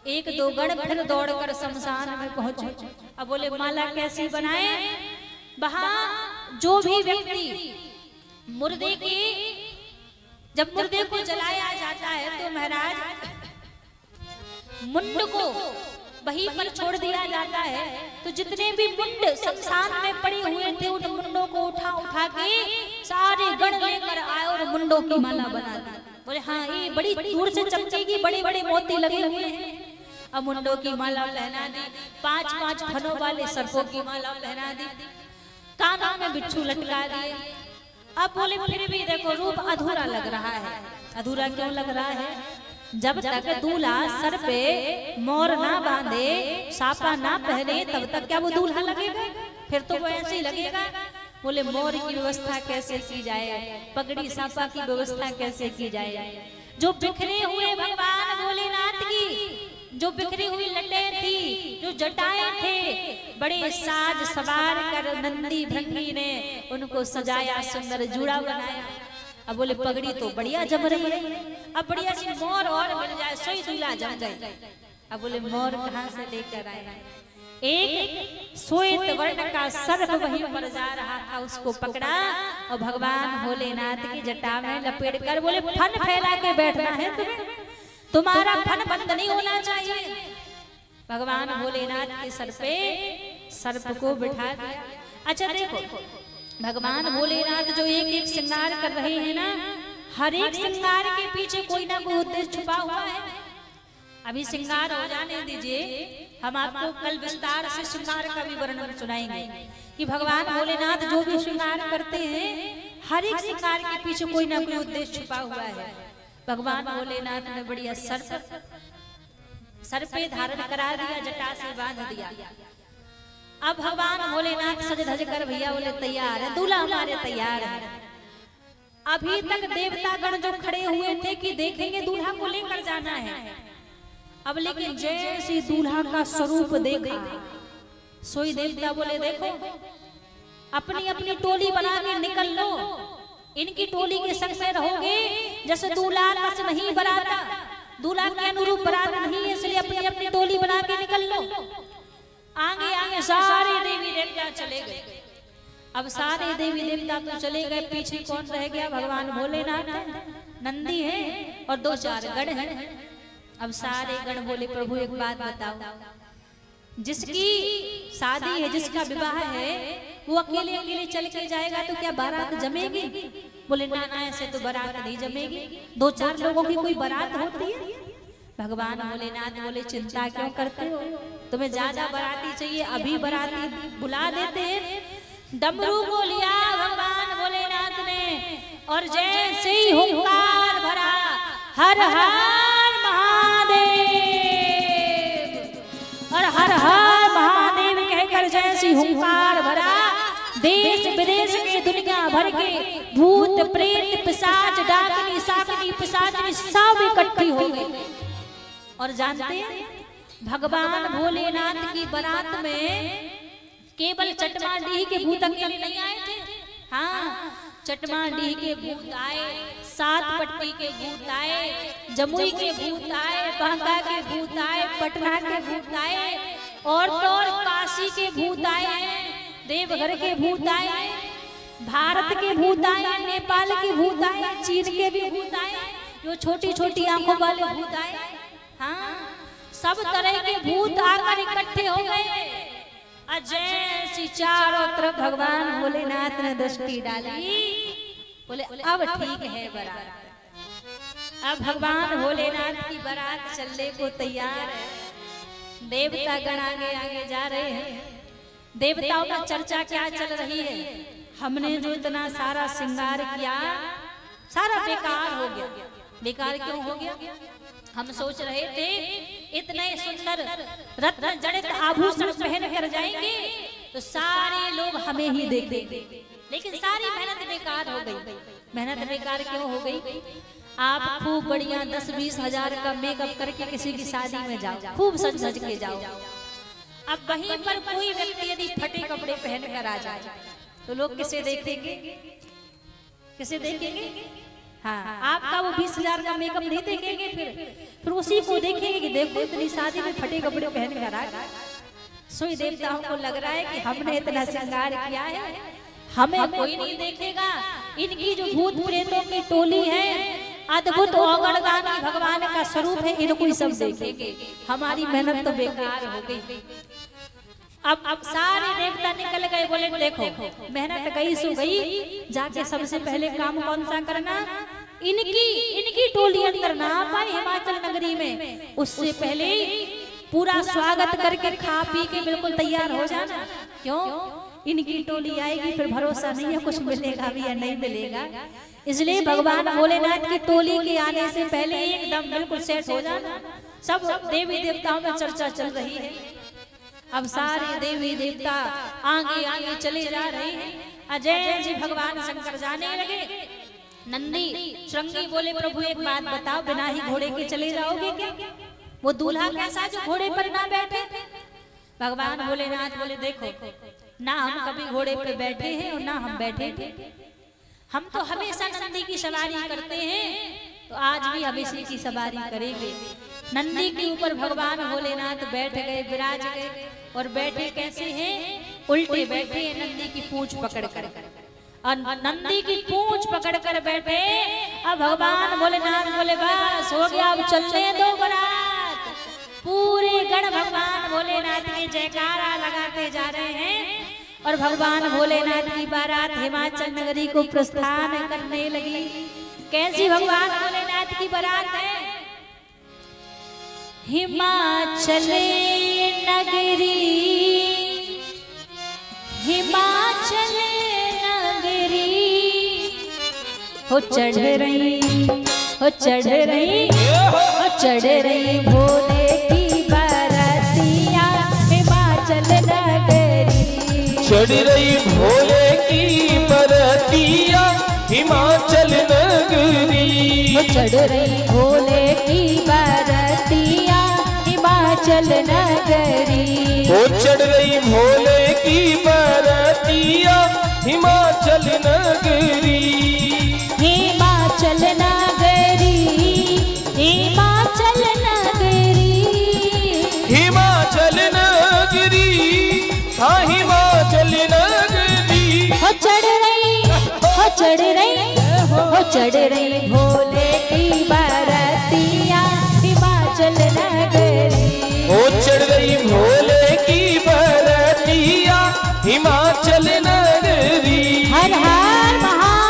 Speaker 3: एक दो गण फिर दौड़कर शमशान में पहुंचे। अब बोले माला कैसी बनाए? वहां जो भी व्यक्ति मुर्दे की, जब मुर्दे को जलाया जाता है तो महाराज मुंड को वहीं पर छोड़ दिया जाता है, तो जितने भी मुंड शमशान में पड़े हुए थे उन मुंडों को उठा उठा के सारे गण लेकर आए और मुंडों की माला बना दी। बोले हाँ ये बड़ी दूर से चमकेगी, बड़े बड़े मोती लगे हुए हैं। अब मुंडों की माला पहना दी, 5-5 फनों वाले सर्पों की माला पहना दी, कानों में बिच्छू लटका दिए। अब बोले फिर भी देखो रूप अधूरा लग रहा है। अधूरा क्यों लग रहा है? जब तक दूल्हा सर पे मोर ना बांधे, सापा ना पहने, तब तक क्या वो दूल्हा लगेगा? फिर तो वो ऐसे ही लगेगा। बोले मोर की व्यवस्था कैसे की जाए, पगड़ी सापा की व्यवस्था कैसे की जाए? जो बिखरे हुए भगवान भोलेनाथ की जो बिखरी हुई लटें थी, जो जटाएं थे, बड़े साज सवार कर नंदी भृंगी ने उनको सजाया, सुंदर जूड़ा बनाया। अब बोले पगड़ी तो बढ़िया जम रही है, अब बढ़िया सी मोर और मिल जाए, सोई दूल्हा जम गए। अब बोले मोर कहाँ से लेकर आए? एक श्वेत वर्ण का सर्प वहीं पर जा रहा था, उसको पकड़ा और भगवान भोलेनाथ की जटा में लपेट कर बोले फन फैला के बैठना है तुम्हें, तुम्हारा फन बंद नहीं होना चाहिए। भगवान भोलेनाथ के सर पे सर्प को बिठा दिया। अच्छा देखो, भगवान भोलेनाथ जो एक एक श्रृंगार कर रहे हैं ना, हर एक श्रृंगार के पीछे कोई ना कोई उद्देश्य छुपा हुआ है। अभी श्रृंगार हो जाने दीजिए, हम आपको कल विस्तार से श्रृंगार का भी वर्णन सुनाएंगे कि भगवान भोलेनाथ जो भी श्रृंगार करते हैं, हर एक श्रृंगार के पीछे कोई ना कोई उद्देश्य छुपा हुआ है। भगवान भोलेनाथ ने बढ़िया सर पे धारण करा दिया, जटा से बांध दिया। अब भगवान भोलेनाथ सज धज कर भैया बोले तैयार है, दूल्हा हमारे तैयार है। अभी तक देवता गण जो खड़े हुए थे कि देखेंगे दूल्हा को लेकर जाना है। अब लेकिन जैसे दूल्हा का स्वरूप देखा, सोई देवता बोले देखो अपनी अपनी टोली बना के निकल लो, इनकी टोली के संग में रहोगे। जैसे दूल्हा रस नहीं बराता, दूल्हा के अनुरूप बारात नहीं है, इसलिए अपनी अपनी टोली बना के निकल लो। आगे आगे सारे देवी देवता चले गए। अब सारे देवी देवता तो चले गए, पीछे कौन रह गया? भगवान भोलेनाथ है, नंदी है और 2-4 गण हैं। अब सारे गण बोले प्रभु एक बात बताओ, जिसकी शादी है, जिसका विवाह है, वो अकेले अकेले चल के जाएगा तो क्या बारात जमेगी? बोले ना ना, ऐसे तो बारात नहीं जमेगी, 2-4 लोगों की कोई बारात होती है। भगवान भोलेनाथ बोले चिंता क्यों करते हो, तुम्हें ज्यादा बाराती चाहिए, अभी बाराती बुला देते हैं। डमरू को लिया भगवान भोलेनाथ ने और जैसे ही हुंकार भरा, हर हर महादेव और हर हर महादेव कहकर जैसे हुंकार भरा, देश विदेश के दुनिया भर के भूत प्रेत पिशाच डाकनी साकनी पिशाचनी सब इकट्ठी हो गए। और जानते हैं भगवान भोलेनाथ की बारात में केवल चटमाडीह के भूत अकेले नहीं आए थे। हाँ, चटमाडीह के भूत आए, 7 पट्टी के भूत आए, जमुई के भूत आए, बांका के भूत आए, पटना के भूत आए और तो और काशी के भूत आए हैं, देवघर के भूत आए हैं, भारत के भूत आए हैं, नेपाल के भूत आए हैं, चीन के भी भूत आए हैं, जो छोटी छोटी आंखों वाले भूत आए हैं। हाँ, सब तरह के भूत आकर इकट्ठे हो गए। जैसी चारों तरफ भगवान भोलेनाथ ने दृष्टि डाली, बोले अब ठीक है बारात। अब भगवान भोलेनाथ की बारात चलने को तैयार है। देवता गण आगे आगे जा रहे हैं। देवताओं में चर्चा क्या चल रही है? हमने जो इतना सारा श्रृंगार किया सारा बेकार हो गया। बेकार क्यों हो गया? हम सोच रहे थे इतने सुंदर रत्न जड़ित आभूषण पहन कर जाएंगे तो सारे लोग हमें ही देखेंगे, लेकिन सारी मेहनत बेकार हो गई। मेहनत बेकार क्यों हो गई? आप खूब बढ़िया 10-20 हजार का मेकअप करके किसी की शादी में जाओ, खूब सज सज के जाओ। अब वहीं पर कोई व्यक्ति यदि फटे कपड़े पहन कर आ जाए तो लोग किसे देखेंगे? किसे देखेंगे? हाँ, आपका वो 20 हजार का मेकअप नहीं देखेंगे, फिर उसी को देखेंगे कि देखो इतनी शादी में फटे कपड़े पहन कर आ गए। सोई देवताओं को लग रहा है कि हमने इतना श्रृंगार किया है, हमें कोई नहीं देखेगा। इनकी जो भूत प्रेतों की टोली है, अद्भुत औगणदानी भगवान का स्वरूप है, इनको ही सब देखेंगे। हमारी मेहनत तो बेकार हो गई। अब सारे देवता निकल गए, बोले देखो मेहनत गई सो गई, जाके सबसे पहले काम कौन सा करना? इनकी टोली अंदर ना आ पाए हिमाचल नगरी में, उससे पहले पूरा स्वागत करके खा पी के बिल्कुल तैयार हो जाना। क्यों? इनकी टोली आएगी फिर भरोसा नहीं है कुछ मिलेगा भी या नहीं मिलेगा। इसलिए भगवान भोलेनाथ की टोली के आने से पहले एकदम बिल्कुल सेट हो जाना। सब देवी देवताओं में चर्चा चल रही है। अब सारे देवी देवता आगे आगे चले जा रहे हैं। अजय जी भगवान शंकर जाने लगे। नंदी श्रृंगी बोले प्रभु एक बात बताओ, बिना ही घोड़े के चले जाओगे क्या? वो दूल्हा कैसा जो घोड़े पर ना बैठे? भगवान भोलेनाथ बोले देखो ना हम कभी घोड़े पे बैठे हैं और ना हम बैठे थे, हम तो हमेशा नंदी की सवारी करते हैं, तो आज भी हम इसी की सवारी करेंगे। नंदी के ऊपर भगवान भोलेनाथ बैठ गए, विराज गए। और बैठे कैसे हैं? उल्टे बैठे हैं, नंदी की पूंछ पकड़ कर। और नंदी की पूंछ पकड़ कर बैठे। अब भगवान भोलेनाथ बोले बस हो गया, अब चलने दो बारात। पूरे गण भगवान भोलेनाथ के जयकारा लगाते जा रहे हैं और भगवान भोलेनाथ की बारात हिमाचल नगरी को प्रस्थान करने लगी। कैसी भगवान भोलेनाथ की बारात है? हिमाचल नगरी, हिमाचल नगरी हो चढ़ रही, हो चढ़ रही, हो चढ़ रही भोले की बारातियाँ हिमाचल नगरी।
Speaker 1: चढ़ रही भोले की बारातियाँ हिमाचल नगरी।
Speaker 3: हो चढ़ रही भोले की बारातियाँ हिमाचल नगरी।
Speaker 1: हो चढ़ रही भोले की बारातियाँ हिमाचल नगरी।
Speaker 3: हिमाचल नगरी, हिमाचल चढ़ रही भोले की बरतिया हिमाचल नगरी।
Speaker 1: ओ चढ़ रही भोले की बरतिया हिमाचल नगरी।
Speaker 3: हर हर महादेव।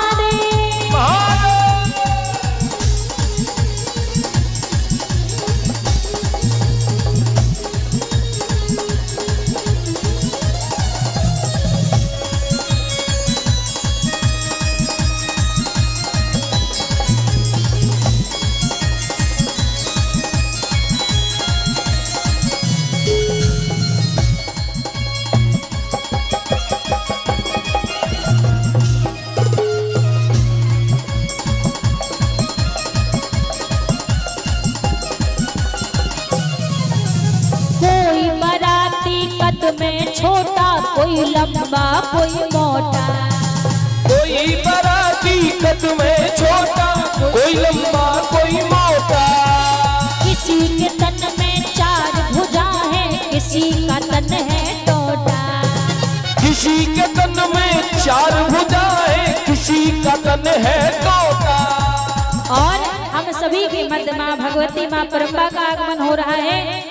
Speaker 3: कोई बराती कद में छोटा, कोई लंबा कोई मोटा।
Speaker 1: कोई बराती कद में छोटा, कोई लंबा कोई मोटा।
Speaker 3: किसी के तन में चार भुजा है, किसी का तन है टोटा।
Speaker 1: किसी के तन में चार भुजा है, किसी का तन है टोटा।
Speaker 3: और हम सभी के मध्य माँ भगवती माँ परम्बा का आगमन हो रहा है।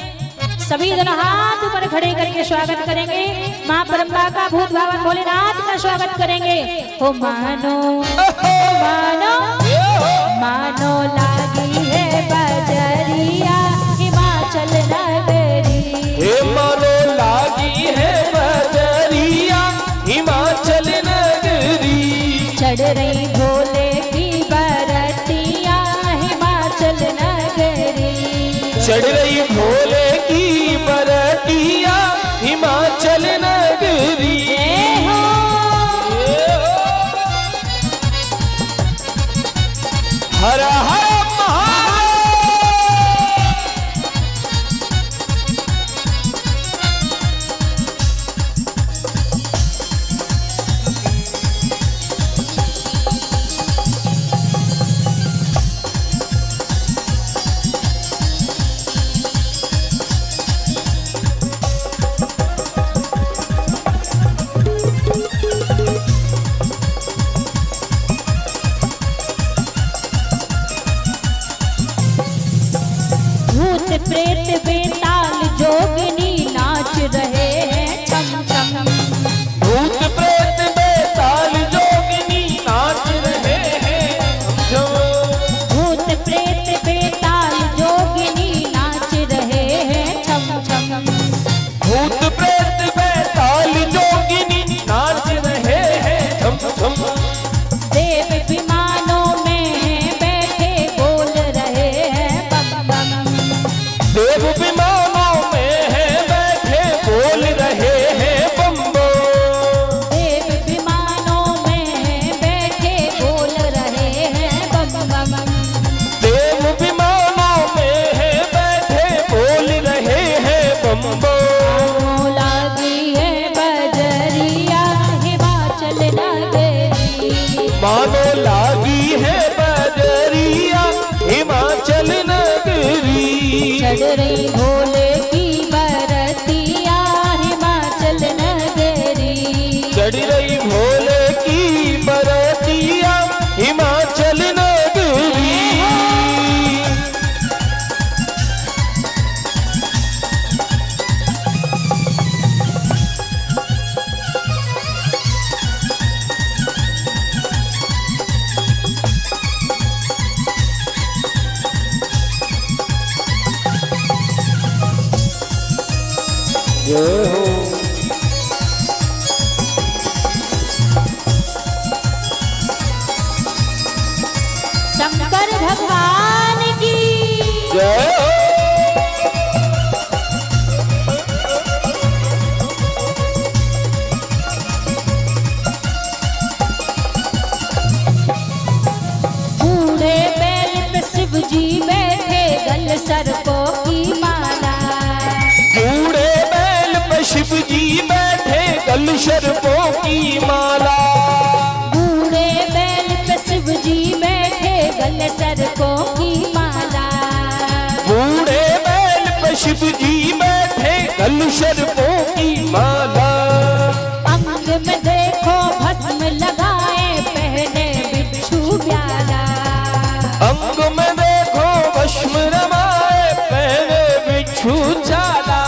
Speaker 3: सभी जन हाथ ऊपर खड़े करके स्वागत करेंगे। माँ परम्बा का भूत भावन भोलेनाथ का स्वागत करेंगे। हो मानो मानो मानो लागी है बजरिया हिमाचल नगरी।
Speaker 1: हे मानो लागी है बजरिया हिमाचल नगरी।
Speaker 3: चढ़ रही भोले की बरतिया हिमाचल नगरी।
Speaker 1: चढ़ रही भोले की बरतिया हिमाचल नगरी। हर हर
Speaker 3: भूत प्रेत बेताल जोगिनी नाच रहे हैं छम छम।
Speaker 1: भूत प्रेत बेताल जोगिनी नाच रहे हैं छम छम।
Speaker 3: भूत प्रेत बेताल जोगिनी नाच रहे हैं छम छम।
Speaker 1: भूत प्रेत बेताल जोगिनी नाच रहे हैं छम छम।
Speaker 3: देव विमानों में बैठे बोल रहे हैं बम बम।
Speaker 1: देव विमानों में है बैठे बोल रहे हैं बम बम।
Speaker 3: देव विमानों में बैठे बोल रहे हैं बम बम।
Speaker 1: देव विमानों में है बैठे बोल रहे हैं बम बम।
Speaker 3: लागी है बजरिया हिमाचल नगरी।
Speaker 1: मानो लागी है बजरिया हिमाचल नगरी।
Speaker 3: चढ़ रही भोले की बरतिया हिमाचल नगरी।
Speaker 1: चढ़ रही भोले की बरतिया हिमाचल नगरी। जय हो।
Speaker 3: शंकर भगवान की
Speaker 1: जय हो।
Speaker 3: बूढ़े बैल पे शिव जी बैठे गल सर्पों की माला।
Speaker 1: बूढ़े बैल पे शिव जी बैठे गल सर्पों की माला।
Speaker 3: बूढ़े बैल पे शिव जी बैठे गल सर्पों की माला।
Speaker 1: बूढ़े बैल पे शिव जी बैठे गल सर्पों की माला।
Speaker 3: अंग में देखो भस्म लगाए पहने बिच्छू प्याला।
Speaker 1: अंग में देखो भस्म रमाए, पहने बिच्छू छाला।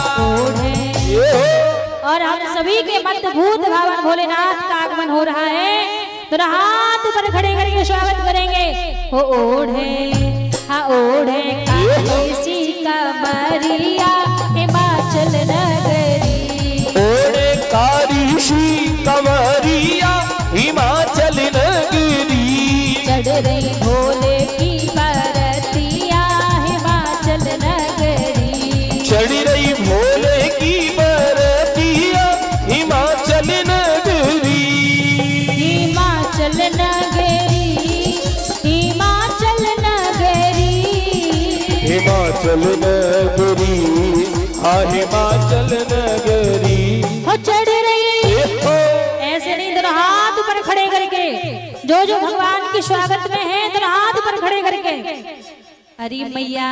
Speaker 3: और हम सभी के मध्य भूत भावन भोलेनाथ का आगमन हो रहा है। तो हाथ पर खड़े करके स्वागत करेंगे। हो ओढ़े हा ओढ़े काशी कमरिया हिमाचल नगरी।
Speaker 1: ओढ़े काशी कमरिया हिमाचल नगरी।
Speaker 3: चढ़ रही भोले की बरतिया हिमाचल नगरी।
Speaker 1: चढ़ रही भोले की बरतिया हिमाचल नगरी।
Speaker 3: हिमाचल नगरी हिमाचल नगरी।
Speaker 1: हिमाचल नगरी हाँ हिमाचल नगरी।
Speaker 3: हो चढ़ रही ऐसे नहीं, दोनों हाथ ऊपर खड़े करके जो जो भगवान के स्वागत में है दोनों हाथ ऊपर खड़े करके। अरे मैया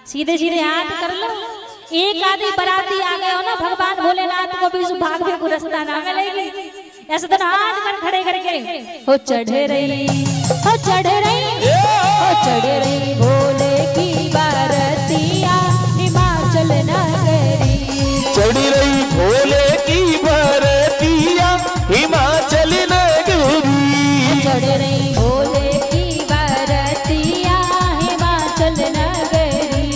Speaker 3: सीधे सीधे हाथ कर लो। एक आदमी बराती आ गए हो ना, भगवान भोलेनाथ को भी भाग्य को रास्ता ना मिलेगी। ऐसे दोनों हाथ पर खड़े करके हो चढ़ रही हो चढ़ रही हो चढ़ रही भोले की बरतिया हिमाचल नगरी।
Speaker 1: चढ़ रही भोले की बरतिया हिमाचल नगरी।
Speaker 3: चढ़ रही भोले की बरतिया हिमाचल नगरी।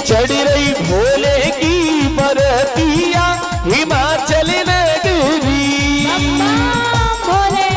Speaker 1: चढ़ रही भोले की बरतिया हिमाचल नगरी।
Speaker 3: भोले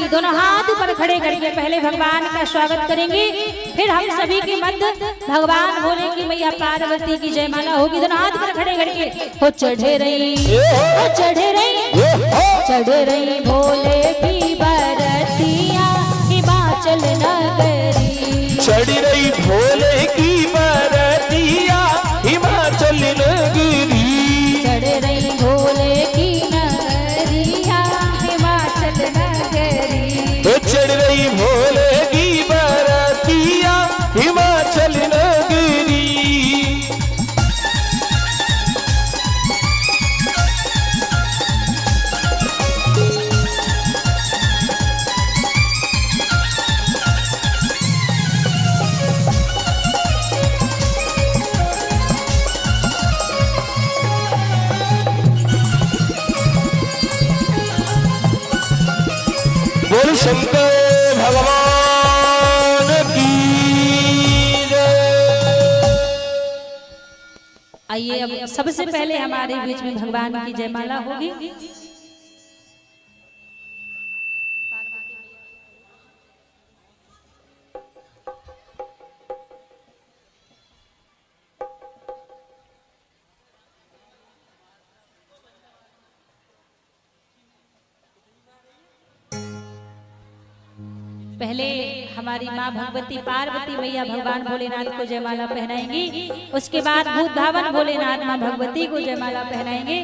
Speaker 3: दोनों हाथ ऊपर खड़े करके पहले भगवान का स्वागत करेंगे, फिर हम सभी के मध्य भगवान भोले की मैया पार्वती की जयमाला होगी। दोनों हाथ ऊपर खड़े करके हो चढ़े रही हो चढ़े रही भोले की बरतिया हिमाचल नगरी।
Speaker 1: चढ़ रही भोले की बरतिया हिमाचल नगरी।
Speaker 3: चढ़ रही भोले की नगरिया हिमाचल नगरी।
Speaker 1: चढ़ रही भोले की बरतिया हिमाचल नगरी। बोल शंकर भगवान की जय।
Speaker 3: आइए अब सबसे पहले हमारे बीच में भगवान की जयमाला होगी। पहले हमारी माँ भगवती पार्वती मैया भगवान भोलेनाथ को जयमाला पहनाएंगी, उसके बाद भूत धावन भोलेनाथ माँ भगवती को जयमाला पहनाएंगे।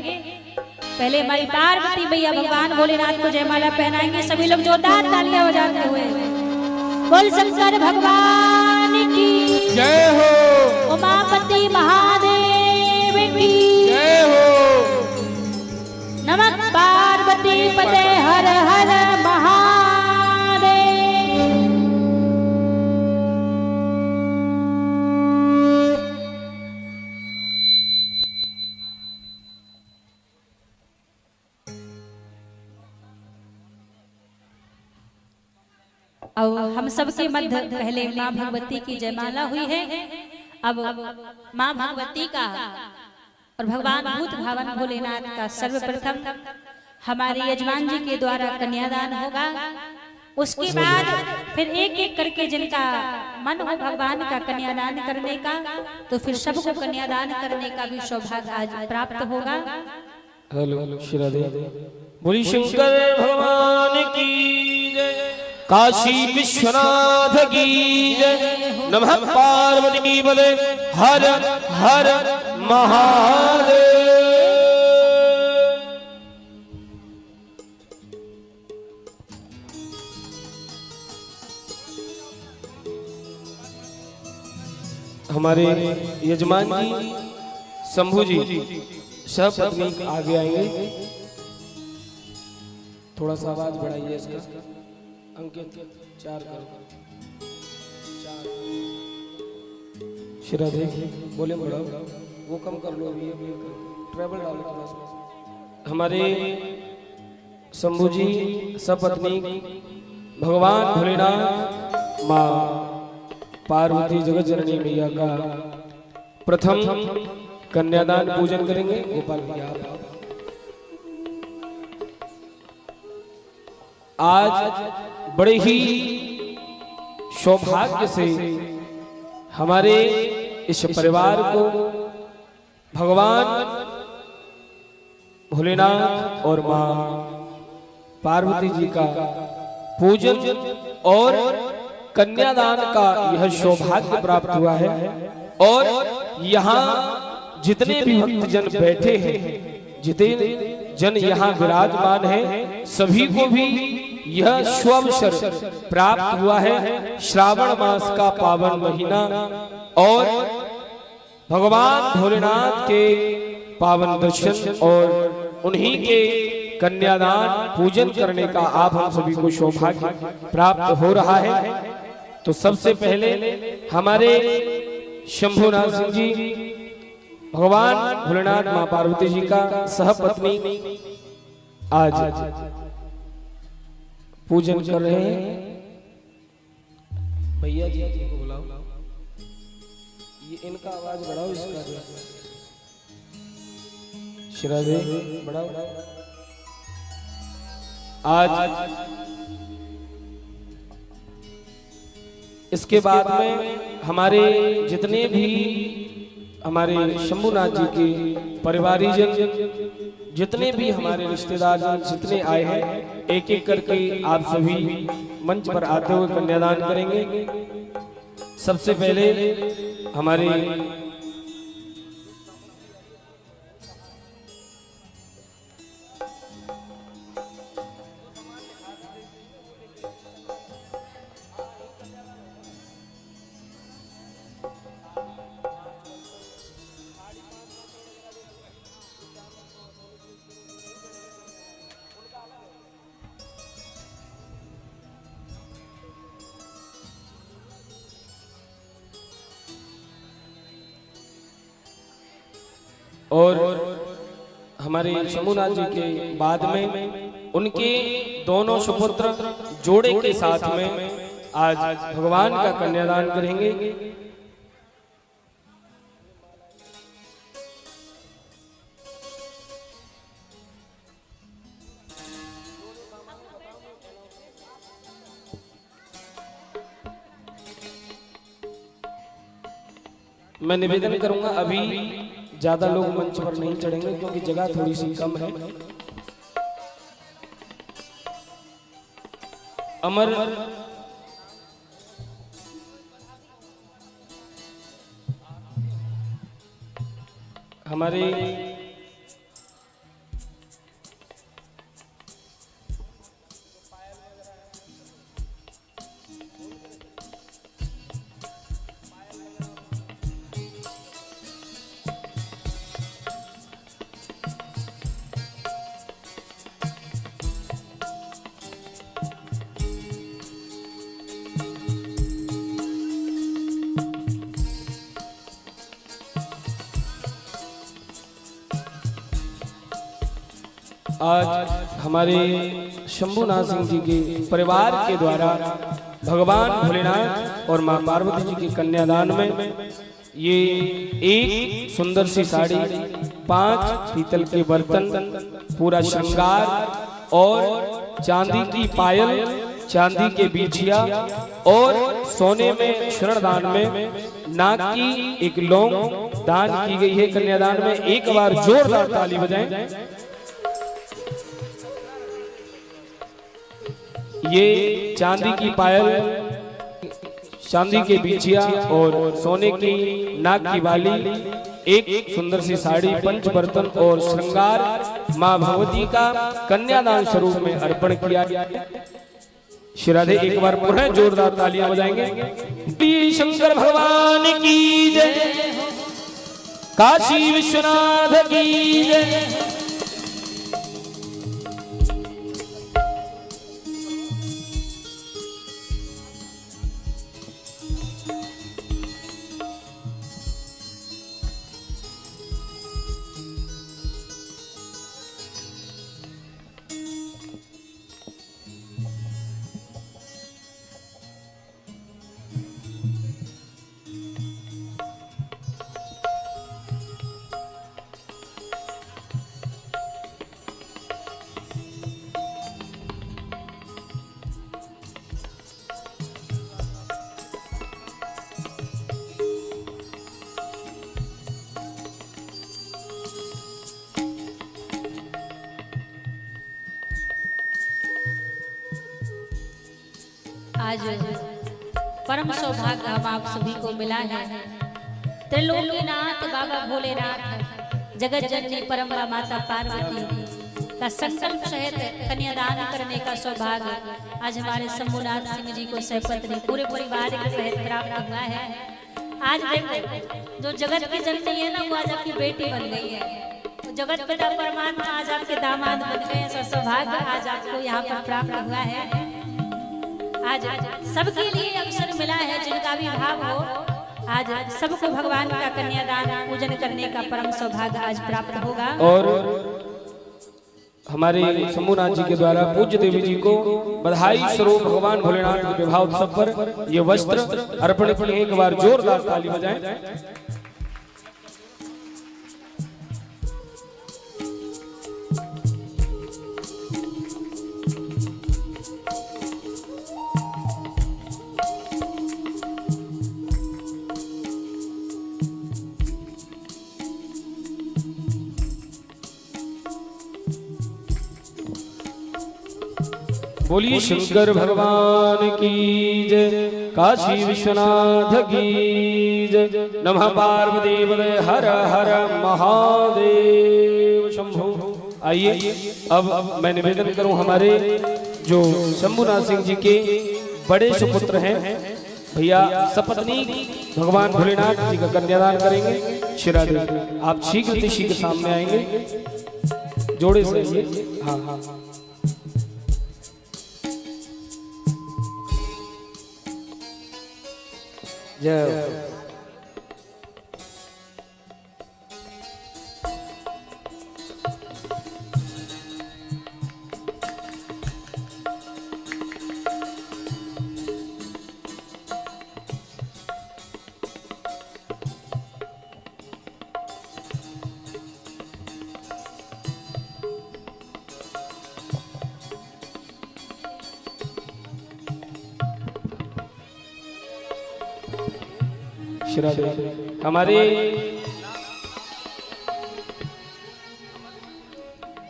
Speaker 3: पहले हमारी पार्वती मैया भगवान भोलेनाथ को जयमाला पहनाएंगे। सभी लोग जोरदार तालियां बजाते हुए बोल शंकर भगवान की
Speaker 2: जय हो।
Speaker 3: उमापति महादेव की
Speaker 2: जय हो।
Speaker 3: नमः पार्वती पते हर हर महादेव। अब हम सबके मध्य पहले माँ भगवती की जयमाला हुई है। अब माँ भगवती का और भगवान भूत भावन भोलेनाथ का सर्वप्रथम हमारे यजमान जी के द्वारा कन्यादान होगा। उसके बाद फिर एक एक करके जिनका मन हो भगवान का कन्यादान करने का, तो फिर सबको कन्यादान करने का भी सौभाग्य आज प्राप्त होगा।
Speaker 1: हेलो श्री बोली शंकर भगवान की जय, काशी विश्वनाथ की जय, नमः पार्वती पदे हर हर महादेव। हमारे यजमान जी शंभू जी सब पत्नी आगे आएंगे। थोड़ा सा आवाज बढ़ाइए इसका, अंकित 4 करो, 4 श्रद्धे बोले बढ़ाओ, वो कम कर लो, अभी ट्रेवल डालो थोड़ा सा। हमारे शंभू जी सपत्नी भगवान भोलेनाथ माँ पार्वती जगत जननी मैया का प्रथम कन्यादान पूजन करेंगे। गोपाल भैया आज बड़े ही सौभाग्य से हमारे इस परिवार को भगवान भोलेनाथ और मां पार्वती जी का पूजन और कन्यादान का यह सौभाग्य प्राप्त हुआ है। और यहाँ जितने भी भक्तजन बैठे हैं, जितने जन यहाँ विराजमान हैं, सभी को भी यह शुभावसर प्राप्त हुआ है। श्रावण मास का पावन महीना और भगवान भोलेनाथ के पावन दर्शन और उन्हीं के कन्यादान पूजन करने का आप हम सभी को सौभाग्य प्राप्त हो रहा है। तो सबसे पहले हमारे शंभुनाथ सिंह जी भगवान भोलेनाथ मां पार्वती जी का सहपत्नी आज पूजन कर रहे हैं। भैया जी को बुलाओ, ये इनका आवाज बढ़ाओ, इसका श्रद्धे बढ़ाओ। आज इसके बाद में हमारे जितने भी हमारे शंभुनाथ जी के परिवारीजन, जितने भी हमारे रिश्तेदार जितने आए हैं, एक एक करके आप सभी मंच पर आते हुए कन्यादान करेंगे। सबसे पहले हमारे और हमारे शंभुनाथ जी के बाद में उनके दोनों सुपुत्र जोड़े के साथ में आज भगवान का कन्यादान करेंगे। मैं निवेदन करूंगा, अभी ज्यादा लोग मंच पर नहीं चढ़ेंगे क्योंकि जगह थोड़ी सी कम है। अमर हमारे आज हमारे शंभुनाथ सिंह जी के परिवार के द्वारा भगवान भोलेनाथ और मां पार्वती जी के कन्यादान में ये एक सुंदर सी साड़ी 5 पीतल के बर्तन, पूरा श्रृंगार और चांदी की पायल, चांदी के बिछिया और सोने में स्वर्ण में नाक की एक लौंग दान की गई है कन्यादान में। एक बार जोरदार ताली बजाएं। ये चांदी की पायल, चांदी के बिछिया और सोने की नाक की बाली, एक सुंदर सी साड़ी, पंच बर्तन और श्रृंगार मां भगवती का कन्यादान स्वरूप में अर्पण किया। श्री राधे एक बार पुनः जोरदार तालियां बजाएंगे। श्री शंकर भगवान की जय, काशी विश्वनाथ की जय।
Speaker 3: आज परम सौभाग्य हम आप सभी को मिला है। त्रिलोकीनाथ बाबा भोलेनाथ, जगत जननी परम माता पार्वती का संकल्प सहित कन्यादान करने का सौभाग्य आज हमारे शंभुनाथ सिंह जी को सपत्नी पूरे परिवार के सहित प्राप्त हुआ है। आज देखो, जो जगत की जननी है ना, वो आज आपकी बेटी बन गई है। तो जगत पिता परमात्मा आज आपके दामाद बन गए। ऐसा सौभाग्य आज आपको यहाँ पर प्राप्त हुआ है। आज सबके लिए अवसर मिला है, जिनका भी भाव हो, आज सबको भगवान का कन्यादान पूजन करने का परम सौभाग्य आज प्राप्त होगा।
Speaker 1: और हमारे शंभुनाथ जी के द्वारा पूज्य देवी जी को बधाई स्वरूप भगवान भोलेनाथ के विवाह उत्सव पर ये वस्त्र अर्पण किए। एक बार जोरदार ताली बजाएं। बोलिए शंकर भगवान की जय, काशी विश्वनाथ की जय। नमः पार्वती पतये हर हर महादेव शंभो। आइए अब मैं निवेदन करूं, हमारे जो शंभुनाथ सिंह जी के बड़े सुपुत्र हैं भैया सपत्नी भगवान भोलेनाथ जी का कन्यादान करेंगे। श्री राधे आप शीघ्र शीघ्र सामने आएंगे, जोड़े से आइए। हाँ हाँ जय।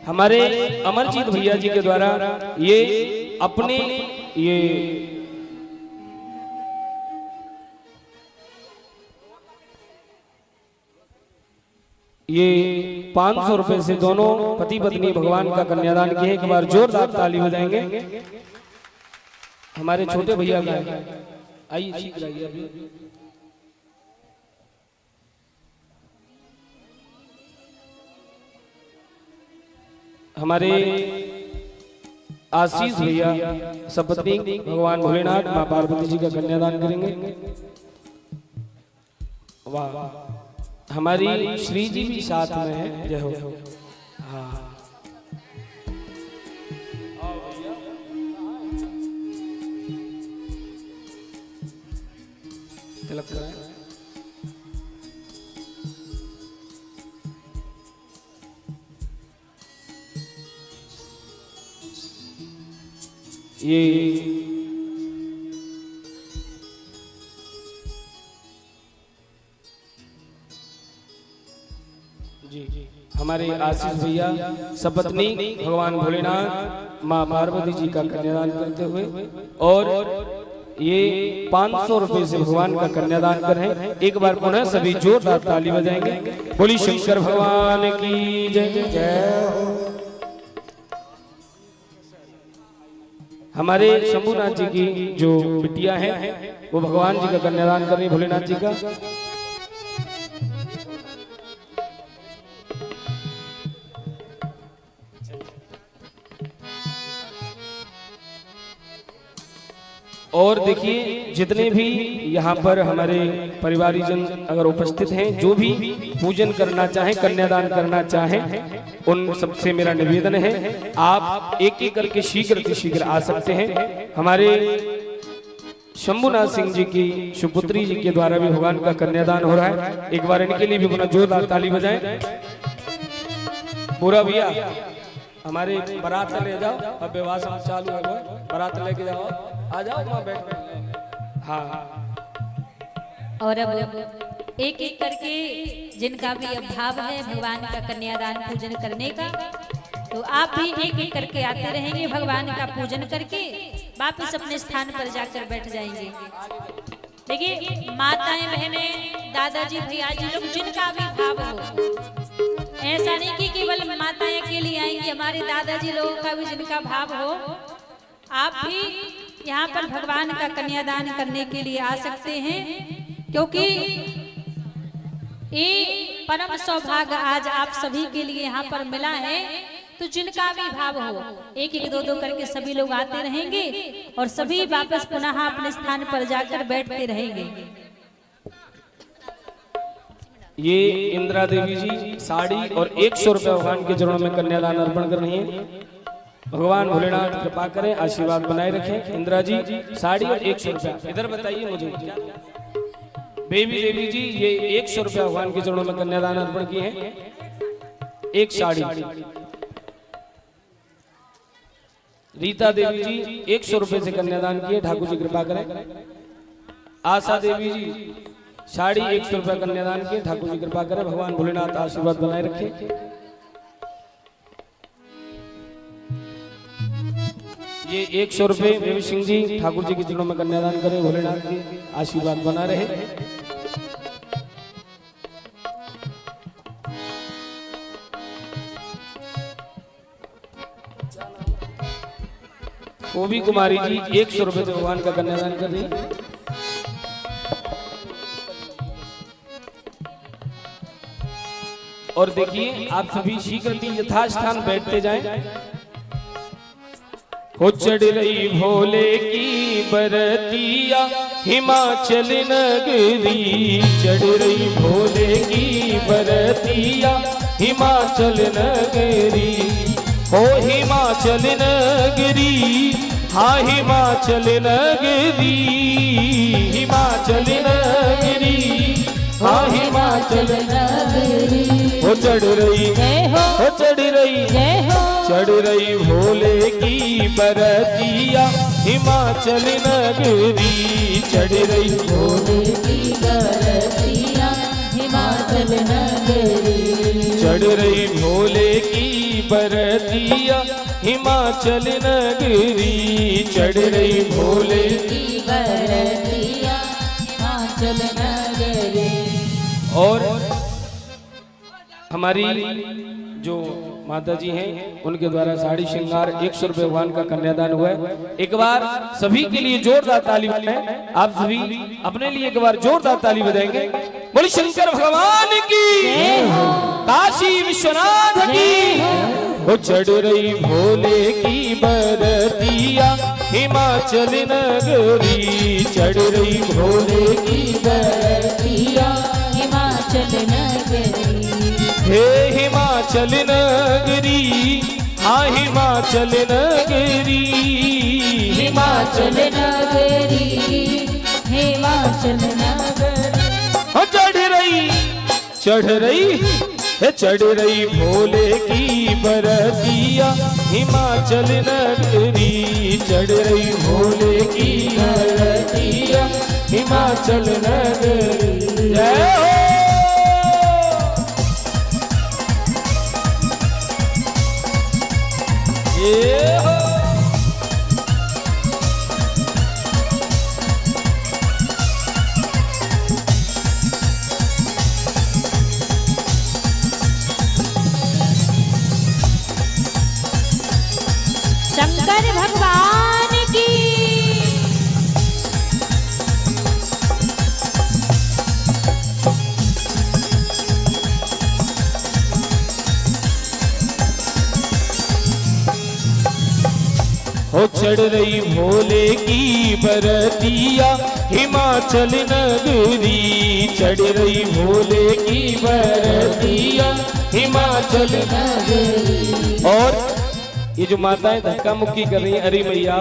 Speaker 1: हमारे अमरजीत भैया जी के द्वारा ये अपने ये 500 रुपए से दोनों पति पत्नी भगवान का कन्यादान किए। एक बार जोरदार ताली बजाएंगे। हमारे छोटे भैया का आइए शीघ्र आइए अभी। हमारे आशीष भैया सपत्नी भगवान भोलेनाथ मां पार्वती जी का कन्यादान करेंगे। वाह, हमारी श्री जी भी साथ में है। जय हो। हाँ तिलक कराएं।
Speaker 2: ये जी हमारे आशीष भैया सपत्नी भगवान भोलेनाथ माँ पार्वती जी का कन्यादान करते हुए और ये 500 रुपए से भगवान का कन्यादान कर रहे हैं। एक बार पुनः सभी जोरदार ताली बजाएंगे। बोली शंकर भगवान की जय जय। हमारे शंभुनाथ जी की जो बिटिया है वो भगवान जी का कन्यादान कर रही है भोलेनाथ जी का। और देखिए जितने भी यहाँ पर हमारे परिवारीजन अगर उपस्थित हैं, जो भी पूजन करना चाहें, कन्यादान करना चाहें, उन सबसे मेरा निवेदन है आप एक एक करके शीघ्र आ सकते हैं। हमारे शंभुनाथ सिंह जी की सुपुत्री जी के द्वारा भी भगवान का कन्यादान हो रहा है। एक बार इनके लिए भी पुनः जोरदार ताली बजाएं। पूरा भैया हमारे बारात ले जाओ, अब विवाह चालू है, बारात लेके जाओ, आ जाओ वहाँ बैठ। हाँ
Speaker 3: और अब एक एक करके जिनका भी अभाव है भगवान का कन्यादान पूजन करने का, तो आप भी एक एक करके आते रहेंगे। भगवान का पूजन करके वापस अपने स्थान पर जाकर बैठ जाएंगे। देखिए माताएं बहनें दादाजी भैया जी लोग जिनका भी भाव हो, ऐसा नहीं कि केवल माताएं अकेली आएंगी, हमारे दादाजी लोगों का भी जिनका भाव हो, आप भी यहाँ पर भगवान का कन्यादान करने के लिए आ सकते हैं। क्योंकि ये परम सौभाग्य आज आप सभी के लिए यहाँ पर मिला है। तो जिनका भी भाव हो एक एक दो करके सभी लोग आते रहेंगे और सभी वापस पुनः अपने स्थान पर जाकर बैठते रहेंगे।
Speaker 2: ये इंदिरा देवी जी साड़ी और 100 रुपए भगवान के चरणों में कन्यादान अर्पण कर रही हैं। भगवान भोलेनाथ कृपा करें, आशीर्वाद बनाए रखें। इंदिरा जी साड़ी और 100 रुपया इधर बताइए मुझे। बेबी देवी जी ये 100 रुपया भगवान के चरणों में कन्यादान अर्पण किए हैं। एक साड़ी। रीता देवी जी 100 रुपए से कन्यादान किए, ठाकुर जी कृपा करें। आशा देवी जी साड़ी 100 रुपया कन्यादान किए, ठाकुर जी कृपा करें। भगवान भोलेनाथ आशीर्वाद बनाए रखे। ये 100 रुपए देवी सिंह जी ठाकुर जी के चरणों में कन्यादान करें, भोलेनाथ के आशीर्वाद बना रहे। कोबी कुमारी जी 100 रुपए से भगवान का कन्यादान कर रही है। और देखिए आप सभी शीघ्र यथास्थान बैठते जाएं। हो चढ़ रही भोले की बरतिया हिमाचल नगरी, चढ़ रही भोले की बरतिया हिमाचल नगरी। हो हिमाचल नगरी, हाँ हिमाचल नगरी, हिमाचल नगरी, हाँ हिमाचल नगरी। हो चढ़ रही, हो चढ़ रही, चढ़ रही भोले की बरतिया हिमाचल नगरी, चढ़ रही भोले की बरतिया हिमाचल नगरी, चढ़ रही भोले की बरतिया हिमाचल नगरी, चढ़ रही भोले की बरतिया हिमाचल नगरी। और हमारी जो माता जी हैं उनके द्वारा साड़ी श्रृंगार 100 रुपए भगवान का कन्यादान हुआ है। एक बार सभी के लिए जोरदार ताली बजाएं। आप सभी अपने लिए एक बार जोरदार ताली बजाएंगे। बोली शंकर भगवान की, काशी विश्वनाथ की। वो चढ़ रही भोले की बरतिया हिमाचल नगरी, चढ़ रही भोले की बरतिया हिमाचल नगरी। हे हिमाचल नगरी, हाँ हिमाचल नगरी, हिमाचल नगरी, हिमाचल नगरी। चढ़ रही, चढ़ रही,
Speaker 1: चढ़ रही भोले की बरतिया हिमाचल नगरी, चढ़ रही भोले की बरतिया हिमाचल नगरी। जय हो। ये हो।
Speaker 3: शंकर भगवान की
Speaker 1: हो चढ़ रही भोले की बरतिया हिमाचल नगरी, चढ़ रही भोले की बरतिया हिमाचल नगरी। और ये जो माताएं धक्का मुक्की कर रही हैं, अरे मैया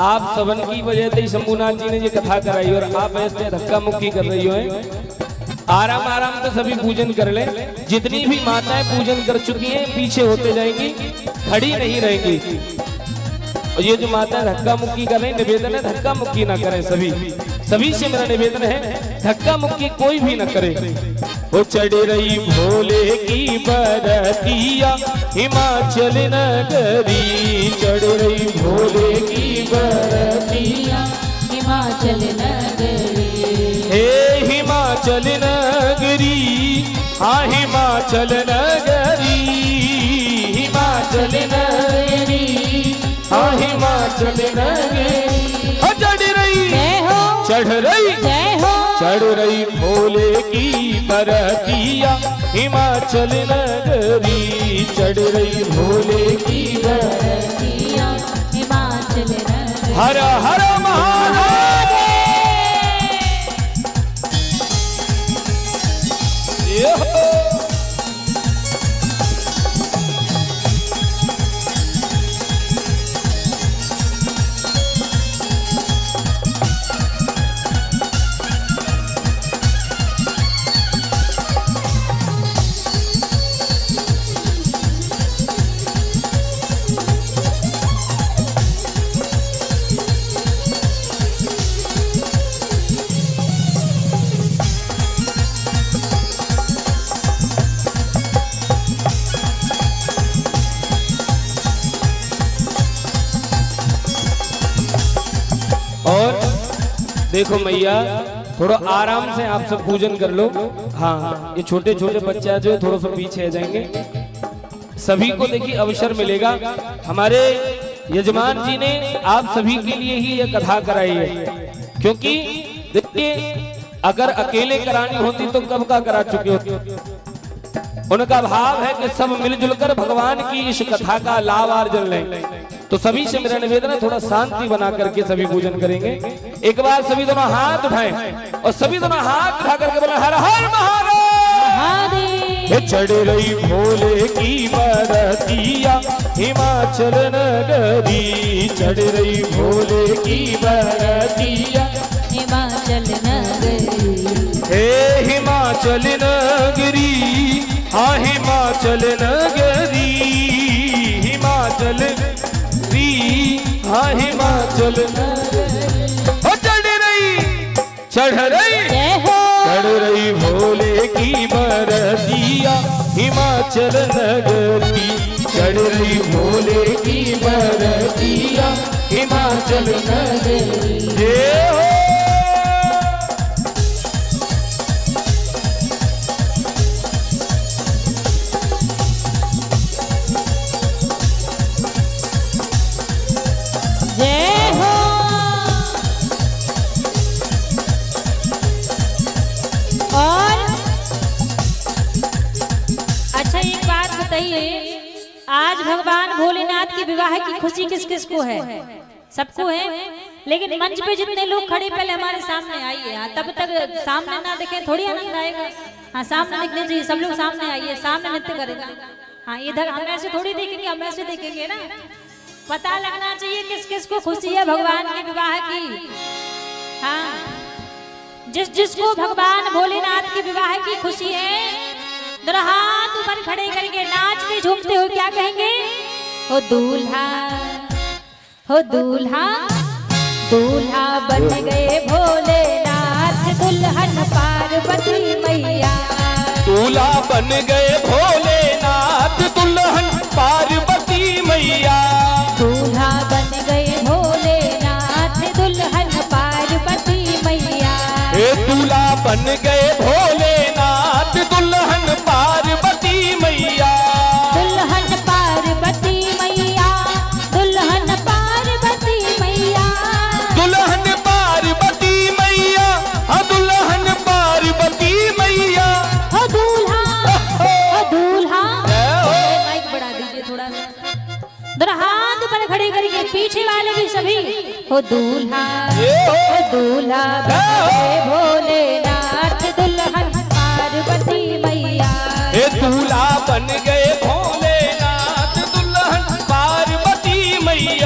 Speaker 1: आप सबन की वजह से शंभुनाथ जी ने ये कथा कराई और आप ऐसे धक्का मुक्की कर रही हो। आराम आराम तो सभी पूजन कर ले। जितनी भी माताएं पूजन कर चुकी हैं पीछे होते जाएंगी, खड़ी नहीं रहेंगी। और ये जो माता धक्का मुक्की कर रही, निवेदन है धक्का मुक्की ना करें। सभी से मेरा निवेदन है धक्का मुक्की कोई भी ना करे। वो चढ़ रही भोले की बरतिया हिमाचल नगरी, चढ़ रही भोले की बरतिया
Speaker 3: हिमाचल नगरी।
Speaker 1: हे हिमाचल नगरी, हाँ हिमाचल नगरी, हिमाचल नगरी, हाँ हिमाचल नगरी। चढ़ रही चढ़ रही भोले की बरतिया हिमाचल नगरी, चढ़ रही भोले की
Speaker 3: बरतिया हिमाचल नगरी।
Speaker 1: हर हर महादेव। ये हो। और देखो मैया थोड़ा आराम से आप सब पूजन कर लो। हाँ ये छोटे छोटे बच्चा जो है थोड़ा सा पीछे आ जाएंगे। सभी को देखिए अवसर मिलेगा। हमारे यजमान जी ने आप सभी के लिए ही यह कथा कराई है, क्योंकि देखिए अगर अकेले करानी होती तो कब का करा चुके होते। उनका भाव है कि सब मिलजुल कर भगवान की इस कथा का लाभ अर्जन लें। तो सभी से मेरा निवेदन है थोड़ा शांति बना करके सभी पूजन करेंगे। एक बार सभी दोनों हाथ उठाएं और सभी दोनों हाथ उठा करके बोले हर हर महादेव। चढ़ रही भोले की बरतिया हिमाचल नगरी, चढ़ रही भोले की बरतिया
Speaker 3: हिमाचल नगरी।
Speaker 1: हे हिमाचल नगरी, हाँ हिमाचल नगरी, हिमाचल हाँ हिमाचल चढ़ रही भोले की बरतिया हिमाचल नगरी, चढ़ रही भोले की बरतिया हिमाचल नगरी। जय हो।
Speaker 3: आज भगवान भोलेनाथ के विवाह की खुशी किस किस को है? सबको है, लेकिन मंच पे जितने लोग खड़े पहले हमारे सामने आइए। तब तक सामने ना देखें थोड़ी आनंद आएगा। हाँ सामने दिखने चाहिए, सब लोग सामने आइए, सामने नृत्य करेगा। हाँ इधर हम ऐसे थोड़ी देखेंगे, हम ऐसे देखेंगे ना। पता लगना चाहिए किस किस को खुशी है भगवान के विवाह की। हाँ जिसको भगवान भोलेनाथ के विवाह की खुशी है जरा हाथ ऊपर खड़े करके नाच के झूमते हुए क्या कहेंगे? हो दूल्हा, हो दूल्हा, दूल्हा बन गए भोलेनाथ, दुल्हन पार्वती मैया।
Speaker 1: दूल्हा बन गए भोलेनाथ, दुल्हन पार्वती मैया।
Speaker 3: दूल्हा बन गए भोलेनाथ, दुल्हन पार्वती मैया।
Speaker 1: हे दूल्हा बन गए भोलेनाथ, दुल्हन पार्वती मैया।
Speaker 3: दुल्हन पार्वती मैया, दुल्हन पार्वती मैया।
Speaker 1: दुल्हन पार्वती मैया, हाँ दुल्हन पार्वती मैया।
Speaker 3: हो दूल्हा, हो दूल्हा।
Speaker 1: हो।
Speaker 3: माइक बढ़ा दीजिए थोड़ा सा। जरा हाथ ऊपर खड़े करके पीछे वाले भी सभी। हो दूल्हा, हो दूल्हा बन गए भोलेनाथ, दुल्हन पार्वती मैया।
Speaker 1: हे दूल्हा बन गए भोलेनाथ, दुल्हन पार्वती मैया।